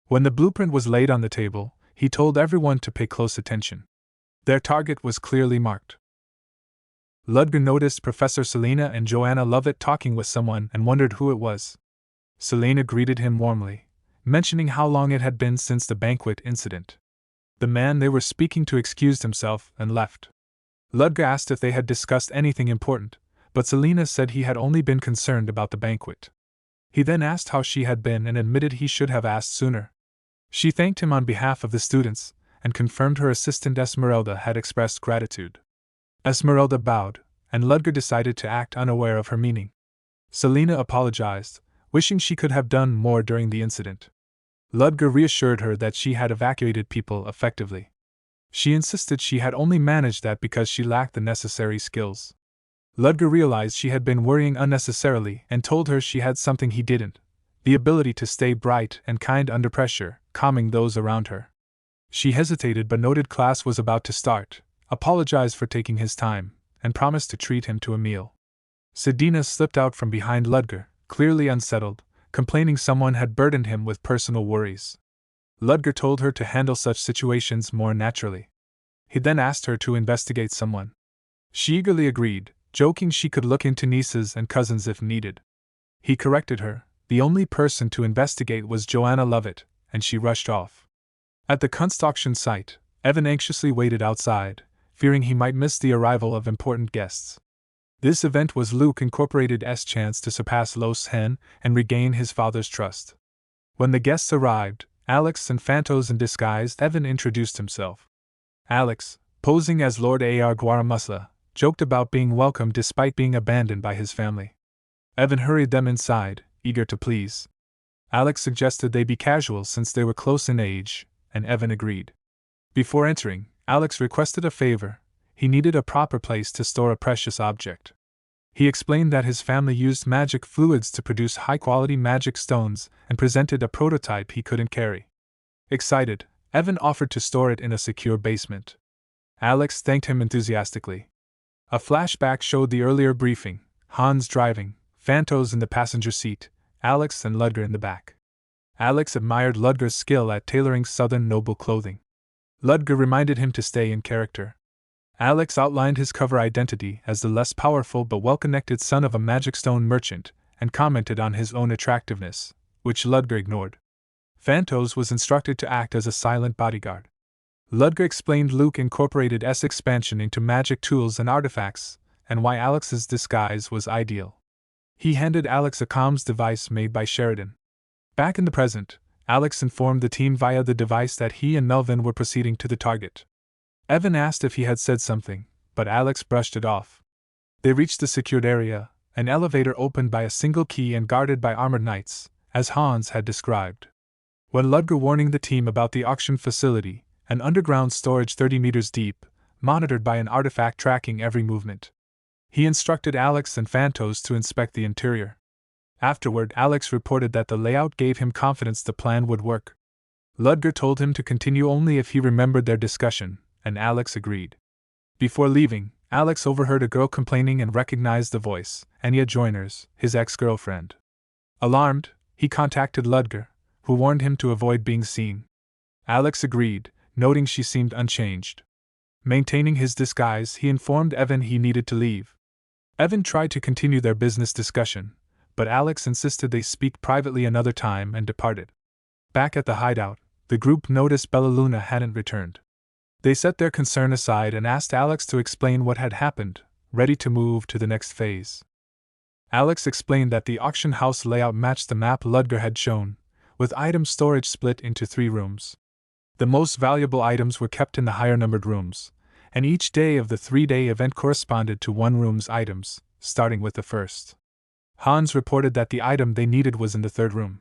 When the blueprint was laid on the table, he told everyone to pay close attention. Their target was clearly marked. Ludger noticed Professor Selena and Joanna Lovett talking with someone and wondered who it was. Selena greeted him warmly, mentioning how long it had been since the banquet incident. The man they were speaking to excused himself and left. Ludger asked if they had discussed anything important, but Selena said he had only been concerned about the banquet. He then asked how she had been and admitted he should have asked sooner. She thanked him on behalf of the students, and confirmed her assistant Esmeralda had expressed gratitude. Esmeralda bowed, and Ludger decided to act unaware of her meaning. Selena apologized, wishing she could have done more during the incident. Ludger reassured her that she had evacuated people effectively. She insisted she had only managed that because she lacked the necessary skills. Ludger realized she had been worrying unnecessarily and told her she had something he didn't: the ability to stay bright and kind under pressure, calming those around her. She hesitated but noted class was about to start, apologized for taking his time, and promised to treat him to a meal. Sedina slipped out from behind Ludger, clearly unsettled, complaining someone had burdened him with personal worries. Ludger told her to handle such situations more naturally. He then asked her to investigate someone. She eagerly agreed, joking she could look into nieces and cousins if needed. He corrected her: the only person to investigate was Joanna Lovett, and she rushed off. At the construction site, Evan anxiously waited outside, fearing he might miss the arrival of important guests. This event was Luke Incorporated's chance to surpass Los Hen and regain his father's trust. When the guests arrived, Alex and Phantos in disguise, Evan introduced himself. Alex, posing as Lord Ar Guaramusla, joked about being welcome despite being abandoned by his family. Evan hurried them inside, eager to please. Alex suggested they be casual since they were close in age, and Evan agreed. Before entering, Alex requested a favor: he needed a proper place to store a precious object. He explained that his family used magic fluids to produce high-quality magic stones and presented a prototype he couldn't carry. Excited, Evan offered to store it in a secure basement. Alex thanked him enthusiastically. A flashback showed the earlier briefing: Hans driving, Phantos in the passenger seat, Alex and Ludger in the back. Alex admired Ludger's skill at tailoring southern noble clothing. Ludger reminded him to stay in character. Alex outlined his cover identity as the less powerful but well-connected son of a magic stone merchant, and commented on his own attractiveness, which Ludger ignored. Phantos was instructed to act as a silent bodyguard. Ludger explained Luke Incorporated's expansion into magic tools and artifacts, and why Alex's disguise was ideal. He handed Alex a comms device made by Sheridan. Back in the present, Alex informed the team via the device that he and Melvin were proceeding to the target. Evan asked if he had said something, but Alex brushed it off. They reached the secured area, an elevator opened by a single key and guarded by armored knights, as Hans had described. When Ludger warning the team about the auction facility, an underground storage 30 meters deep, monitored by an artifact tracking every movement. He instructed Alex and Phantos to inspect the interior. Afterward, Alex reported that the layout gave him confidence the plan would work. Ludger told him to continue only if he remembered their discussion, and Alex agreed. Before leaving, Alex overheard a girl complaining and recognized the voice: Anya Joyner's, his ex-girlfriend. Alarmed, he contacted Ludger, who warned him to avoid being seen. Alex agreed, noting she seemed unchanged. Maintaining his disguise, he informed Evan he needed to leave. Evan tried to continue their business discussion, but Alex insisted they speak privately another time and departed. Back at the hideout, the group noticed Bella Luna hadn't returned. They set their concern aside and asked Alex to explain what had happened, ready to move to the next phase. Alex explained that the auction house layout matched the map Ludger had shown, with item storage split into 3 rooms. The most valuable items were kept in the higher-numbered rooms, and each day of the 3-day event corresponded to one room's items, starting with the first. Hans reported that the item they needed was in the 3rd room.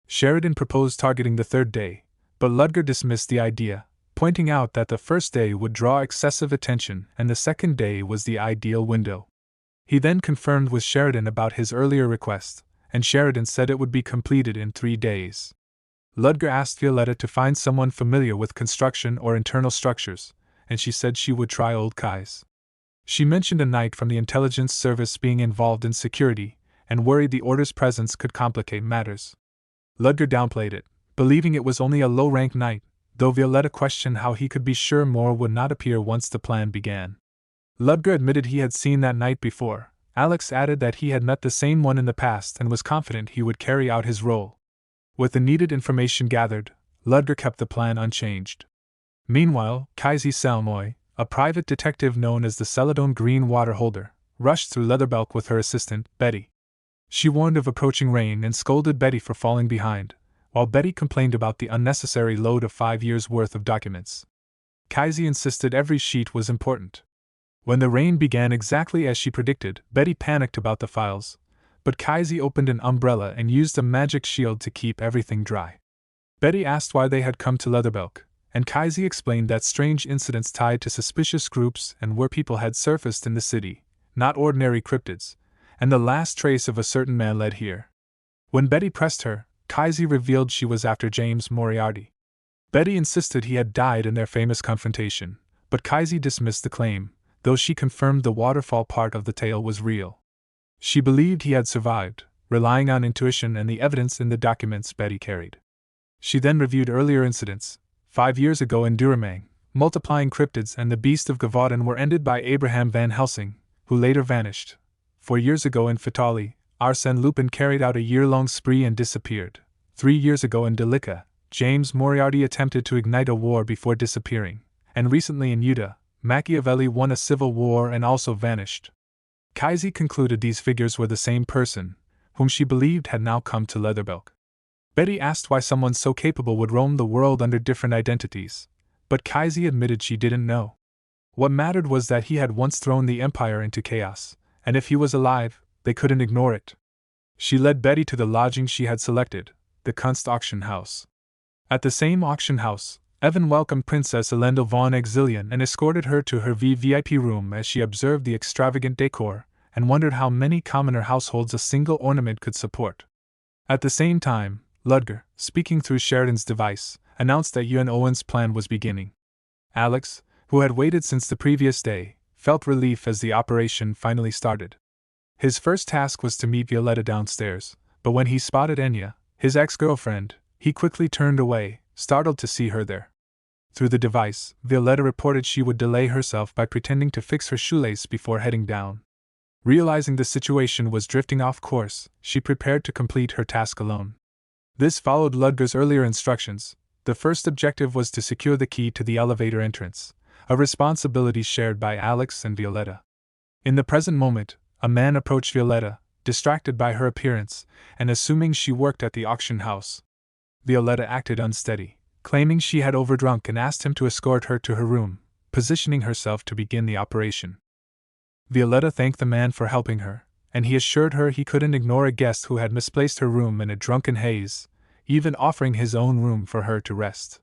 Sheridan proposed targeting the 3rd day, but Ludger dismissed the idea, pointing out that the first day would draw excessive attention and the 2nd day was the ideal window. He then confirmed with Sheridan about his earlier request, and Sheridan said it would be completed in 3 days. Ludger asked Violetta to find someone familiar with construction or internal structures, and she said she would try old Kai's. She mentioned a knight from the intelligence service being involved in security, and worried the Order's presence could complicate matters. Ludger downplayed it, believing it was only a low-ranked knight, though Violetta questioned how he could be sure more would not appear once the plan began. Ludger admitted he had seen that knight before. Alex added that he had met the same one in the past and was confident he would carry out his role. With the needed information gathered, Ludger kept the plan unchanged. Meanwhile, Kaisi Salmoy, a private detective known as the Celadon Green Water Holder, rushed through Leatherbelk with her assistant, Betty. She warned of approaching rain and scolded Betty for falling behind, while Betty complained about the unnecessary load of 5 years' worth of documents. Kaisi insisted every sheet was important. When the rain began exactly as she predicted, Betty panicked about the files, but Kaisi opened an umbrella and used a magic shield to keep everything dry. Betty asked why they had come to Leatherbelk, and Kaisi explained that strange incidents tied to suspicious groups and where people had surfaced in the city, not ordinary cryptids, and the last trace of a certain man led here. When Betty pressed her, Kaisi revealed she was after James Moriarty. Betty insisted he had died in their famous confrontation, but Kaisi dismissed the claim, though she confirmed the waterfall part of the tale was real. She believed he had survived, relying on intuition and the evidence in the documents Betty carried. She then reviewed earlier incidents. 5 years ago in Duramang, multiplying cryptids and the Beast of Gavaden were ended by Abraham Van Helsing, who later vanished. 4 years ago in Fatali, Arsène Lupin carried out a year-long spree and disappeared. 3 years ago in Delica, James Moriarty attempted to ignite a war before disappearing. And recently in Utah, Machiavelli won a civil war and also vanished. Kaisi concluded these figures were the same person, whom she believed had now come to Leatherbelk. Betty asked why someone so capable would roam the world under different identities, but Kaisi admitted she didn't know. What mattered was that he had once thrown the Empire into chaos, and if he was alive, they couldn't ignore it. She led Betty to the lodging she had selected, the Kunst auction house. At the same auction house, Evan welcomed Princess Elendil von Exilian and escorted her to her VIP room as she observed the extravagant decor and wondered how many commoner households a single ornament could support. At the same time, Ludger, speaking through Sheridan's device, announced that Ewan Owen's plan was beginning. Alex, who had waited since the previous day, felt relief as the operation finally started. His first task was to meet Violetta downstairs, but when he spotted Enya, his ex-girlfriend, he quickly turned away, startled to see her there. Through the device, Violetta reported she would delay herself by pretending to fix her shoelace before heading down. Realizing the situation was drifting off course, she prepared to complete her task alone. This followed Ludger's earlier instructions. The first objective was to secure the key to the elevator entrance, a responsibility shared by Alex and Violetta. In the present moment, a man approached Violetta, distracted by her appearance, and assuming she worked at the auction house. Violetta acted unsteady, claiming she had overdrunk and asked him to escort her to her room, positioning herself to begin the operation. Violetta thanked the man for helping her, and he assured her he couldn't ignore a guest who had misplaced her room in a drunken haze, even offering his own room for her to rest.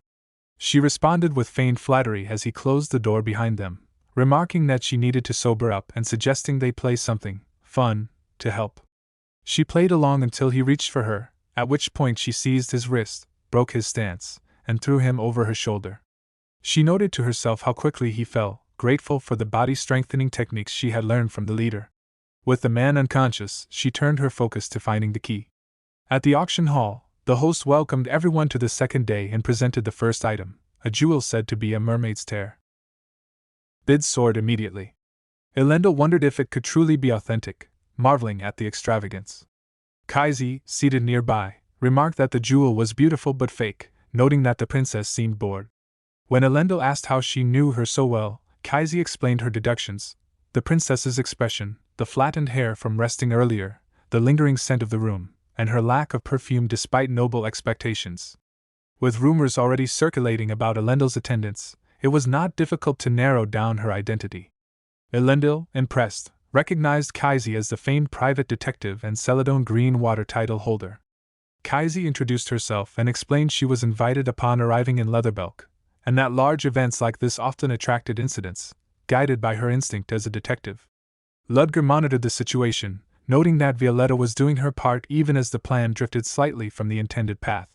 She responded with feigned flattery as he closed the door behind them, remarking that she needed to sober up and suggesting they play something fun to help. She played along until he reached for her, at which point she seized his wrist, broke his stance, and threw him over her shoulder. She noted to herself how quickly he fell, grateful for the body-strengthening techniques she had learned from the leader. With the man unconscious, she turned her focus to finding the key. At the auction hall, the host welcomed everyone to the second day and presented the first item, a jewel said to be a mermaid's tear. Bids soared immediately. Elendil wondered if it could truly be authentic, marveling at the extravagance. Kaisi, seated nearby, remarked that the jewel was beautiful but fake, noting that the princess seemed bored. When Elendil asked how she knew her so well, Kaisi explained her deductions: the princess's expression, the flattened hair from resting earlier, the lingering scent of the room, and her lack of perfume despite noble expectations. With rumors already circulating about Elendil's attendance, it was not difficult to narrow down her identity. Elendil, impressed, recognized Kaisi as the famed private detective and Celadon Green Water title holder. Kaisi introduced herself and explained she was invited upon arriving in Leatherbelk, and that large events like this often attracted incidents, guided by her instinct as a detective. Ludger monitored the situation, noting that Violetta was doing her part even as the plan drifted slightly from the intended path.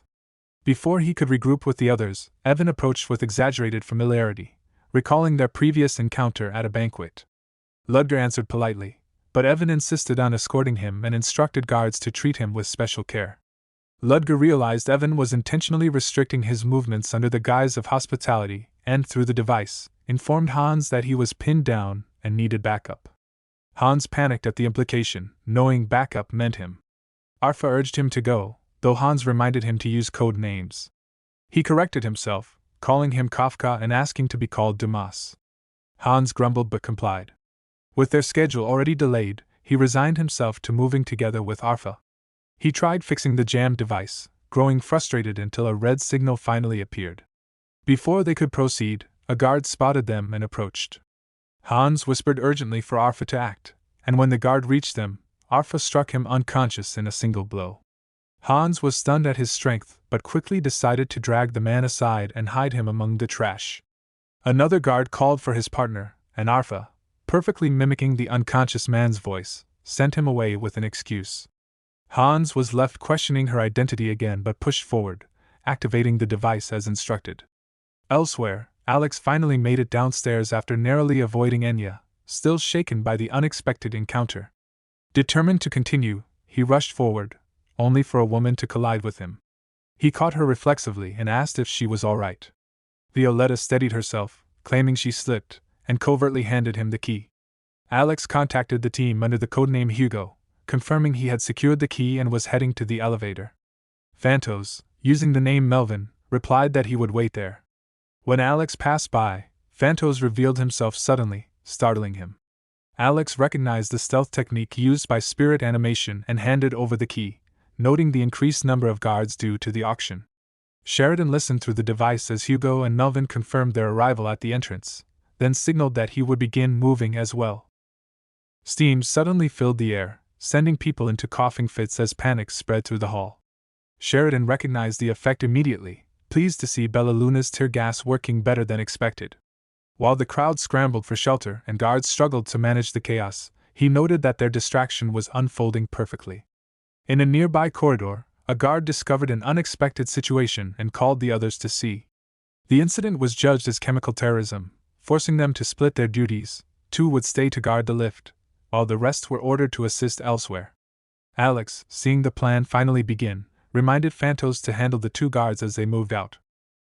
Before he could regroup with the others, Evan approached with exaggerated familiarity, recalling their previous encounter at a banquet. Ludger answered politely, but Evan insisted on escorting him and instructed guards to treat him with special care. Ludger realized Evan was intentionally restricting his movements under the guise of hospitality and, through the device, informed Hans that he was pinned down and needed backup. Hans panicked at the implication, knowing backup meant him. Arfa urged him to go, though Hans reminded him to use code names. He corrected himself, calling him Kafka and asking to be called Dumas. Hans grumbled but complied. With their schedule already delayed, he resigned himself to moving together with Arfa. He tried fixing the jammed device, growing frustrated until a red signal finally appeared. Before they could proceed, a guard spotted them and approached. Hans whispered urgently for Arfa to act, and when the guard reached them, Arfa struck him unconscious in a single blow. Hans was stunned at his strength, but quickly decided to drag the man aside and hide him among the trash. Another guard called for his partner, and Arfa, perfectly mimicking the unconscious man's voice, sent him away with an excuse. Hans was left questioning her identity again but pushed forward, activating the device as instructed. Elsewhere, Alex finally made it downstairs after narrowly avoiding Enya, still shaken by the unexpected encounter. Determined to continue, he rushed forward, only for a woman to collide with him. He caught her reflexively and asked if she was all right. Violetta steadied herself, claiming she slipped, and covertly handed him the key. Alex contacted the team under the codename Hugo, confirming he had secured the key and was heading to the elevator. Phantos, using the name Melvin, replied that he would wait there. When Alex passed by, Phantos revealed himself suddenly, startling him. Alex recognized the stealth technique used by Spirit Animation and handed over the key, noting the increased number of guards due to the auction. Sheridan listened through the device as Hugo and Melvin confirmed their arrival at the entrance, then signaled that he would begin moving as well. Steam suddenly filled the air, sending people into coughing fits as panic spread through the hall. Sheridan recognized the effect immediately, pleased to see Bella Luna's tear gas working better than expected. While the crowd scrambled for shelter and guards struggled to manage the chaos, he noted that their distraction was unfolding perfectly. In a nearby corridor, a guard discovered an unexpected situation and called the others to see. The incident was judged as chemical terrorism, forcing them to split their duties. 2 would stay to guard the lift, while the rest were ordered to assist elsewhere. Alex, seeing the plan finally begin, reminded Phantos to handle the 2 guards as they moved out.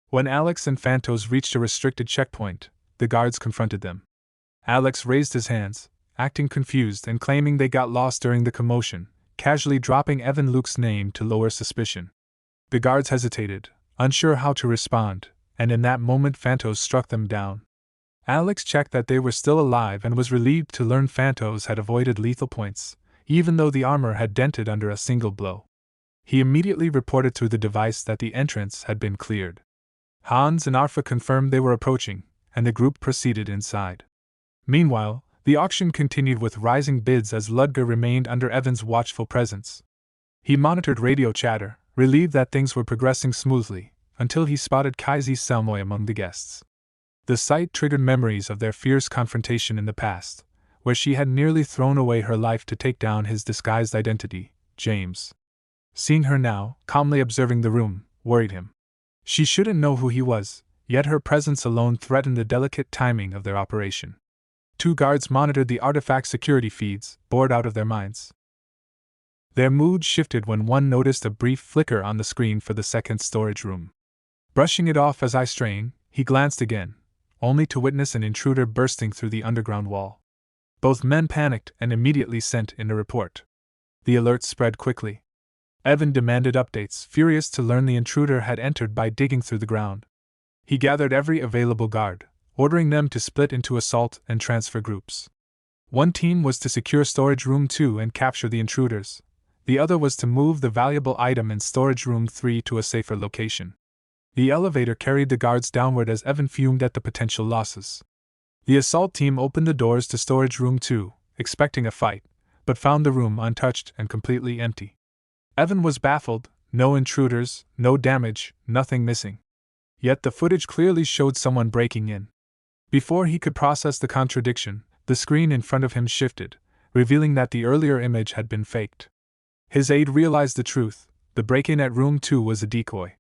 When Alex and Phantos reached a restricted checkpoint, the guards confronted them. Alex raised his hands, acting confused and claiming they got lost during the commotion, casually dropping Evan Luke's name to lower suspicion. The guards hesitated, unsure how to respond, and in that moment Phantos struck them down. Alex checked that they were still alive and was relieved to learn Phantos had avoided lethal points, even though the armor had dented under a single blow. He immediately reported through the device that the entrance had been cleared. Hans and Arfa confirmed they were approaching, and the group proceeded inside. Meanwhile, the auction continued with rising bids as Ludger remained under Evan's watchful presence. He monitored radio chatter, relieved that things were progressing smoothly, until he spotted Kaisi Selmoy among the guests. The sight triggered memories of their fierce confrontation in the past, where she had nearly thrown away her life to take down his disguised identity, James. Seeing her now, calmly observing the room, worried him. She shouldn't know who he was, yet her presence alone threatened the delicate timing of their operation. 2 guards monitored the artifact security feeds, bored out of their minds. Their mood shifted when one noticed a brief flicker on the screen for the second storage room. Brushing it off as eye strain, he glanced again, only to witness an intruder bursting through the underground wall. Both men panicked and immediately sent in a report. The alert spread quickly. Evan demanded updates, furious to learn the intruder had entered by digging through the ground. He gathered every available guard, ordering them to split into assault and transfer groups. One team was to secure Storage Room 2 and capture the intruders. The other was to move the valuable item in Storage Room 3 to a safer location. The elevator carried the guards downward as Evan fumed at the potential losses. The assault team opened the doors to Storage Room 2, expecting a fight, but found the room untouched and completely empty. Evan was baffled, no intruders, no damage, nothing missing. Yet the footage clearly showed someone breaking in. Before he could process the contradiction, the screen in front of him shifted, revealing that the earlier image had been faked. His aide realized the truth: the break-in at Room 2 was a decoy.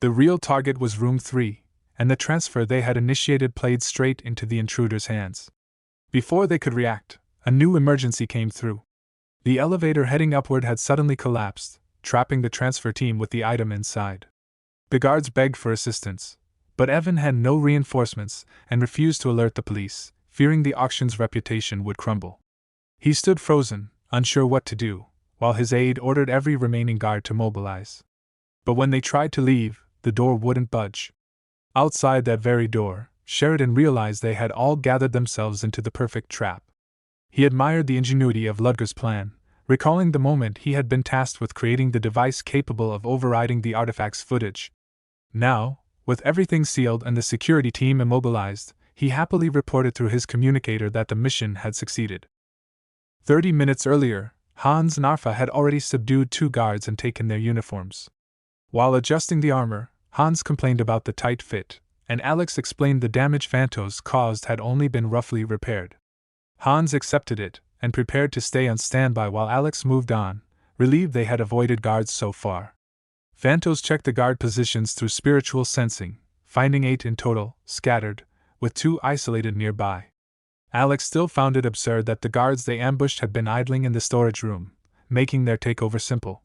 The real target was Room 3, and the transfer they had initiated played straight into the intruder's hands. Before they could react, a new emergency came through. The elevator heading upward had suddenly collapsed, trapping the transfer team with the item inside. The guards begged for assistance, but Evan had no reinforcements and refused to alert the police, fearing the auction's reputation would crumble. He stood frozen, unsure what to do, while his aide ordered every remaining guard to mobilize. But when they tried to leave, the door wouldn't budge. Outside that very door, Sheridan realized they had all gathered themselves into the perfect trap. He admired the ingenuity of Ludger's plan, recalling the moment he had been tasked with creating the device capable of overriding the artifact's footage. Now, with everything sealed and the security team immobilized, he happily reported through his communicator that the mission had succeeded. 30 minutes earlier, Hans and Arfa had already subdued 2 guards and taken their uniforms. While adjusting the armor, Hans complained about the tight fit, and Alex explained the damage Phantos caused had only been roughly repaired. Hans accepted it, and prepared to stay on standby while Alex moved on, relieved they had avoided guards so far. Phantos checked the guard positions through spiritual sensing, finding 8 in total, scattered, with 2 isolated nearby. Alex still found it absurd that the guards they ambushed had been idling in the storage room, making their takeover simple.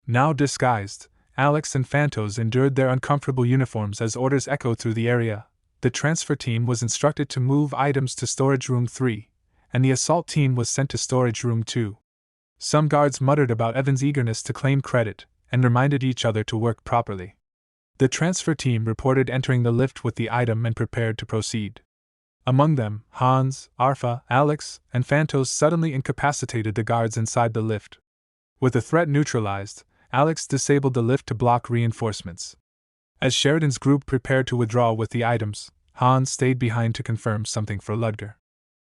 Now disguised, Alex and Phantos endured their uncomfortable uniforms as orders echoed through the area. The transfer team was instructed to move items to storage room 3, and the assault team was sent to storage room 2. Some guards muttered about Evan's eagerness to claim credit, and reminded each other to work properly. The transfer team reported entering the lift with the item and prepared to proceed. Among them, Hans, Arfa, Alex, and Phantos suddenly incapacitated the guards inside the lift. With the threat neutralized, Alex disabled the lift to block reinforcements. As Sheridan's group prepared to withdraw with the items, Hans stayed behind to confirm something for Ludger.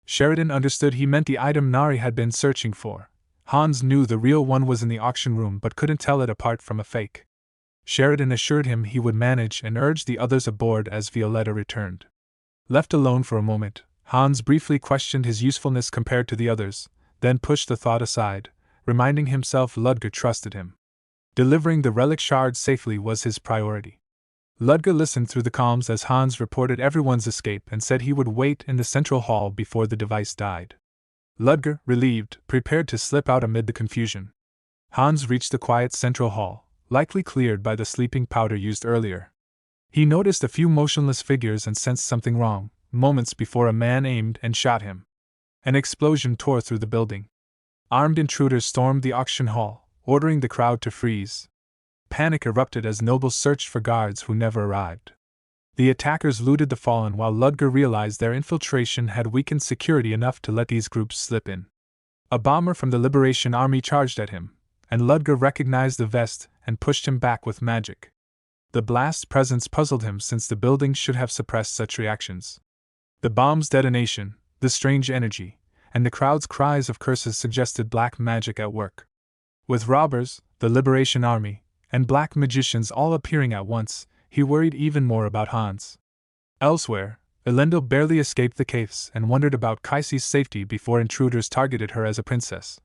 Sheridan understood he meant the item Nari had been searching for. Hans knew the real one was in the auction room but couldn't tell it apart from a fake. Sheridan assured him he would manage and urged the others aboard as Violetta returned. Left alone for a moment, Hans briefly questioned his usefulness compared to the others, then pushed the thought aside, reminding himself Ludger trusted him. Delivering the relic shard safely was his priority. Ludger listened through the comms as Hans reported everyone's escape and said he would wait in the central hall before the device died. Ludger, relieved, prepared to slip out amid the confusion. Hans reached the quiet central hall, likely cleared by the sleeping powder used earlier. He noticed a few motionless figures and sensed something wrong, moments before a man aimed and shot him. An explosion tore through the building. Armed intruders stormed the auction hall, ordering the crowd to freeze. Panic erupted as nobles searched for guards who never arrived. The attackers looted the fallen while Ludger realized their infiltration had weakened security enough to let these groups slip in. A bomber from the Liberation Army charged at him, and Ludger recognized the vest and pushed him back with magic. The blast's presence puzzled him since the building should have suppressed such reactions. The bomb's detonation, the strange energy, and the crowd's cries of curses suggested black magic at work. With robbers, the Liberation Army, and black magicians all appearing at once, he worried even more about Hans. Elsewhere, Elendil barely escaped the caves and wondered about Kaisi's safety before intruders targeted her as a princess.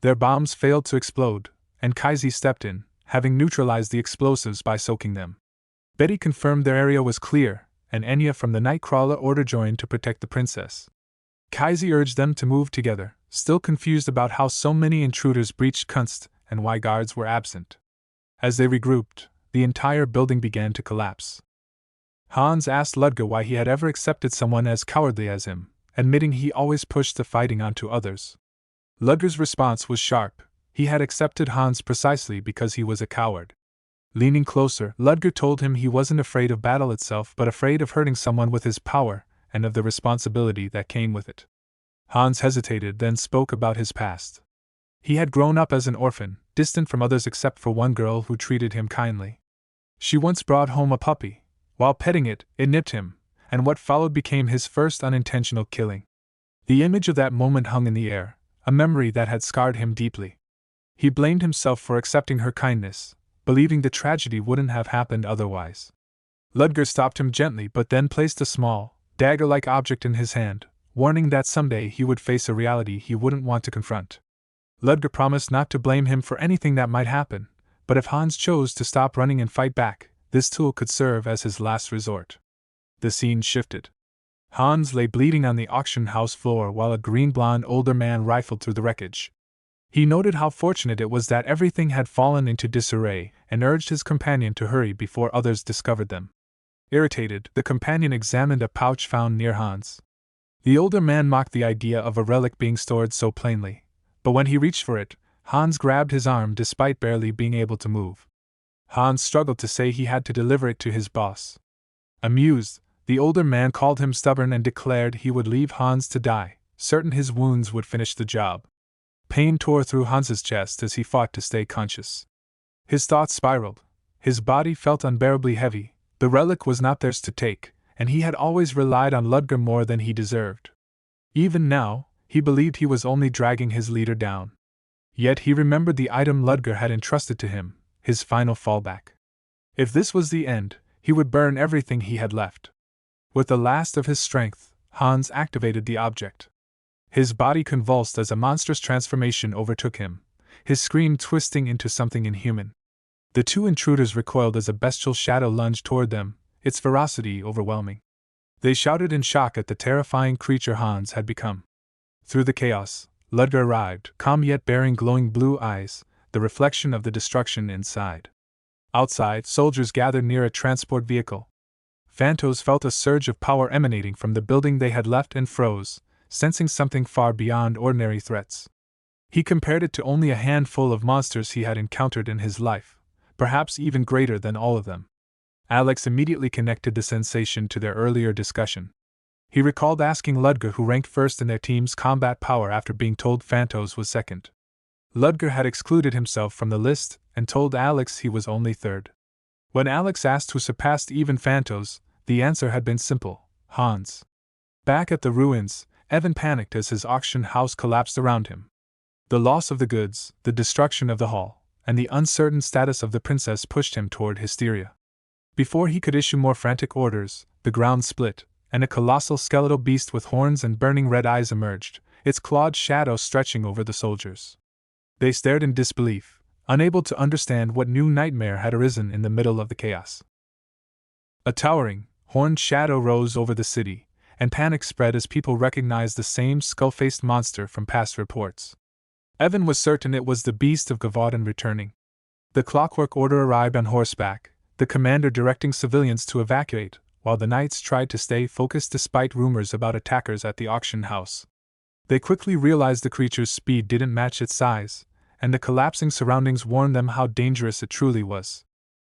Their bombs failed to explode, and Kaisi stepped in, having neutralized the explosives by soaking them. Betty confirmed their area was clear, and Enya from the Nightcrawler order joined to protect the princess. Kaisi urged them to move together, still confused about how so many intruders breached Kunst and why guards were absent. As they regrouped, the entire building began to collapse. Hans asked Ludger why he had ever accepted someone as cowardly as him, admitting he always pushed the fighting onto others. Ludger's response was sharp. He had accepted Hans precisely because he was a coward. Leaning closer, Ludger told him he wasn't afraid of battle itself but afraid of hurting someone with his power, and of the responsibility that came with it. Hans hesitated, then spoke about his past. He had grown up as an orphan, distant from others except for one girl who treated him kindly. She once brought home a puppy. While petting it, it nipped him, and what followed became his first unintentional killing. The image of that moment hung in the air, a memory that had scarred him deeply. He blamed himself for accepting her kindness, believing the tragedy wouldn't have happened otherwise. Ludger stopped him gently but then placed a small, dagger-like object in his hand, warning that someday he would face a reality he wouldn't want to confront. Ludger promised not to blame him for anything that might happen, but if Hans chose to stop running and fight back, this tool could serve as his last resort. The scene shifted. Hans lay bleeding on the auction house floor while a green-blonde older man rifled through the wreckage. He noted how fortunate it was that everything had fallen into disarray and urged his companion to hurry before others discovered them. Irritated, the companion examined a pouch found near Hans. The older man mocked the idea of a relic being stored so plainly, but when he reached for it, Hans grabbed his arm despite barely being able to move. Hans struggled to say he had to deliver it to his boss. Amused, the older man called him stubborn and declared he would leave Hans to die, certain his wounds would finish the job. Pain tore through Hans's chest as he fought to stay conscious. His thoughts spiraled. His body felt unbearably heavy. The relic was not theirs to take, and he had always relied on Ludger more than he deserved. Even now, he believed he was only dragging his leader down. Yet he remembered the item Ludger had entrusted to him, his final fallback. If this was the end, he would burn everything he had left. With the last of his strength, Hans activated the object. His body convulsed as a monstrous transformation overtook him, his scream twisting into something inhuman. The two intruders recoiled as a bestial shadow lunged toward them, its ferocity overwhelming. They shouted in shock at the terrifying creature Hans had become. Through the chaos, Ludger arrived, calm yet bearing glowing blue eyes, the reflection of the destruction inside. Outside, soldiers gathered near a transport vehicle. Phantos felt a surge of power emanating from the building they had left and froze, sensing something far beyond ordinary threats. He compared it to only a handful of monsters he had encountered in his life, perhaps even greater than all of them. Alex immediately connected the sensation to their earlier discussion. He recalled asking Ludger who ranked first in their team's combat power after being told Phantos was second. Ludger had excluded himself from the list and told Alex he was only third. When Alex asked who surpassed even Phantos, the answer had been simple: Hans. Back at the ruins, Evan panicked as his auction house collapsed around him. The loss of the goods, the destruction of the hall, and the uncertain status of the princess pushed him toward hysteria. Before he could issue more frantic orders, the ground split, and a colossal skeletal beast with horns and burning red eyes emerged, its clawed shadow stretching over the soldiers. They stared in disbelief, unable to understand what new nightmare had arisen in the middle of the chaos. A towering, horned shadow rose over the city, and panic spread as people recognized the same skull-faced monster from past reports. Evan was certain it was the beast of Gavaudin returning. The clockwork order arrived on horseback, the commander directing civilians to evacuate, while the knights tried to stay focused despite rumors about attackers at the auction house. They quickly realized the creature's speed didn't match its size, and the collapsing surroundings warned them how dangerous it truly was.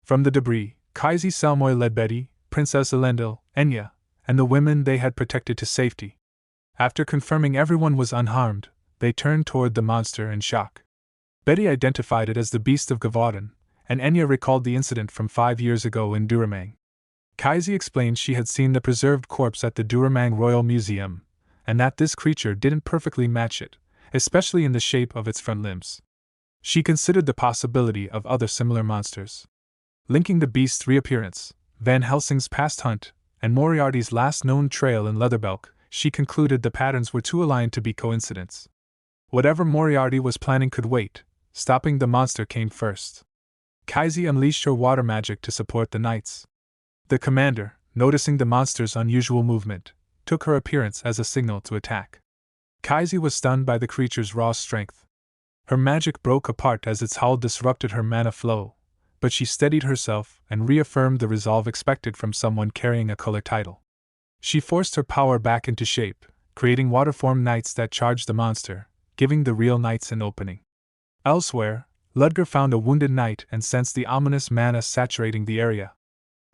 From the debris, Kaisi Selmoy led Betty, Princess Elendil, Enya, and the women they had protected to safety. After confirming everyone was unharmed, they turned toward the monster in shock. Betty identified it as the Beast of Gavaudin, and Enya recalled the incident from 5 years ago in Duramang. Kaisi explained she had seen the preserved corpse at the Duramang Royal Museum, and that this creature didn't perfectly match it, especially in the shape of its front limbs. She considered the possibility of other similar monsters. Linking the beast's reappearance, Van Helsing's past hunt, and Moriarty's last known trail in Leatherbelk, she concluded the patterns were too aligned to be coincidence. Whatever Moriarty was planning could wait, stopping the monster came first. Kaisi unleashed her water magic to support the knights. The commander, noticing the monster's unusual movement, took her appearance as a signal to attack. Kaisi was stunned by the creature's raw strength. Her magic broke apart as its howl disrupted her mana flow, but she steadied herself and reaffirmed the resolve expected from someone carrying a color title. She forced her power back into shape, creating waterform knights that charged the monster, giving the real knights an opening. Elsewhere, Ludger found a wounded knight and sensed the ominous mana saturating the area.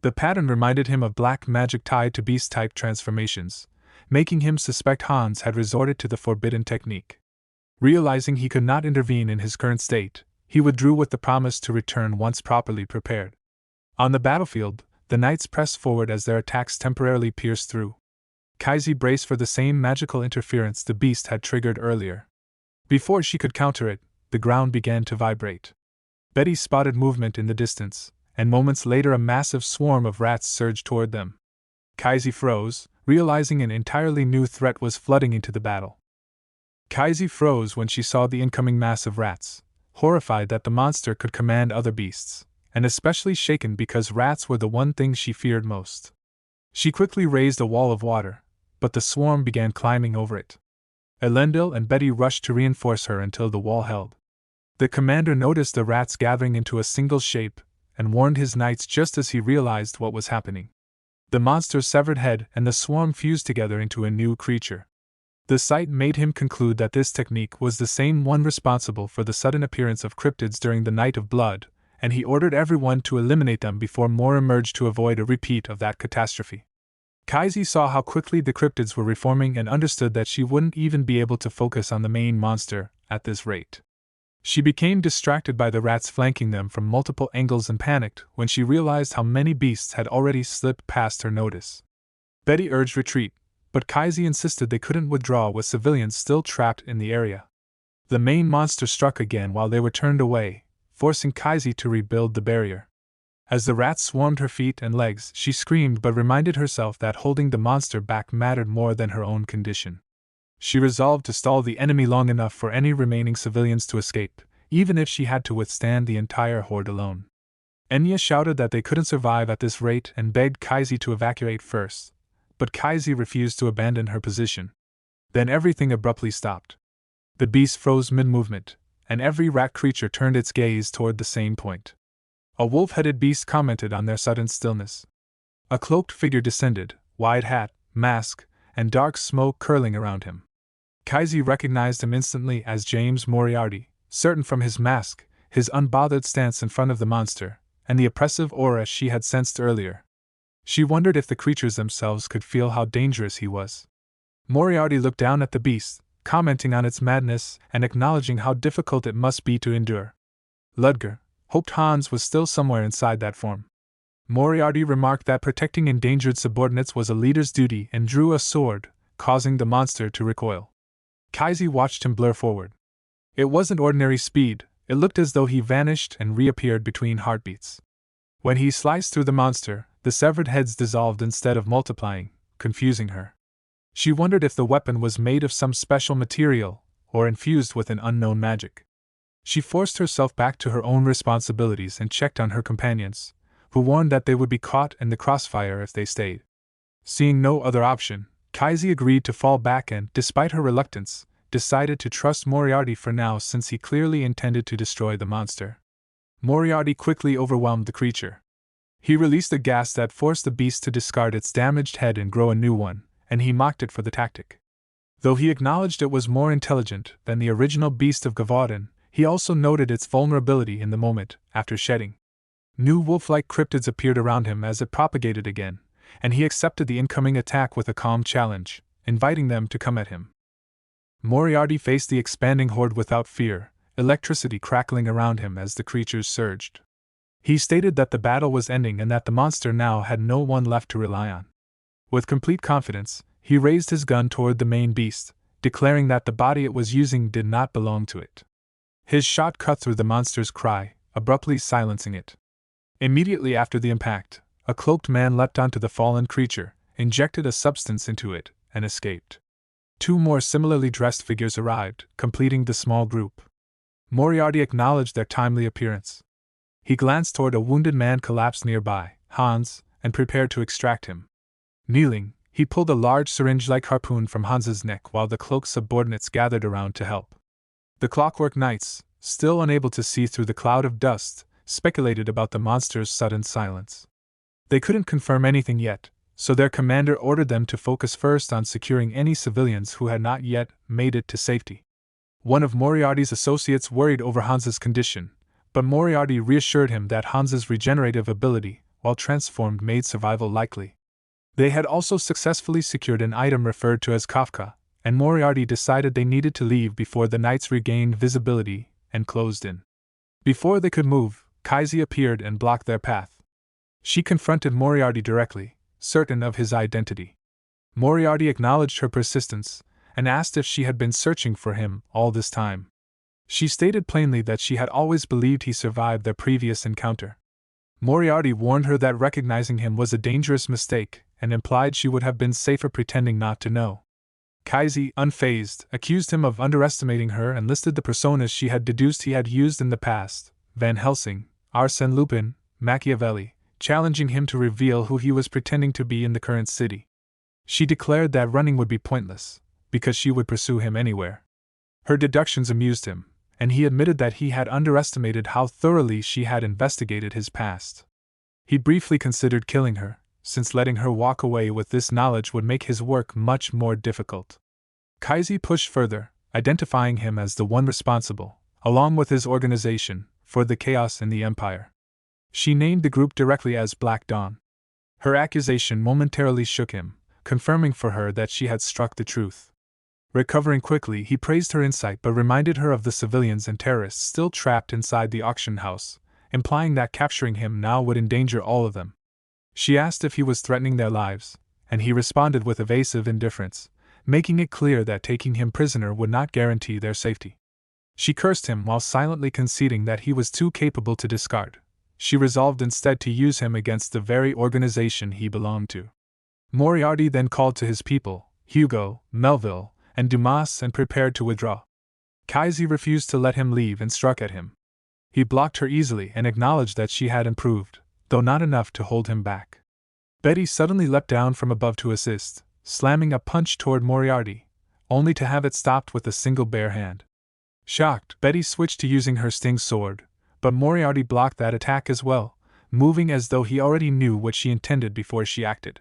The pattern reminded him of black magic tied to beast-type transformations, making him suspect Hans had resorted to the forbidden technique. Realizing he could not intervene in his current state, he withdrew with the promise to return once properly prepared. On the battlefield, the knights pressed forward as their attacks temporarily pierced through. Kaisi braced for the same magical interference the beast had triggered earlier. Before she could counter it, the ground began to vibrate. Betty spotted movement in the distance, and moments later a massive swarm of rats surged toward them. Kaisi froze, realizing an entirely new threat was flooding into the battle. Kaisi froze when she saw the incoming mass of rats, horrified that the monster could command other beasts, and especially shaken because rats were the one thing she feared most. She quickly raised a wall of water, but the swarm began climbing over it. Elendil and Betty rushed to reinforce her until the wall held. The commander noticed the rats gathering into a single shape, and warned his knights just as he realized what was happening. The monster's severed head and the swarm fused together into a new creature. The sight made him conclude that this technique was the same one responsible for the sudden appearance of cryptids during the Night of Blood, and he ordered everyone to eliminate them before more emerged to avoid a repeat of that catastrophe. Kaisi saw how quickly the cryptids were reforming and understood that she wouldn't even be able to focus on the main monster at this rate. She became distracted by the rats flanking them from multiple angles and panicked when she realized how many beasts had already slipped past her notice. Betty urged retreat, but Kaisi insisted they couldn't withdraw with civilians still trapped in the area. The main monster struck again while they were turned away, forcing Kaisi to rebuild the barrier. As the rats swarmed her feet and legs, she screamed but reminded herself that holding the monster back mattered more than her own condition. She resolved to stall the enemy long enough for any remaining civilians to escape, even if she had to withstand the entire horde alone. Enya shouted that they couldn't survive at this rate and begged Kaizi to evacuate first, but Kaizi refused to abandon her position. Then everything abruptly stopped. The beast froze mid-movement, and every rat creature turned its gaze toward the same point. A wolf-headed beast commented on their sudden stillness. A cloaked figure descended, wide hat, mask, and dark smoke curling around him. Kaizi recognized him instantly as James Moriarty, certain from his mask, his unbothered stance in front of the monster, and the oppressive aura she had sensed earlier. She wondered if the creatures themselves could feel how dangerous he was. Moriarty looked down at the beast, commenting on its madness and acknowledging how difficult it must be to endure. Ludger hoped Hans was still somewhere inside that form. Moriarty remarked that protecting endangered subordinates was a leader's duty and drew a sword, causing the monster to recoil. Kaizi watched him blur forward. It wasn't ordinary speed, it looked as though he vanished and reappeared between heartbeats. When he sliced through the monster, the severed heads dissolved instead of multiplying, confusing her. She wondered if the weapon was made of some special material, or infused with an unknown magic. She forced herself back to her own responsibilities and checked on her companions, who warned that they would be caught in the crossfire if they stayed. Seeing no other option, Kaizi agreed to fall back and, despite her reluctance, decided to trust Moriarty for now since he clearly intended to destroy the monster. Moriarty quickly overwhelmed the creature. He released a gas that forced the beast to discard its damaged head and grow a new one, and he mocked it for the tactic. Though he acknowledged it was more intelligent than the original beast of Gavaudin, he also noted its vulnerability in the moment after shedding. New wolf-like cryptids appeared around him as it propagated again, and he accepted the incoming attack with a calm challenge, inviting them to come at him. Moriarty faced the expanding horde without fear, electricity crackling around him as the creatures surged. He stated that the battle was ending and that the monster now had no one left to rely on. With complete confidence, he raised his gun toward the main beast, declaring that the body it was using did not belong to it. His shot cut through the monster's cry, abruptly silencing it. Immediately after the impact, a cloaked man leapt onto the fallen creature, injected a substance into it, and escaped. Two more similarly dressed figures arrived, completing the small group. Moriarty acknowledged their timely appearance. He glanced toward a wounded man collapsed nearby, Hans, and prepared to extract him. Kneeling, he pulled a large syringe-like harpoon from Hans's neck while the cloaked subordinates gathered around to help. The Clockwork Knights, still unable to see through the cloud of dust, speculated about the monster's sudden silence. They couldn't confirm anything yet, so their commander ordered them to focus first on securing any civilians who had not yet made it to safety. One of Moriarty's associates worried over Hans's condition, but Moriarty reassured him that Hans's regenerative ability, while transformed, made survival likely. They had also successfully secured an item referred to as Kafka, and Moriarty decided they needed to leave before the knights regained visibility and closed in. Before they could move, Kaizi appeared and blocked their path. She confronted Moriarty directly, certain of his identity. Moriarty acknowledged her persistence and asked if she had been searching for him all this time. She stated plainly that she had always believed he survived their previous encounter. Moriarty warned her that recognizing him was a dangerous mistake and implied she would have been safer pretending not to know. Kaizi, unfazed, accused him of underestimating her and listed the personas she had deduced he had used in the past: Van Helsing, Arsène Lupin, Machiavelli, challenging him to reveal who he was pretending to be in the current city. She declared that running would be pointless, because she would pursue him anywhere. Her deductions amused him, and he admitted that he had underestimated how thoroughly she had investigated his past. He briefly considered killing her, since letting her walk away with this knowledge would make his work much more difficult. Kaizi pushed further, identifying him as the one responsible, along with his organization, for the chaos in the Empire. She named the group directly as Black Dawn. Her accusation momentarily shook him, confirming for her that she had struck the truth. Recovering quickly, he praised her insight but reminded her of the civilians and terrorists still trapped inside the auction house, implying that capturing him now would endanger all of them. She asked if he was threatening their lives, and he responded with evasive indifference, making it clear that taking him prisoner would not guarantee their safety. She cursed him while silently conceding that he was too capable to discard. She resolved instead to use him against the very organization he belonged to. Moriarty then called to his people, Hugo, Melville, and Dumas and prepared to withdraw. Kaisi refused to let him leave and struck at him. He blocked her easily and acknowledged that she had improved, though not enough to hold him back. Betty suddenly leapt down from above to assist, slamming a punch toward Moriarty, only to have it stopped with a single bare hand. Shocked, Betty switched to using her sting sword, but Moriarty blocked that attack as well, moving as though he already knew what she intended before she acted.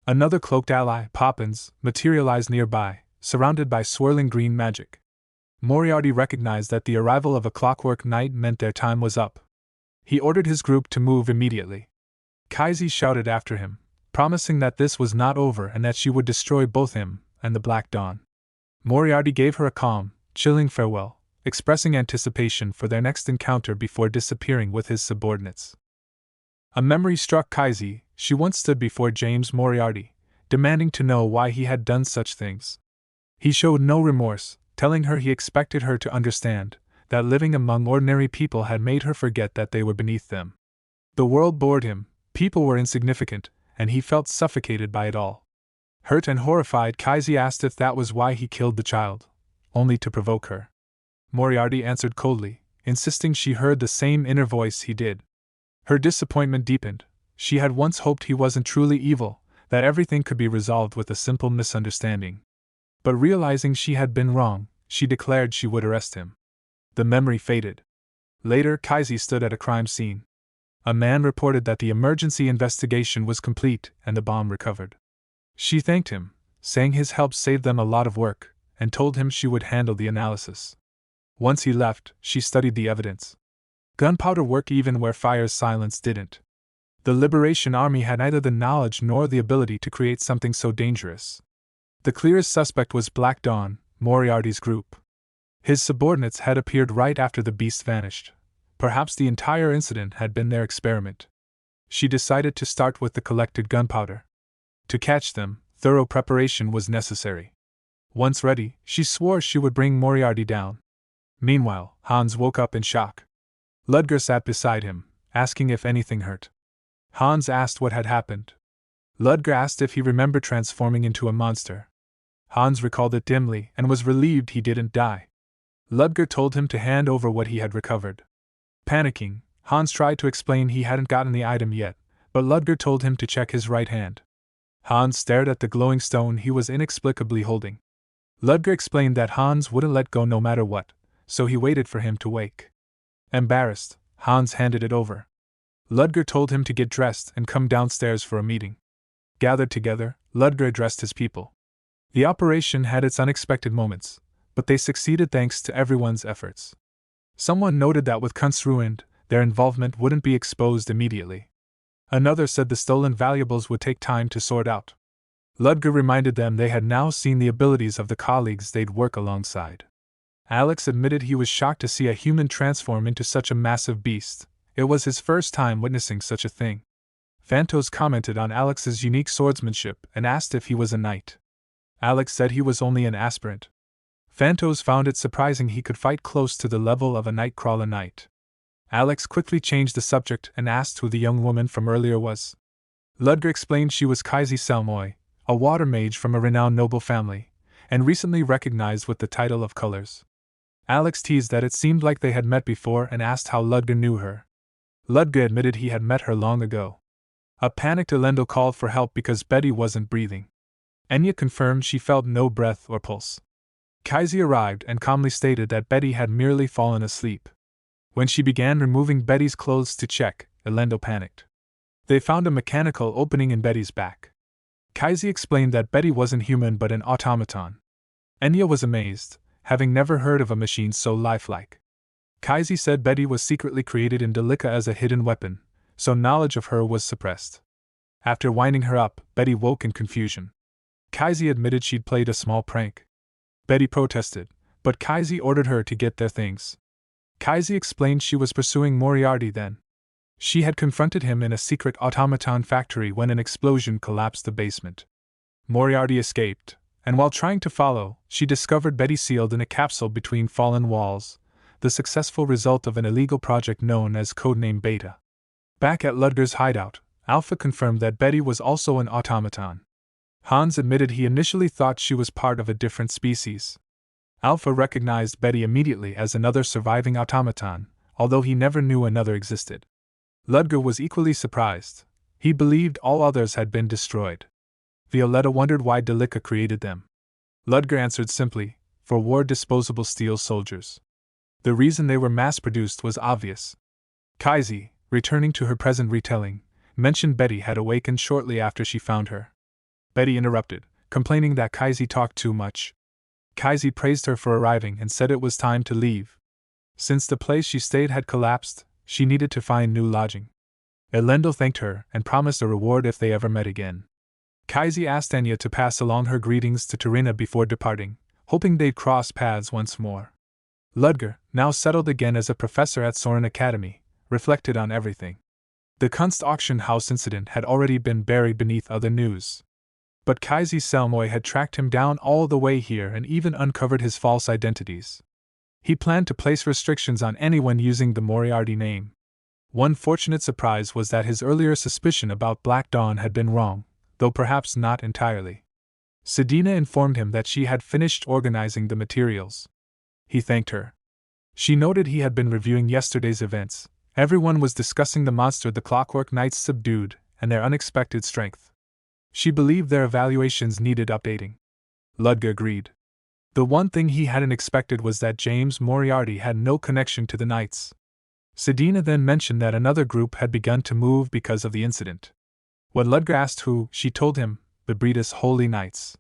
Another cloaked ally, Poppins, materialized nearby, surrounded by swirling green magic. Moriarty recognized that the arrival of a clockwork knight meant their time was up. He ordered his group to move immediately. Kaisi shouted after him, promising that this was not over and that she would destroy both him and the Black Dawn. Moriarty gave her a calm, chilling farewell, expressing anticipation for their next encounter before disappearing with his subordinates. A memory struck Kaisi. She once stood before James Moriarty, demanding to know why he had done such things. He showed no remorse, telling her he expected her to understand that living among ordinary people had made her forget that they were beneath them. The world bored him, people were insignificant, and he felt suffocated by it all. Hurt and horrified, Kaisi asked if that was why he killed the child, only to provoke her. Moriarty answered coldly, insisting she heard the same inner voice he did. Her disappointment deepened. She had once hoped he wasn't truly evil, that everything could be resolved with a simple misunderstanding. But realizing she had been wrong, she declared she would arrest him. The memory faded. Later, Kaisi stood at a crime scene. A man reported that the emergency investigation was complete and the bomb recovered. She thanked him, saying his help saved them a lot of work, and told him she would handle the analysis. Once he left, she studied the evidence. Gunpowder worked even where fire's silence didn't. The Liberation Army had neither the knowledge nor the ability to create something so dangerous. The clearest suspect was Black Dawn, Moriarty's group. His subordinates had appeared right after the beast vanished. Perhaps the entire incident had been their experiment. She decided to start with the collected gunpowder. To catch them, thorough preparation was necessary. Once ready, she swore she would bring Moriarty down. Meanwhile, Hans woke up in shock. Ludger sat beside him, asking if anything hurt. Hans asked what had happened. Ludger asked if he remembered transforming into a monster. Hans recalled it dimly and was relieved he didn't die. Ludger told him to hand over what he had recovered. Panicking, Hans tried to explain he hadn't gotten the item yet, but Ludger told him to check his right hand. Hans stared at the glowing stone he was inexplicably holding. Ludger explained that Hans wouldn't let go no matter what, so he waited for him to wake. Embarrassed, Hans handed it over. Ludger told him to get dressed and come downstairs for a meeting. Gathered together, Ludger addressed his people. The operation had its unexpected moments, but they succeeded thanks to everyone's efforts. Someone noted that with Kunst ruined, their involvement wouldn't be exposed immediately. Another said the stolen valuables would take time to sort out. Ludger reminded them they had now seen the abilities of the colleagues they'd work alongside. Alex admitted he was shocked to see a human transform into such a massive beast. It was his first time witnessing such a thing. Phantos commented on Alex's unique swordsmanship and asked if he was a knight. Alex said he was only an aspirant. Phantos found it surprising he could fight close to the level of a Nightcrawler knight. Alex quickly changed the subject and asked who the young woman from earlier was. Ludger explained she was Kaisi Selmoy, a water mage from a renowned noble family, and recently recognized with the title of Colors. Alex teased that it seemed like they had met before and asked how Ludger knew her. Ludger admitted he had met her long ago. A panicked Elendil called for help because Betty wasn't breathing. Enya confirmed she felt no breath or pulse. Kaisi arrived and calmly stated that Betty had merely fallen asleep. When she began removing Betty's clothes to check, Elendil panicked. They found a mechanical opening in Betty's back. Kaisi explained that Betty wasn't human but an automaton. Enya was amazed, having never heard of a machine so lifelike. Kaisi said Betty was secretly created in Delica as a hidden weapon, so knowledge of her was suppressed. After winding her up, Betty woke in confusion. Kaisi admitted she'd played a small prank. Betty protested, but Kaisi ordered her to get their things. Kaisi explained she was pursuing Moriarty then. She had confronted him in a secret automaton factory when an explosion collapsed the basement. Moriarty escaped, and while trying to follow, she discovered Betty sealed in a capsule between fallen walls, the successful result of an illegal project known as Codename Beta. Back at Ludger's hideout, Alpha confirmed that Betty was also an automaton. Hans admitted he initially thought she was part of a different species. Alpha recognized Betty immediately as another surviving automaton, although he never knew another existed. Ludger was equally surprised. He believed all others had been destroyed. Violetta wondered why Delica created them. Ludger answered simply, for war-disposable steel soldiers. The reason they were mass-produced was obvious. Kaisi, returning to her present retelling, mentioned Betty had awakened shortly after she found her. Betty interrupted, complaining that Kaisi talked too much. Kaisi praised her for arriving and said it was time to leave. Since the place she stayed had collapsed, she needed to find new lodging. Elendil thanked her and promised a reward if they ever met again. Kaisi asked Anya to pass along her greetings to Terina before departing, hoping they'd cross paths once more. Ludger, now settled again as a professor at Soren Academy, reflected on everything. The Kunst auction house incident had already been buried beneath other news. But Kaisi Selmoy had tracked him down all the way here and even uncovered his false identities. He planned to place restrictions on anyone using the Moriarty name. One fortunate surprise was that his earlier suspicion about Black Dawn had been wrong, though perhaps not entirely. Sedina informed him that she had finished organizing the materials. He thanked her. She noted he had been reviewing yesterday's events. Everyone was discussing the monster the Clockwork Knights subdued and their unexpected strength. She believed their evaluations needed updating. Ludger agreed. The one thing he hadn't expected was that James Moriarty had no connection to the Knights. Sedina then mentioned that another group had begun to move because of the incident. When Ludger asked who, she told him, the Bretis Holy Knights.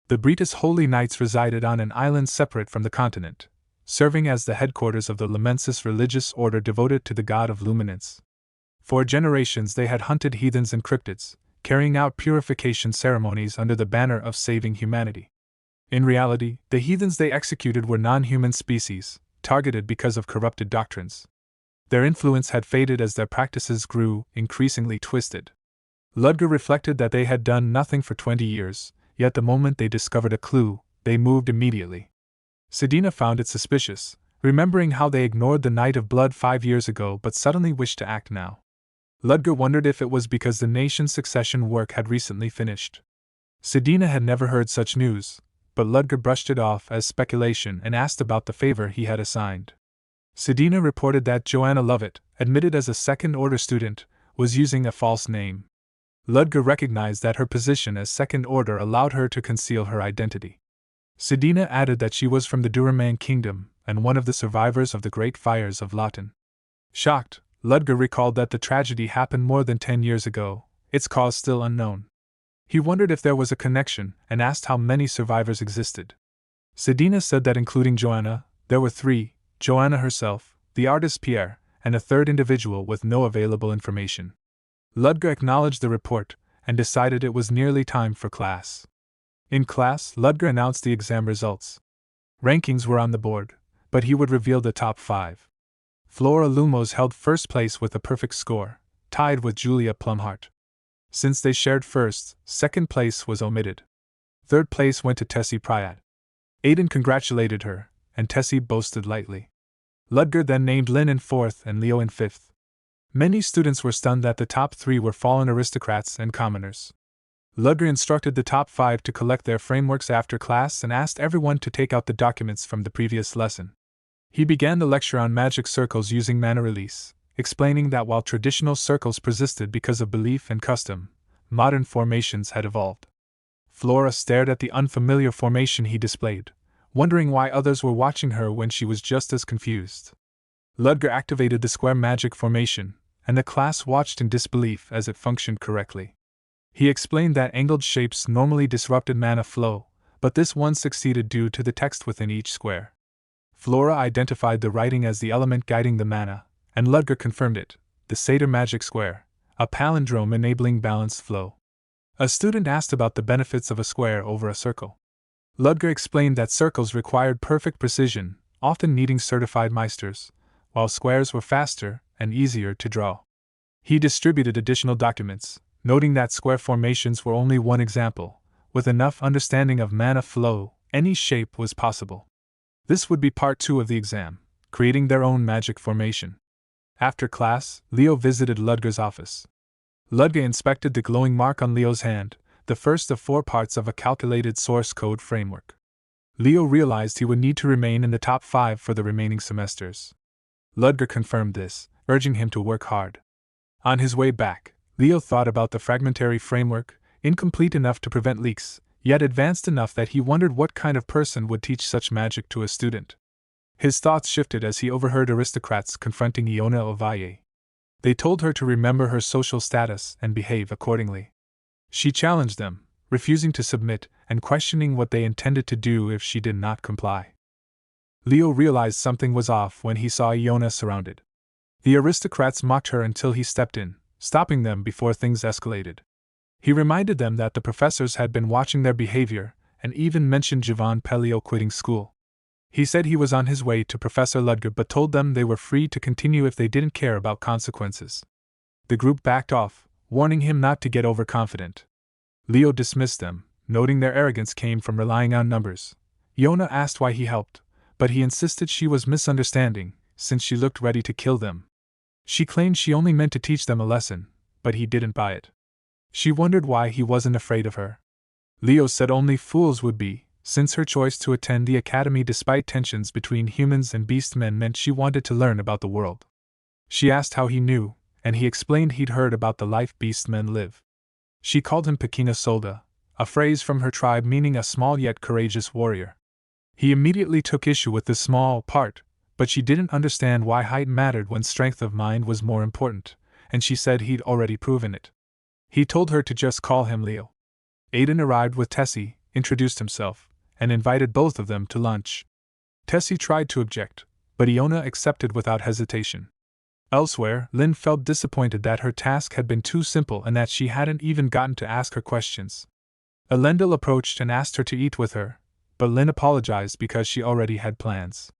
The Bretis Holy Knights resided on an island separate from the continent, serving as the headquarters of the Lamensis religious order devoted to the god of luminance. For generations they had hunted heathens and cryptids, carrying out purification ceremonies under the banner of saving humanity. In reality, the heathens they executed were non-human species, targeted because of corrupted doctrines. Their influence had faded as their practices grew increasingly twisted. Ludger reflected that they had done nothing for 20 years, yet the moment they discovered a clue, they moved immediately. Sedina found it suspicious, remembering how they ignored the Night of Blood 5 years ago but suddenly wished to act now. Ludger wondered if it was because the nation's succession work had recently finished. Sedina had never heard such news, but Ludger brushed it off as speculation and asked about the favor he had assigned. Sedina reported that Joanna Lovett, admitted as a second-order student, was using a false name. Ludger recognized that her position as second order allowed her to conceal her identity. Sedina added that she was from the Duraman kingdom and one of the survivors of the Great Fires of Lawton. Shocked, Ludger recalled that the tragedy happened more than 10 years ago, its cause still unknown. He wondered if there was a connection and asked how many survivors existed. Sedina said that including Joanna, there were 3, Joanna herself, the artist Pierre, and a third individual with no available information. Ludger acknowledged the report and decided it was nearly time for class. In class, Ludger announced the exam results. Rankings were on the board, but he would reveal the top 5. Flora Lumos held first place with a perfect score, tied with Julia Plumhart. Since they shared first, second place was omitted. Third place went to Tessie Pryat. Aiden congratulated her, and Tessie boasted lightly. Ludger then named Lynn in 4th and Leo in 5th. Many students were stunned that the top 3 were fallen aristocrats and commoners. Ludger instructed the top 5 to collect their frameworks after class and asked everyone to take out the documents from the previous lesson. He began the lecture on magic circles using mana release, explaining that while traditional circles persisted because of belief and custom, modern formations had evolved. Flora stared at the unfamiliar formation he displayed, wondering why others were watching her when she was just as confused. Ludger activated the square magic formation, and the class watched in disbelief as it functioned correctly. He explained that angled shapes normally disrupted mana flow, but this one succeeded due to the text within each square. Flora identified the writing as the element guiding the mana, and Ludger confirmed it, the Satyr Magic Square, a palindrome enabling balanced flow. A student asked about the benefits of a square over a circle. Ludger explained that circles required perfect precision, often needing certified meisters, while squares were faster and easier to draw. He distributed additional documents, noting that square formations were only one example. With enough understanding of mana flow, any shape was possible. This would be part 2 of the exam, creating their own magic formation. After class, Leo visited Ludger's office. Ludger inspected the glowing mark on Leo's hand, the first of 4 parts of a calculated source code framework. Leo realized he would need to remain in the top 5 for the remaining semesters. Ludger confirmed this, urging him to work hard. On his way back, Leo thought about the fragmentary framework, incomplete enough to prevent leaks, yet advanced enough that he wondered what kind of person would teach such magic to a student. His thoughts shifted as he overheard aristocrats confronting Iona Ovalle. They told her to remember her social status and behave accordingly. She challenged them, refusing to submit and questioning what they intended to do if she did not comply. Leo realized something was off when he saw Iona surrounded. The aristocrats mocked her until he stepped in, stopping them before things escalated. He reminded them that the professors had been watching their behavior and even mentioned Javon Pelio quitting school. He said he was on his way to Professor Ludger but told them they were free to continue if they didn't care about consequences. The group backed off, warning him not to get overconfident. Leo dismissed them, noting their arrogance came from relying on numbers. Iona asked why he helped, but he insisted she was misunderstanding, since she looked ready to kill them. She claimed she only meant to teach them a lesson, but he didn't buy it. She wondered why he wasn't afraid of her. Leo said only fools would be, since her choice to attend the academy despite tensions between humans and beastmen meant she wanted to learn about the world. She asked how he knew, and he explained he'd heard about the life beastmen live. She called him Pequena Solda, a phrase from her tribe meaning a small yet courageous warrior. He immediately took issue with this small part, but she didn't understand why height mattered when strength of mind was more important, and she said he'd already proven it. He told her to just call him Leo. Aiden arrived with Tessie, introduced himself, and invited both of them to lunch. Tessie tried to object, but Iona accepted without hesitation. Elsewhere, Lynn felt disappointed that her task had been too simple and that she hadn't even gotten to ask her questions. Elendil approached and asked her to eat with her, but Lynn apologized because she already had plans.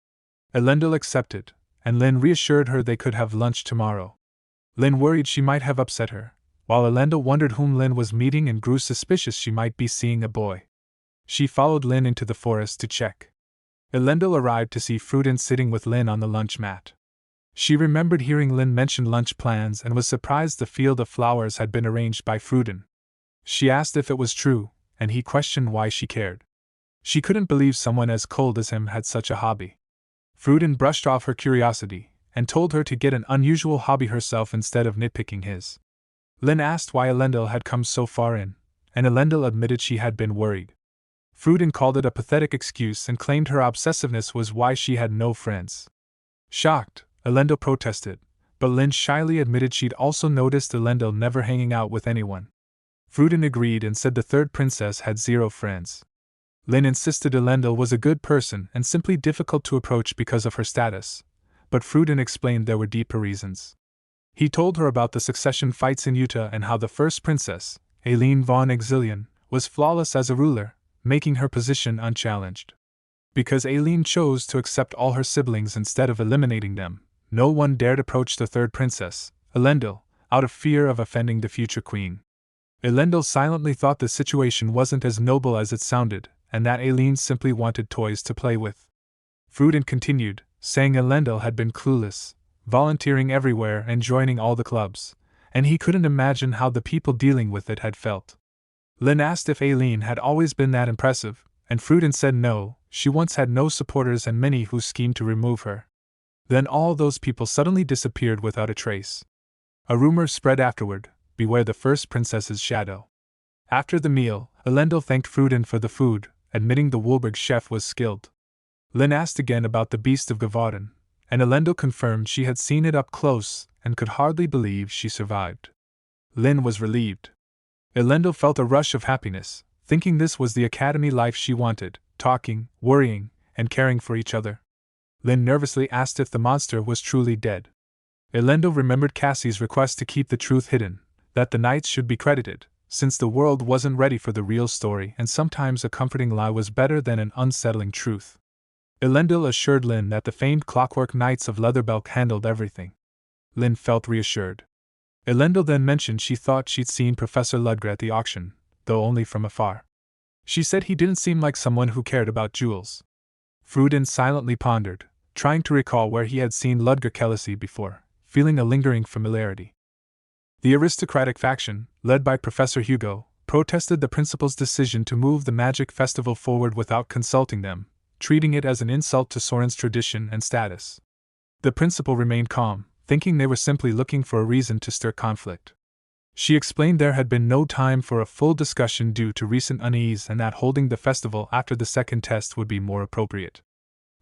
Elendil accepted, and Lynn reassured her they could have lunch tomorrow. Lynn worried she might have upset her, while Elendil wondered whom Lynn was meeting and grew suspicious she might be seeing a boy. She followed Lynn into the forest to check. Elendil arrived to see Fruden sitting with Lynn on the lunch mat. She remembered hearing Lynn mention lunch plans and was surprised the field of flowers had been arranged by Fruden. She asked if it was true, and he questioned why she cared. She couldn't believe someone as cold as him had such a hobby. Fruden brushed off her curiosity and told her to get an unusual hobby herself instead of nitpicking his. Lynn asked why Elendil had come so far in, and Elendil admitted she had been worried. Fruden called it a pathetic excuse and claimed her obsessiveness was why she had no friends. Shocked, Elendil protested, but Lynn shyly admitted she'd also noticed Elendil never hanging out with anyone. Fruden agreed and said the third princess had 0 friends. Lynn insisted Elendil was a good person and simply difficult to approach because of her status, but Fruden explained there were deeper reasons. He told her about the succession fights in Utah and how the first princess, Aileen von Exilion, was flawless as a ruler, making her position unchallenged. Because Aileen chose to accept all her siblings instead of eliminating them, no one dared approach the third princess, Elendil, out of fear of offending the future queen. Elendil silently thought the situation wasn't as noble as it sounded, and that Aileen simply wanted toys to play with. Fruden continued, saying Elendil had been clueless, volunteering everywhere and joining all the clubs, and he couldn't imagine how the people dealing with it had felt. Lynn asked if Aileen had always been that impressive, and Fruden said no, she once had no supporters and many who schemed to remove her. Then all those people suddenly disappeared without a trace. A rumor spread afterward, beware the first princess's shadow. After the meal, Elendil thanked Fruden for the food, admitting the Woolberg chef was skilled. Lynn asked again about the beast of Gavaden, and Elendil confirmed she had seen it up close and could hardly believe she survived. Lynn was relieved. Elendil felt a rush of happiness, thinking this was the academy life she wanted, talking, worrying, and caring for each other. Lynn nervously asked if the monster was truly dead. Elendil remembered Cassie's request to keep the truth hidden, that the knights should be credited, since the world wasn't ready for the real story and sometimes a comforting lie was better than an unsettling truth. Elendil assured Lynn that the famed Clockwork Knights of Leatherbelk handled everything. Lynn felt reassured. Elendil then mentioned she thought she'd seen Professor Ludger at the auction, though only from afar. She said he didn't seem like someone who cared about jewels. Fruden silently pondered, trying to recall where he had seen Ludger Kellecy before, feeling a lingering familiarity. The aristocratic faction, led by Professor Hugo, protested the principal's decision to move the magic festival forward without consulting them, treating it as an insult to Soren's tradition and status. The principal remained calm, thinking they were simply looking for a reason to stir conflict. She explained there had been no time for a full discussion due to recent unease and that holding the festival after the second test would be more appropriate.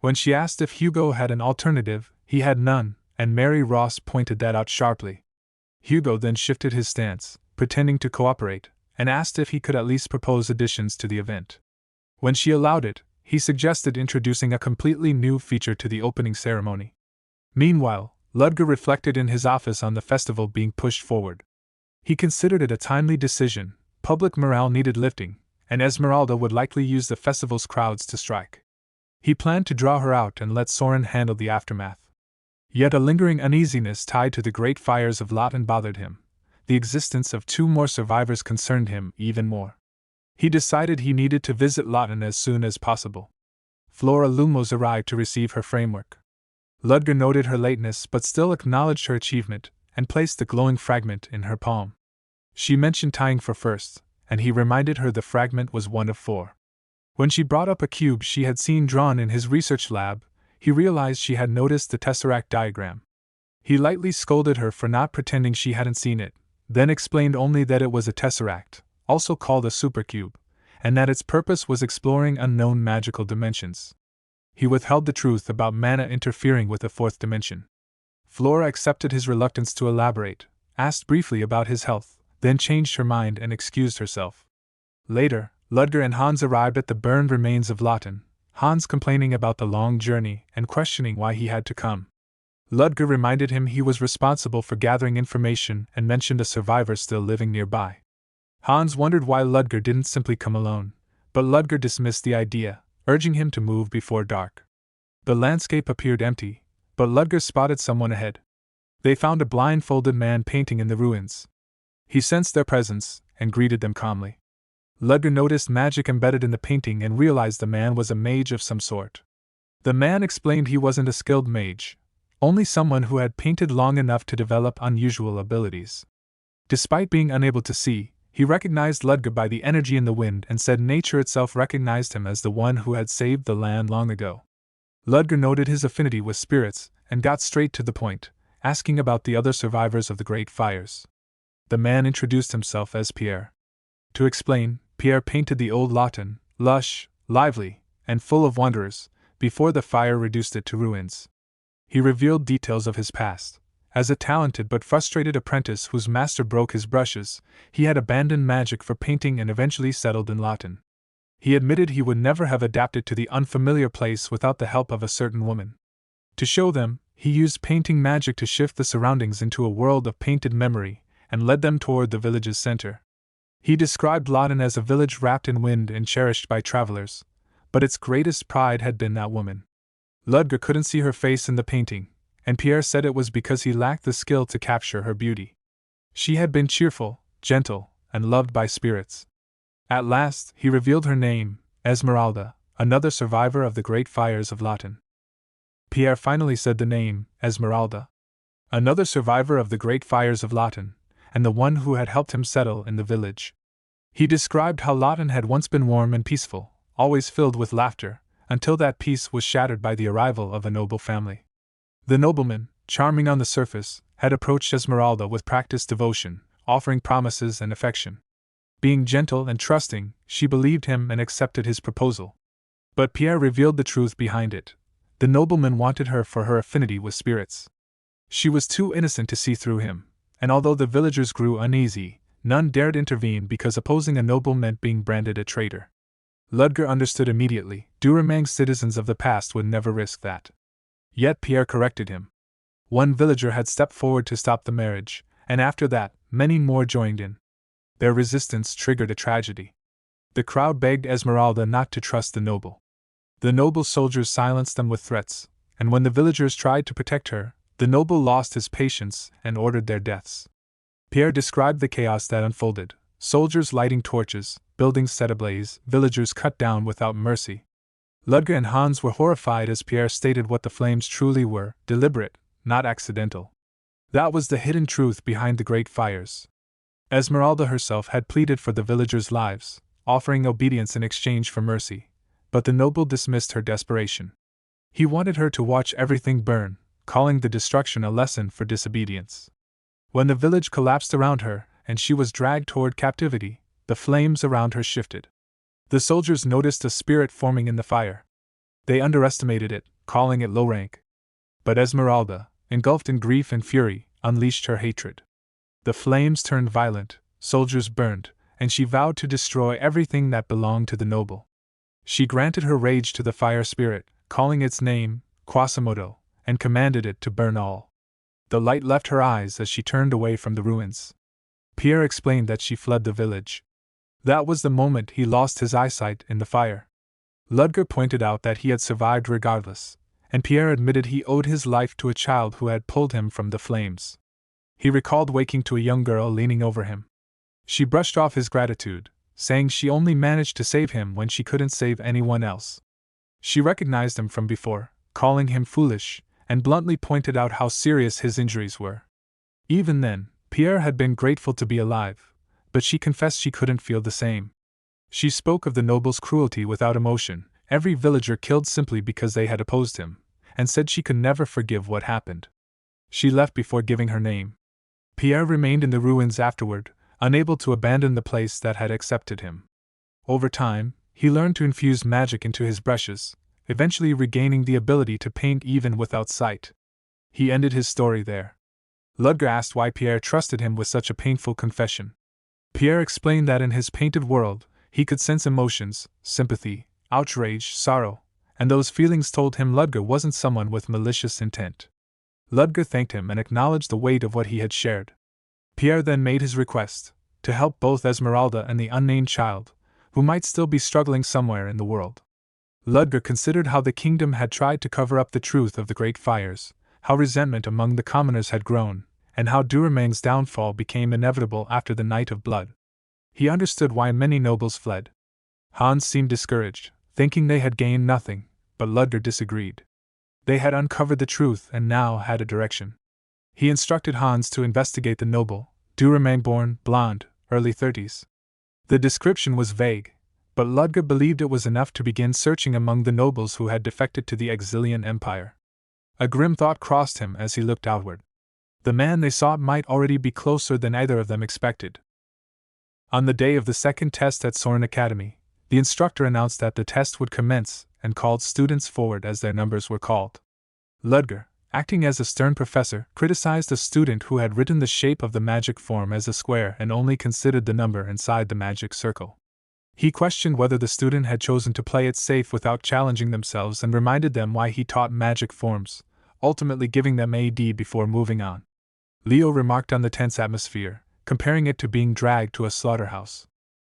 When she asked if Hugo had an alternative, he had none, and Mary Ross pointed that out sharply. Hugo then shifted his stance, pretending to cooperate, and asked if he could at least propose additions to the event. When she allowed it, he suggested introducing a completely new feature to the opening ceremony. Meanwhile, Ludger reflected in his office on the festival being pushed forward. He considered it a timely decision, public morale needed lifting, and Esmeralda would likely use the festival's crowds to strike. He planned to draw her out and let Soren handle the aftermath. Yet a lingering uneasiness tied to the great fires of Lotten bothered him. The existence of 2 more survivors concerned him even more. He decided he needed to visit Lotten as soon as possible. Flora Lumos arrived to receive her framework. Ludger noted her lateness but still acknowledged her achievement, and placed the glowing fragment in her palm. She mentioned tying for first, and he reminded her the fragment was one of 4. When she brought up a cube she had seen drawn in his research lab, he realized she had noticed the tesseract diagram. He lightly scolded her for not pretending she hadn't seen it, then explained only that it was a tesseract, also called a supercube, and that its purpose was exploring unknown magical dimensions. He withheld the truth about mana interfering with the 4th dimension. Flora accepted his reluctance to elaborate, asked briefly about his health, then changed her mind and excused herself. Later, Ludger and Hans arrived at the burned remains of Lotten, Hans complaining about the long journey and questioning why he had to come. Ludger reminded him he was responsible for gathering information and mentioned a survivor still living nearby. Hans wondered why Ludger didn't simply come alone, but Ludger dismissed the idea, urging him to move before dark. The landscape appeared empty, but Ludger spotted someone ahead. They found a blindfolded man painting in the ruins. He sensed their presence and greeted them calmly. Ludger noticed magic embedded in the painting and realized the man was a mage of some sort. The man explained he wasn't a skilled mage, only someone who had painted long enough to develop unusual abilities. Despite being unable to see, he recognized Ludger by the energy in the wind and said nature itself recognized him as the one who had saved the land long ago. Ludger noted his affinity with spirits and got straight to the point, asking about the other survivors of the great fires. The man introduced himself as Pierre. To explain, Pierre painted the old Lotten, lush, lively, and full of wanderers, before the fire reduced it to ruins. He revealed details of his past. As a talented but frustrated apprentice whose master broke his brushes, he had abandoned magic for painting and eventually settled in Lotten. He admitted he would never have adapted to the unfamiliar place without the help of a certain woman. To show them, he used painting magic to shift the surroundings into a world of painted memory, and led them toward the village's center. He described Lotten as a village wrapped in wind and cherished by travelers, but its greatest pride had been that woman. Ludger couldn't see her face in the painting, and Pierre said it was because he lacked the skill to capture her beauty. She had been cheerful, gentle, and loved by spirits. At last, he revealed her name, Esmeralda, another survivor of the great fires of Lotten. Pierre finally said the name, Esmeralda. Another survivor of the great fires of Lotten, and the one who had helped him settle in the village. He described how Lotten had once been warm and peaceful, always filled with laughter, until that peace was shattered by the arrival of a noble family. The nobleman, charming on the surface, had approached Esmeralda with practiced devotion, offering promises and affection. Being gentle and trusting, she believed him and accepted his proposal. But Pierre revealed the truth behind it. The nobleman wanted her for her affinity with spirits. She was too innocent to see through him, and although the villagers grew uneasy, none dared intervene because opposing a noble meant being branded a traitor. Ludger understood immediately, Duramang's citizens of the past would never risk that. Yet Pierre corrected him. One villager had stepped forward to stop the marriage, and after that, many more joined in. Their resistance triggered a tragedy. The crowd begged Esmeralda not to trust the noble. The noble soldiers silenced them with threats, and when the villagers tried to protect her, the noble lost his patience and ordered their deaths. Pierre described the chaos that unfolded: soldiers lighting torches, buildings set ablaze, villagers cut down without mercy. Ludger and Hans were horrified as Pierre stated what the flames truly were: deliberate, not accidental. That was the hidden truth behind the great fires. Esmeralda herself had pleaded for the villagers' lives, offering obedience in exchange for mercy, but the noble dismissed her desperation. He wanted her to watch everything burn, calling the destruction a lesson for disobedience. When the village collapsed around her and she was dragged toward captivity, the flames around her shifted. The soldiers noticed a spirit forming in the fire. They underestimated it, calling it low rank. But Esmeralda, engulfed in grief and fury, unleashed her hatred. The flames turned violent, soldiers burned, and she vowed to destroy everything that belonged to the noble. She granted her rage to the fire spirit, calling its name, Quasimodo, and commanded it to burn all. The light left her eyes as she turned away from the ruins. Pierre explained that she fled the village. That was the moment he lost his eyesight in the fire. Ludger pointed out that he had survived regardless, and Pierre admitted he owed his life to a child who had pulled him from the flames. He recalled waking to a young girl leaning over him. She brushed off his gratitude, saying she only managed to save him when she couldn't save anyone else. She recognized him from before, calling him foolish, and bluntly pointed out how serious his injuries were. Even then, Pierre had been grateful to be alive, but she confessed she couldn't feel the same. She spoke of the noble's cruelty without emotion, every villager killed simply because they had opposed him, and said she could never forgive what happened. She left before giving her name. Pierre remained in the ruins afterward, unable to abandon the place that had accepted him. Over time, he learned to infuse magic into his brushes, eventually regaining the ability to paint even without sight. He ended his story there. Ludger asked why Pierre trusted him with such a painful confession. Pierre explained that in his painted world, he could sense emotions, sympathy, outrage, sorrow, and those feelings told him Ludger wasn't someone with malicious intent. Ludger thanked him and acknowledged the weight of what he had shared. Pierre then made his request, to help both Esmeralda and the unnamed child, who might still be struggling somewhere in the world. Ludger considered how the kingdom had tried to cover up the truth of the great fires, how resentment among the commoners had grown, and how Duremang's downfall became inevitable after the Night of Blood. He understood why many nobles fled. Hans seemed discouraged, thinking they had gained nothing, but Ludger disagreed. They had uncovered the truth and now had a direction. He instructed Hans to investigate the noble, Duremang born, blonde, early 30s. The description was vague, but Ludger believed it was enough to begin searching among the nobles who had defected to the Exilian Empire. A grim thought crossed him as he looked outward. The man they sought might already be closer than either of them expected. On the day of the second test at Soren Academy, the instructor announced that the test would commence and called students forward as their numbers were called. Ludger, acting as a stern professor, criticized a student who had written the shape of the magic form as a square and only considered the number inside the magic circle. He questioned whether the student had chosen to play it safe without challenging themselves and reminded them why he taught magic forms, ultimately giving them AD before moving on. Leo remarked on the tense atmosphere, comparing it to being dragged to a slaughterhouse.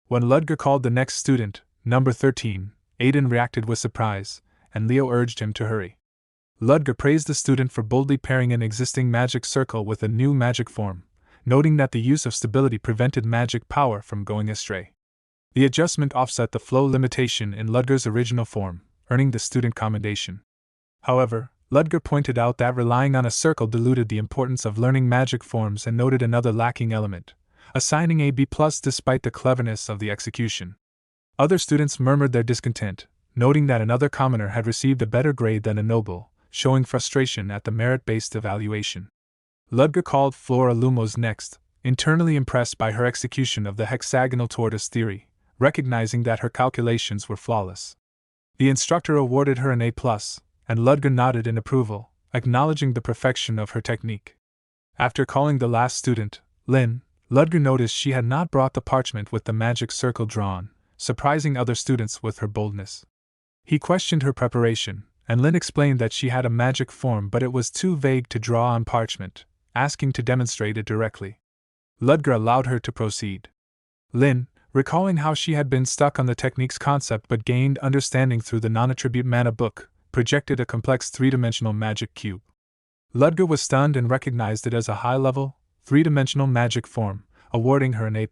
When Ludger called the next student, number 13, Aiden reacted with surprise, and Leo urged him to hurry. Ludger praised the student for boldly pairing an existing magic circle with a new magic form, noting that the use of stability prevented magic power from going astray. The adjustment offset the flow limitation in Ludger's original form, earning the student commendation. However, Ludger pointed out that relying on a circle diluted the importance of learning magic forms and noted another lacking element, assigning a B+ despite the cleverness of the execution. Other students murmured their discontent, noting that another commoner had received a better grade than a noble, showing frustration at the merit-based evaluation. Ludger called Flora Lumos next, internally impressed by her execution of the hexagonal tortoise theory, recognizing that her calculations were flawless. The instructor awarded her an A+, and Ludger nodded in approval, acknowledging the perfection of her technique. After calling the last student, Lin, Ludger noticed she had not brought the parchment with the magic circle drawn, surprising other students with her boldness. He questioned her preparation, and Lin explained that she had a magic form but it was too vague to draw on parchment, asking to demonstrate it directly. Ludger allowed her to proceed. Lin, recalling how she had been stuck on the technique's concept but gained understanding through the non-attribute mana book, projected a complex three-dimensional magic cube. Ludger was stunned and recognized it as a high-level, three-dimensional magic form, awarding her an A+.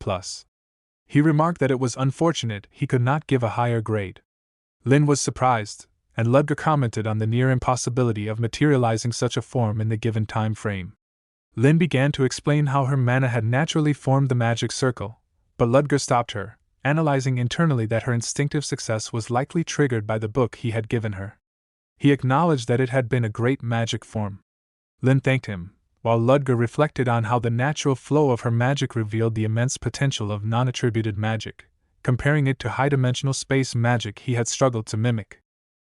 He remarked that it was unfortunate he could not give a higher grade. Lin was surprised, and Ludger commented on the near impossibility of materializing such a form in the given time frame. Lin began to explain how her mana had naturally formed the magic circle, but Ludger stopped her, analyzing internally that her instinctive success was likely triggered by the book he had given her. He acknowledged that it had been a great magic form. Lin thanked him, while Ludger reflected on how the natural flow of her magic revealed the immense potential of non-attributed magic, comparing it to high-dimensional space magic he had struggled to mimic.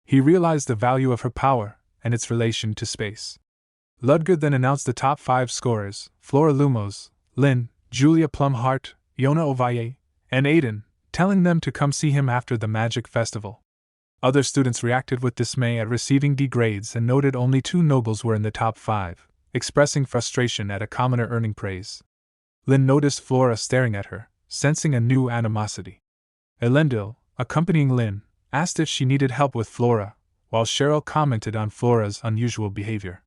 He realized the value of her power and its relation to space. Ludger then announced the top 5 scorers: Flora Lumos, Lin, Julia Plumhart, Yona Ovalle, and Aiden, telling them to come see him after the Magic Festival. Other students reacted with dismay at receiving D grades and noted only 2 nobles were in the top 5, expressing frustration at a commoner earning praise. Lin noticed Flora staring at her, sensing a new animosity. Elendil, accompanying Lin, asked if she needed help with Flora, while Cheryl commented on Flora's unusual behavior.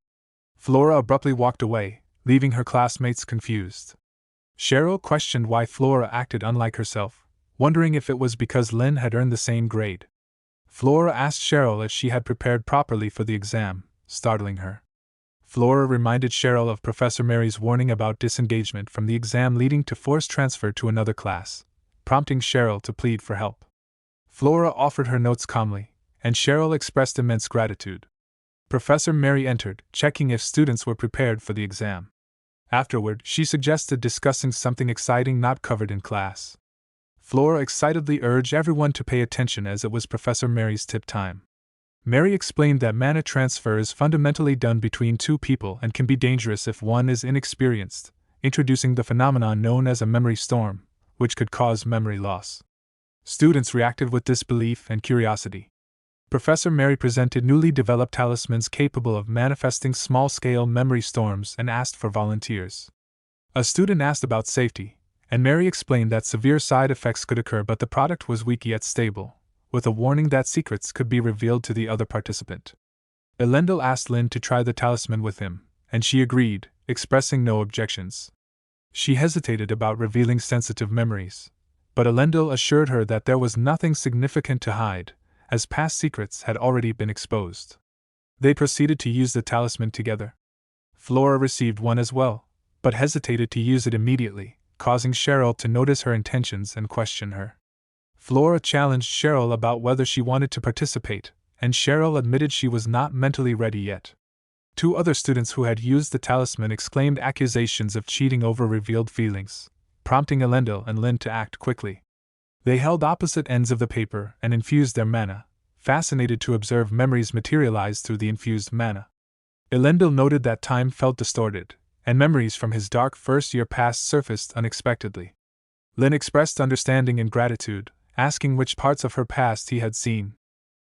Flora abruptly walked away, leaving her classmates confused. Cheryl questioned why Flora acted unlike herself, wondering if it was because Lin had earned the same grade. Flora asked Cheryl if she had prepared properly for the exam, startling her. Flora reminded Cheryl of Professor Mary's warning about disengagement from the exam leading to forced transfer to another class, prompting Cheryl to plead for help. Flora offered her notes calmly, and Cheryl expressed immense gratitude. Professor Mary entered, checking if students were prepared for the exam. Afterward, she suggested discussing something exciting not covered in class. Flora excitedly urged everyone to pay attention as it was Professor Mary's tip time. Mary explained that mana transfer is fundamentally done between 2 people and can be dangerous if one is inexperienced, introducing the phenomenon known as a memory storm, which could cause memory loss. Students reacted with disbelief and curiosity. Professor Mary presented newly developed talismans capable of manifesting small-scale memory storms and asked for volunteers. A student asked about safety, and Mary explained that severe side effects could occur but the product was weak yet stable, with a warning that secrets could be revealed to the other participant. Elendil asked Lin to try the talisman with him, and she agreed, expressing no objections. She hesitated about revealing sensitive memories, but Elendil assured her that there was nothing significant to hide, as past secrets had already been exposed. They proceeded to use the talisman together. Flora received one as well, but hesitated to use it immediately, causing Cheryl to notice her intentions and question her. Flora challenged Cheryl about whether she wanted to participate, and Cheryl admitted she was not mentally ready yet. 2 other students who had used the talisman exclaimed accusations of cheating over revealed feelings, prompting Elendil and Lin to act quickly. They held opposite ends of the paper and infused their mana, fascinated to observe memories materialize through the infused mana. Elendil noted that time felt distorted, and memories from his dark first-year past surfaced unexpectedly. Lin expressed understanding and gratitude, asking which parts of her past he had seen.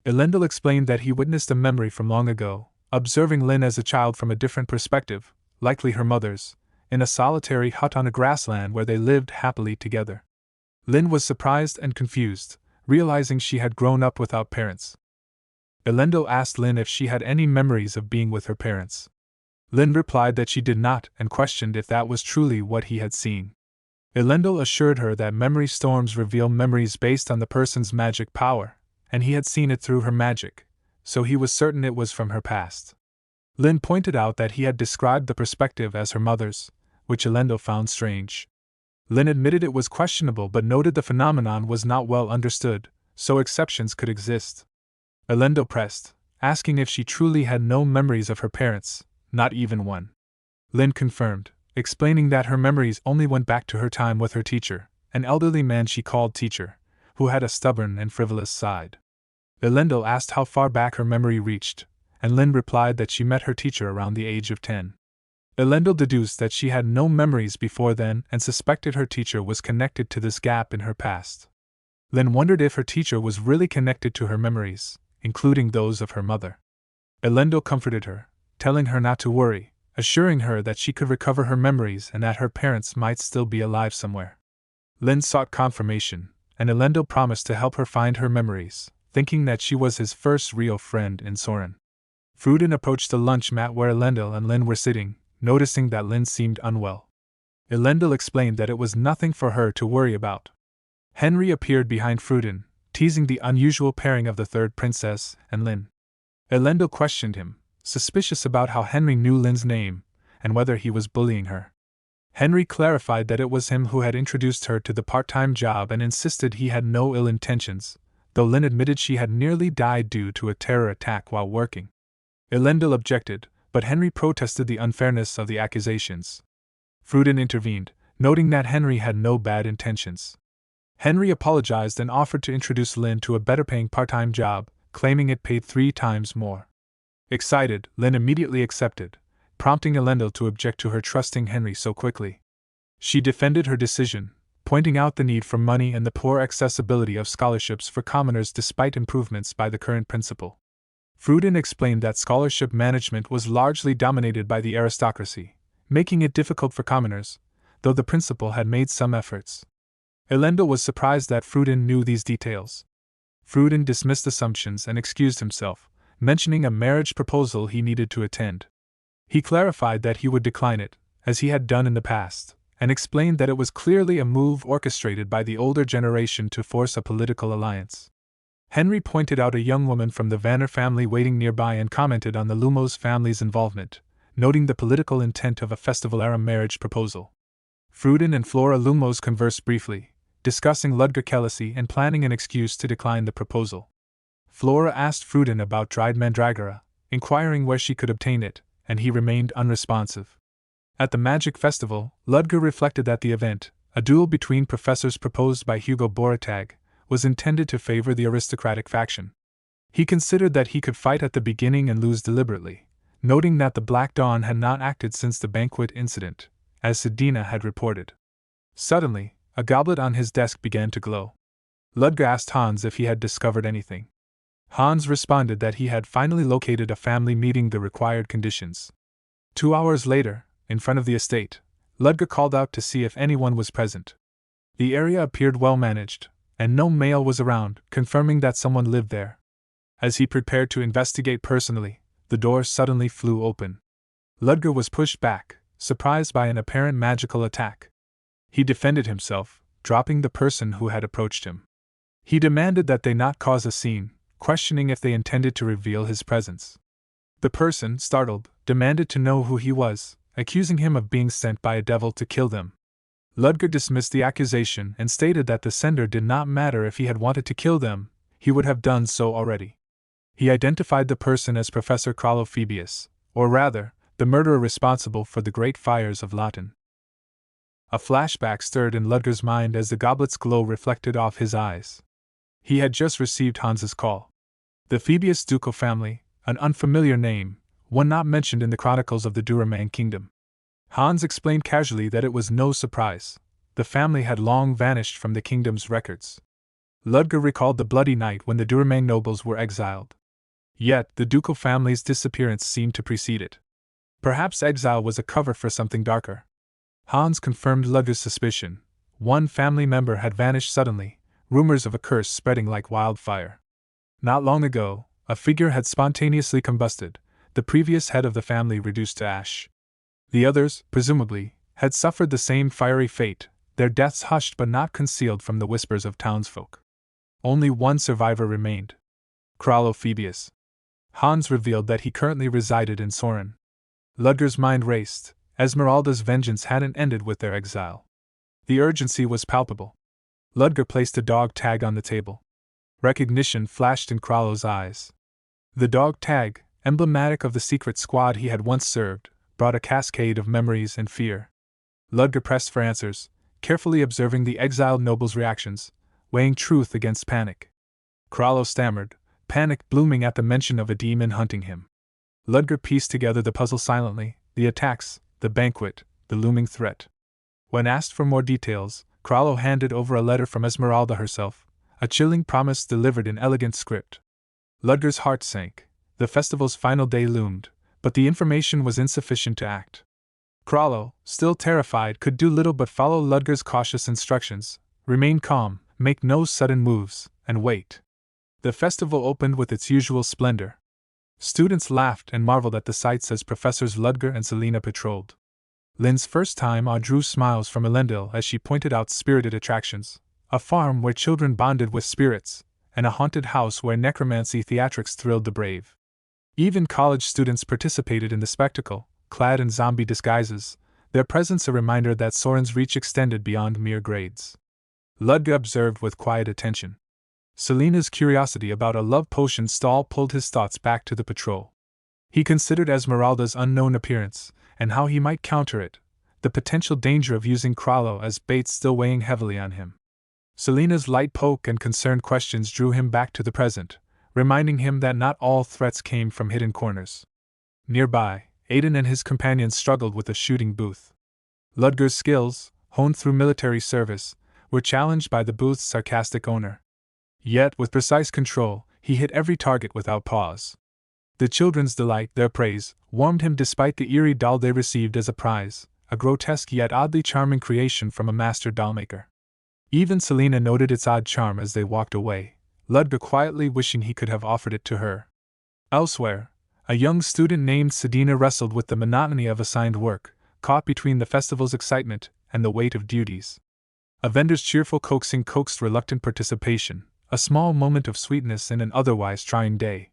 Elendil explained that he witnessed a memory from long ago, observing Lin as a child from a different perspective, likely her mother's, in a solitary hut on a grassland where they lived happily together. Lin was surprised and confused, realizing she had grown up without parents. Elendil asked Lin if she had any memories of being with her parents. Lin replied that she did not and questioned if that was truly what he had seen. Elendil assured her that memory storms reveal memories based on the person's magic power, and he had seen it through her magic, so he was certain it was from her past. Lin pointed out that he had described the perspective as her mother's, which Elendil found strange. Lin admitted it was questionable but noted the phenomenon was not well understood, so exceptions could exist. Elendil pressed, asking if she truly had no memories of her parents, not even one. Lin confirmed, explaining that her memories only went back to her time with her teacher, an elderly man she called teacher, who had a stubborn and frivolous side. Elendil asked how far back her memory reached, and Lin replied that she met her teacher around the age of 10. Elendil deduced that she had no memories before then and suspected her teacher was connected to this gap in her past. Lin wondered if her teacher was really connected to her memories, including those of her mother. Elendil comforted her, telling her not to worry, assuring her that she could recover her memories and that her parents might still be alive somewhere. Lin sought confirmation, and Elendil promised to help her find her memories, thinking that she was his first real friend in Soren. Fruden approached the lunch mat where Elendil and Lin were sitting, noticing that Lin seemed unwell. Elendil explained that it was nothing for her to worry about. Henry appeared behind Fruden, teasing the unusual pairing of the third princess and Lin. Elendil questioned him, suspicious about how Henry knew Lin's name, and whether he was bullying her. Henry clarified that it was him who had introduced her to the part-time job and insisted he had no ill intentions, though Lynn admitted she had nearly died due to a terror attack while working. Elendil objected, but Henry protested the unfairness of the accusations. Fruden intervened, noting that Henry had no bad intentions. Henry apologized and offered to introduce Lynn to a better-paying part-time job, claiming it paid 3 times more. Excited, Lynn immediately accepted, prompting Elendil to object to her trusting Henry so quickly. She defended her decision, pointing out the need for money and the poor accessibility of scholarships for commoners despite improvements by the current principal. Fruden explained that scholarship management was largely dominated by the aristocracy, making it difficult for commoners, though the principal had made some efforts. Elendil was surprised that Fruden knew these details. Fruden dismissed assumptions and excused himself, mentioning a marriage proposal he needed to attend. He clarified that he would decline it, as he had done in the past, and explained that it was clearly a move orchestrated by the older generation to force a political alliance. Henry pointed out a young woman from the Vanner family waiting nearby and commented on the Lumos family's involvement, noting the political intent of a festival-era marriage proposal. Fruden and Flora Lumos conversed briefly, discussing Ludger Kellysi and planning an excuse to decline the proposal. Flora asked Fruden about dried mandragora, inquiring where she could obtain it, and he remained unresponsive. At the Magic Festival, Ludger reflected that the event, a duel between professors proposed by Hugo Boratag, was intended to favor the aristocratic faction. He considered that he could fight at the beginning and lose deliberately, noting that the Black Dawn had not acted since the banquet incident, as Sedina had reported. Suddenly, a goblet on his desk began to glow. Ludger asked Hans if he had discovered anything. Hans responded that he had finally located a family meeting the required conditions. 2 hours later, in front of the estate, Ludger called out to see if anyone was present. The area appeared well managed, and no male was around, confirming that someone lived there. As he prepared to investigate personally, the door suddenly flew open. Ludger was pushed back, surprised by an apparent magical attack. He defended himself, dropping the person who had approached him. He demanded that they not cause a scene, questioning if they intended to reveal his presence. The person, startled, demanded to know who he was, accusing him of being sent by a devil to kill them. Ludger dismissed the accusation and stated that the sender did not matter if he had wanted to kill them, he would have done so already. He identified the person as Professor Kralophobius, or rather, the murderer responsible for the great fires of Lawton. A flashback stirred in Ludger's mind as the goblet's glow reflected off his eyes. He had just received Hans's call. The Phoebius ducal family, an unfamiliar name, one not mentioned in the chronicles of the Duramang kingdom. Hans explained casually that it was no surprise. The family had long vanished from the kingdom's records. Ludger recalled the bloody night when the Duramang nobles were exiled. Yet, the ducal family's disappearance seemed to precede it. Perhaps exile was a cover for something darker. Hans confirmed Ludger's suspicion. One family member had vanished suddenly, rumors of a curse spreading like wildfire. Not long ago, a figure had spontaneously combusted, the previous head of the family reduced to ash. The others, presumably, had suffered the same fiery fate, their deaths hushed but not concealed from the whispers of townsfolk. Only one survivor remained. Kralophobius. Hans revealed that he currently resided in Soren. Ludger's mind raced. Esmeralda's vengeance hadn't ended with their exile. The urgency was palpable. Ludger placed a dog tag on the table. Recognition flashed in Kralo's eyes. The dog tag, emblematic of the secret squad he had once served, brought a cascade of memories and fear. Ludger pressed for answers, carefully observing the exiled noble's reactions, weighing truth against panic. Kralo stammered, panic blooming at the mention of a demon hunting him. Ludger pieced together the puzzle silently, the attacks, the banquet, the looming threat. When asked for more details, Kralo handed over a letter from Esmeralda herself, a chilling promise delivered in elegant script. Ludger's heart sank. The festival's final day loomed, but the information was insufficient to act. Kralo, still terrified, could do little but follow Ludger's cautious instructions, remain calm, make no sudden moves, and wait. The festival opened with its usual splendor. Students laughed and marveled at the sights as Professors Ludger and Selena patrolled. Lynn's first time drew smiles from Elendil as she pointed out spirited attractions, a farm where children bonded with spirits, and a haunted house where necromancy theatrics thrilled the brave. Even college students participated in the spectacle, clad in zombie disguises, their presence a reminder that Soren's reach extended beyond mere grades. Ludger observed with quiet attention. Selena's curiosity about a love potion stall pulled his thoughts back to the patrol. He considered Esmeralda's unknown appearance, and how he might counter it, the potential danger of using Krallo as bait still weighing heavily on him. Selena's light poke and concerned questions drew him back to the present, reminding him that not all threats came from hidden corners. Nearby, Aiden and his companions struggled with a shooting booth. Ludger's skills, honed through military service, were challenged by the booth's sarcastic owner. Yet, with precise control, he hit every target without pause. The children's delight, their praise, warmed him despite the eerie doll they received as a prize, a grotesque yet oddly charming creation from a master dollmaker. Even Selena noted its odd charm as they walked away, Ludger quietly wishing he could have offered it to her. Elsewhere, a young student named Sedina wrestled with the monotony of assigned work, caught between the festival's excitement and the weight of duties. A vendor's cheerful coaxing coaxed reluctant participation, a small moment of sweetness in an otherwise trying day.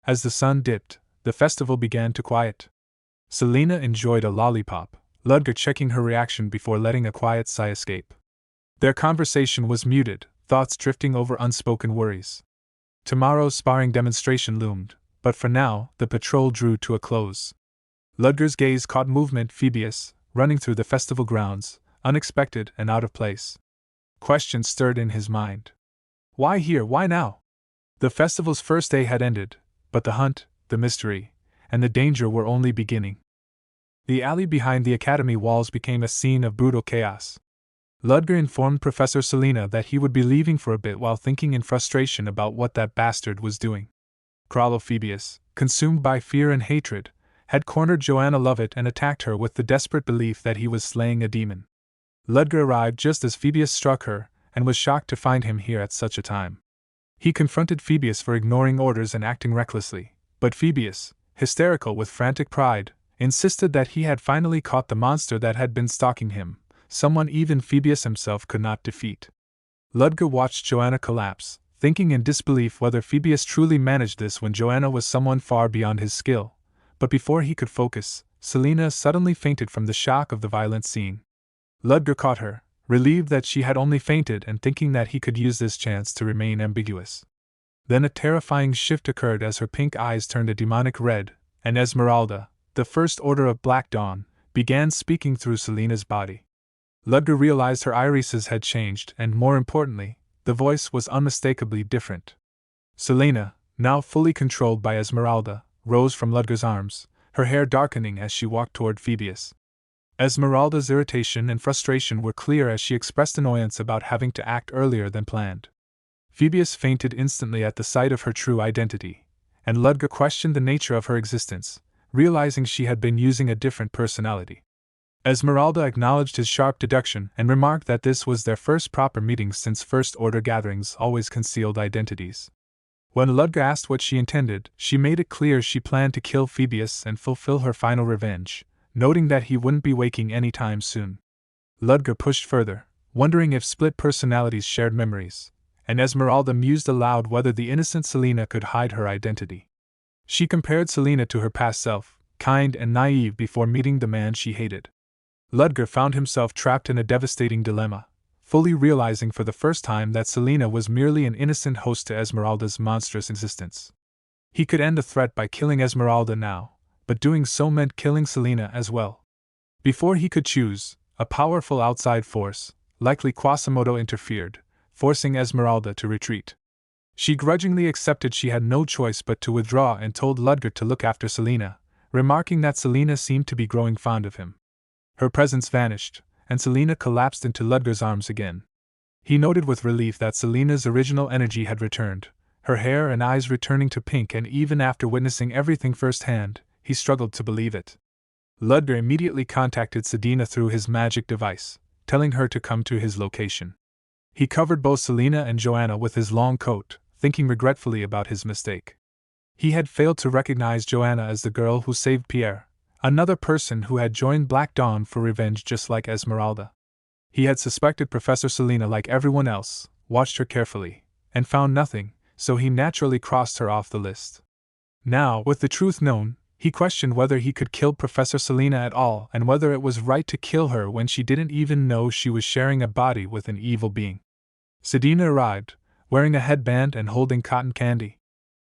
As the sun dipped, the festival began to quiet. Selena enjoyed a lollipop, Ludger checking her reaction before letting a quiet sigh escape. Their conversation was muted, thoughts drifting over unspoken worries. Tomorrow's sparring demonstration loomed, but for now, the patrol drew to a close. Ludger's gaze caught movement Phoebus, running through the festival grounds, unexpected and out of place. Questions stirred in his mind. Why here, why now? The festival's first day had ended, but the hunt, the mystery, and the danger were only beginning. The alley behind the academy walls became a scene of brutal chaos. Ludger informed Professor Selena that he would be leaving for a bit while thinking in frustration about what that bastard was doing. Krallo Phoebus, consumed by fear and hatred, had cornered Joanna Lovett and attacked her with the desperate belief that he was slaying a demon. Ludger arrived just as Phoebus struck her, and was shocked to find him here at such a time. He confronted Phoebus for ignoring orders and acting recklessly, but Phoebus, hysterical with frantic pride, insisted that he had finally caught the monster that had been stalking him, someone even Phoebus himself could not defeat. Ludger watched Joanna collapse, thinking in disbelief whether Phoebus truly managed this when Joanna was someone far beyond his skill, but before he could focus, Selena suddenly fainted from the shock of the violent scene. Ludger caught her, relieved that she had only fainted and thinking that he could use this chance to remain ambiguous. Then a terrifying shift occurred as her pink eyes turned a demonic red, and Esmeralda, the First Order of Black Dawn, began speaking through Selena's body. Ludger realized her irises had changed and, more importantly, the voice was unmistakably different. Selena, now fully controlled by Esmeralda, rose from Ludger's arms, her hair darkening as she walked toward Phoebus. Esmeralda's irritation and frustration were clear as she expressed annoyance about having to act earlier than planned. Phoebus fainted instantly at the sight of her true identity, and Ludger questioned the nature of her existence, realizing she had been using a different personality. Esmeralda acknowledged his sharp deduction and remarked that this was their first proper meeting since First Order gatherings always concealed identities. When Ludger asked what she intended, she made it clear she planned to kill Phoebus and fulfill her final revenge, noting that he wouldn't be waking any time soon. Ludger pushed further, wondering if split personalities shared memories, and Esmeralda mused aloud whether the innocent Selena could hide her identity. She compared Selena to her past self, kind and naive before meeting the man she hated. Ludger found himself trapped in a devastating dilemma, fully realizing for the first time that Selena was merely an innocent host to Esmeralda's monstrous existence. He could end the threat by killing Esmeralda now, but doing so meant killing Selena as well. Before he could choose, a powerful outside force, likely Quasimodo, interfered, forcing Esmeralda to retreat. She grudgingly accepted she had no choice but to withdraw and told Ludger to look after Selena, remarking that Selena seemed to be growing fond of him. Her presence vanished, and Selena collapsed into Ludger's arms again. He noted with relief that Selena's original energy had returned, her hair and eyes returning to pink, and even after witnessing everything firsthand, he struggled to believe it. Ludger immediately contacted Sedina through his magic device, telling her to come to his location. He covered both Selena and Joanna with his long coat, thinking regretfully about his mistake. He had failed to recognize Joanna as the girl who saved Pierre, another person who had joined Black Dawn for revenge just like Esmeralda. He had suspected Professor Selena like everyone else, watched her carefully, and found nothing, so he naturally crossed her off the list. Now, with the truth known, He questioned whether he could kill Professor Selena at all and whether it was right to kill her when she didn't even know she was sharing a body with an evil being. Sedina arrived, wearing a headband and holding cotton candy.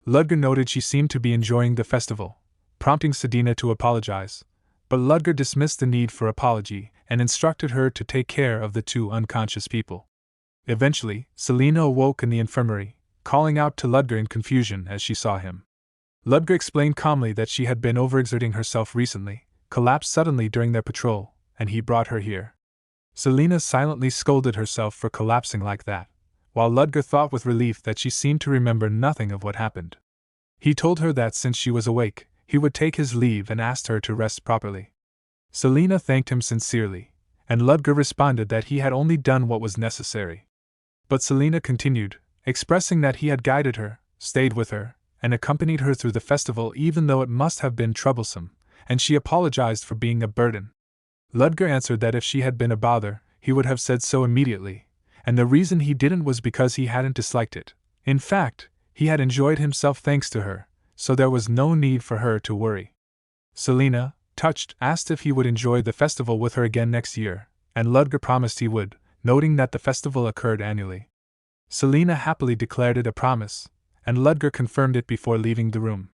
Ludger noted she seemed to be enjoying the festival, prompting Sedina to apologize, but Ludger dismissed the need for apology and instructed her to take care of the two unconscious people. Eventually, Selena awoke in the infirmary, calling out to Ludger in confusion as she saw him. Ludger explained calmly that she had been overexerting herself recently, collapsed suddenly during their patrol, and he brought her here. Selena silently scolded herself for collapsing like that, while Ludger thought with relief that she seemed to remember nothing of what happened. He told her that since she was awake, he would take his leave and asked her to rest properly. Selena thanked him sincerely, and Ludger responded that he had only done what was necessary. But Selena continued, expressing that he had guided her, stayed with her, and accompanied her through the festival even though it must have been troublesome, and she apologized for being a burden. Ludger answered that if she had been a bother, he would have said so immediately, and the reason he didn't was because he hadn't disliked it. In fact, he had enjoyed himself thanks to her, so there was no need for her to worry. Selena, touched, asked if he would enjoy the festival with her again next year, and Ludger promised he would, noting that the festival occurred annually. Selena happily declared it a promise, and Ludger confirmed it before leaving the room.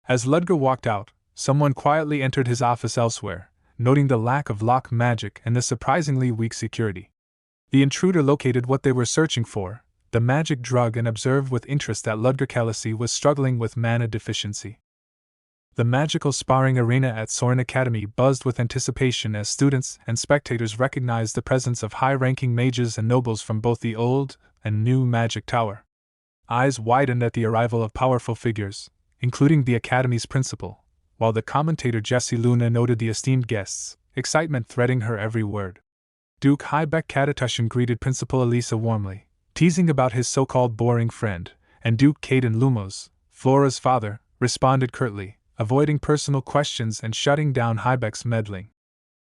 As Ludger walked out, someone quietly entered his office elsewhere, noting the lack of lock magic and the surprisingly weak security. The intruder located what they were searching for, the magic drug, and observed with interest that Ludger Kalisi was struggling with mana deficiency. The magical sparring arena at Soren Academy buzzed with anticipation as students and spectators recognized the presence of high-ranking mages and nobles from both the old and new magic tower. Eyes widened at the arrival of powerful figures, including the Academy's principal, while the commentator Jessie Luna noted the esteemed guests, excitement threading her every word. Duke Hybeck Katatushin greeted Principal Elisa warmly, teasing about his so-called boring friend, and Duke Caden Lumos, Flora's father, responded curtly, avoiding personal questions and shutting down Hybeck's meddling.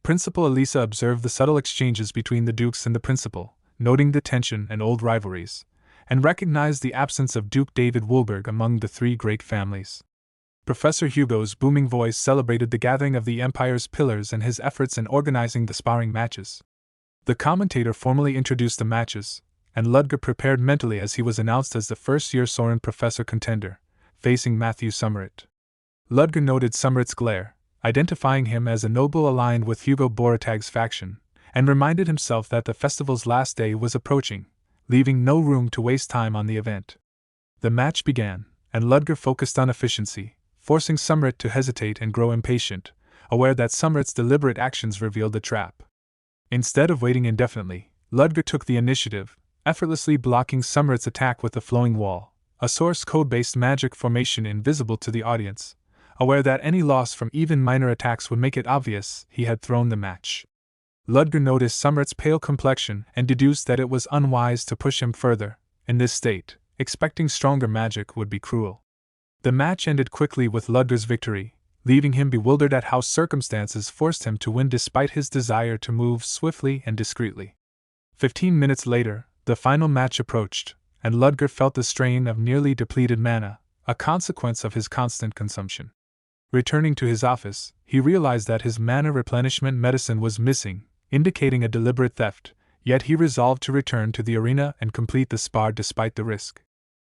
Principal Elisa observed the subtle exchanges between the dukes and the principal, noting the tension and old rivalries, and recognized the absence of Duke David Woolberg among the three great families. Professor Hugo's booming voice celebrated the gathering of the Empire's pillars and his efforts in organizing the sparring matches. The commentator formally introduced the matches, and Ludger prepared mentally as he was announced as the first-year Soren Professor contender, facing Matthew Summerit. Ludger noted Summerit's glare, identifying him as a noble aligned with Hugo Boratag's faction, and reminded himself that the festival's last day was approaching, leaving no room to waste time on the event. The match began, and Ludger focused on efficiency, forcing Summerit to hesitate and grow impatient, aware that Summerit's deliberate actions revealed the trap. Instead of waiting indefinitely, Ludger took the initiative, effortlessly blocking Summerit's attack with the Flowing Wall, a source code-based magic formation invisible to the audience, aware that any loss from even minor attacks would make it obvious he had thrown the match. Ludger noticed Summerit's pale complexion and deduced that it was unwise to push him further. In this state, expecting stronger magic would be cruel. The match ended quickly with Ludger's victory, leaving him bewildered at how circumstances forced him to win despite his desire to move swiftly and discreetly. 15 minutes later, the final match approached, and Ludger felt the strain of nearly depleted mana, a consequence of his constant consumption. Returning to his office, he realized that his mana replenishment medicine was missing, indicating a deliberate theft, yet he resolved to return to the arena and complete the spar despite the risk.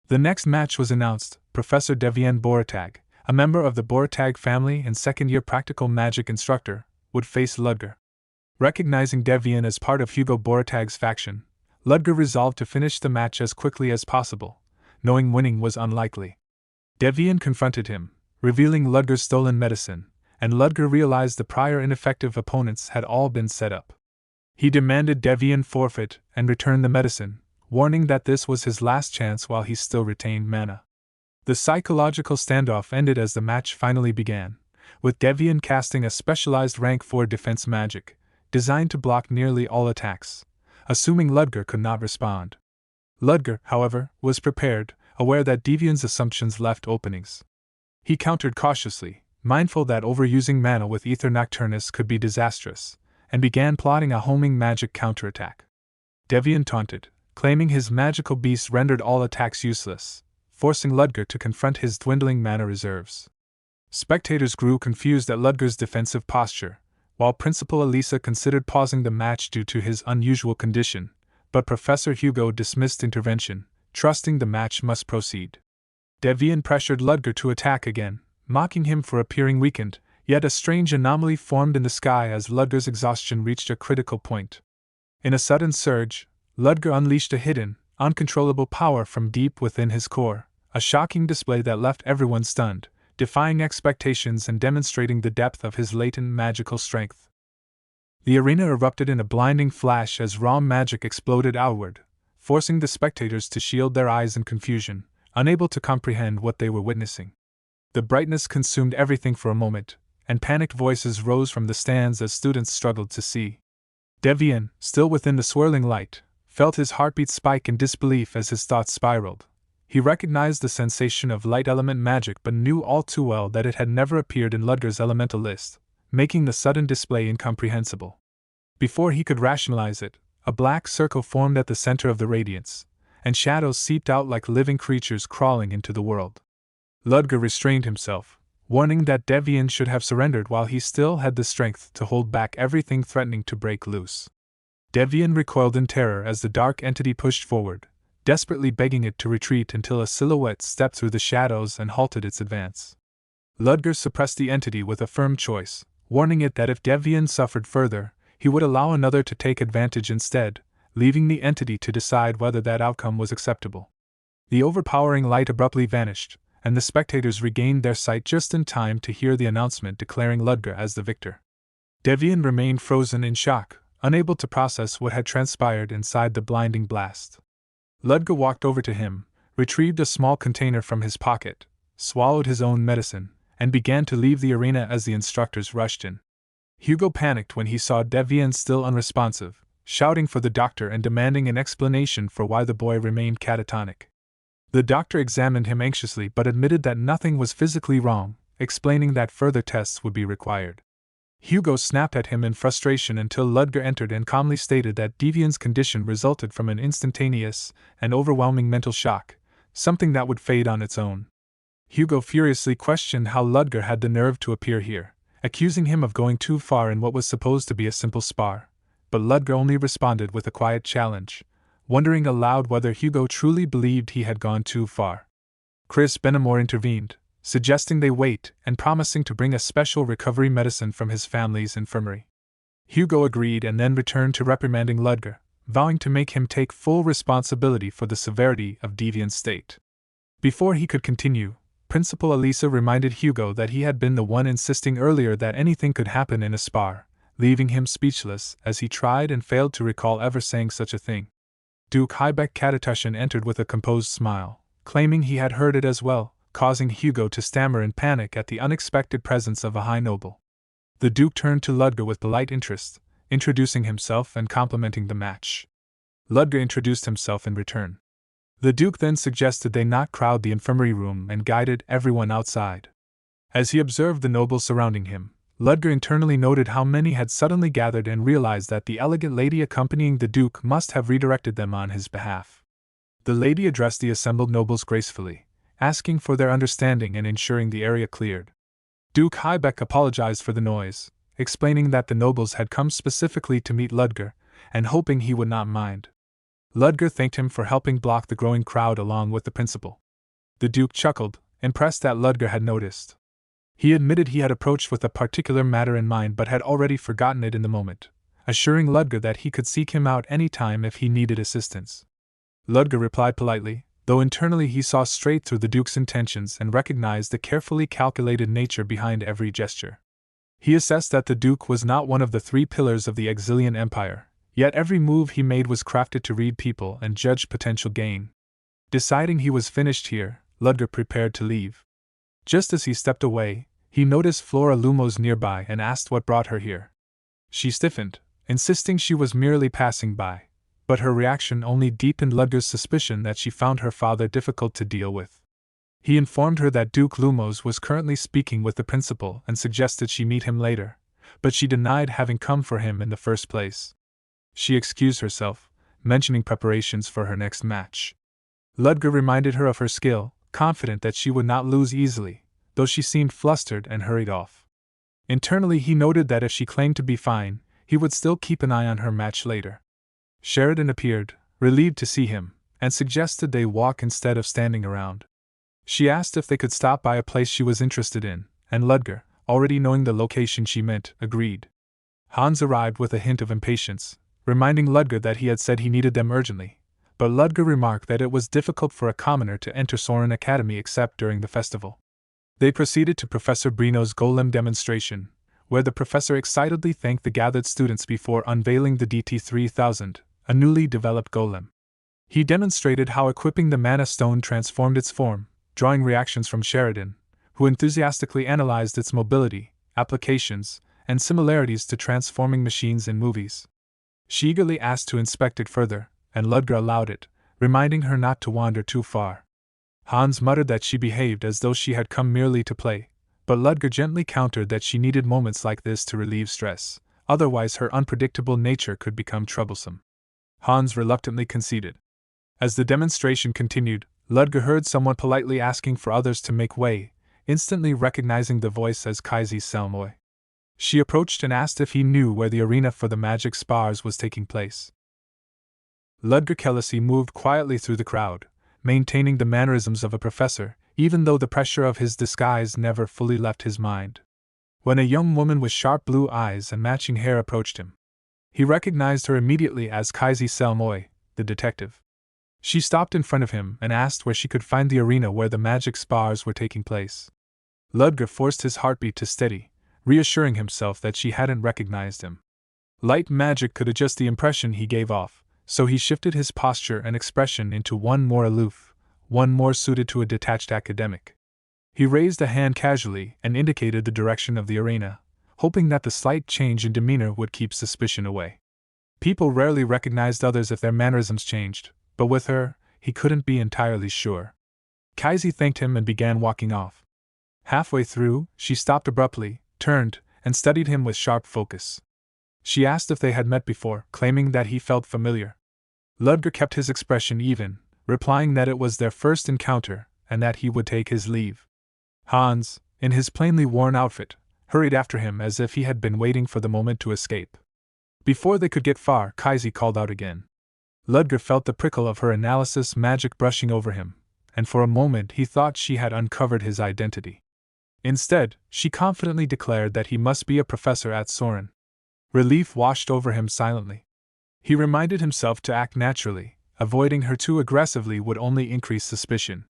The next match was announced. Professor Devian Boratag, a member of the Boratag family and second-year practical magic instructor, would face Ludger. Recognizing Devian as part of Hugo Boratag's faction, Ludger resolved to finish the match as quickly as possible, knowing winning was unlikely. Devian confronted him, revealing Ludger's stolen medicine, and Ludger realized the prior ineffective opponents had all been set up. He demanded Devian forfeit and return the medicine, warning that this was his last chance while he still retained mana. The psychological standoff ended as the match finally began, with Devian casting a specialized rank 4 defense magic, designed to block nearly all attacks, assuming Ludger could not respond. Ludger, however, was prepared, aware that Devian's assumptions left openings. He countered cautiously, mindful that overusing mana with Ether Nocturnus could be disastrous, and began plotting a homing magic counterattack. Devian taunted, claiming his magical beast rendered all attacks useless, forcing Ludger to confront his dwindling mana reserves. Spectators grew confused at Ludger's defensive posture, while Principal Elisa considered pausing the match due to his unusual condition, but Professor Hugo dismissed intervention, trusting the match must proceed. Devian pressured Ludger to attack again, mocking him for appearing weakened, yet a strange anomaly formed in the sky as Ludger's exhaustion reached a critical point. In a sudden surge, Ludger unleashed a hidden, uncontrollable power from deep within his core, a shocking display that left everyone stunned, defying expectations and demonstrating the depth of his latent magical strength. The arena erupted in a blinding flash as raw magic exploded outward, forcing the spectators to shield their eyes in confusion, unable to comprehend what they were witnessing. The brightness consumed everything for a moment, and panicked voices rose from the stands as students struggled to see. Devian, still within the swirling light, felt his heartbeat spike in disbelief as his thoughts spiraled. He recognized the sensation of light element magic but knew all too well that it had never appeared in Ludger's elemental list, making the sudden display incomprehensible. Before he could rationalize it, a black circle formed at the center of the radiance, and shadows seeped out like living creatures crawling into the world. Ludger restrained himself, warning that Devian should have surrendered while he still had the strength to hold back everything threatening to break loose. Devian recoiled in terror as the dark entity pushed forward, desperately begging it to retreat until a silhouette stepped through the shadows and halted its advance. Ludger suppressed the entity with a firm choice, warning it that if Devian suffered further, he would allow another to take advantage instead, leaving the entity to decide whether that outcome was acceptable. The overpowering light abruptly vanished, and the spectators regained their sight just in time to hear the announcement declaring Ludger as the victor. Devian remained frozen in shock, unable to process what had transpired inside the blinding blast. Ludger walked over to him, retrieved a small container from his pocket, swallowed his own medicine, and began to leave the arena as the instructors rushed in. Hugo panicked when he saw Devian still unresponsive, shouting for the doctor and demanding an explanation for why the boy remained catatonic. The doctor examined him anxiously but admitted that nothing was physically wrong, explaining that further tests would be required. Hugo snapped at him in frustration until Ludger entered and calmly stated that Devian's condition resulted from an instantaneous and overwhelming mental shock, something that would fade on its own. Hugo furiously questioned how Ludger had the nerve to appear here, accusing him of going too far in what was supposed to be a simple spar, but Ludger only responded with a quiet challenge, wondering aloud whether Hugo truly believed he had gone too far. Chris Benamor intervened, suggesting they wait and promising to bring a special recovery medicine from his family's infirmary. Hugo agreed and then returned to reprimanding Ludger, vowing to make him take full responsibility for the severity of Devian's state. Before he could continue, Principal Elisa reminded Hugo that he had been the one insisting earlier that anything could happen in a spar, leaving him speechless as he tried and failed to recall ever saying such a thing. Duke Hybeck Katatushin entered with a composed smile, claiming he had heard it as well, causing Hugo to stammer in panic at the unexpected presence of a high noble. The Duke turned to Ludger with polite interest, introducing himself and complimenting the match. Ludger introduced himself in return. The Duke then suggested they not crowd the infirmary room and guided everyone outside. As he observed the nobles surrounding him, Ludger internally noted how many had suddenly gathered and realized that the elegant lady accompanying the Duke must have redirected them on his behalf. The lady addressed the assembled nobles gracefully, asking for their understanding and ensuring the area cleared. Duke Hybeck apologized for the noise, explaining that the nobles had come specifically to meet Ludger, and hoping he would not mind. Ludger thanked him for helping block the growing crowd along with the principal. The Duke chuckled, impressed that Ludger had noticed. He admitted he had approached with a particular matter in mind but had already forgotten it in the moment, assuring Ludger that he could seek him out any time if he needed assistance. Ludger replied politely, though internally he saw straight through the Duke's intentions and recognized the carefully calculated nature behind every gesture. He assessed that the Duke was not one of the three pillars of the Exilian Empire, yet every move he made was crafted to read people and judge potential gain. Deciding he was finished here, Ludger prepared to leave. Just as he stepped away, he noticed Flora Lumos nearby and asked what brought her here. She stiffened, insisting she was merely passing by, but her reaction only deepened Ludger's suspicion that she found her father difficult to deal with. He informed her that Duke Lumos was currently speaking with the principal and suggested she meet him later, but she denied having come for him in the first place. She excused herself, mentioning preparations for her next match. Ludger reminded her of her skill, confident that she would not lose easily, though she seemed flustered and hurried off. Internally, he noted that if she claimed to be fine, he would still keep an eye on her match later. Sheridan appeared, relieved to see him, and suggested they walk instead of standing around. She asked if they could stop by a place she was interested in, and Ludger, already knowing the location she meant, agreed. Hans arrived with a hint of impatience, reminding Ludger that he had said he needed them urgently, but Ludger remarked that it was difficult for a commoner to enter Soren Academy except during the festival. They proceeded to Professor Brino's golem demonstration, where the professor excitedly thanked the gathered students before unveiling the DT-3000, a newly developed golem. He demonstrated how equipping the mana stone transformed its form, drawing reactions from Sheridan, who enthusiastically analyzed its mobility, applications, and similarities to transforming machines in movies. She eagerly asked to inspect it further, and Ludger allowed it, reminding her not to wander too far. Hans muttered that she behaved as though she had come merely to play, but Ludger gently countered that she needed moments like this to relieve stress, otherwise her unpredictable nature could become troublesome. Hans reluctantly conceded. As the demonstration continued, Ludger heard someone politely asking for others to make way, instantly recognizing the voice as Kaisi Selmoy. She approached and asked if he knew where the arena for the magic spars was taking place. Ludger Kelesi moved quietly through the crowd, maintaining the mannerisms of a professor, even though the pressure of his disguise never fully left his mind. When a young woman with sharp blue eyes and matching hair approached him, he recognized her immediately as Kaisi Selmoy, the detective. She stopped in front of him and asked where she could find the arena where the magic spars were taking place. Ludger forced his heartbeat to steady, reassuring himself that she hadn't recognized him. Light magic could adjust the impression he gave off, so he shifted his posture and expression into one more aloof, one more suited to a detached academic. He raised a hand casually and indicated the direction of the arena, hoping that the slight change in demeanor would keep suspicion away. People rarely recognized others if their mannerisms changed, but with her, he couldn't be entirely sure. Kaisi thanked him and began walking off. Halfway through, she stopped abruptly, turned, and studied him with sharp focus. She asked if they had met before, claiming that he felt familiar. Ludger kept his expression even, replying that it was their first encounter, and that he would take his leave. Hans, in his plainly worn outfit, hurried after him as if he had been waiting for the moment to escape. Before they could get far, Kaisi called out again. Ludger felt the prickle of her analysis magic brushing over him, and for a moment he thought she had uncovered his identity. Instead, she confidently declared that he must be a professor at Soren. Relief washed over him silently. He reminded himself to act naturally, avoiding her too aggressively would only increase suspicion.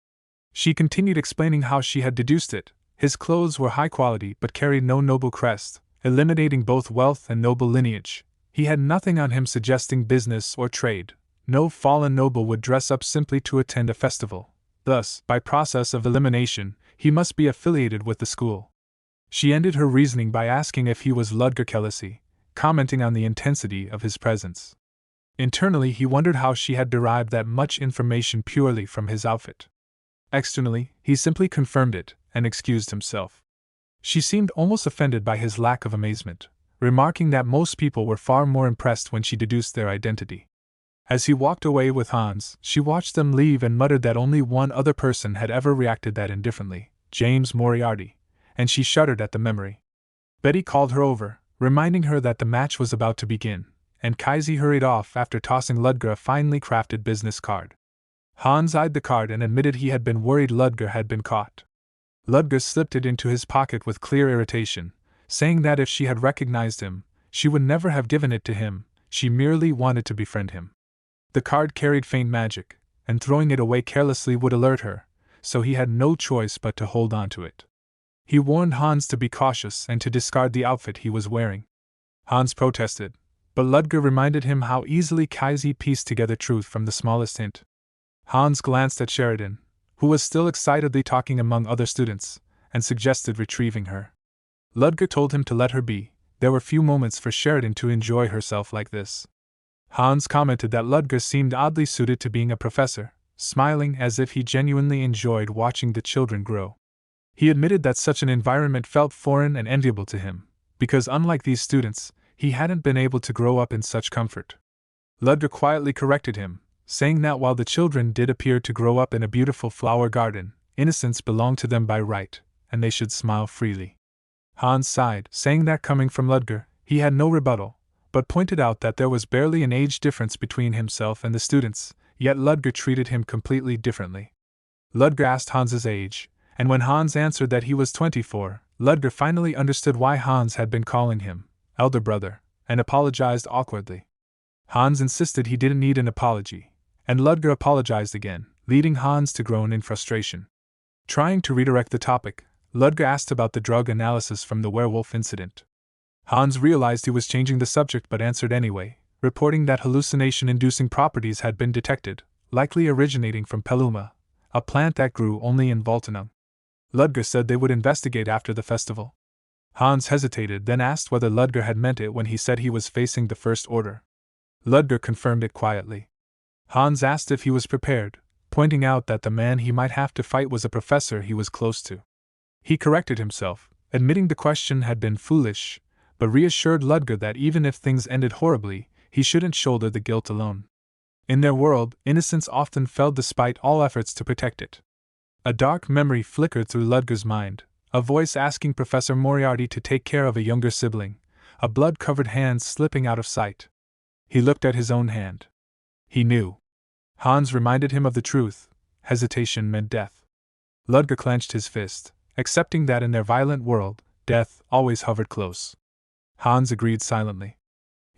She continued explaining how she had deduced it. His clothes were high quality but carried no noble crest, eliminating both wealth and noble lineage. He had nothing on him suggesting business or trade. No fallen noble would dress up simply to attend a festival. Thus, by process of elimination, he must be affiliated with the school. She ended her reasoning by asking if he was Ludger Kelesi, commenting on the intensity of his presence. Internally, he wondered how she had derived that much information purely from his outfit. Externally, he simply confirmed it and excused himself. She seemed almost offended by his lack of amazement, remarking that most people were far more impressed when she deduced their identity. As he walked away with Hans, she watched them leave and muttered that only one other person had ever reacted that indifferently, James Moriarty, and she shuddered at the memory. Betty called her over, reminding her that the match was about to begin, and Kaisi hurried off after tossing Ludger a finely crafted business card. Hans eyed the card and admitted he had been worried Ludger had been caught. Ludger slipped it into his pocket with clear irritation, saying that if she had recognized him, she would never have given it to him, she merely wanted to befriend him. The card carried faint magic, and throwing it away carelessly would alert her, so he had no choice but to hold on to it. He warned Hans to be cautious and to discard the outfit he was wearing. Hans protested, but Ludger reminded him how easily Kaisi pieced together truth from the smallest hint. Hans glanced at Sheridan, who was still excitedly talking among other students, and suggested retrieving her. Ludger told him to let her be. There were few moments for Sheridan to enjoy herself like this. Hans commented that Ludger seemed oddly suited to being a professor, smiling as if he genuinely enjoyed watching the children grow. He admitted that such an environment felt foreign and enviable to him, because unlike these students, he hadn't been able to grow up in such comfort. Ludger quietly corrected him, saying that while the children did appear to grow up in a beautiful flower garden, innocence belonged to them by right, and they should smile freely. Hans sighed, saying that coming from Ludger, he had no rebuttal, but pointed out that there was barely an age difference between himself and the students, yet Ludger treated him completely differently. Ludger asked Hans's age, and when Hans answered that he was 24, Ludger finally understood why Hans had been calling him elder brother, and apologized awkwardly. Hans insisted he didn't need an apology, and Ludger apologized again, leading Hans to groan in frustration. Trying to redirect the topic, Ludger asked about the drug analysis from the werewolf incident. Hans realized he was changing the subject but answered anyway, reporting that hallucination-inducing properties had been detected, likely originating from Peluma, a plant that grew only in Voltanum. Ludger said they would investigate after the festival. Hans hesitated, then asked whether Ludger had meant it when he said he was facing the First Order. Ludger confirmed it quietly. Hans asked if he was prepared, pointing out that the man he might have to fight was a professor he was close to. He corrected himself, admitting the question had been foolish, but reassured Ludger that even if things ended horribly, he shouldn't shoulder the guilt alone. In their world, innocence often fell despite all efforts to protect it. A dark memory flickered through Ludger's mind, a voice asking Professor Moriarty to take care of a younger sibling, a blood-covered hand slipping out of sight. He looked at his own hand. He knew. Hans reminded him of the truth: hesitation meant death. Ludger clenched his fist, accepting that in their violent world, death always hovered close. Hans agreed silently.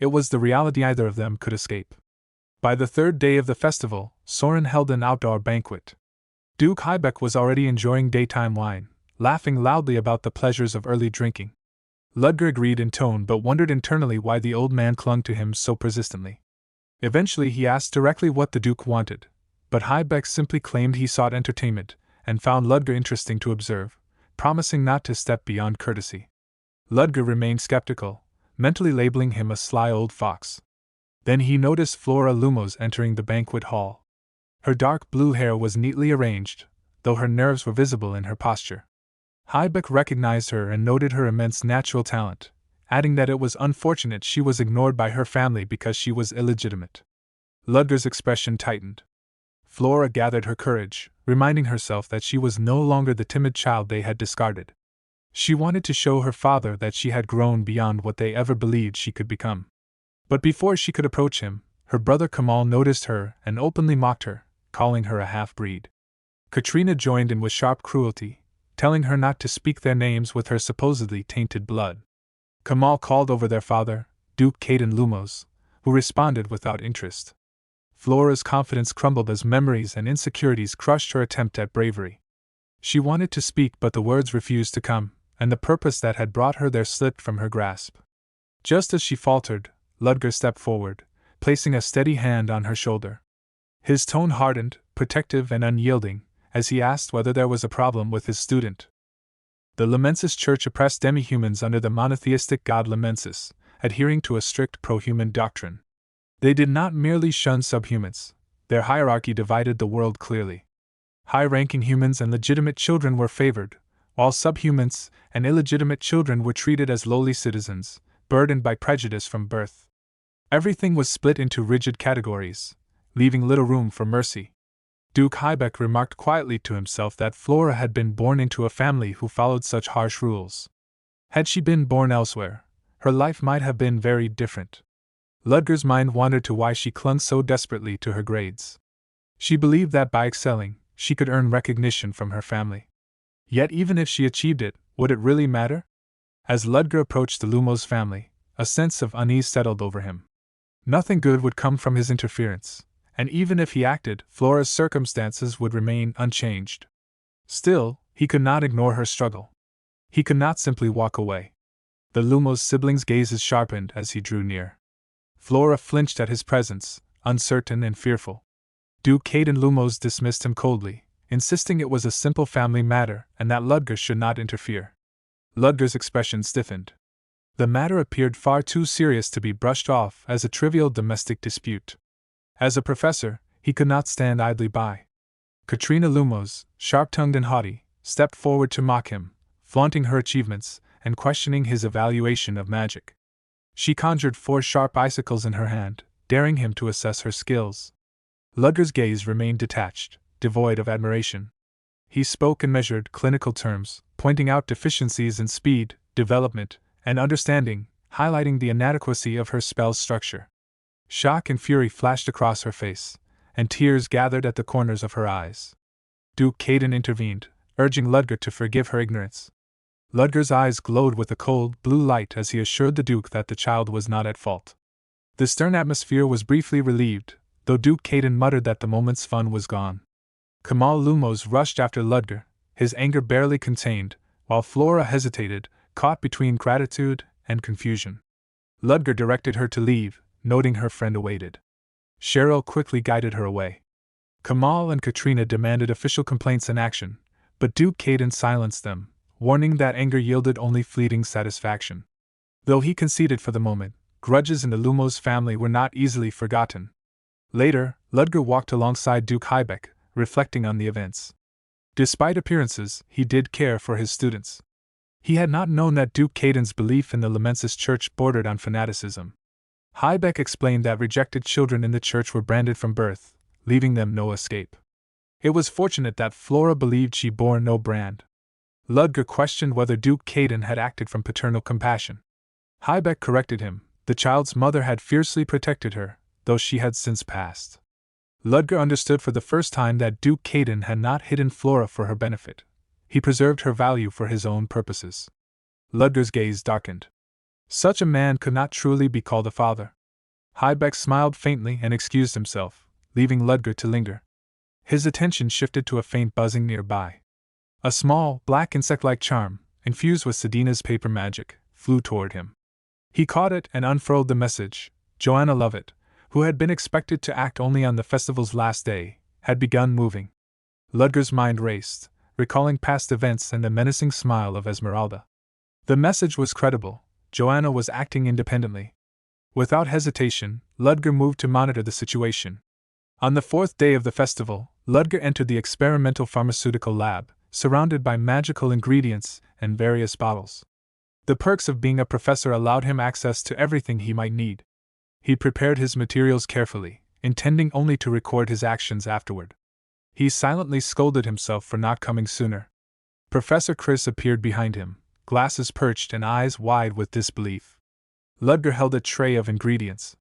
It was the reality either of them could escape. By the third day of the festival, Soren held an outdoor banquet. Duke Heibeck was already enjoying daytime wine, laughing loudly about the pleasures of early drinking. Ludger agreed in tone but wondered internally why the old man clung to him so persistently. Eventually he asked directly what the Duke wanted, but Heibeck simply claimed he sought entertainment, and found Ludger interesting to observe, promising not to step beyond courtesy. Ludger remained skeptical, mentally labeling him a sly old fox. Then he noticed Flora Lumos entering the banquet hall. Her dark blue hair was neatly arranged, though her nerves were visible in her posture. Heibeck recognized her and noted her immense natural talent, adding that it was unfortunate she was ignored by her family because she was illegitimate. Ludger's expression tightened. Flora gathered her courage, reminding herself that she was no longer the timid child they had discarded. She wanted to show her father that she had grown beyond what they ever believed she could become. But before she could approach him, her brother Kamal noticed her and openly mocked her, calling her a half-breed. Katrina joined in with sharp cruelty, telling her not to speak their names with her supposedly tainted blood. Kamal called over their father, Duke Caden Lumos, who responded without interest. Flora's confidence crumbled as memories and insecurities crushed her attempt at bravery. She wanted to speak but the words refused to come, and the purpose that had brought her there slipped from her grasp. Just as she faltered, Ludger stepped forward, placing a steady hand on her shoulder. His tone hardened, protective and unyielding, as he asked whether there was a problem with his student. The Lamensis Church oppressed demi-humans under the monotheistic god Lamensis, adhering to a strict pro-human doctrine. They did not merely shun subhumans, their hierarchy divided the world clearly. High-ranking humans and legitimate children were favored, while subhumans and illegitimate children were treated as lowly citizens, burdened by prejudice from birth. Everything was split into rigid categories, leaving little room for mercy. Duke Heibeck remarked quietly to himself that Flora had been born into a family who followed such harsh rules. Had she been born elsewhere, her life might have been very different. Ludger's mind wandered to why she clung so desperately to her grades. She believed that by excelling, she could earn recognition from her family. Yet even if she achieved it, would it really matter? As Ludger approached the Lumos family, a sense of unease settled over him. Nothing good would come from his interference, and even if he acted, Flora's circumstances would remain unchanged. Still, he could not ignore her struggle. He could not simply walk away. The Lumos siblings' gazes sharpened as he drew near. Flora flinched at his presence, uncertain and fearful. Duke Caden Lumos dismissed him coldly, insisting it was a simple family matter and that Ludger should not interfere. Ludger's expression stiffened. The matter appeared far too serious to be brushed off as a trivial domestic dispute. As a professor, he could not stand idly by. Katrina Lumos, sharp-tongued and haughty, stepped forward to mock him, flaunting her achievements and questioning his evaluation of magic. She conjured 4 sharp icicles in her hand, daring him to assess her skills. Ludger's gaze remained detached, devoid of admiration. He spoke in measured, clinical terms, pointing out deficiencies in speed, development, and understanding, highlighting the inadequacy of her spell's structure. Shock and fury flashed across her face, and tears gathered at the corners of her eyes. Duke Caden intervened, urging Ludger to forgive her ignorance. Ludger's eyes glowed with a cold, blue light as he assured the Duke that the child was not at fault. The stern atmosphere was briefly relieved, though Duke Caden muttered that the moment's fun was gone. Kamal Lumos rushed after Ludger, his anger barely contained, while Flora hesitated, caught between gratitude and confusion. Ludger directed her to leave, noting her friend awaited. Cheryl quickly guided her away. Kamal and Katrina demanded official complaints and action, but Duke Caden silenced them, warning that anger yielded only fleeting satisfaction. Though he conceded for the moment, grudges in the Lumos family were not easily forgotten. Later, Ludger walked alongside Duke Hybeck, reflecting on the events. Despite appearances, he did care for his students. He had not known that Duke Caden's belief in the Lamensis Church bordered on fanaticism. Hybeck explained that rejected children in the church were branded from birth, leaving them no escape. It was fortunate that Flora believed she bore no brand. Ludger questioned whether Duke Caden had acted from paternal compassion. Hybeck corrected him. The child's mother had fiercely protected her, though she had since passed. Ludger understood for the first time that Duke Caden had not hidden Flora for her benefit. He preserved her value for his own purposes. Ludger's gaze darkened. Such a man could not truly be called a father. Hybeck smiled faintly and excused himself, leaving Ludger to linger. His attention shifted to a faint buzzing nearby. A small, black insect-like charm, infused with Sedina's paper magic, flew toward him. He caught it and unfurled the message. Joanna Lovett, who had been expected to act only on the festival's last day, had begun moving. Ludger's mind raced, recalling past events and the menacing smile of Esmeralda. The message was credible. Joanna was acting independently. Without hesitation, Ludger moved to monitor the situation. On the fourth day of the festival, Ludger entered the experimental pharmaceutical lab, surrounded by magical ingredients and various bottles. The perks of being a professor allowed him access to everything he might need. He prepared his materials carefully, intending only to record his actions afterward. He silently scolded himself for not coming sooner. Professor Chris appeared behind him, glasses perched and eyes wide with disbelief. Ludger held a tray of ingredients.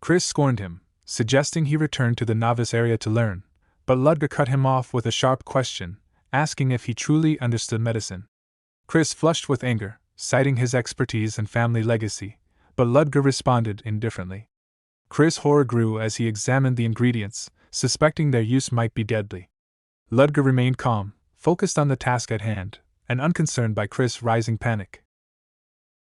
Chris scorned him, suggesting he return to the novice area to learn, but Ludger cut him off with a sharp question, asking if he truly understood medicine. Chris flushed with anger, citing his expertise and family legacy, but Ludger responded indifferently. Chris' horror grew as he examined the ingredients, suspecting their use might be deadly. Ludger remained calm, focused on the task at hand, and unconcerned by Chris' rising panic.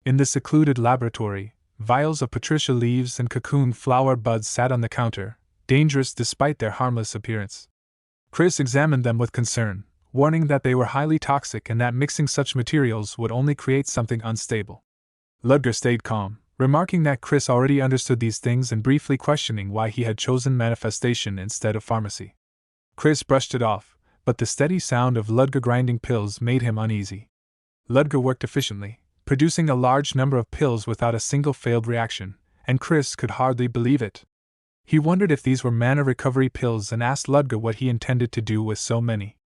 In the secluded laboratory, vials of patricia leaves and cocoon flower buds sat on the counter, dangerous despite their harmless appearance. Chris examined them with concern, warning that they were highly toxic and that mixing such materials would only create something unstable. Ludger stayed calm, remarking that Chris already understood these things and briefly questioning why he had chosen manifestation instead of pharmacy. Chris brushed it off, but the steady sound of Ludger grinding pills made him uneasy. Ludger worked efficiently, producing a large number of pills without a single failed reaction, and Chris could hardly believe it. He wondered if these were mana recovery pills and asked Ludger what he intended to do with so many.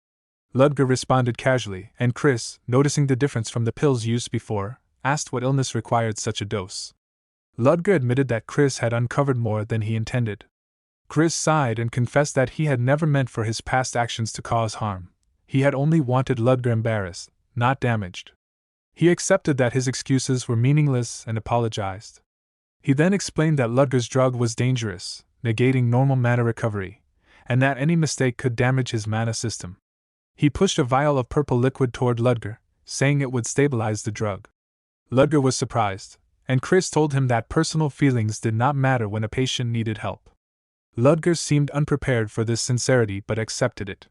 Ludger responded casually, and Chris, noticing the difference from the pills used before, asked what illness required such a dose. Ludger admitted that Chris had uncovered more than he intended. Chris sighed and confessed that he had never meant for his past actions to cause harm. He had only wanted Ludger embarrassed, not damaged. He accepted that his excuses were meaningless and apologized. He then explained that Ludger's drug was dangerous, negating normal mana recovery, and that any mistake could damage his mana system. He pushed a vial of purple liquid toward Ludger, saying it would stabilize the drug. Ludger was surprised, and Chris told him that personal feelings did not matter when a patient needed help. Ludger seemed unprepared for this sincerity but accepted it.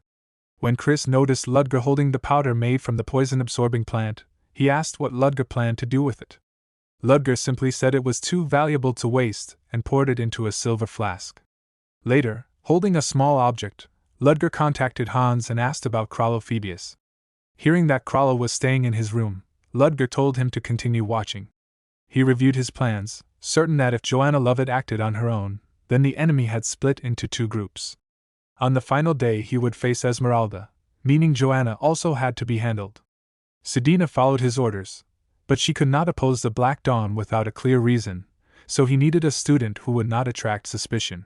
When Chris noticed Ludger holding the powder made from the poison-absorbing plant, he asked what Ludger planned to do with it. Ludger simply said it was too valuable to waste and poured it into a silver flask. Later, holding a small object, Ludger contacted Hans and asked about Krallo-Phoebius. Hearing that Krallo was staying in his room, Ludger told him to continue watching. He reviewed his plans, certain that if Joanna Lovett acted on her own, then the enemy had split into two groups. On the final day he would face Esmeralda, meaning Joanna also had to be handled. Sedina followed his orders, but she could not oppose the Black Dawn without a clear reason, so he needed a student who would not attract suspicion.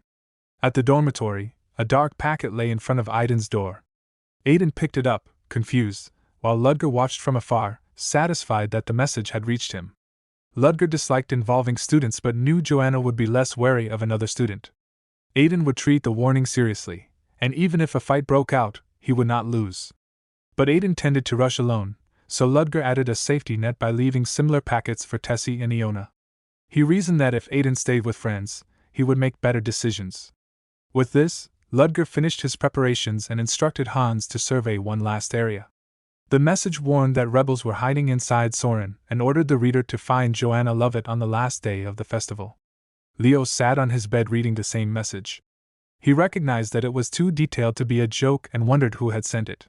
At the dormitory, a dark packet lay in front of Aiden's door. Aiden picked it up, confused, while Ludger watched from afar, satisfied that the message had reached him. Ludger disliked involving students but knew Joanna would be less wary of another student. Aiden would treat the warning seriously, and even if a fight broke out, he would not lose. But Aiden tended to rush alone, so Ludger added a safety net by leaving similar packets for Tessie and Iona. He reasoned that if Aiden stayed with friends, he would make better decisions. With this, Ludger finished his preparations and instructed Hans to survey one last area. The message warned that rebels were hiding inside Soren and ordered the reader to find Joanna Lovett on the last day of the festival. Leo sat on his bed reading the same message. He recognized that it was too detailed to be a joke and wondered who had sent it.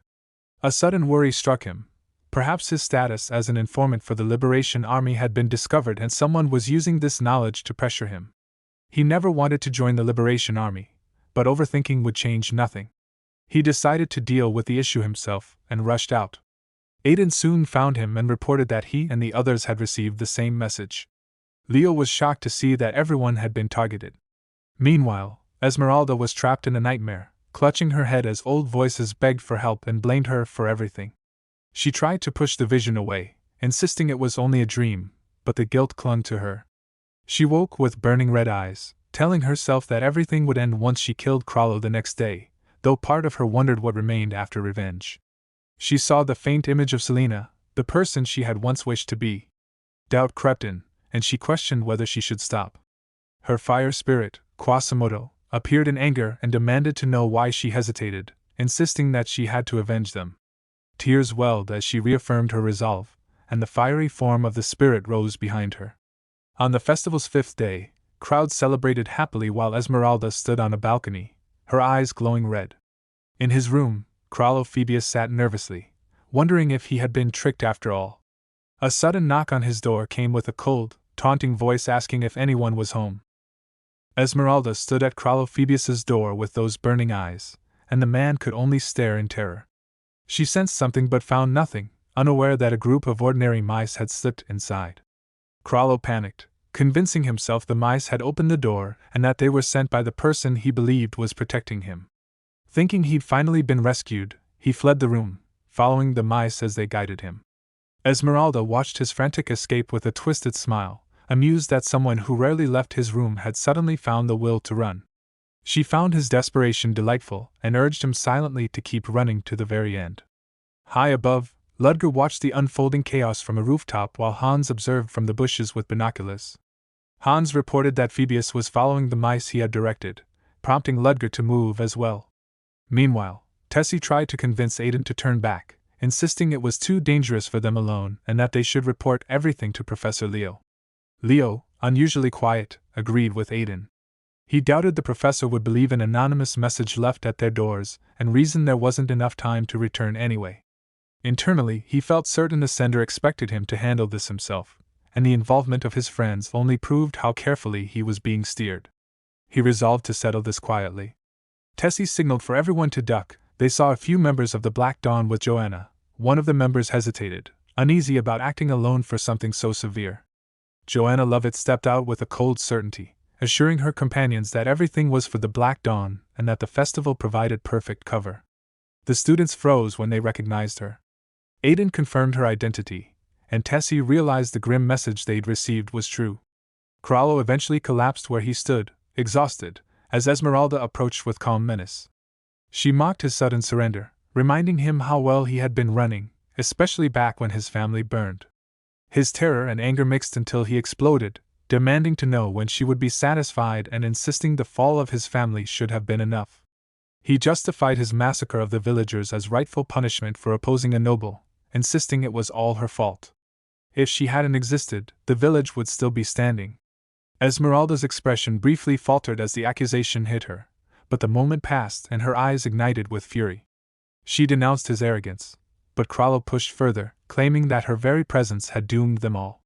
A sudden worry struck him. Perhaps his status as an informant for the Liberation Army had been discovered and someone was using this knowledge to pressure him. He never wanted to join the Liberation Army, but overthinking would change nothing. He decided to deal with the issue himself and rushed out. Aiden soon found him and reported that he and the others had received the same message. Leo was shocked to see that everyone had been targeted. Meanwhile, Esmeralda was trapped in a nightmare, clutching her head as old voices begged for help and blamed her for everything. She tried to push the vision away, insisting it was only a dream, but the guilt clung to her. She woke with burning red eyes, telling herself that everything would end once she killed Krallo the next day, though part of her wondered what remained after revenge. She saw the faint image of Selena, the person she had once wished to be. Doubt crept in, and she questioned whether she should stop. Her fire spirit, Quasimodo, appeared in anger and demanded to know why she hesitated, insisting that she had to avenge them. Tears welled as she reaffirmed her resolve, and the fiery form of the spirit rose behind her. On the festival's 5th day, crowds celebrated happily while Esmeralda stood on a balcony, her eyes glowing red. In his room, Krallo Phoebus sat nervously, wondering if he had been tricked after all. A sudden knock on his door came with a cold, taunting voice asking if anyone was home. Esmeralda stood at Krallo Phoebus's door with those burning eyes, and the man could only stare in terror. She sensed something but found nothing, unaware that a group of ordinary mice had slipped inside. Krallo panicked, convincing himself the mice had opened the door and that they were sent by the person he believed was protecting him. Thinking he'd finally been rescued, he fled the room, following the mice as they guided him. Esmeralda watched his frantic escape with a twisted smile, amused that someone who rarely left his room had suddenly found the will to run. She found his desperation delightful and urged him silently to keep running to the very end. High above, Ludger watched the unfolding chaos from a rooftop while Hans observed from the bushes with binoculars. Hans reported that Phoebus was following the mice he had directed, prompting Ludger to move as well. Meanwhile, Tessie tried to convince Aiden to turn back, insisting it was too dangerous for them alone and that they should report everything to Professor Leo. Leo, unusually quiet, agreed with Aiden. He doubted the professor would believe an anonymous message left at their doors and reasoned there wasn't enough time to return anyway. Internally, he felt certain the sender expected him to handle this himself, and the involvement of his friends only proved how carefully he was being steered. He resolved to settle this quietly. Tessie signaled for everyone to duck. They saw a few members of the Black Dawn with Joanna. One of the members hesitated, uneasy about acting alone for something so severe. Joanna Lovett stepped out with a cold certainty, assuring her companions that everything was for the Black Dawn and that the festival provided perfect cover. The students froze when they recognized her. Aiden confirmed her identity, and Tessie realized the grim message they'd received was true. Krallo eventually collapsed where he stood, exhausted, as Esmeralda approached with calm menace. She mocked his sudden surrender, reminding him how well he had been running, especially back when his family burned. His terror and anger mixed until he exploded, demanding to know when she would be satisfied and insisting the fall of his family should have been enough. He justified his massacre of the villagers as rightful punishment for opposing a noble, insisting it was all her fault. If she hadn't existed, the village would still be standing. Esmeralda's expression briefly faltered as the accusation hit her, but the moment passed and her eyes ignited with fury. She denounced his arrogance, but Krallo pushed further, claiming that her very presence had doomed them all.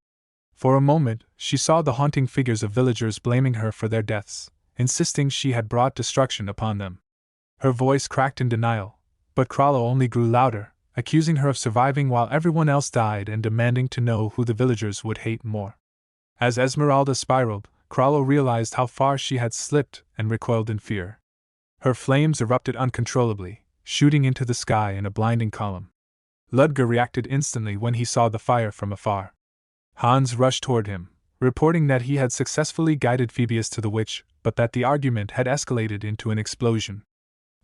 For a moment, she saw the haunting figures of villagers blaming her for their deaths, insisting she had brought destruction upon them. Her voice cracked in denial, but Krallo only grew louder, accusing her of surviving while everyone else died and demanding to know who the villagers would hate more. As Esmeralda spiraled, Crollo realized how far she had slipped and recoiled in fear. Her flames erupted uncontrollably, shooting into the sky in a blinding column. Ludger reacted instantly when he saw the fire from afar. Hans rushed toward him, reporting that he had successfully guided Phoebus to the witch, but that the argument had escalated into an explosion.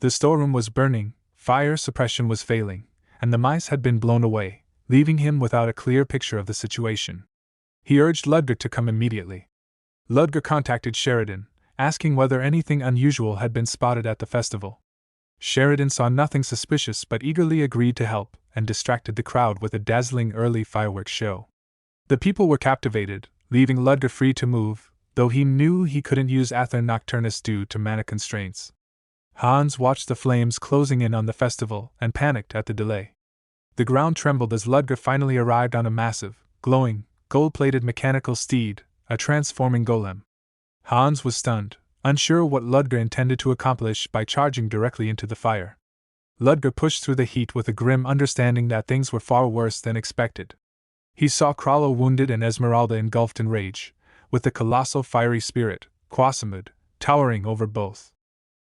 The storeroom was burning, fire suppression was failing, and the mice had been blown away, leaving him without a clear picture of the situation. He urged Ludger to come immediately. Ludger contacted Sheridan, asking whether anything unusual had been spotted at the festival. Sheridan saw nothing suspicious but eagerly agreed to help and distracted the crowd with a dazzling early fireworks show. The people were captivated, leaving Ludger free to move, though he knew he couldn't use Aether Nocturnus due to mana constraints. Hans watched the flames closing in on the festival and panicked at the delay. The ground trembled as Ludger finally arrived on a massive, glowing, gold-plated mechanical steed, a transforming golem. Hans was stunned, unsure what Ludger intended to accomplish by charging directly into the fire. Ludger pushed through the heat with a grim understanding that things were far worse than expected. He saw Crollo wounded and Esmeralda engulfed in rage, with the colossal fiery spirit, Quasimud, towering over both.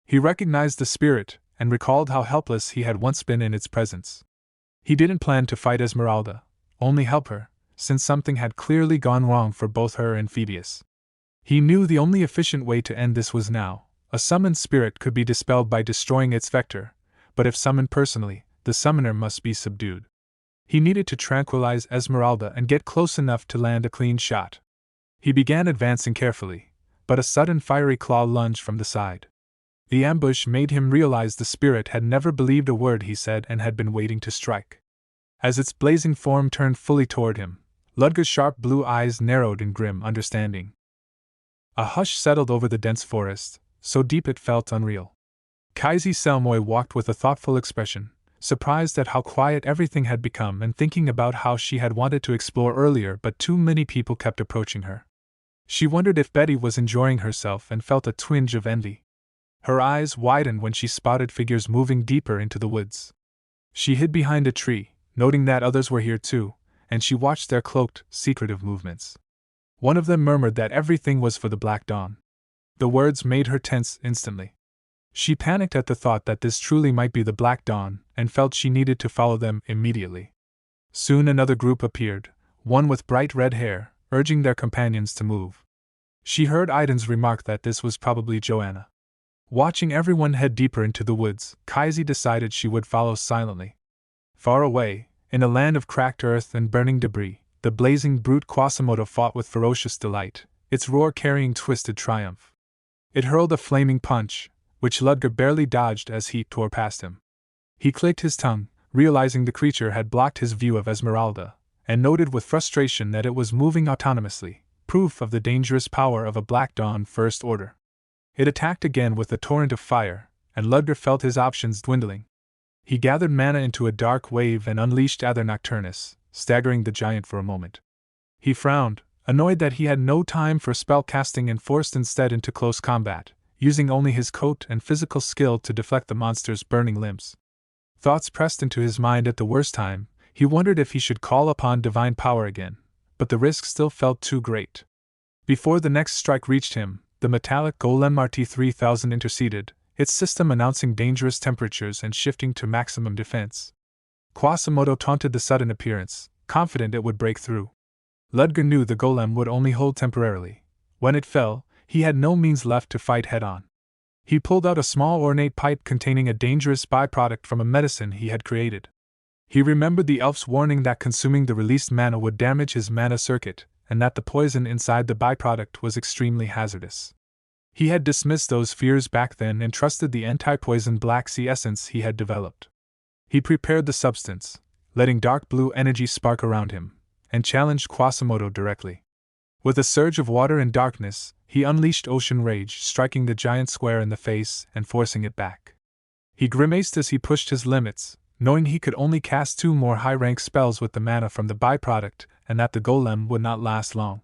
He recognized the spirit and recalled how helpless he had once been in its presence. He didn't plan to fight Esmeralda, only help her, since something had clearly gone wrong for both her and Phoebus. He knew the only efficient way to end this was now. A summoned spirit could be dispelled by destroying its vector, but if summoned personally, the summoner must be subdued. He needed to tranquilize Esmeralda and get close enough to land a clean shot. He began advancing carefully, but a sudden fiery claw lunged from the side. The ambush made him realize the spirit had never believed a word he said and had been waiting to strike. As its blazing form turned fully toward him, Ludger's sharp blue eyes narrowed in grim understanding. A hush settled over the dense forest, so deep it felt unreal. Kaisi Selmoy walked with a thoughtful expression, surprised at how quiet everything had become and thinking about how she had wanted to explore earlier but too many people kept approaching her. She wondered if Betty was enjoying herself and felt a twinge of envy. Her eyes widened when she spotted figures moving deeper into the woods. She hid behind a tree, noting that others were here too, and she watched their cloaked, secretive movements. One of them murmured that everything was for the Black Dawn. The words made her tense instantly. She panicked at the thought that this truly might be the Black Dawn, and felt she needed to follow them immediately. Soon another group appeared, one with bright red hair, urging their companions to move. She heard Aiden's remark that this was probably Joanna. Watching everyone head deeper into the woods, Kaisi decided she would follow silently. Far away, in a land of cracked earth and burning debris, the blazing brute Quasimodo fought with ferocious delight, its roar carrying twisted triumph. It hurled a flaming punch, which Ludger barely dodged as he tore past him. He clicked his tongue, realizing the creature had blocked his view of Esmeralda, and noted with frustration that it was moving autonomously, proof of the dangerous power of a Black Dawn First Order. It attacked again with a torrent of fire, and Ludger felt his options dwindling. He gathered mana into a dark wave and unleashed Aether Nocturnus, staggering the giant for a moment. He frowned, annoyed that he had no time for spell casting and forced instead into close combat, using only his coat and physical skill to deflect the monster's burning limbs. Thoughts pressed into his mind at the worst time. He wondered if he should call upon divine power again, but the risk still felt too great. Before the next strike reached him, the metallic golem RT-3000 interceded, its system announcing dangerous temperatures and shifting to maximum defense. Quasimodo taunted the sudden appearance, confident it would break through. Ludger knew the golem would only hold temporarily. When it fell, he had no means left to fight head-on. He pulled out a small ornate pipe containing a dangerous byproduct from a medicine he had created. He remembered the elf's warning that consuming the released mana would damage his mana circuit, and that the poison inside the byproduct was extremely hazardous. He had dismissed those fears back then and trusted the anti-poison Black Sea essence he had developed. He prepared the substance, letting dark blue energy spark around him, and challenged Quasimodo directly. With a surge of water and darkness, he unleashed Ocean Rage, striking the giant square in the face and forcing it back. He grimaced as he pushed his limits, knowing he could only cast 2 more high-rank spells with the mana from the byproduct, and that the golem would not last long.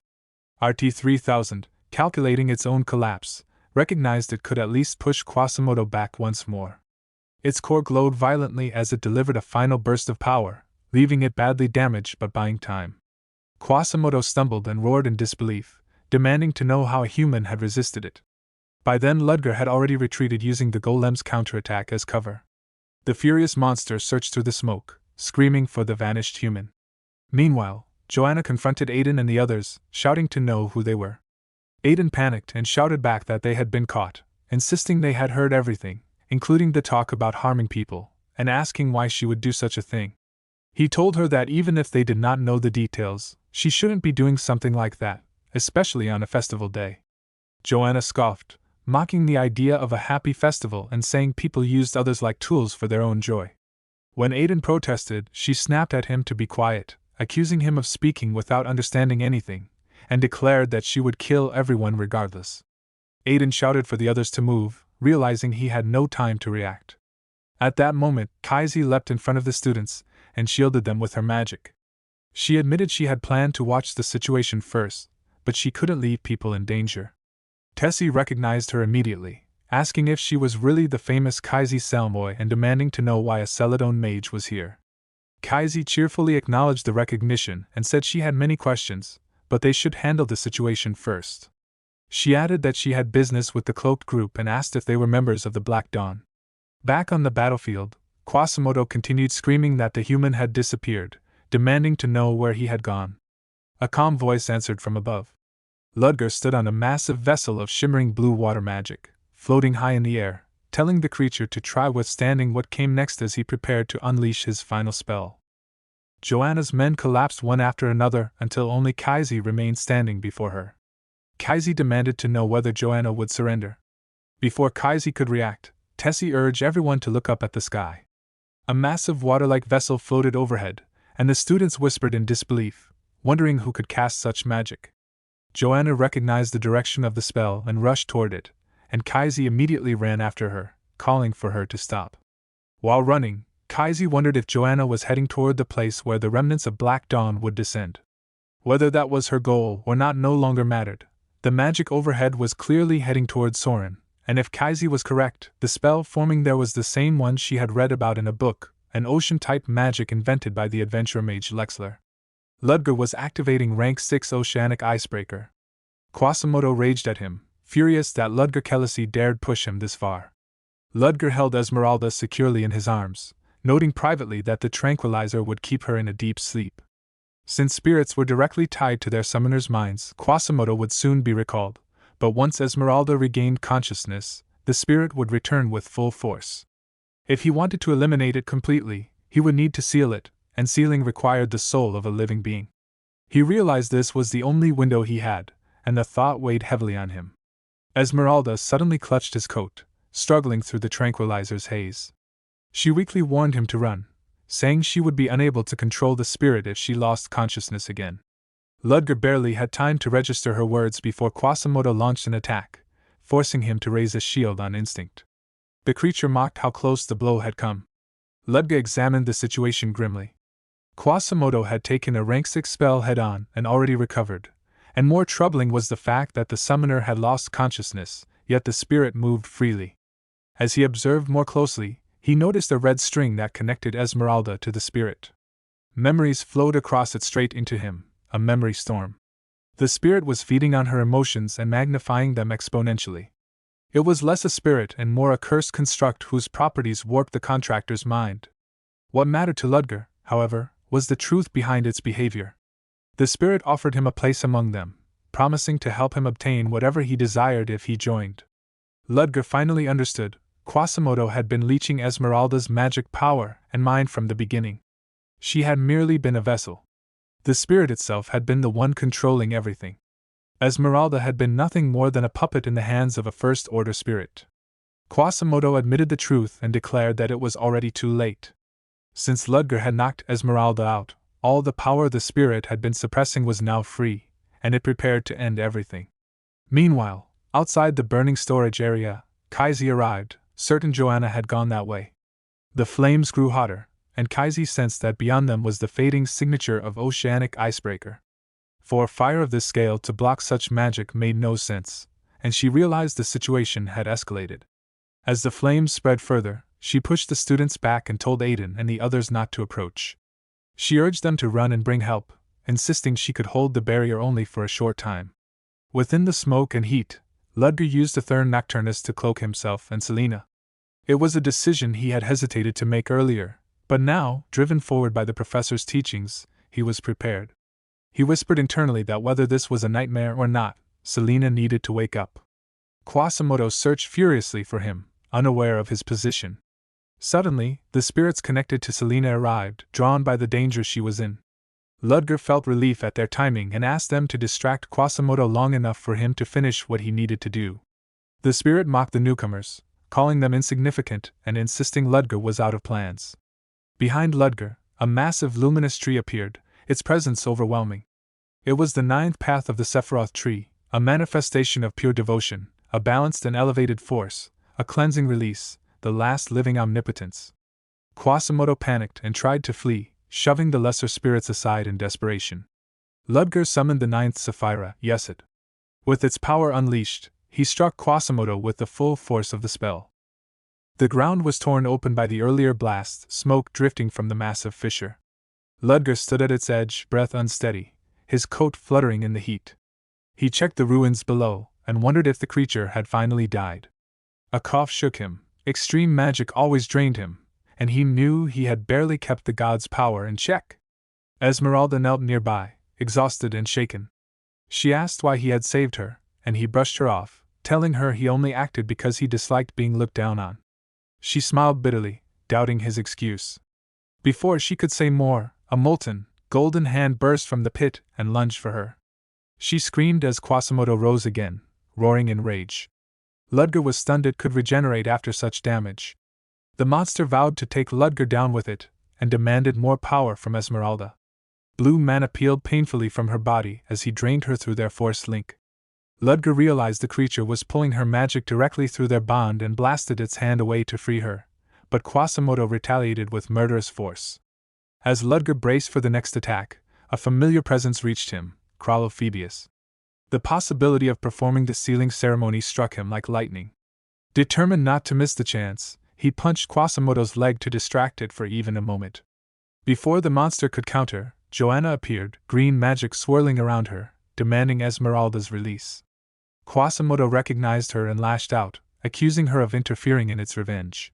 RT-3000, calculating its own collapse, recognized it could at least push Quasimodo back once more. Its core glowed violently as it delivered a final burst of power, leaving it badly damaged but buying time. Quasimodo stumbled and roared in disbelief, demanding to know how a human had resisted it. By then Ludger had already retreated using the golem's counterattack as cover. The furious monster searched through the smoke, screaming for the vanished human. Meanwhile, Joanna confronted Aiden and the others, shouting to know who they were. Aiden panicked and shouted back that they had been caught, insisting they had heard everything, including the talk about harming people, and asking why she would do such a thing. He told her that even if they did not know the details, she shouldn't be doing something like that, especially on a festival day. Joanna scoffed, mocking the idea of a happy festival and saying people used others like tools for their own joy. When Aiden protested, she snapped at him to be quiet, accusing him of speaking without understanding anything, and declared that she would kill everyone regardless. Aiden shouted for the others to move, realizing he had no time to react. At that moment, Kaizi leapt in front of the students and shielded them with her magic. She admitted she had planned to watch the situation first, but she couldn't leave people in danger. Tessie recognized her immediately, asking if she was really the famous Kaizi Salmoy and demanding to know why a Celadon mage was here. Kaizi cheerfully acknowledged the recognition and said she had many questions, but they should handle the situation first. She added that she had business with the cloaked group and asked if they were members of the Black Dawn. Back on the battlefield, Quasimodo continued screaming that the human had disappeared, demanding to know where he had gone. A calm voice answered from above. Ludger stood on a massive vessel of shimmering blue water magic, floating high in the air, telling the creature to try withstanding what came next as he prepared to unleash his final spell. Joanna's men collapsed one after another until only Kaizi remained standing before her. Kaizi demanded to know whether Joanna would surrender. Before Kaizi could react, Tessie urged everyone to look up at the sky. A massive water-like vessel floated overhead, and the students whispered in disbelief, wondering who could cast such magic. Joanna recognized the direction of the spell and rushed toward it, and Kaizi immediately ran after her, calling for her to stop. While running, Kaizi wondered if Joanna was heading toward the place where the remnants of Black Dawn would descend. Whether that was her goal or not no longer mattered. The magic overhead was clearly heading toward Soren, and if Kaizi was correct, the spell forming there was the same one she had read about in a book, an ocean-type magic invented by the adventurer mage Lexler. Ludger was activating rank 6 oceanic icebreaker. Quasimodo raged at him, furious that Ludger Kelisi dared push him this far. Ludger held Esmeralda securely in his arms, noting privately that the tranquilizer would keep her in a deep sleep. Since spirits were directly tied to their summoners' minds, Quasimodo would soon be recalled, but once Esmeralda regained consciousness, the spirit would return with full force. If he wanted to eliminate it completely, he would need to seal it, and sealing required the soul of a living being. He realized this was the only window he had, and the thought weighed heavily on him. Esmeralda suddenly clutched his coat, struggling through the tranquilizer's haze. She weakly warned him to run, saying she would be unable to control the spirit if she lost consciousness again. Ludger barely had time to register her words before Quasimodo launched an attack, forcing him to raise a shield on instinct. The creature mocked how close the blow had come. Ludger examined the situation grimly. Quasimodo had taken a rank 6 spell head-on and already recovered, and more troubling was the fact that the summoner had lost consciousness, yet the spirit moved freely. As he observed more closely, he noticed a red string that connected Esmeralda to the spirit. Memories flowed across it straight into him, a memory storm. The spirit was feeding on her emotions and magnifying them exponentially. It was less a spirit and more a cursed construct whose properties warped the contractor's mind. What mattered to Ludger, however, was the truth behind its behavior. The spirit offered him a place among them, promising to help him obtain whatever he desired if he joined. Ludger finally understood. Quasimodo had been leeching Esmeralda's magic power and mind from the beginning. She had merely been a vessel. The spirit itself had been the one controlling everything. Esmeralda had been nothing more than a puppet in the hands of a first-order spirit. Quasimodo admitted the truth and declared that it was already too late. Since Ludger had knocked Esmeralda out, all the power the spirit had been suppressing was now free, and it prepared to end everything. Meanwhile, outside the burning storage area, Kaizi arrived, certain Joanna had gone that way. The flames grew hotter, and Kaizi sensed that beyond them was the fading signature of oceanic icebreaker. For a fire of this scale to block such magic made no sense, and she realized the situation had escalated. As the flames spread further, she pushed the students back and told Aiden and the others not to approach. She urged them to run and bring help, insisting she could hold the barrier only for a short time. Within the smoke and heat, Ludger used the Thurn Nocturnus to cloak himself and Selena. It was a decision he had hesitated to make earlier, but now, driven forward by the professor's teachings, he was prepared. He whispered internally that whether this was a nightmare or not, Selena needed to wake up. Quasimodo searched furiously for him, unaware of his position. Suddenly, the spirits connected to Selena arrived, drawn by the danger she was in. Ludger felt relief at their timing and asked them to distract Quasimodo long enough for him to finish what he needed to do. The spirit mocked the newcomers, calling them insignificant and insisting Ludger was out of plans. Behind Ludger, a massive luminous tree appeared, its presence overwhelming. It was the 9th path of the Sephiroth tree, a manifestation of pure devotion, a balanced and elevated force, a cleansing release, the last living omnipotence. Quasimodo panicked and tried to flee, shoving the lesser spirits aside in desperation. Ludger summoned the 9th Sapphira, Yesid. With its power unleashed, he struck Quasimodo with the full force of the spell. The ground was torn open by the earlier blast, smoke drifting from the massive fissure. Ludger stood at its edge, breath unsteady, his coat fluttering in the heat. He checked the ruins below, and wondered if the creature had finally died. A cough shook him. Extreme magic always drained him, and he knew he had barely kept the god's power in check. Esmeralda knelt nearby, exhausted and shaken. She asked why he had saved her, and he brushed her off, telling her he only acted because he disliked being looked down on. She smiled bitterly, doubting his excuse. Before she could say more, a molten, golden hand burst from the pit and lunged for her. She screamed as Quasimodo rose again, roaring in rage. Ludger was stunned it could regenerate after such damage. The monster vowed to take Ludger down with it, and demanded more power from Esmeralda. Blue mana peeled painfully from her body as he drained her through their force link. Ludger realized the creature was pulling her magic directly through their bond and blasted its hand away to free her, but Quasimodo retaliated with murderous force. As Ludger braced for the next attack, a familiar presence reached him, Kralophobius. The possibility of performing the sealing ceremony struck him like lightning. Determined not to miss the chance, he punched Quasimodo's leg to distract it for even a moment. Before the monster could counter, Joanna appeared, green magic swirling around her, demanding Esmeralda's release. Quasimodo recognized her and lashed out, accusing her of interfering in its revenge.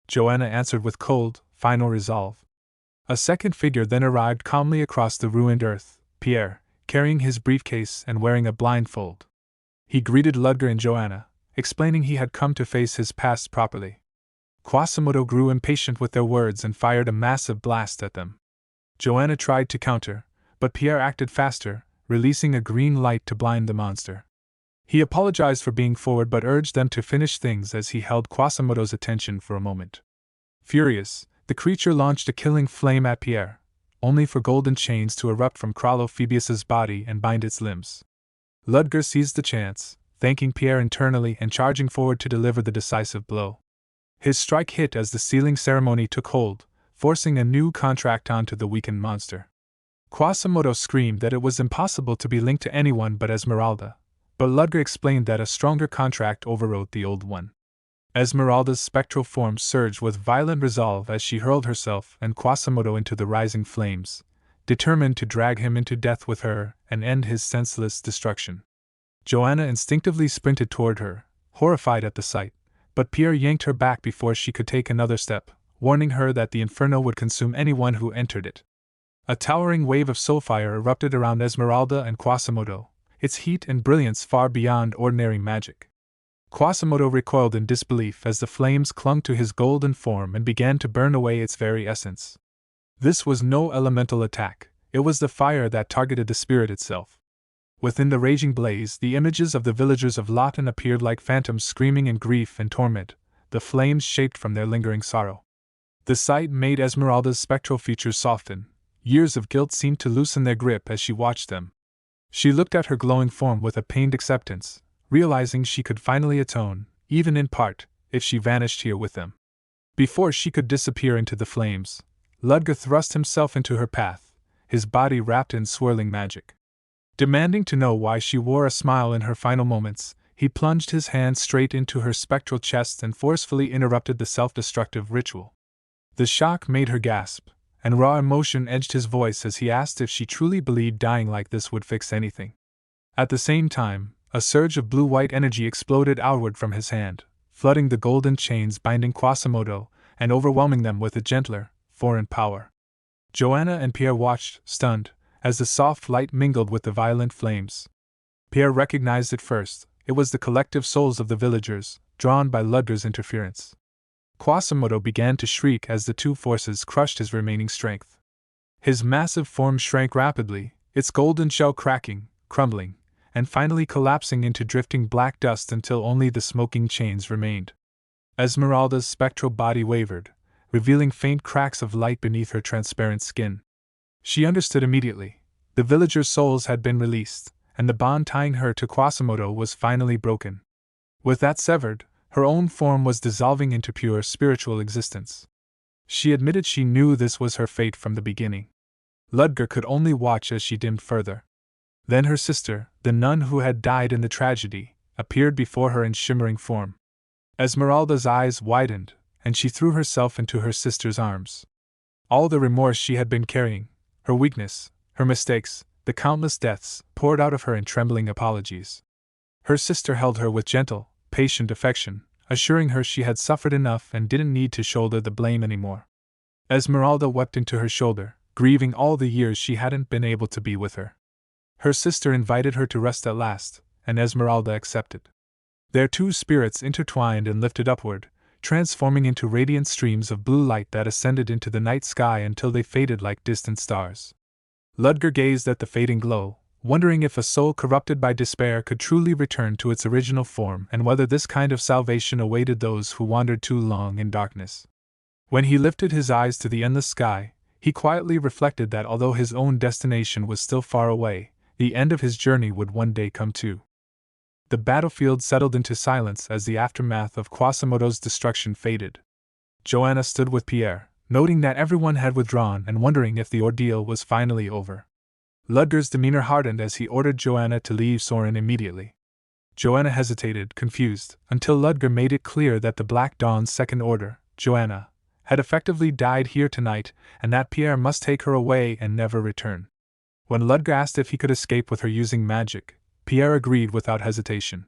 Joanna answered with cold, final resolve. A second figure then arrived calmly across the ruined earth, Pierre, carrying his briefcase and wearing a blindfold. He greeted Ludger and Joanna, explaining he had come to face his past properly. Quasimodo grew impatient with their words and fired a massive blast at them. Joanna tried to counter, but Pierre acted faster, releasing a green light to blind the monster. He apologized for being forward but urged them to finish things as he held Quasimodo's attention for a moment. Furious, the creature launched a killing flame at Pierre, only for golden chains to erupt from Kralophobius's body and bind its limbs. Ludger seized the chance, thanking Pierre internally and charging forward to deliver the decisive blow. His strike hit as the sealing ceremony took hold, forcing a new contract onto the weakened monster. Quasimodo screamed that it was impossible to be linked to anyone but Esmeralda, but Ludger explained that a stronger contract overrode the old one. Esmeralda's spectral form surged with violent resolve as she hurled herself and Quasimodo into the rising flames, determined to drag him into death with her and end his senseless destruction. Joanna instinctively sprinted toward her, horrified at the sight, but Pierre yanked her back before she could take another step, warning her that the inferno would consume anyone who entered it. A towering wave of soulfire erupted around Esmeralda and Quasimodo, its heat and brilliance far beyond ordinary magic. Quasimodo recoiled in disbelief as the flames clung to his golden form and began to burn away its very essence. This was no elemental attack, it was the fire that targeted the spirit itself. Within the raging blaze, the images of the villagers of Lawton appeared like phantoms screaming in grief and torment, the flames shaped from their lingering sorrow. The sight made Esmeralda's spectral features soften. Years of guilt seemed to loosen their grip as she watched them. She looked at her glowing form with a pained acceptance, realizing she could finally atone, even in part, if she vanished here with them. Before she could disappear into the flames, Ludger thrust himself into her path, his body wrapped in swirling magic. Demanding to know why she wore a smile in her final moments, he plunged his hand straight into her spectral chest and forcefully interrupted the self-destructive ritual. The shock made her gasp, and raw emotion edged his voice as he asked if she truly believed dying like this would fix anything. At the same time, a surge of blue-white energy exploded outward from his hand, flooding the golden chains binding Quasimodo and overwhelming them with a gentler, foreign power. Joanna and Pierre watched, stunned, as the soft light mingled with the violent flames. Pierre recognized it first. It was the collective souls of the villagers, drawn by Ludger's interference. Quasimodo began to shriek as the two forces crushed his remaining strength. His massive form shrank rapidly, its golden shell cracking, crumbling, and finally collapsing into drifting black dust until only the smoking chains remained. Esmeralda's spectral body wavered, revealing faint cracks of light beneath her transparent skin. She understood immediately. The villagers' souls had been released, and the bond tying her to Quasimodo was finally broken. With that severed, her own form was dissolving into pure spiritual existence. She admitted she knew this was her fate from the beginning. Ludger could only watch as she dimmed further. Then her sister, the nun who had died in the tragedy, appeared before her in shimmering form. Esmeralda's eyes widened, and she threw herself into her sister's arms. All the remorse she had been carrying, her weakness, her mistakes, the countless deaths, poured out of her in trembling apologies. Her sister held her with gentle, patient affection, assuring her she had suffered enough and didn't need to shoulder the blame anymore. Esmeralda wept into her shoulder, grieving all the years she hadn't been able to be with her. Her sister invited her to rest at last, and Esmeralda accepted. Their two spirits intertwined and lifted upward, transforming into radiant streams of blue light that ascended into the night sky until they faded like distant stars. Ludger gazed at the fading glow, wondering if a soul corrupted by despair could truly return to its original form and whether this kind of salvation awaited those who wandered too long in darkness. When he lifted his eyes to the endless sky, he quietly reflected that although his own destination was still far away, the end of his journey would one day come too. The battlefield settled into silence as the aftermath of Quasimodo's destruction faded. Joanna stood with Pierre, noting that everyone had withdrawn and wondering if the ordeal was finally over. Ludger's demeanor hardened as he ordered Joanna to leave Soren immediately. Joanna hesitated, confused, until Ludger made it clear that the Black Dawn's second order, Joanna, had effectively died here tonight and that Pierre must take her away and never return. When Ludger asked if he could escape with her using magic, Pierre agreed without hesitation.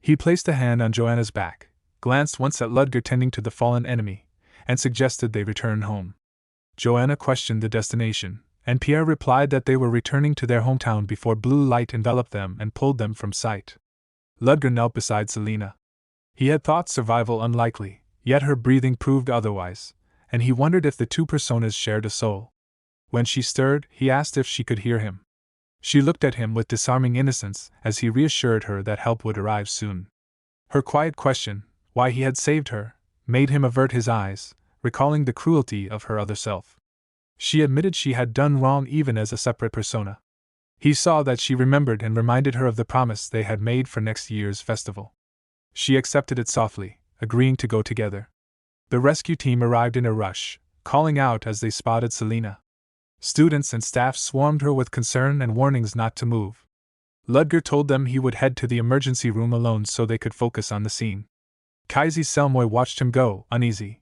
He placed a hand on Joanna's back, glanced once at Ludger tending to the fallen enemy, and suggested they return home. Joanna questioned the destination, and Pierre replied that they were returning to their hometown before blue light enveloped them and pulled them from sight. Ludger knelt beside Selina. He had thought survival unlikely, yet her breathing proved otherwise, and he wondered if the two personas shared a soul. When she stirred, he asked if she could hear him. She looked at him with disarming innocence as he reassured her that help would arrive soon. Her quiet question, why he had saved her, made him avert his eyes, recalling the cruelty of her other self. She admitted she had done wrong even as a separate persona. He saw that she remembered and reminded her of the promise they had made for next year's festival. She accepted it softly, agreeing to go together. The rescue team arrived in a rush, calling out as they spotted Selina. Students and staff swarmed her with concern and warnings not to move. Ludger told them he would head to the emergency room alone so they could focus on the scene. Kaisi Selmoy watched him go, uneasy.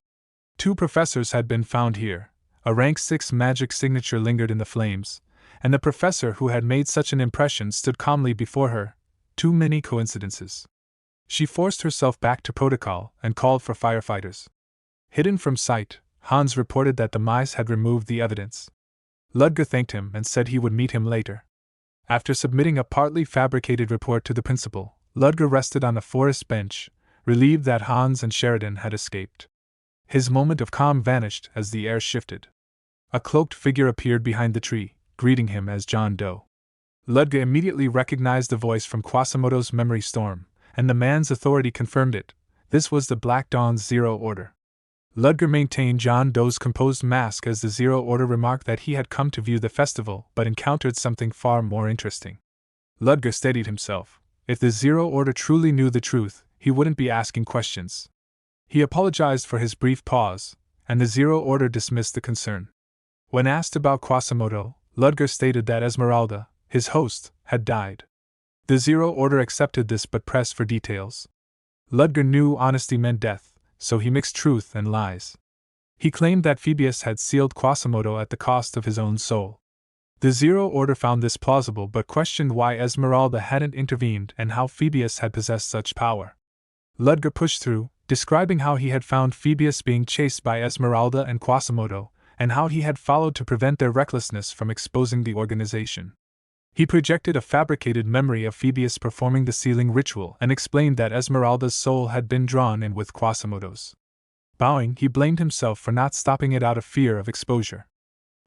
2 professors had been found here, a rank 6 magic signature lingered in the flames, and the professor who had made such an impression stood calmly before her. Too many coincidences. She forced herself back to protocol and called for firefighters. Hidden from sight, Hans reported that the mice had removed the evidence. Ludger thanked him and said he would meet him later. After submitting a partly fabricated report to the principal, Ludger rested on a forest bench, relieved that Hans and Sheridan had escaped. His moment of calm vanished as the air shifted. A cloaked figure appeared behind the tree, greeting him as John Doe. Ludger immediately recognized the voice from Quasimodo's memory storm, and the man's authority confirmed it. This was the Black Dawn's Zero Order. Ludger maintained John Doe's composed mask as the Zero Order remarked that he had come to view the festival but encountered something far more interesting. Ludger steadied himself. If the Zero Order truly knew the truth, he wouldn't be asking questions. He apologized for his brief pause, and the Zero Order dismissed the concern. When asked about Quasimodo, Ludger stated that Esmeralda, his host, had died. The Zero Order accepted this but pressed for details. Ludger knew honesty meant death, so he mixed truth and lies. He claimed that Phoebus had sealed Quasimodo at the cost of his own soul. The Zero Order found this plausible but questioned why Esmeralda hadn't intervened and how Phoebus had possessed such power. Ludger pushed through, describing how he had found Phoebus being chased by Esmeralda and Quasimodo, and how he had followed to prevent their recklessness from exposing the organization. He projected a fabricated memory of Phoebus performing the sealing ritual and explained that Esmeralda's soul had been drawn in with Quasimodo's. Bowing, he blamed himself for not stopping it out of fear of exposure.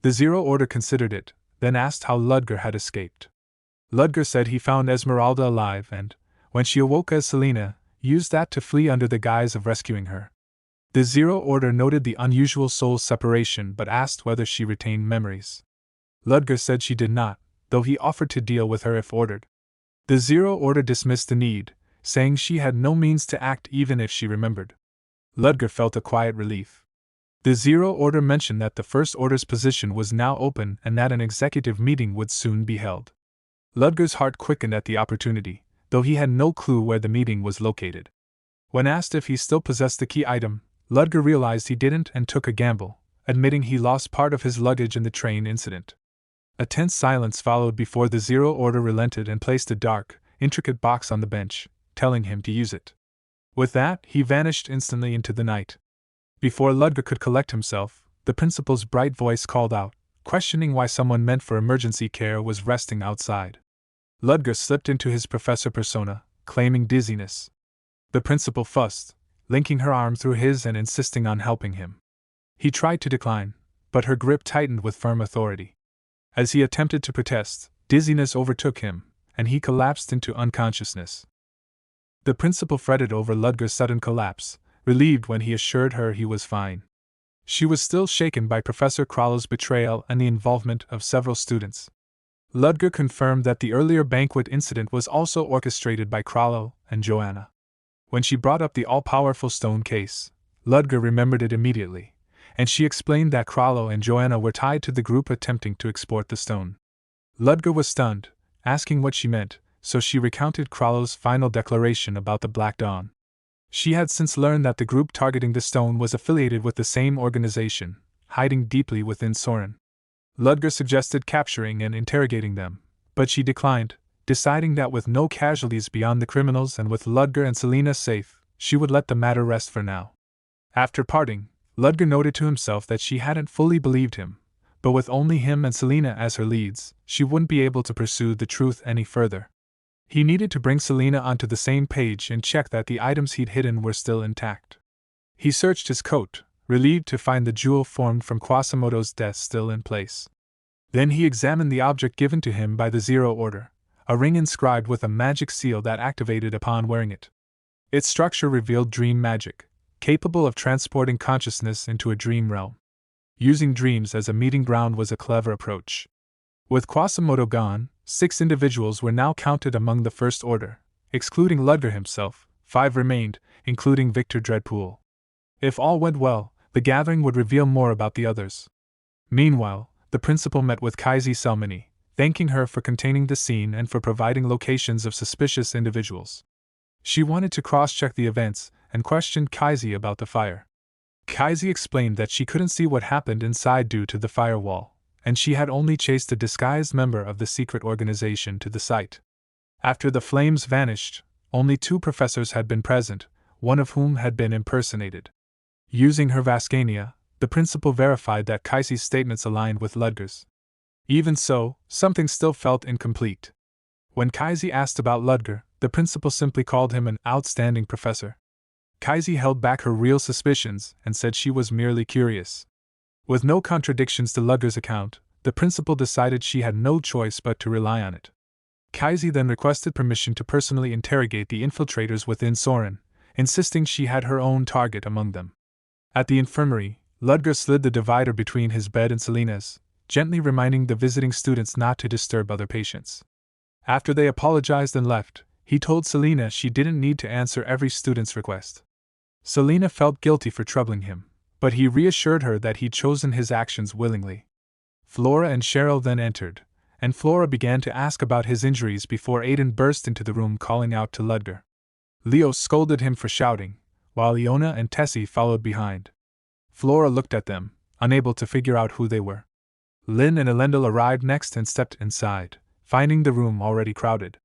The Zero Order considered it, then asked how Ludger had escaped. Ludger said he found Esmeralda alive and, when she awoke as Selena, used that to flee under the guise of rescuing her. The Zero Order noted the unusual soul separation but asked whether she retained memories. Ludger said she did not, though he offered to deal with her if ordered. The Zero Order dismissed the need, saying she had no means to act even if she remembered. Ludger felt a quiet relief. The Zero Order mentioned that the First Order's position was now open and that an executive meeting would soon be held. Ludger's heart quickened at the opportunity, though he had no clue where the meeting was located. When asked if he still possessed the key item, Ludger realized he didn't and took a gamble, admitting he lost part of his luggage in the train incident. A tense silence followed before the Zero Order relented and placed a dark, intricate box on the bench, telling him to use it. With that, he vanished instantly into the night. Before Ludger could collect himself, the principal's bright voice called out, questioning why someone meant for emergency care was resting outside. Ludger slipped into his professor persona, claiming dizziness. The principal fussed, linking her arm through his and insisting on helping him. He tried to decline, but her grip tightened with firm authority. As he attempted to protest, dizziness overtook him, and he collapsed into unconsciousness. The principal fretted over Ludger's sudden collapse, relieved when he assured her he was fine. She was still shaken by Professor Krallo's betrayal and the involvement of several students. Ludger confirmed that the earlier banquet incident was also orchestrated by Krallo and Joanna. When she brought up the all-powerful stone case, Ludger remembered it immediately, and she explained that Krallo and Joanna were tied to the group attempting to export the stone. Ludger was stunned, asking what she meant, so she recounted Krallo's final declaration about the Black Dawn. She had since learned that the group targeting the stone was affiliated with the same organization, hiding deeply within Soren. Ludger suggested capturing and interrogating them, but she declined, deciding that with no casualties beyond the criminals and with Ludger and Selena safe, she would let the matter rest for now. After parting, Ludger noted to himself that she hadn't fully believed him, but with only him and Selena as her leads, she wouldn't be able to pursue the truth any further. He needed to bring Selena onto the same page and check that the items he'd hidden were still intact. He searched his coat, relieved to find the jewel formed from Quasimodo's death still in place. Then he examined the object given to him by the Zero Order, a ring inscribed with a magic seal that activated upon wearing it. Its structure revealed dream magic, capable of transporting consciousness into a dream realm. Using dreams as a meeting ground was a clever approach. With Quasimodo gone, 6 individuals were now counted among the First Order, excluding Ludger himself. 5 remained, including Victor Dreadpool. If all went well, the gathering would reveal more about the others. Meanwhile, the principal met with Kaisi Selmani, thanking her for containing the scene and for providing locations of suspicious individuals. She wanted to cross-check the events and questioned Kaisi about the fire. Kaisi explained that she couldn't see what happened inside due to the firewall, and she had only chased a disguised member of the secret organization to the site. After the flames vanished, only 2 professors had been present, one of whom had been impersonated. Using her Vascania, the principal verified that Kaisi's statements aligned with Ludger's. Even so, something still felt incomplete. When Kaisi asked about Ludger, the principal simply called him an outstanding professor. Kaisi held back her real suspicions and said she was merely curious. With no contradictions to Ludger's account, the principal decided she had no choice but to rely on it. Kaisi then requested permission to personally interrogate the infiltrators within Soren, insisting she had her own target among them. At the infirmary, Ludger slid the divider between his bed and Selena's, gently reminding the visiting students not to disturb other patients. After they apologized and left, he told Selena she didn't need to answer every student's request. Selena felt guilty for troubling him, but he reassured her that he'd chosen his actions willingly. Flora and Cheryl then entered, and Flora began to ask about his injuries before Aiden burst into the room calling out to Ludger. Leo scolded him for shouting, while Iona and Tessie followed behind. Flora looked at them, unable to figure out who they were. Lynn and Elendil arrived next and stepped inside, finding the room already crowded.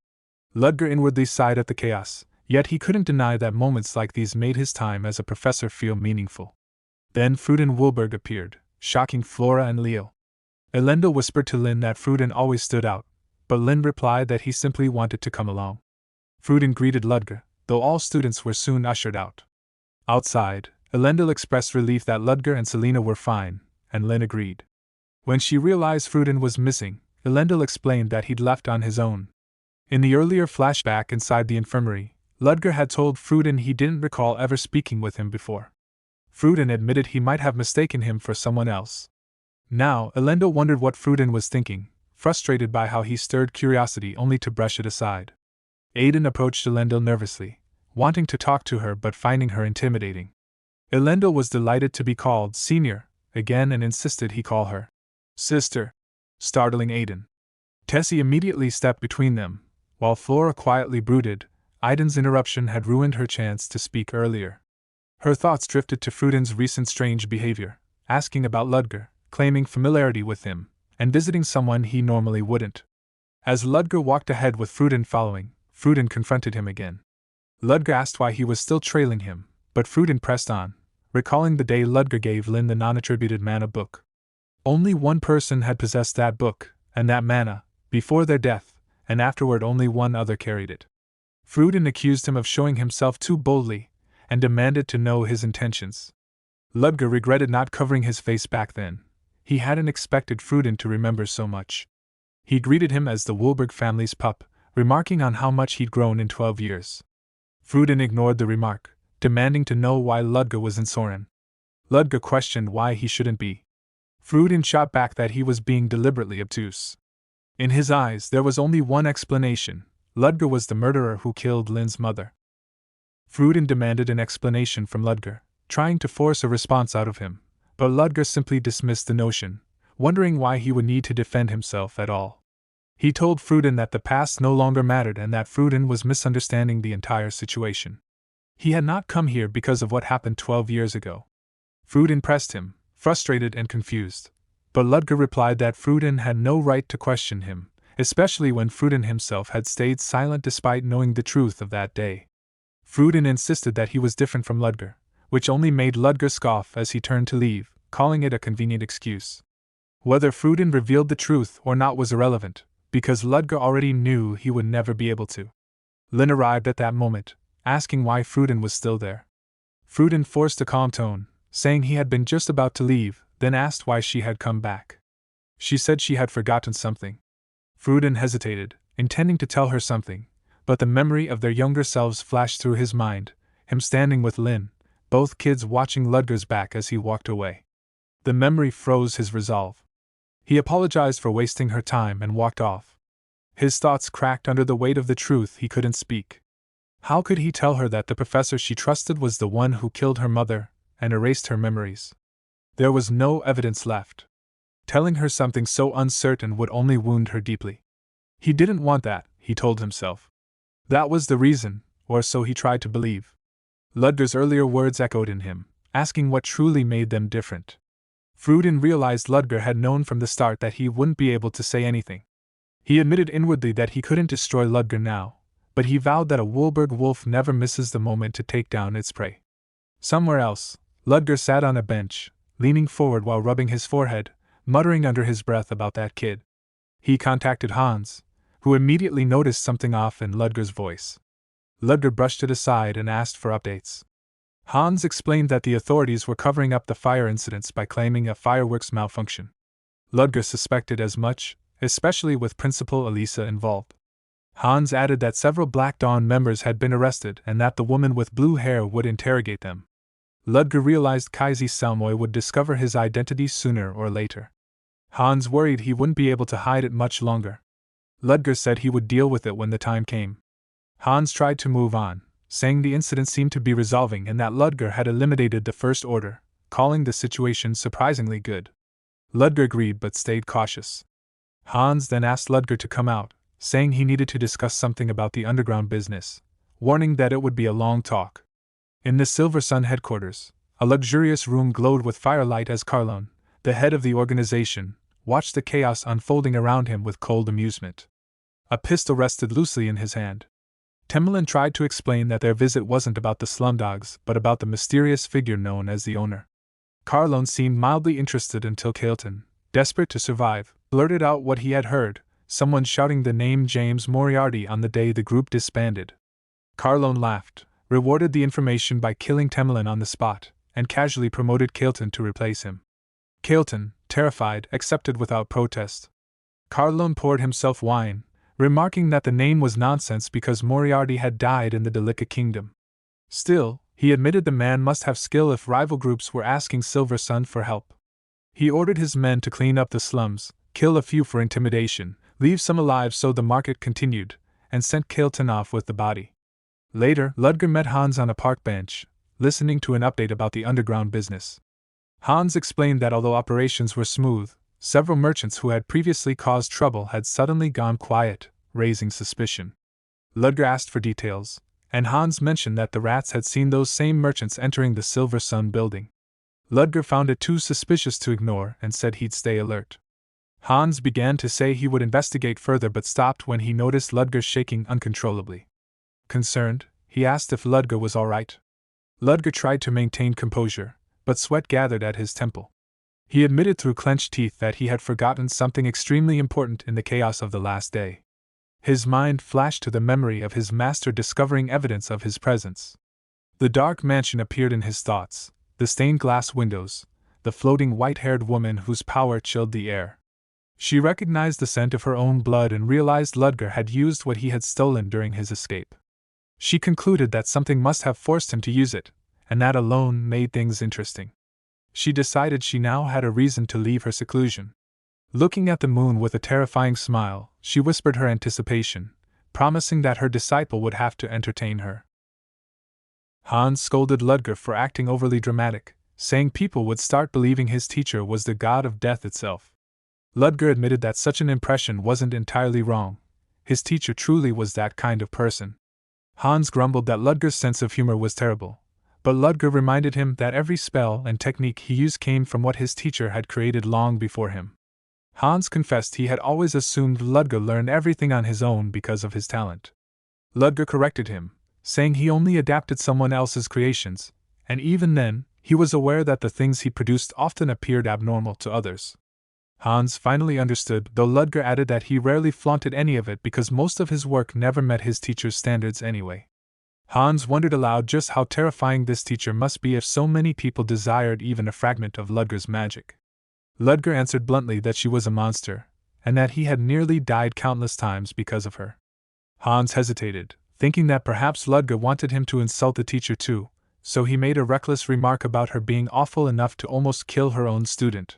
Ludger inwardly sighed at the chaos, yet he couldn't deny that moments like these made his time as a professor feel meaningful. Then Fruden Woolberg appeared, shocking Flora and Leo. Elendil whispered to Lynn that Fruden always stood out, but Lynn replied that he simply wanted to come along. Fruden greeted Ludger, though all students were soon ushered out. Outside, Elendil expressed relief that Ludger and Selena were fine, and Lynn agreed. When she realized Fruden was missing, Elendil explained that he'd left on his own. In the earlier flashback inside the infirmary, Ludger had told Fruden he didn't recall ever speaking with him before. Fruden admitted he might have mistaken him for someone else. Now, Elendil wondered what Fruden was thinking, frustrated by how he stirred curiosity only to brush it aside. Aiden approached Elendil nervously, wanting to talk to her but finding her intimidating. Elendil was delighted to be called senior again and insisted he call her sister, startling Aiden. Tessie immediately stepped between them, while Flora quietly brooded. Aiden's interruption had ruined her chance to speak earlier. Her thoughts drifted to Fruden's recent strange behavior, asking about Ludger, claiming familiarity with him, and visiting someone he normally wouldn't. As Ludger walked ahead with Fruden following, Fruden confronted him again. Ludger asked why he was still trailing him, but Fruden pressed on, recalling the day Ludger gave Lynn the non-attributed mana book. Only one person had possessed that book, and that mana, before their death, and afterward only one other carried it. Fruden accused him of showing himself too boldly, and demanded to know his intentions. Ludger regretted not covering his face back then. He hadn't expected Fruden to remember so much. He greeted him as the Woolberg family's pup, remarking on how much he'd grown in 12 years. Fruden ignored the remark, demanding to know why Ludger was in Soren. Ludger questioned why he shouldn't be. Fruden shot back that he was being deliberately obtuse. In his eyes there was only one explanation: Ludger was the murderer who killed Lynn's mother. Fruden demanded an explanation from Ludger, trying to force a response out of him, but Ludger simply dismissed the notion, wondering why he would need to defend himself at all. He told Fruden that the past no longer mattered and that Fruden was misunderstanding the entire situation. He had not come here because of what happened 12 years ago. Fruden pressed him, frustrated and confused, but Ludger replied that Fruden had no right to question him, especially when Fruden himself had stayed silent despite knowing the truth of that day. Fruden insisted that he was different from Ludger, which only made Ludger scoff as he turned to leave, calling it a convenient excuse. Whether Fruden revealed the truth or not was irrelevant, because Ludger already knew he would never be able to. Lynn arrived at that moment, asking why Fruden was still there. Fruden forced a calm tone, saying he had been just about to leave, then asked why she had come back. She said she had forgotten something. Fruden hesitated, intending to tell her something, but the memory of their younger selves flashed through his mind, him standing with Lynn, both kids watching Ludger's back as he walked away. The memory froze his resolve. He apologized for wasting her time and walked off. His thoughts cracked under the weight of the truth he couldn't speak. How could he tell her that the professor she trusted was the one who killed her mother and erased her memories? There was no evidence left. Telling her something so uncertain would only wound her deeply. He didn't want that, he told himself. That was the reason, or so he tried to believe. Ludger's earlier words echoed in him, asking what truly made them different. Fruden realized Ludger had known from the start that he wouldn't be able to say anything. He admitted inwardly that he couldn't destroy Ludger now, but he vowed that a Woolberg wolf never misses the moment to take down its prey. Somewhere else, Ludger sat on a bench, leaning forward while rubbing his forehead, muttering under his breath about that kid. He contacted Hans, who immediately noticed something off in Ludger's voice. Ludger brushed it aside and asked for updates. Hans explained that the authorities were covering up the fire incidents by claiming a fireworks malfunction. Ludger suspected as much, especially with Principal Elisa involved. Hans added that several Black Dawn members had been arrested and that the woman with blue hair would interrogate them. Ludger realized Kaisi Salmoy would discover his identity sooner or later. Hans worried he wouldn't be able to hide it much longer. Ludger said he would deal with it when the time came. Hans tried to move on, saying the incident seemed to be resolving and that Ludger had eliminated the First Order, calling the situation surprisingly good. Ludger agreed but stayed cautious. Hans then asked Ludger to come out, saying he needed to discuss something about the underground business, warning that it would be a long talk. In the Silver Sun headquarters, a luxurious room glowed with firelight as Carlon, the head of the organization, watched the chaos unfolding around him with cold amusement. A pistol rested loosely in his hand. Temmelin tried to explain that their visit wasn't about the slumdogs but about the mysterious figure known as the owner. Carlon seemed mildly interested until Kailton, desperate to survive, blurted out what he had heard, someone shouting the name James Moriarty on the day the group disbanded. Carlon laughed, rewarded the information by killing Temmelin on the spot, and casually promoted Kailton to replace him. Kailton, terrified, accepted without protest. Carlon poured himself wine, remarking that the name was nonsense because Moriarty had died in the Delica Kingdom. Still, he admitted the man must have skill if rival groups were asking Silver Sun for help. He ordered his men to clean up the slums, kill a few for intimidation, leave some alive so the market continued, and sent Kailton off with the body. Later, Ludger met Hans on a park bench, listening to an update about the underground business. Hans explained that although operations were smooth, several merchants who had previously caused trouble had suddenly gone quiet, raising suspicion. Ludger asked for details, and Hans mentioned that the rats had seen those same merchants entering the Silver Sun building. Ludger found it too suspicious to ignore and said he'd stay alert. Hans began to say he would investigate further but stopped when he noticed Ludger shaking uncontrollably. Concerned, he asked if Ludger was all right. Ludger tried to maintain composure, but sweat gathered at his temple. He admitted through clenched teeth that he had forgotten something extremely important in the chaos of the last day. His mind flashed to the memory of his master discovering evidence of his presence. The dark mansion appeared in his thoughts, the stained glass windows, the floating white-haired woman whose power chilled the air. She recognized the scent of her own blood and realized Ludger had used what he had stolen during his escape. She concluded that something must have forced him to use it, and that alone made things interesting. She decided she now had a reason to leave her seclusion. Looking at the moon with a terrifying smile, she whispered her anticipation, promising that her disciple would have to entertain her. Hans scolded Ludger for acting overly dramatic, saying people would start believing his teacher was the god of death itself. Ludger admitted that such an impression wasn't entirely wrong. His teacher truly was that kind of person. Hans grumbled that Ludger's sense of humor was terrible, but Ludger reminded him that every spell and technique he used came from what his teacher had created long before him. Hans confessed he had always assumed Ludger learned everything on his own because of his talent. Ludger corrected him, saying he only adapted someone else's creations, and even then, he was aware that the things he produced often appeared abnormal to others. Hans finally understood, though Ludger added that he rarely flaunted any of it because most of his work never met his teacher's standards anyway. Hans wondered aloud just how terrifying this teacher must be if so many people desired even a fragment of Ludger's magic. Ludger answered bluntly that she was a monster, and that he had nearly died countless times because of her. Hans hesitated, thinking that perhaps Ludger wanted him to insult the teacher too, so he made a reckless remark about her being awful enough to almost kill her own student.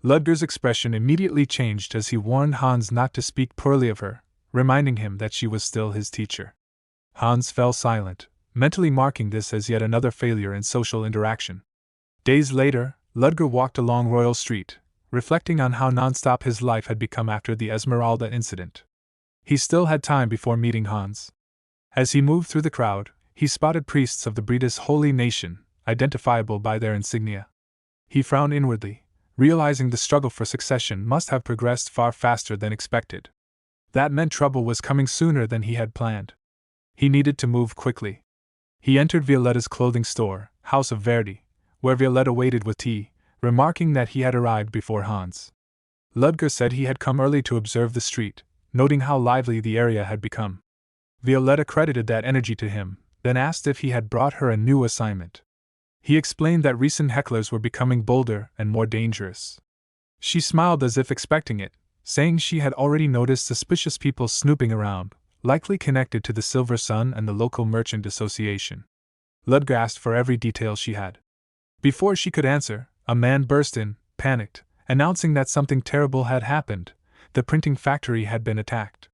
Ludger's expression immediately changed as he warned Hans not to speak poorly of her, reminding him that she was still his teacher. Hans fell silent, mentally marking this as yet another failure in social interaction. Days later, Ludger walked along Royal Street, reflecting on how nonstop his life had become after the Esmeralda incident. He still had time before meeting Hans. As he moved through the crowd, he spotted priests of the Brita's holy nation, identifiable by their insignia. He frowned inwardly, realizing the struggle for succession must have progressed far faster than expected. That meant trouble was coming sooner than he had planned. He needed to move quickly. He entered Violetta's clothing store, House of Verdi, where Violetta waited with tea, remarking that he had arrived before Hans. Ludger said he had come early to observe the street, noting how lively the area had become. Violetta credited that energy to him, then asked if he had brought her a new assignment. He explained that recent hecklers were becoming bolder and more dangerous. She smiled as if expecting it, saying she had already noticed suspicious people snooping around, likely connected to the Silver Sun and the local merchant association. Ludger asked for every detail she had. Before she could answer, a man burst in, panicked, announcing that something terrible had happened. The printing factory had been attacked.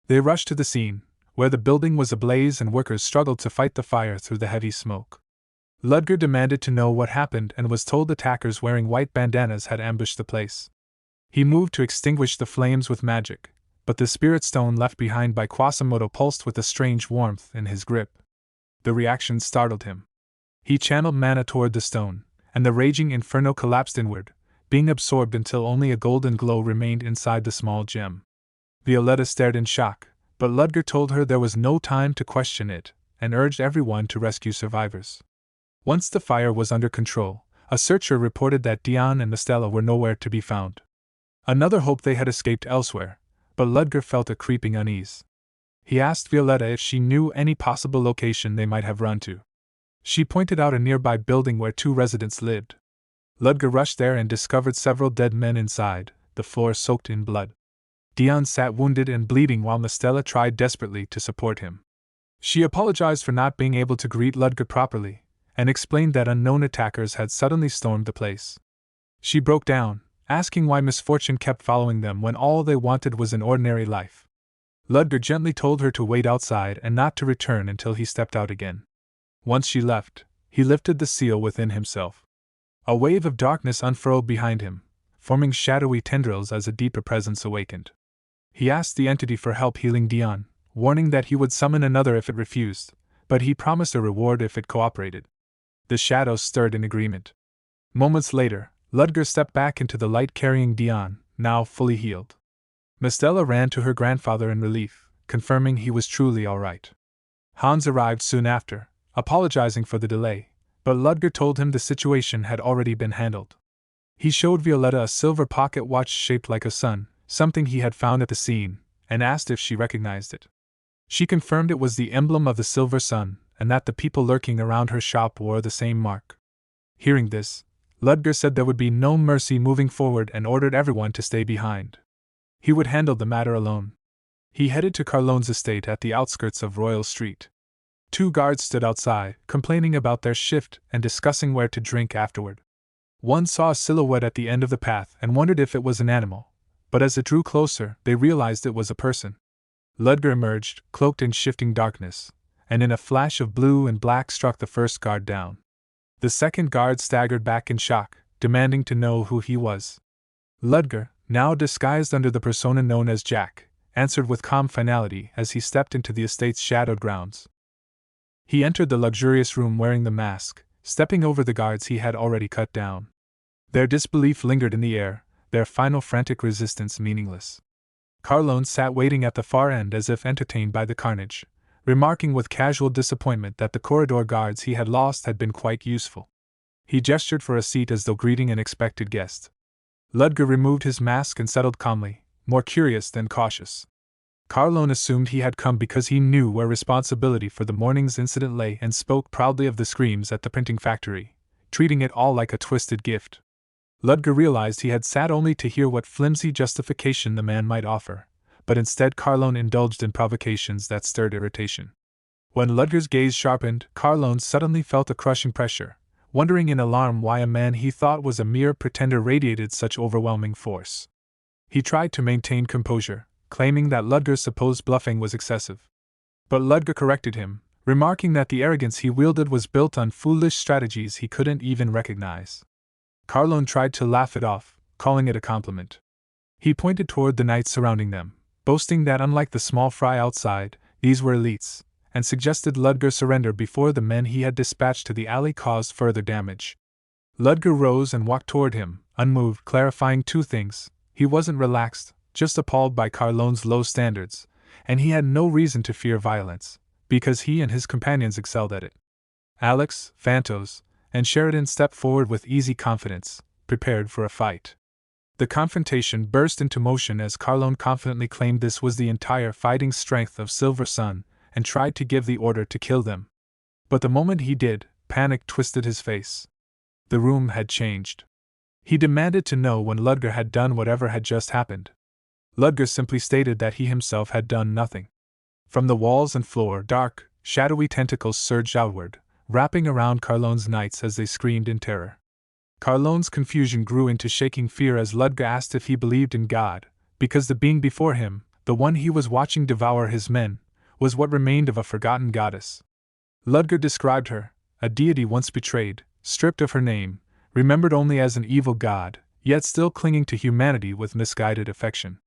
They rushed to the scene, where the building was ablaze and workers struggled to fight the fire through the heavy smoke. Ludger demanded to know what happened and was told attackers wearing white bandanas had ambushed the place. He moved to extinguish the flames with magic, but the spirit stone left behind by Quasimodo pulsed with a strange warmth in his grip. The reaction startled him. He channeled mana toward the stone, and the raging inferno collapsed inward, being absorbed until only a golden glow remained inside the small gem. Violetta stared in shock, but Ludger told her there was no time to question it, and urged everyone to rescue survivors. Once the fire was under control, a searcher reported that Dion and Estella were nowhere to be found. Another hoped they had escaped elsewhere, but Ludger felt a creeping unease. He asked Violetta if she knew any possible location they might have run to. She pointed out a nearby building where 2 residents lived. Ludger rushed there and discovered several dead men inside, the floor soaked in blood. Dion sat wounded and bleeding while Estella tried desperately to support him. She apologized for not being able to greet Ludger properly, and explained that unknown attackers had suddenly stormed the place. She broke down, asking why misfortune kept following them when all they wanted was an ordinary life. Ludger gently told her to wait outside and not to return until he stepped out again. Once she left, he lifted the seal within himself. A wave of darkness unfurled behind him, forming shadowy tendrils as a deeper presence awakened. He asked the entity for help healing Dion, warning that he would summon another if it refused, but he promised a reward if it cooperated. The shadows stirred in agreement. Moments later, Ludger stepped back into the light carrying Dion, now fully healed. Mistella ran to her grandfather in relief, confirming he was truly all right. Hans arrived soon after, apologizing for the delay, but Ludger told him the situation had already been handled. He showed Violetta a silver pocket watch shaped like a sun, something he had found at the scene, and asked if she recognized it. She confirmed it was the emblem of the silver sun, and that the people lurking around her shop wore the same mark. Hearing this, Ludger said there would be no mercy moving forward and ordered everyone to stay behind. He would handle the matter alone. He headed to Carlone's estate at the outskirts of Royal Street. 2 guards stood outside, complaining about their shift and discussing where to drink afterward. One saw a silhouette at the end of the path and wondered if it was an animal, but as it drew closer, they realized it was a person. Ludger emerged, cloaked in shifting darkness, and in a flash of blue and black struck the first guard down. The second guard staggered back in shock, demanding to know who he was. Ludger, now disguised under the persona known as Jack, answered with calm finality as he stepped into the estate's shadowed grounds. He entered the luxurious room wearing the mask, stepping over the guards he had already cut down. Their disbelief lingered in the air, their final frantic resistance meaningless. Carlone sat waiting at the far end as if entertained by the carnage, remarking with casual disappointment that the corridor guards he had lost had been quite useful. He gestured for a seat as though greeting an expected guest. Ludger removed his mask and settled calmly, more curious than cautious. Carlone assumed he had come because he knew where responsibility for the morning's incident lay and spoke proudly of the screams at the printing factory, treating it all like a twisted gift. Ludger realized he had sat only to hear what flimsy justification the man might offer, but instead Carlone indulged in provocations that stirred irritation. When Ludger's gaze sharpened, Carlone suddenly felt a crushing pressure, wondering in alarm why a man he thought was a mere pretender radiated such overwhelming force. He tried to maintain composure, claiming that Ludger's supposed bluffing was excessive. But Ludger corrected him, remarking that the arrogance he wielded was built on foolish strategies he couldn't even recognize. Carlone tried to laugh it off, calling it a compliment. He pointed toward the knights surrounding them, boasting that unlike the small fry outside, these were elites, and suggested Ludger surrender before the men he had dispatched to the alley caused further damage. Ludger rose and walked toward him, unmoved, clarifying 2 things. He wasn't relaxed, just appalled by Carlone's low standards, and he had no reason to fear violence, because he and his companions excelled at it. Alex, Phantos, and Sheridan stepped forward with easy confidence, prepared for a fight. The confrontation burst into motion as Carlone confidently claimed this was the entire fighting strength of Silver Sun, and tried to give the order to kill them. But the moment he did, panic twisted his face. The room had changed. He demanded to know when Ludger had done whatever had just happened. Ludger simply stated that he himself had done nothing. From the walls and floor, dark, shadowy tentacles surged outward, wrapping around Carlone's knights as they screamed in terror. Carlone's confusion grew into shaking fear as Ludger asked if he believed in God, because the being before him, the one he was watching devour his men, was what remained of a forgotten goddess. Ludger described her, a deity once betrayed, stripped of her name, remembered only as an evil god, yet still clinging to humanity with misguided affection.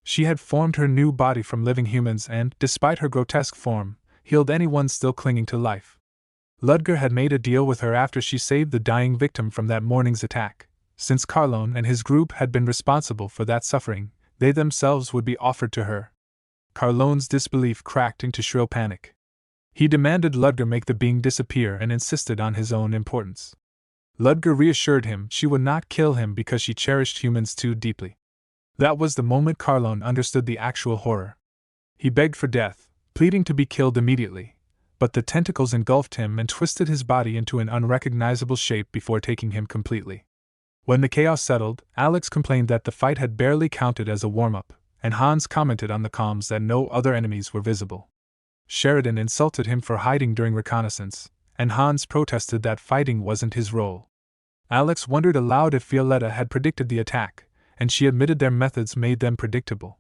She had formed her new body from living humans and, despite her grotesque form, healed anyone still clinging to life. Ludger had made a deal with her after she saved the dying victim from that morning's attack. Since Carlone and his group had been responsible for that suffering, they themselves would be offered to her. Carlone's disbelief cracked into shrill panic. He demanded Ludger make the being disappear and insisted on his own importance. Ludger reassured him she would not kill him because she cherished humans too deeply. That was the moment Carlone understood the actual horror. He begged for death, pleading to be killed immediately, but the tentacles engulfed him and twisted his body into an unrecognizable shape before taking him completely. When the chaos settled, Alex complained that the fight had barely counted as a warm-up, and Hans commented on the comms that no other enemies were visible. Sheridan insulted him for hiding during reconnaissance, and Hans protested that fighting wasn't his role. Alex wondered aloud if Violetta had predicted the attack, and she admitted their methods made them predictable.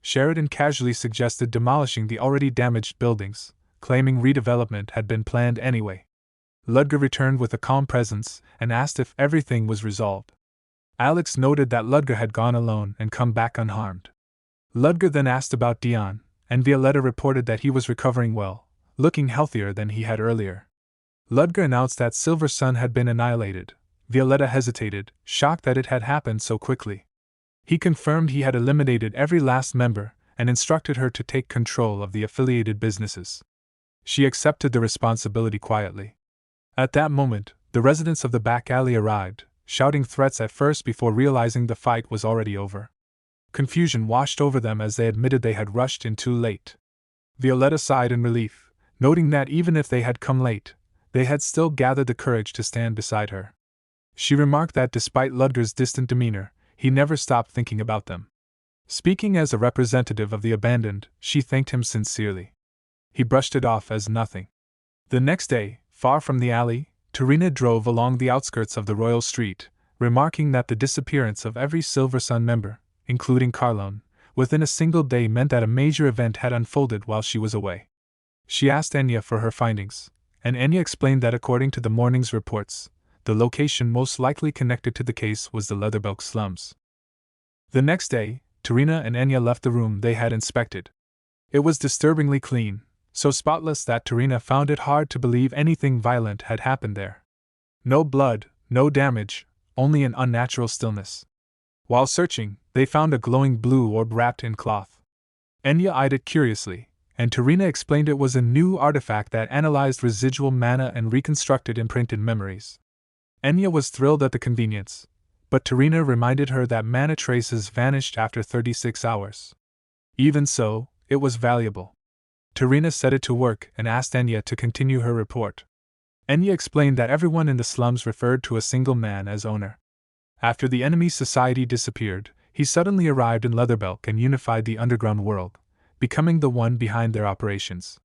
Sheridan casually suggested demolishing the already damaged buildings, claiming redevelopment had been planned anyway. Ludger returned with a calm presence and asked if everything was resolved. Alex noted that Ludger had gone alone and come back unharmed. Ludger then asked about Dion, and Violetta reported that he was recovering well, looking healthier than he had earlier. Ludger announced that Silver Sun had been annihilated. Violetta hesitated, shocked that it had happened so quickly. He confirmed he had eliminated every last member and instructed her to take control of the affiliated businesses. She accepted the responsibility quietly. At that moment, the residents of the back alley arrived, shouting threats at first before realizing the fight was already over. Confusion washed over them as they admitted they had rushed in too late. Violetta sighed in relief, noting that even if they had come late, they had still gathered the courage to stand beside her. She remarked that despite Ludger's distant demeanor, he never stopped thinking about them. Speaking as a representative of the abandoned, she thanked him sincerely. He brushed it off as nothing. The next day, far from the alley, Tarina drove along the outskirts of the Royal Street, remarking that the disappearance of every Silver Sun member, including Carlone, within a single day meant that a major event had unfolded while she was away. She asked Enya for her findings, and Enya explained that according to the morning's reports, the location most likely connected to the case was the Leatherbelk slums. The next day, Tarina and Enya left the room they had inspected. It was disturbingly clean, so spotless that Tarina found it hard to believe anything violent had happened there. No blood, no damage, only an unnatural stillness. While searching, they found a glowing blue orb wrapped in cloth. Enya eyed it curiously, and Tarina explained it was a new artifact that analyzed residual mana and reconstructed imprinted memories. Enya was thrilled at the convenience, but Tarina reminded her that mana traces vanished after 36 hours. Even so, it was valuable. Tarina set it to work and asked Enya to continue her report. Enya explained that everyone in the slums referred to a single man as owner. After the enemy society disappeared, he suddenly arrived in Leatherbelk and unified the underground world, becoming the one behind their operations.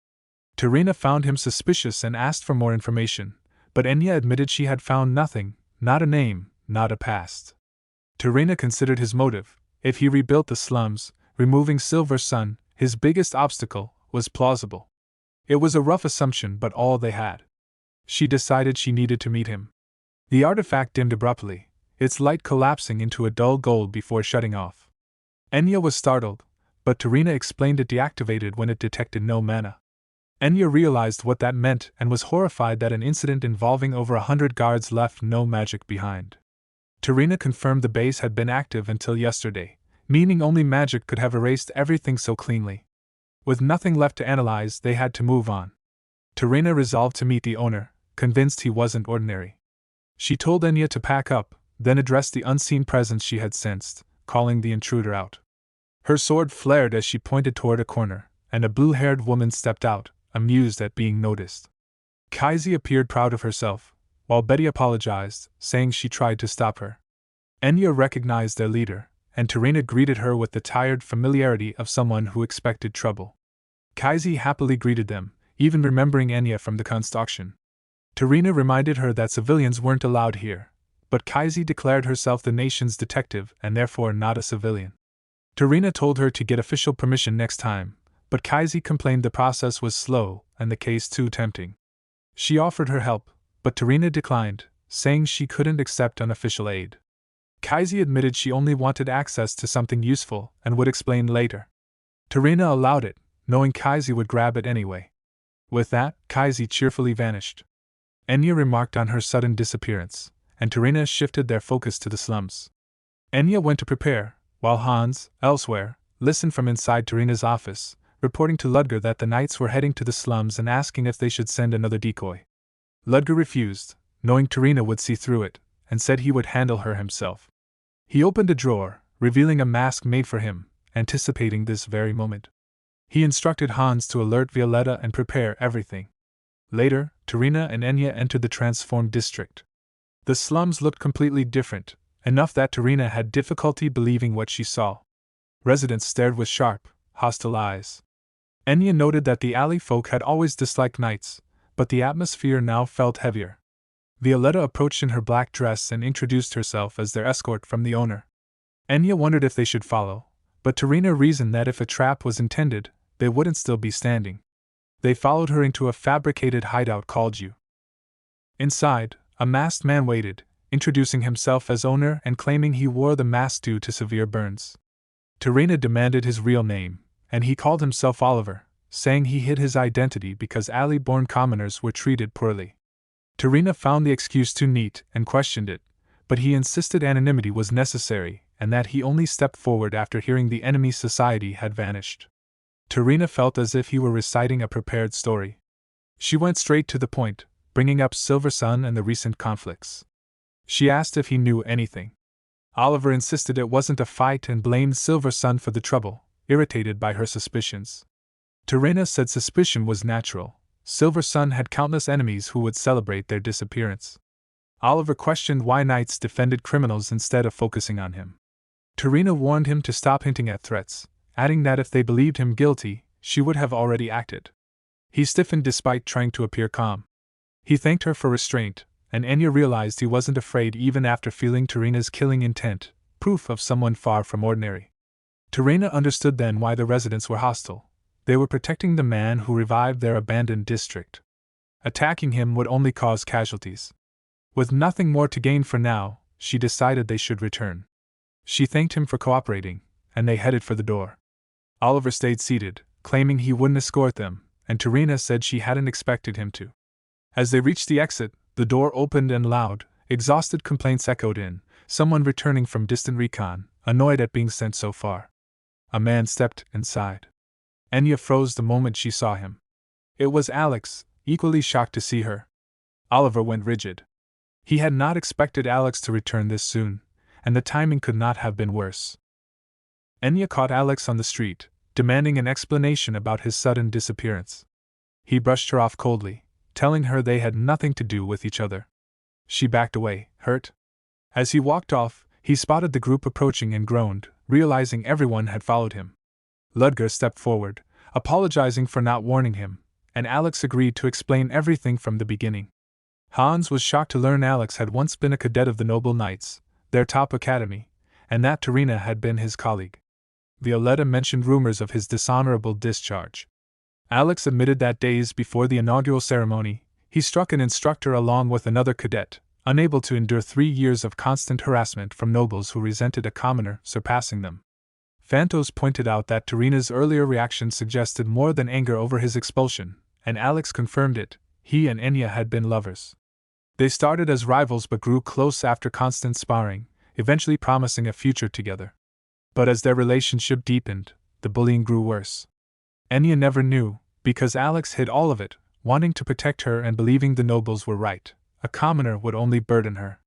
Tarina found him suspicious and asked for more information, but Enya admitted she had found nothing, not a name, not a past. Tarina considered his motive: if he rebuilt the slums, removing Silver Sun, his biggest obstacle, was plausible. It was a rough assumption, but all they had. She decided she needed to meet him. The artifact dimmed abruptly, its light collapsing into a dull gold before shutting off. Enya was startled, but Tarina explained it deactivated when it detected no mana. Enya realized what that meant and was horrified that an incident involving over 100 guards left no magic behind. Tarina confirmed the base had been active until yesterday, meaning only magic could have erased everything so cleanly. With nothing left to analyze, they had to move on. Tarina resolved to meet the owner, convinced he wasn't ordinary. She told Enya to pack up, then addressed the unseen presence she had sensed, calling the intruder out. Her sword flared as she pointed toward a corner, and a blue-haired woman stepped out, amused at being noticed. Kaisi appeared proud of herself, while Betty apologized, saying she tried to stop her. Enya recognized their leader, and Tarina greeted her with the tired familiarity of someone who expected trouble. Kaisi happily greeted them, even remembering Enya from the construction. Tarina reminded her that civilians weren't allowed here, but Kaisi declared herself the nation's detective and therefore not a civilian. Tarina told her to get official permission next time, but Kaisi complained the process was slow and the case too tempting. She offered her help, but Tarina declined, saying she couldn't accept unofficial aid. Kaisi admitted she only wanted access to something useful and would explain later. Tarina allowed it, knowing Kaisi would grab it anyway. With that, Kaisi cheerfully vanished. Enya remarked on her sudden disappearance, and Tarina shifted their focus to the slums. Enya went to prepare, while Hans, elsewhere, listened from inside Tarina's office, reporting to Ludger that the knights were heading to the slums and asking if they should send another decoy. Ludger refused, knowing Tarina would see through it, and said he would handle her himself. He opened a drawer, revealing a mask made for him, anticipating this very moment. He instructed Hans to alert Violetta and prepare everything. Later, Tarina and Enya entered the transformed district. The slums looked completely different, enough that Tarina had difficulty believing what she saw. Residents stared with sharp, hostile eyes. Enya noted that the alley folk had always disliked knights, but the atmosphere now felt heavier. Violetta approached in her black dress and introduced herself as their escort from the owner. Enya wondered if they should follow, but Tarina reasoned that if a trap was intended, they wouldn't still be standing. They followed her into a fabricated hideout called U. Inside, a masked man waited, introducing himself as owner and claiming he wore the mask due to severe burns. Tarina demanded his real name, and he called himself Oliver, saying he hid his identity because alley-born commoners were treated poorly. Tarina found the excuse too neat and questioned it, but he insisted anonymity was necessary and that he only stepped forward after hearing the enemy society had vanished. Tarina felt as if he were reciting a prepared story. She went straight to the point, bringing up Silver Sun and the recent conflicts. She asked if he knew anything. Oliver insisted it wasn't a fight and blamed Silver Sun for the trouble, irritated by her suspicions. Tarina said suspicion was natural. Silver Sun had countless enemies who would celebrate their disappearance. Oliver questioned why knights defended criminals instead of focusing on him. Tarina warned him to stop hinting at threats, adding that if they believed him guilty, she would have already acted. He stiffened despite trying to appear calm. He thanked her for restraint, and Enya realized he wasn't afraid even after feeling Tarina's killing intent, proof of someone far from ordinary. Tarina understood then why the residents were hostile. They were protecting the man who revived their abandoned district. Attacking him would only cause casualties. With nothing more to gain for now, she decided they should return. She thanked him for cooperating, and they headed for the door. Oliver stayed seated, claiming he wouldn't escort them, and Tarina said she hadn't expected him to. As they reached the exit, the door opened and loud, exhausted complaints echoed in, someone returning from distant recon, annoyed at being sent so far. A man stepped inside. Enya froze the moment she saw him. It was Alex, equally shocked to see her. Oliver went rigid. He had not expected Alex to return this soon, and the timing could not have been worse. Enya caught Alex on the street, demanding an explanation about his sudden disappearance. He brushed her off coldly, telling her they had nothing to do with each other. She backed away, hurt. As he walked off, he spotted the group approaching and groaned, realizing everyone had followed him. Ludger stepped forward, apologizing for not warning him, and Alex agreed to explain everything from the beginning. Hans was shocked to learn Alex had once been a cadet of the Noble Knights, their top academy, and that Tarina had been his colleague. Violetta mentioned rumors of his dishonorable discharge. Alex admitted that days before the inaugural ceremony, he struck an instructor along with another cadet, unable to endure 3 years of constant harassment from nobles who resented a commoner surpassing them. Phantos pointed out that Tarina's earlier reaction suggested more than anger over his expulsion, and Alex confirmed it. He and Enya had been lovers. They started as rivals but grew close after constant sparring, eventually promising a future together. But as their relationship deepened, the bullying grew worse. Enya never knew, because Alex hid all of it, wanting to protect her and believing the nobles were right. A commoner would only burden her.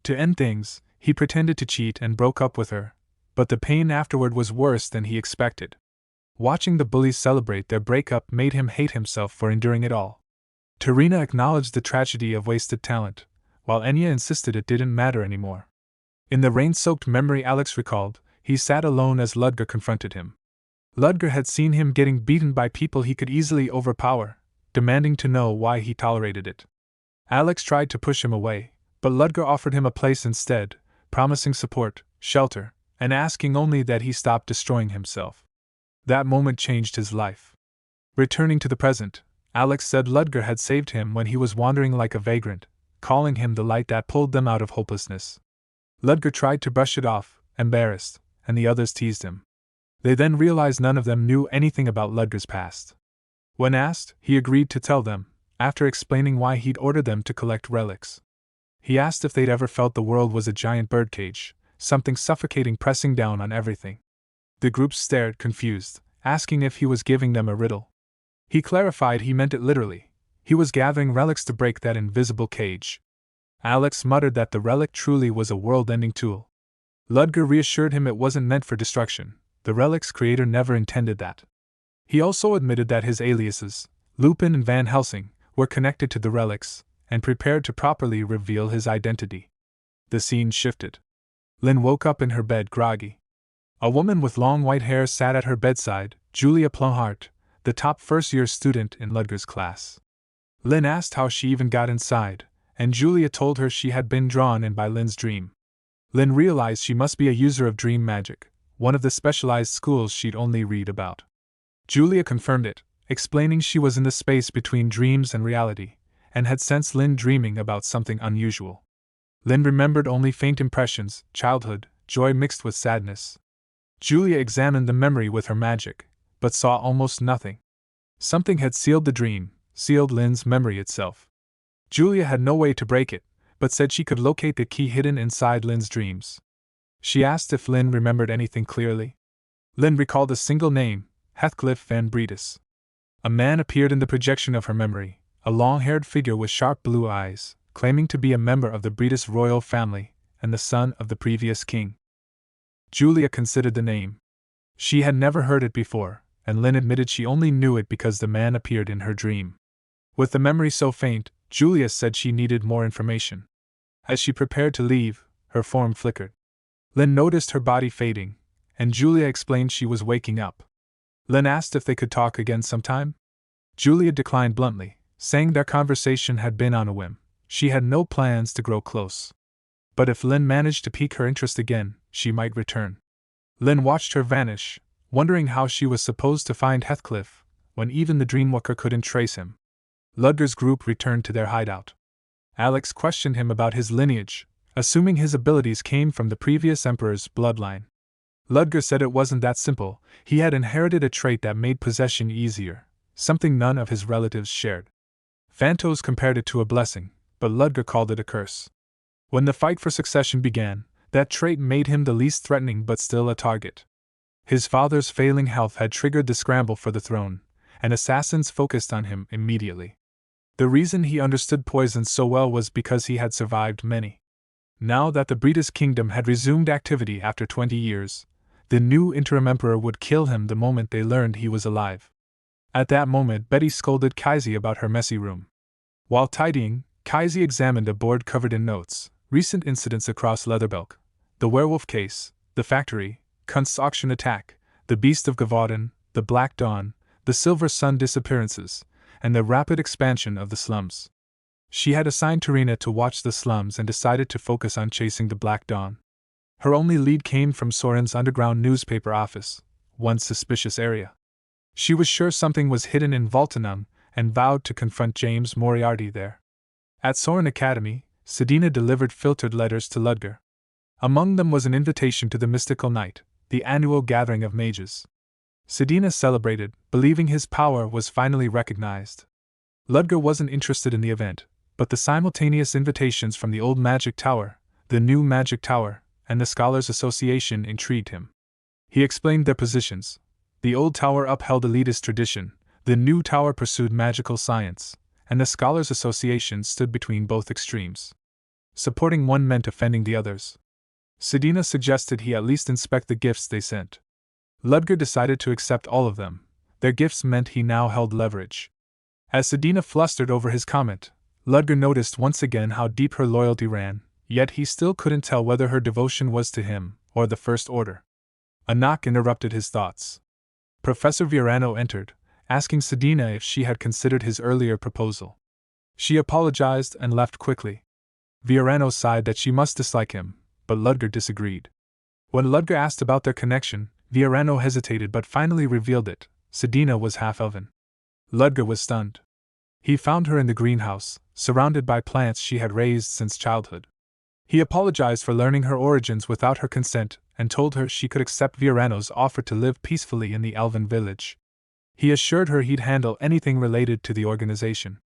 To end things, he pretended to cheat and broke up with her, but the pain afterward was worse than he expected. Watching the bullies celebrate their breakup made him hate himself for enduring it all. Tarina acknowledged the tragedy of wasted talent, while Enya insisted it didn't matter anymore. In the rain-soaked memory Alex recalled, he sat alone as Ludger confronted him. Ludger had seen him getting beaten by people he could easily overpower, demanding to know why he tolerated it. Alex tried to push him away, but Ludger offered him a place instead, promising support, shelter, and asking only that he stop destroying himself. That moment changed his life. Returning to the present, Alex said Ludger had saved him when he was wandering like a vagrant, calling him the light that pulled them out of hopelessness. Ludger tried to brush it off, embarrassed, and the others teased him. They then realized none of them knew anything about Ludger's past. When asked, he agreed to tell them, after explaining why he'd ordered them to collect relics. He asked if they'd ever felt the world was a giant birdcage, something suffocating pressing down on everything. The group stared, confused, asking if he was giving them a riddle. He clarified he meant it literally. He was gathering relics to break that invisible cage. Alex muttered that the relic truly was a world-ending tool. Ludger reassured him it wasn't meant for destruction. The relic's creator never intended that. He also admitted that his aliases, Lupin and Van Helsing, were connected to the relics, and prepared to properly reveal his identity. The scene shifted. Lynn woke up in her bed groggy. A woman with long white hair sat at her bedside, Julia Plumhart, the top first-year student in Ludger's class. Lynn asked how she even got inside, and Julia told her she had been drawn in by Lynn's dream. Lynn realized she must be a user of dream magic, one of the specialized schools she'd only read about. Julia confirmed it, explaining she was in the space between dreams and reality, and had sensed Lynn dreaming about something unusual. Lynn remembered only faint impressions, childhood, joy mixed with sadness. Julia examined the memory with her magic, but saw almost nothing. Something had sealed the dream, sealed Lynn's memory itself. Julia had no way to break it, but said she could locate the key hidden inside Lynn's dreams. She asked if Lynn remembered anything clearly. Lynn recalled a single name, Heathcliff Van Breedis. A man appeared in the projection of her memory, a long-haired figure with sharp blue eyes, claiming to be a member of the Breedis royal family and the son of the previous king. Julia considered the name. She had never heard it before, and Lynn admitted she only knew it because the man appeared in her dream. With the memory so faint, Julia said she needed more information. As she prepared to leave, her form flickered. Lynn noticed her body fading, and Julia explained she was waking up. Lynn asked if they could talk again sometime. Julia declined bluntly, saying their conversation had been on a whim. She had no plans to grow close. But if Lynn managed to pique her interest again, she might return. Lynn watched her vanish, wondering how she was supposed to find Heathcliff, when even the Dreamwalker couldn't trace him. Ludger's group returned to their hideout. Alex questioned him about his lineage, assuming his abilities came from the previous emperor's bloodline. Ludger said it wasn't that simple. He had inherited a trait that made possession easier, something none of his relatives shared. Phantos compared it to a blessing, but Ludger called it a curse. When the fight for succession began, that trait made him the least threatening but still a target. His father's failing health had triggered the scramble for the throne, and assassins focused on him immediately. The reason he understood poison so well was because he had survived many. Now that the Breedis kingdom had resumed activity after 20 years, the new interim emperor would kill him the moment they learned he was alive. At that moment, Betty scolded Kaisi about her messy room. While tidying, Kaisi examined a board covered in notes, recent incidents across Leatherbelk, the werewolf case, the factory, Kunst's auction attack, the Beast of Gavaudan, the Black Dawn, the Silver Sun disappearances, and the rapid expansion of the slums. She had assigned Tarina to watch the slums and decided to focus on chasing the Black Dawn. Her only lead came from Soren's underground newspaper office, one suspicious area. She was sure something was hidden in Voltanum and vowed to confront James Moriarty there. At Soren Academy, Sedina delivered filtered letters to Ludger. Among them was an invitation to the Mystical Night, the annual gathering of mages. Sedina celebrated, believing his power was finally recognized. Ludger wasn't interested in the event, but the simultaneous invitations from the Old Magic Tower, the New Magic Tower, and the Scholars Association intrigued him. He explained their positions. The Old Tower upheld elitist tradition, the New Tower pursued magical science, and the Scholars Association stood between both extremes. Supporting one meant offending the others. Sedina suggested he at least inspect the gifts they sent. Ludger decided to accept all of them. Their gifts meant he now held leverage. As Sedina flustered over his comment, Ludger noticed once again how deep her loyalty ran, yet he still couldn't tell whether her devotion was to him or the First Order. A knock interrupted his thoughts. Professor Viorano entered, asking Sedina if she had considered his earlier proposal. She apologized and left quickly. Viorano sighed that she must dislike him, but Ludger disagreed. When Ludger asked about their connection, Viorano hesitated but finally revealed it. Sedina was half-elven. Ludger was stunned. He found her in the greenhouse, surrounded by plants she had raised since childhood. He apologized for learning her origins without her consent and told her she could accept Viorano's offer to live peacefully in the elven village. He assured her he'd handle anything related to the organization.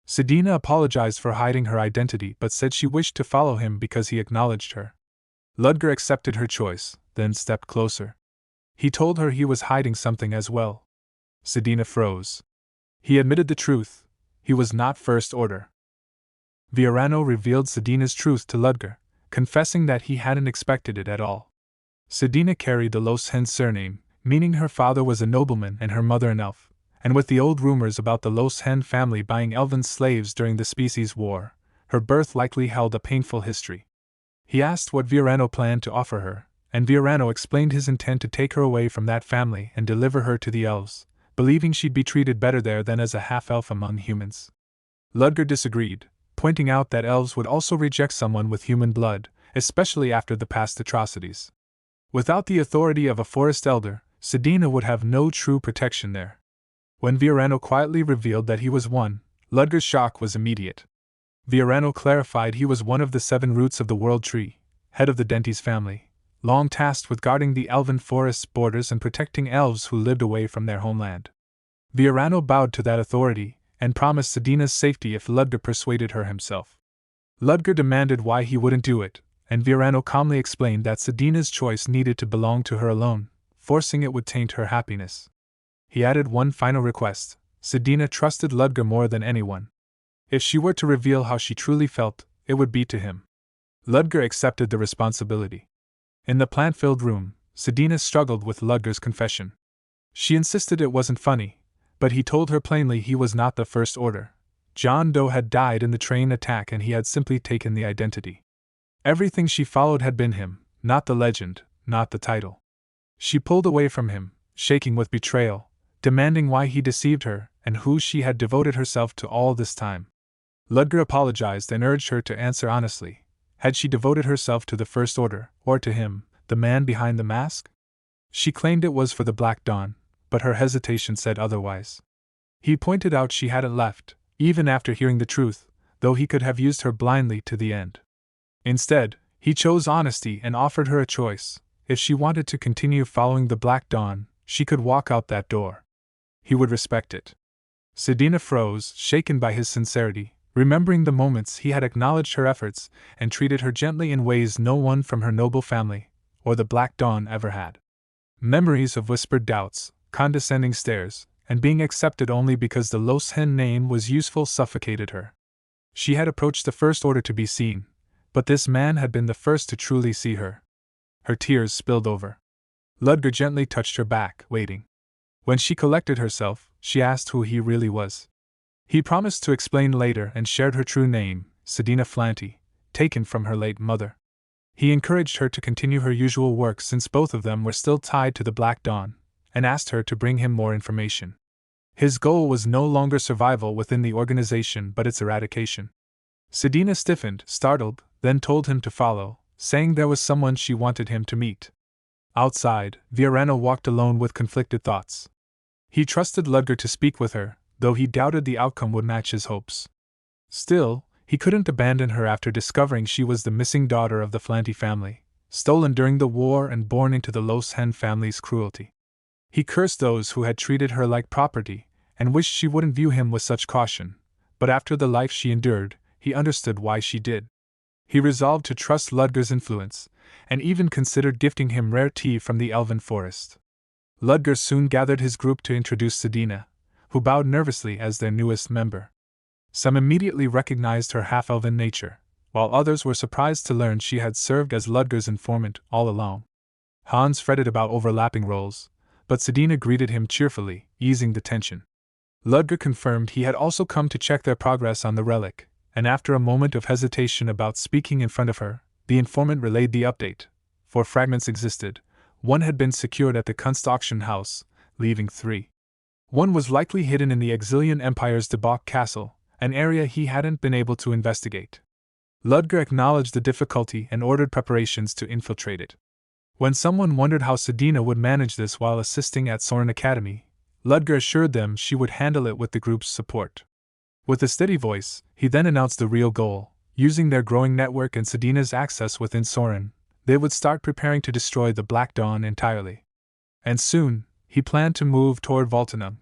Sedina apologized for hiding her identity but said she wished to follow him because he acknowledged her. Ludger accepted her choice, then stepped closer. He told her he was hiding something as well. Sedina froze. He admitted the truth. He was not First Order. Viorano revealed Sedina's truth to Ludger, confessing that he hadn't expected it at all. Sedina carried the Loshen surname, meaning her father was a nobleman and her mother an elf, and with the old rumors about the Loshen family buying elven slaves during the Species War, her birth likely held a painful history. He asked what Viorano planned to offer her, and Viorano explained his intent to take her away from that family and deliver her to the elves, believing she'd be treated better there than as a half-elf among humans. Ludger disagreed, pointing out that elves would also reject someone with human blood, especially after the past atrocities. Without the authority of a forest elder, Sedina would have no true protection there. When Viorano quietly revealed that he was one, Ludger's shock was immediate. Viorano clarified he was one of the 7 roots of the World Tree, head of the Dentes family, long tasked with guarding the elven forest's borders and protecting elves who lived away from their homeland. Viorano bowed to that authority and promised Sedina's safety if Ludger persuaded her himself. Ludger demanded why he wouldn't do it, and Viorano calmly explained that Sedina's choice needed to belong to her alone, forcing it would taint her happiness. He added one final request: Sedina trusted Ludger more than anyone. If she were to reveal how she truly felt, it would be to him. Ludger accepted the responsibility. In the plant-filled room, Sedina struggled with Ludger's confession. She insisted it wasn't funny, but he told her plainly he was not the First Order. John Doe had died in the train attack and he had simply taken the identity. Everything she followed had been him, not the legend, not the title. She pulled away from him, shaking with betrayal, demanding why he deceived her and who she had devoted herself to all this time. Ludger apologized and urged her to answer honestly. Had she devoted herself to the First Order, or to him, the man behind the mask? She claimed it was for the Black Dawn, but her hesitation said otherwise. He pointed out she hadn't left, even after hearing the truth, though he could have used her blindly to the end. Instead, he chose honesty and offered her a choice. If she wanted to continue following the Black Dawn, she could walk out that door. He would respect it. Sedina froze, shaken by his sincerity, remembering the moments he had acknowledged her efforts and treated her gently in ways no one from her noble family, or the Black Dawn, ever had. Memories of whispered doubts, condescending stares, and being accepted only because the Loshen name was useful suffocated her. She had approached the First Order to be seen, but this man had been the first to truly see her. Her tears spilled over. Ludger gently touched her back, waiting. When she collected herself, she asked who he really was. He promised to explain later and shared her true name, Sedina Flanty, taken from her late mother. He encouraged her to continue her usual work since both of them were still tied to the Black Dawn, and asked her to bring him more information. His goal was no longer survival within the organization but its eradication. Sedina stiffened, startled, then told him to follow, saying there was someone she wanted him to meet. Outside, Viorano walked alone with conflicted thoughts. He trusted Ludger to speak with her, though he doubted the outcome would match his hopes. Still, he couldn't abandon her after discovering she was the missing daughter of the Flanty family, stolen during the war and born into the Loshen family's cruelty. He cursed those who had treated her like property, and wished she wouldn't view him with such caution, but after the life she endured, he understood why she did. He resolved to trust Ludger's influence, and even considered gifting him rare tea from the elven forest. Ludger soon gathered his group to introduce Sedina, who bowed nervously as their newest member. Some immediately recognized her half-elven nature, while others were surprised to learn she had served as Ludger's informant all along. Hans fretted about overlapping roles, but Sedina greeted him cheerfully, easing the tension. Ludger confirmed he had also come to check their progress on the relic, and after a moment of hesitation about speaking in front of her, the informant relayed the update. 4 fragments existed. 1 had been secured at the Kunst auction house, leaving 3. 1 was likely hidden in the Exilian Empire's Debauch Castle, an area he hadn't been able to investigate. Ludger acknowledged the difficulty and ordered preparations to infiltrate it. When someone wondered how Sedina would manage this while assisting at Soren Academy, Ludger assured them she would handle it with the group's support. With a steady voice, he then announced the real goal: Using their growing network and Sedina's access within Soren, they would start preparing to destroy the Black Dawn entirely. And soon, he planned to move toward Voltanum,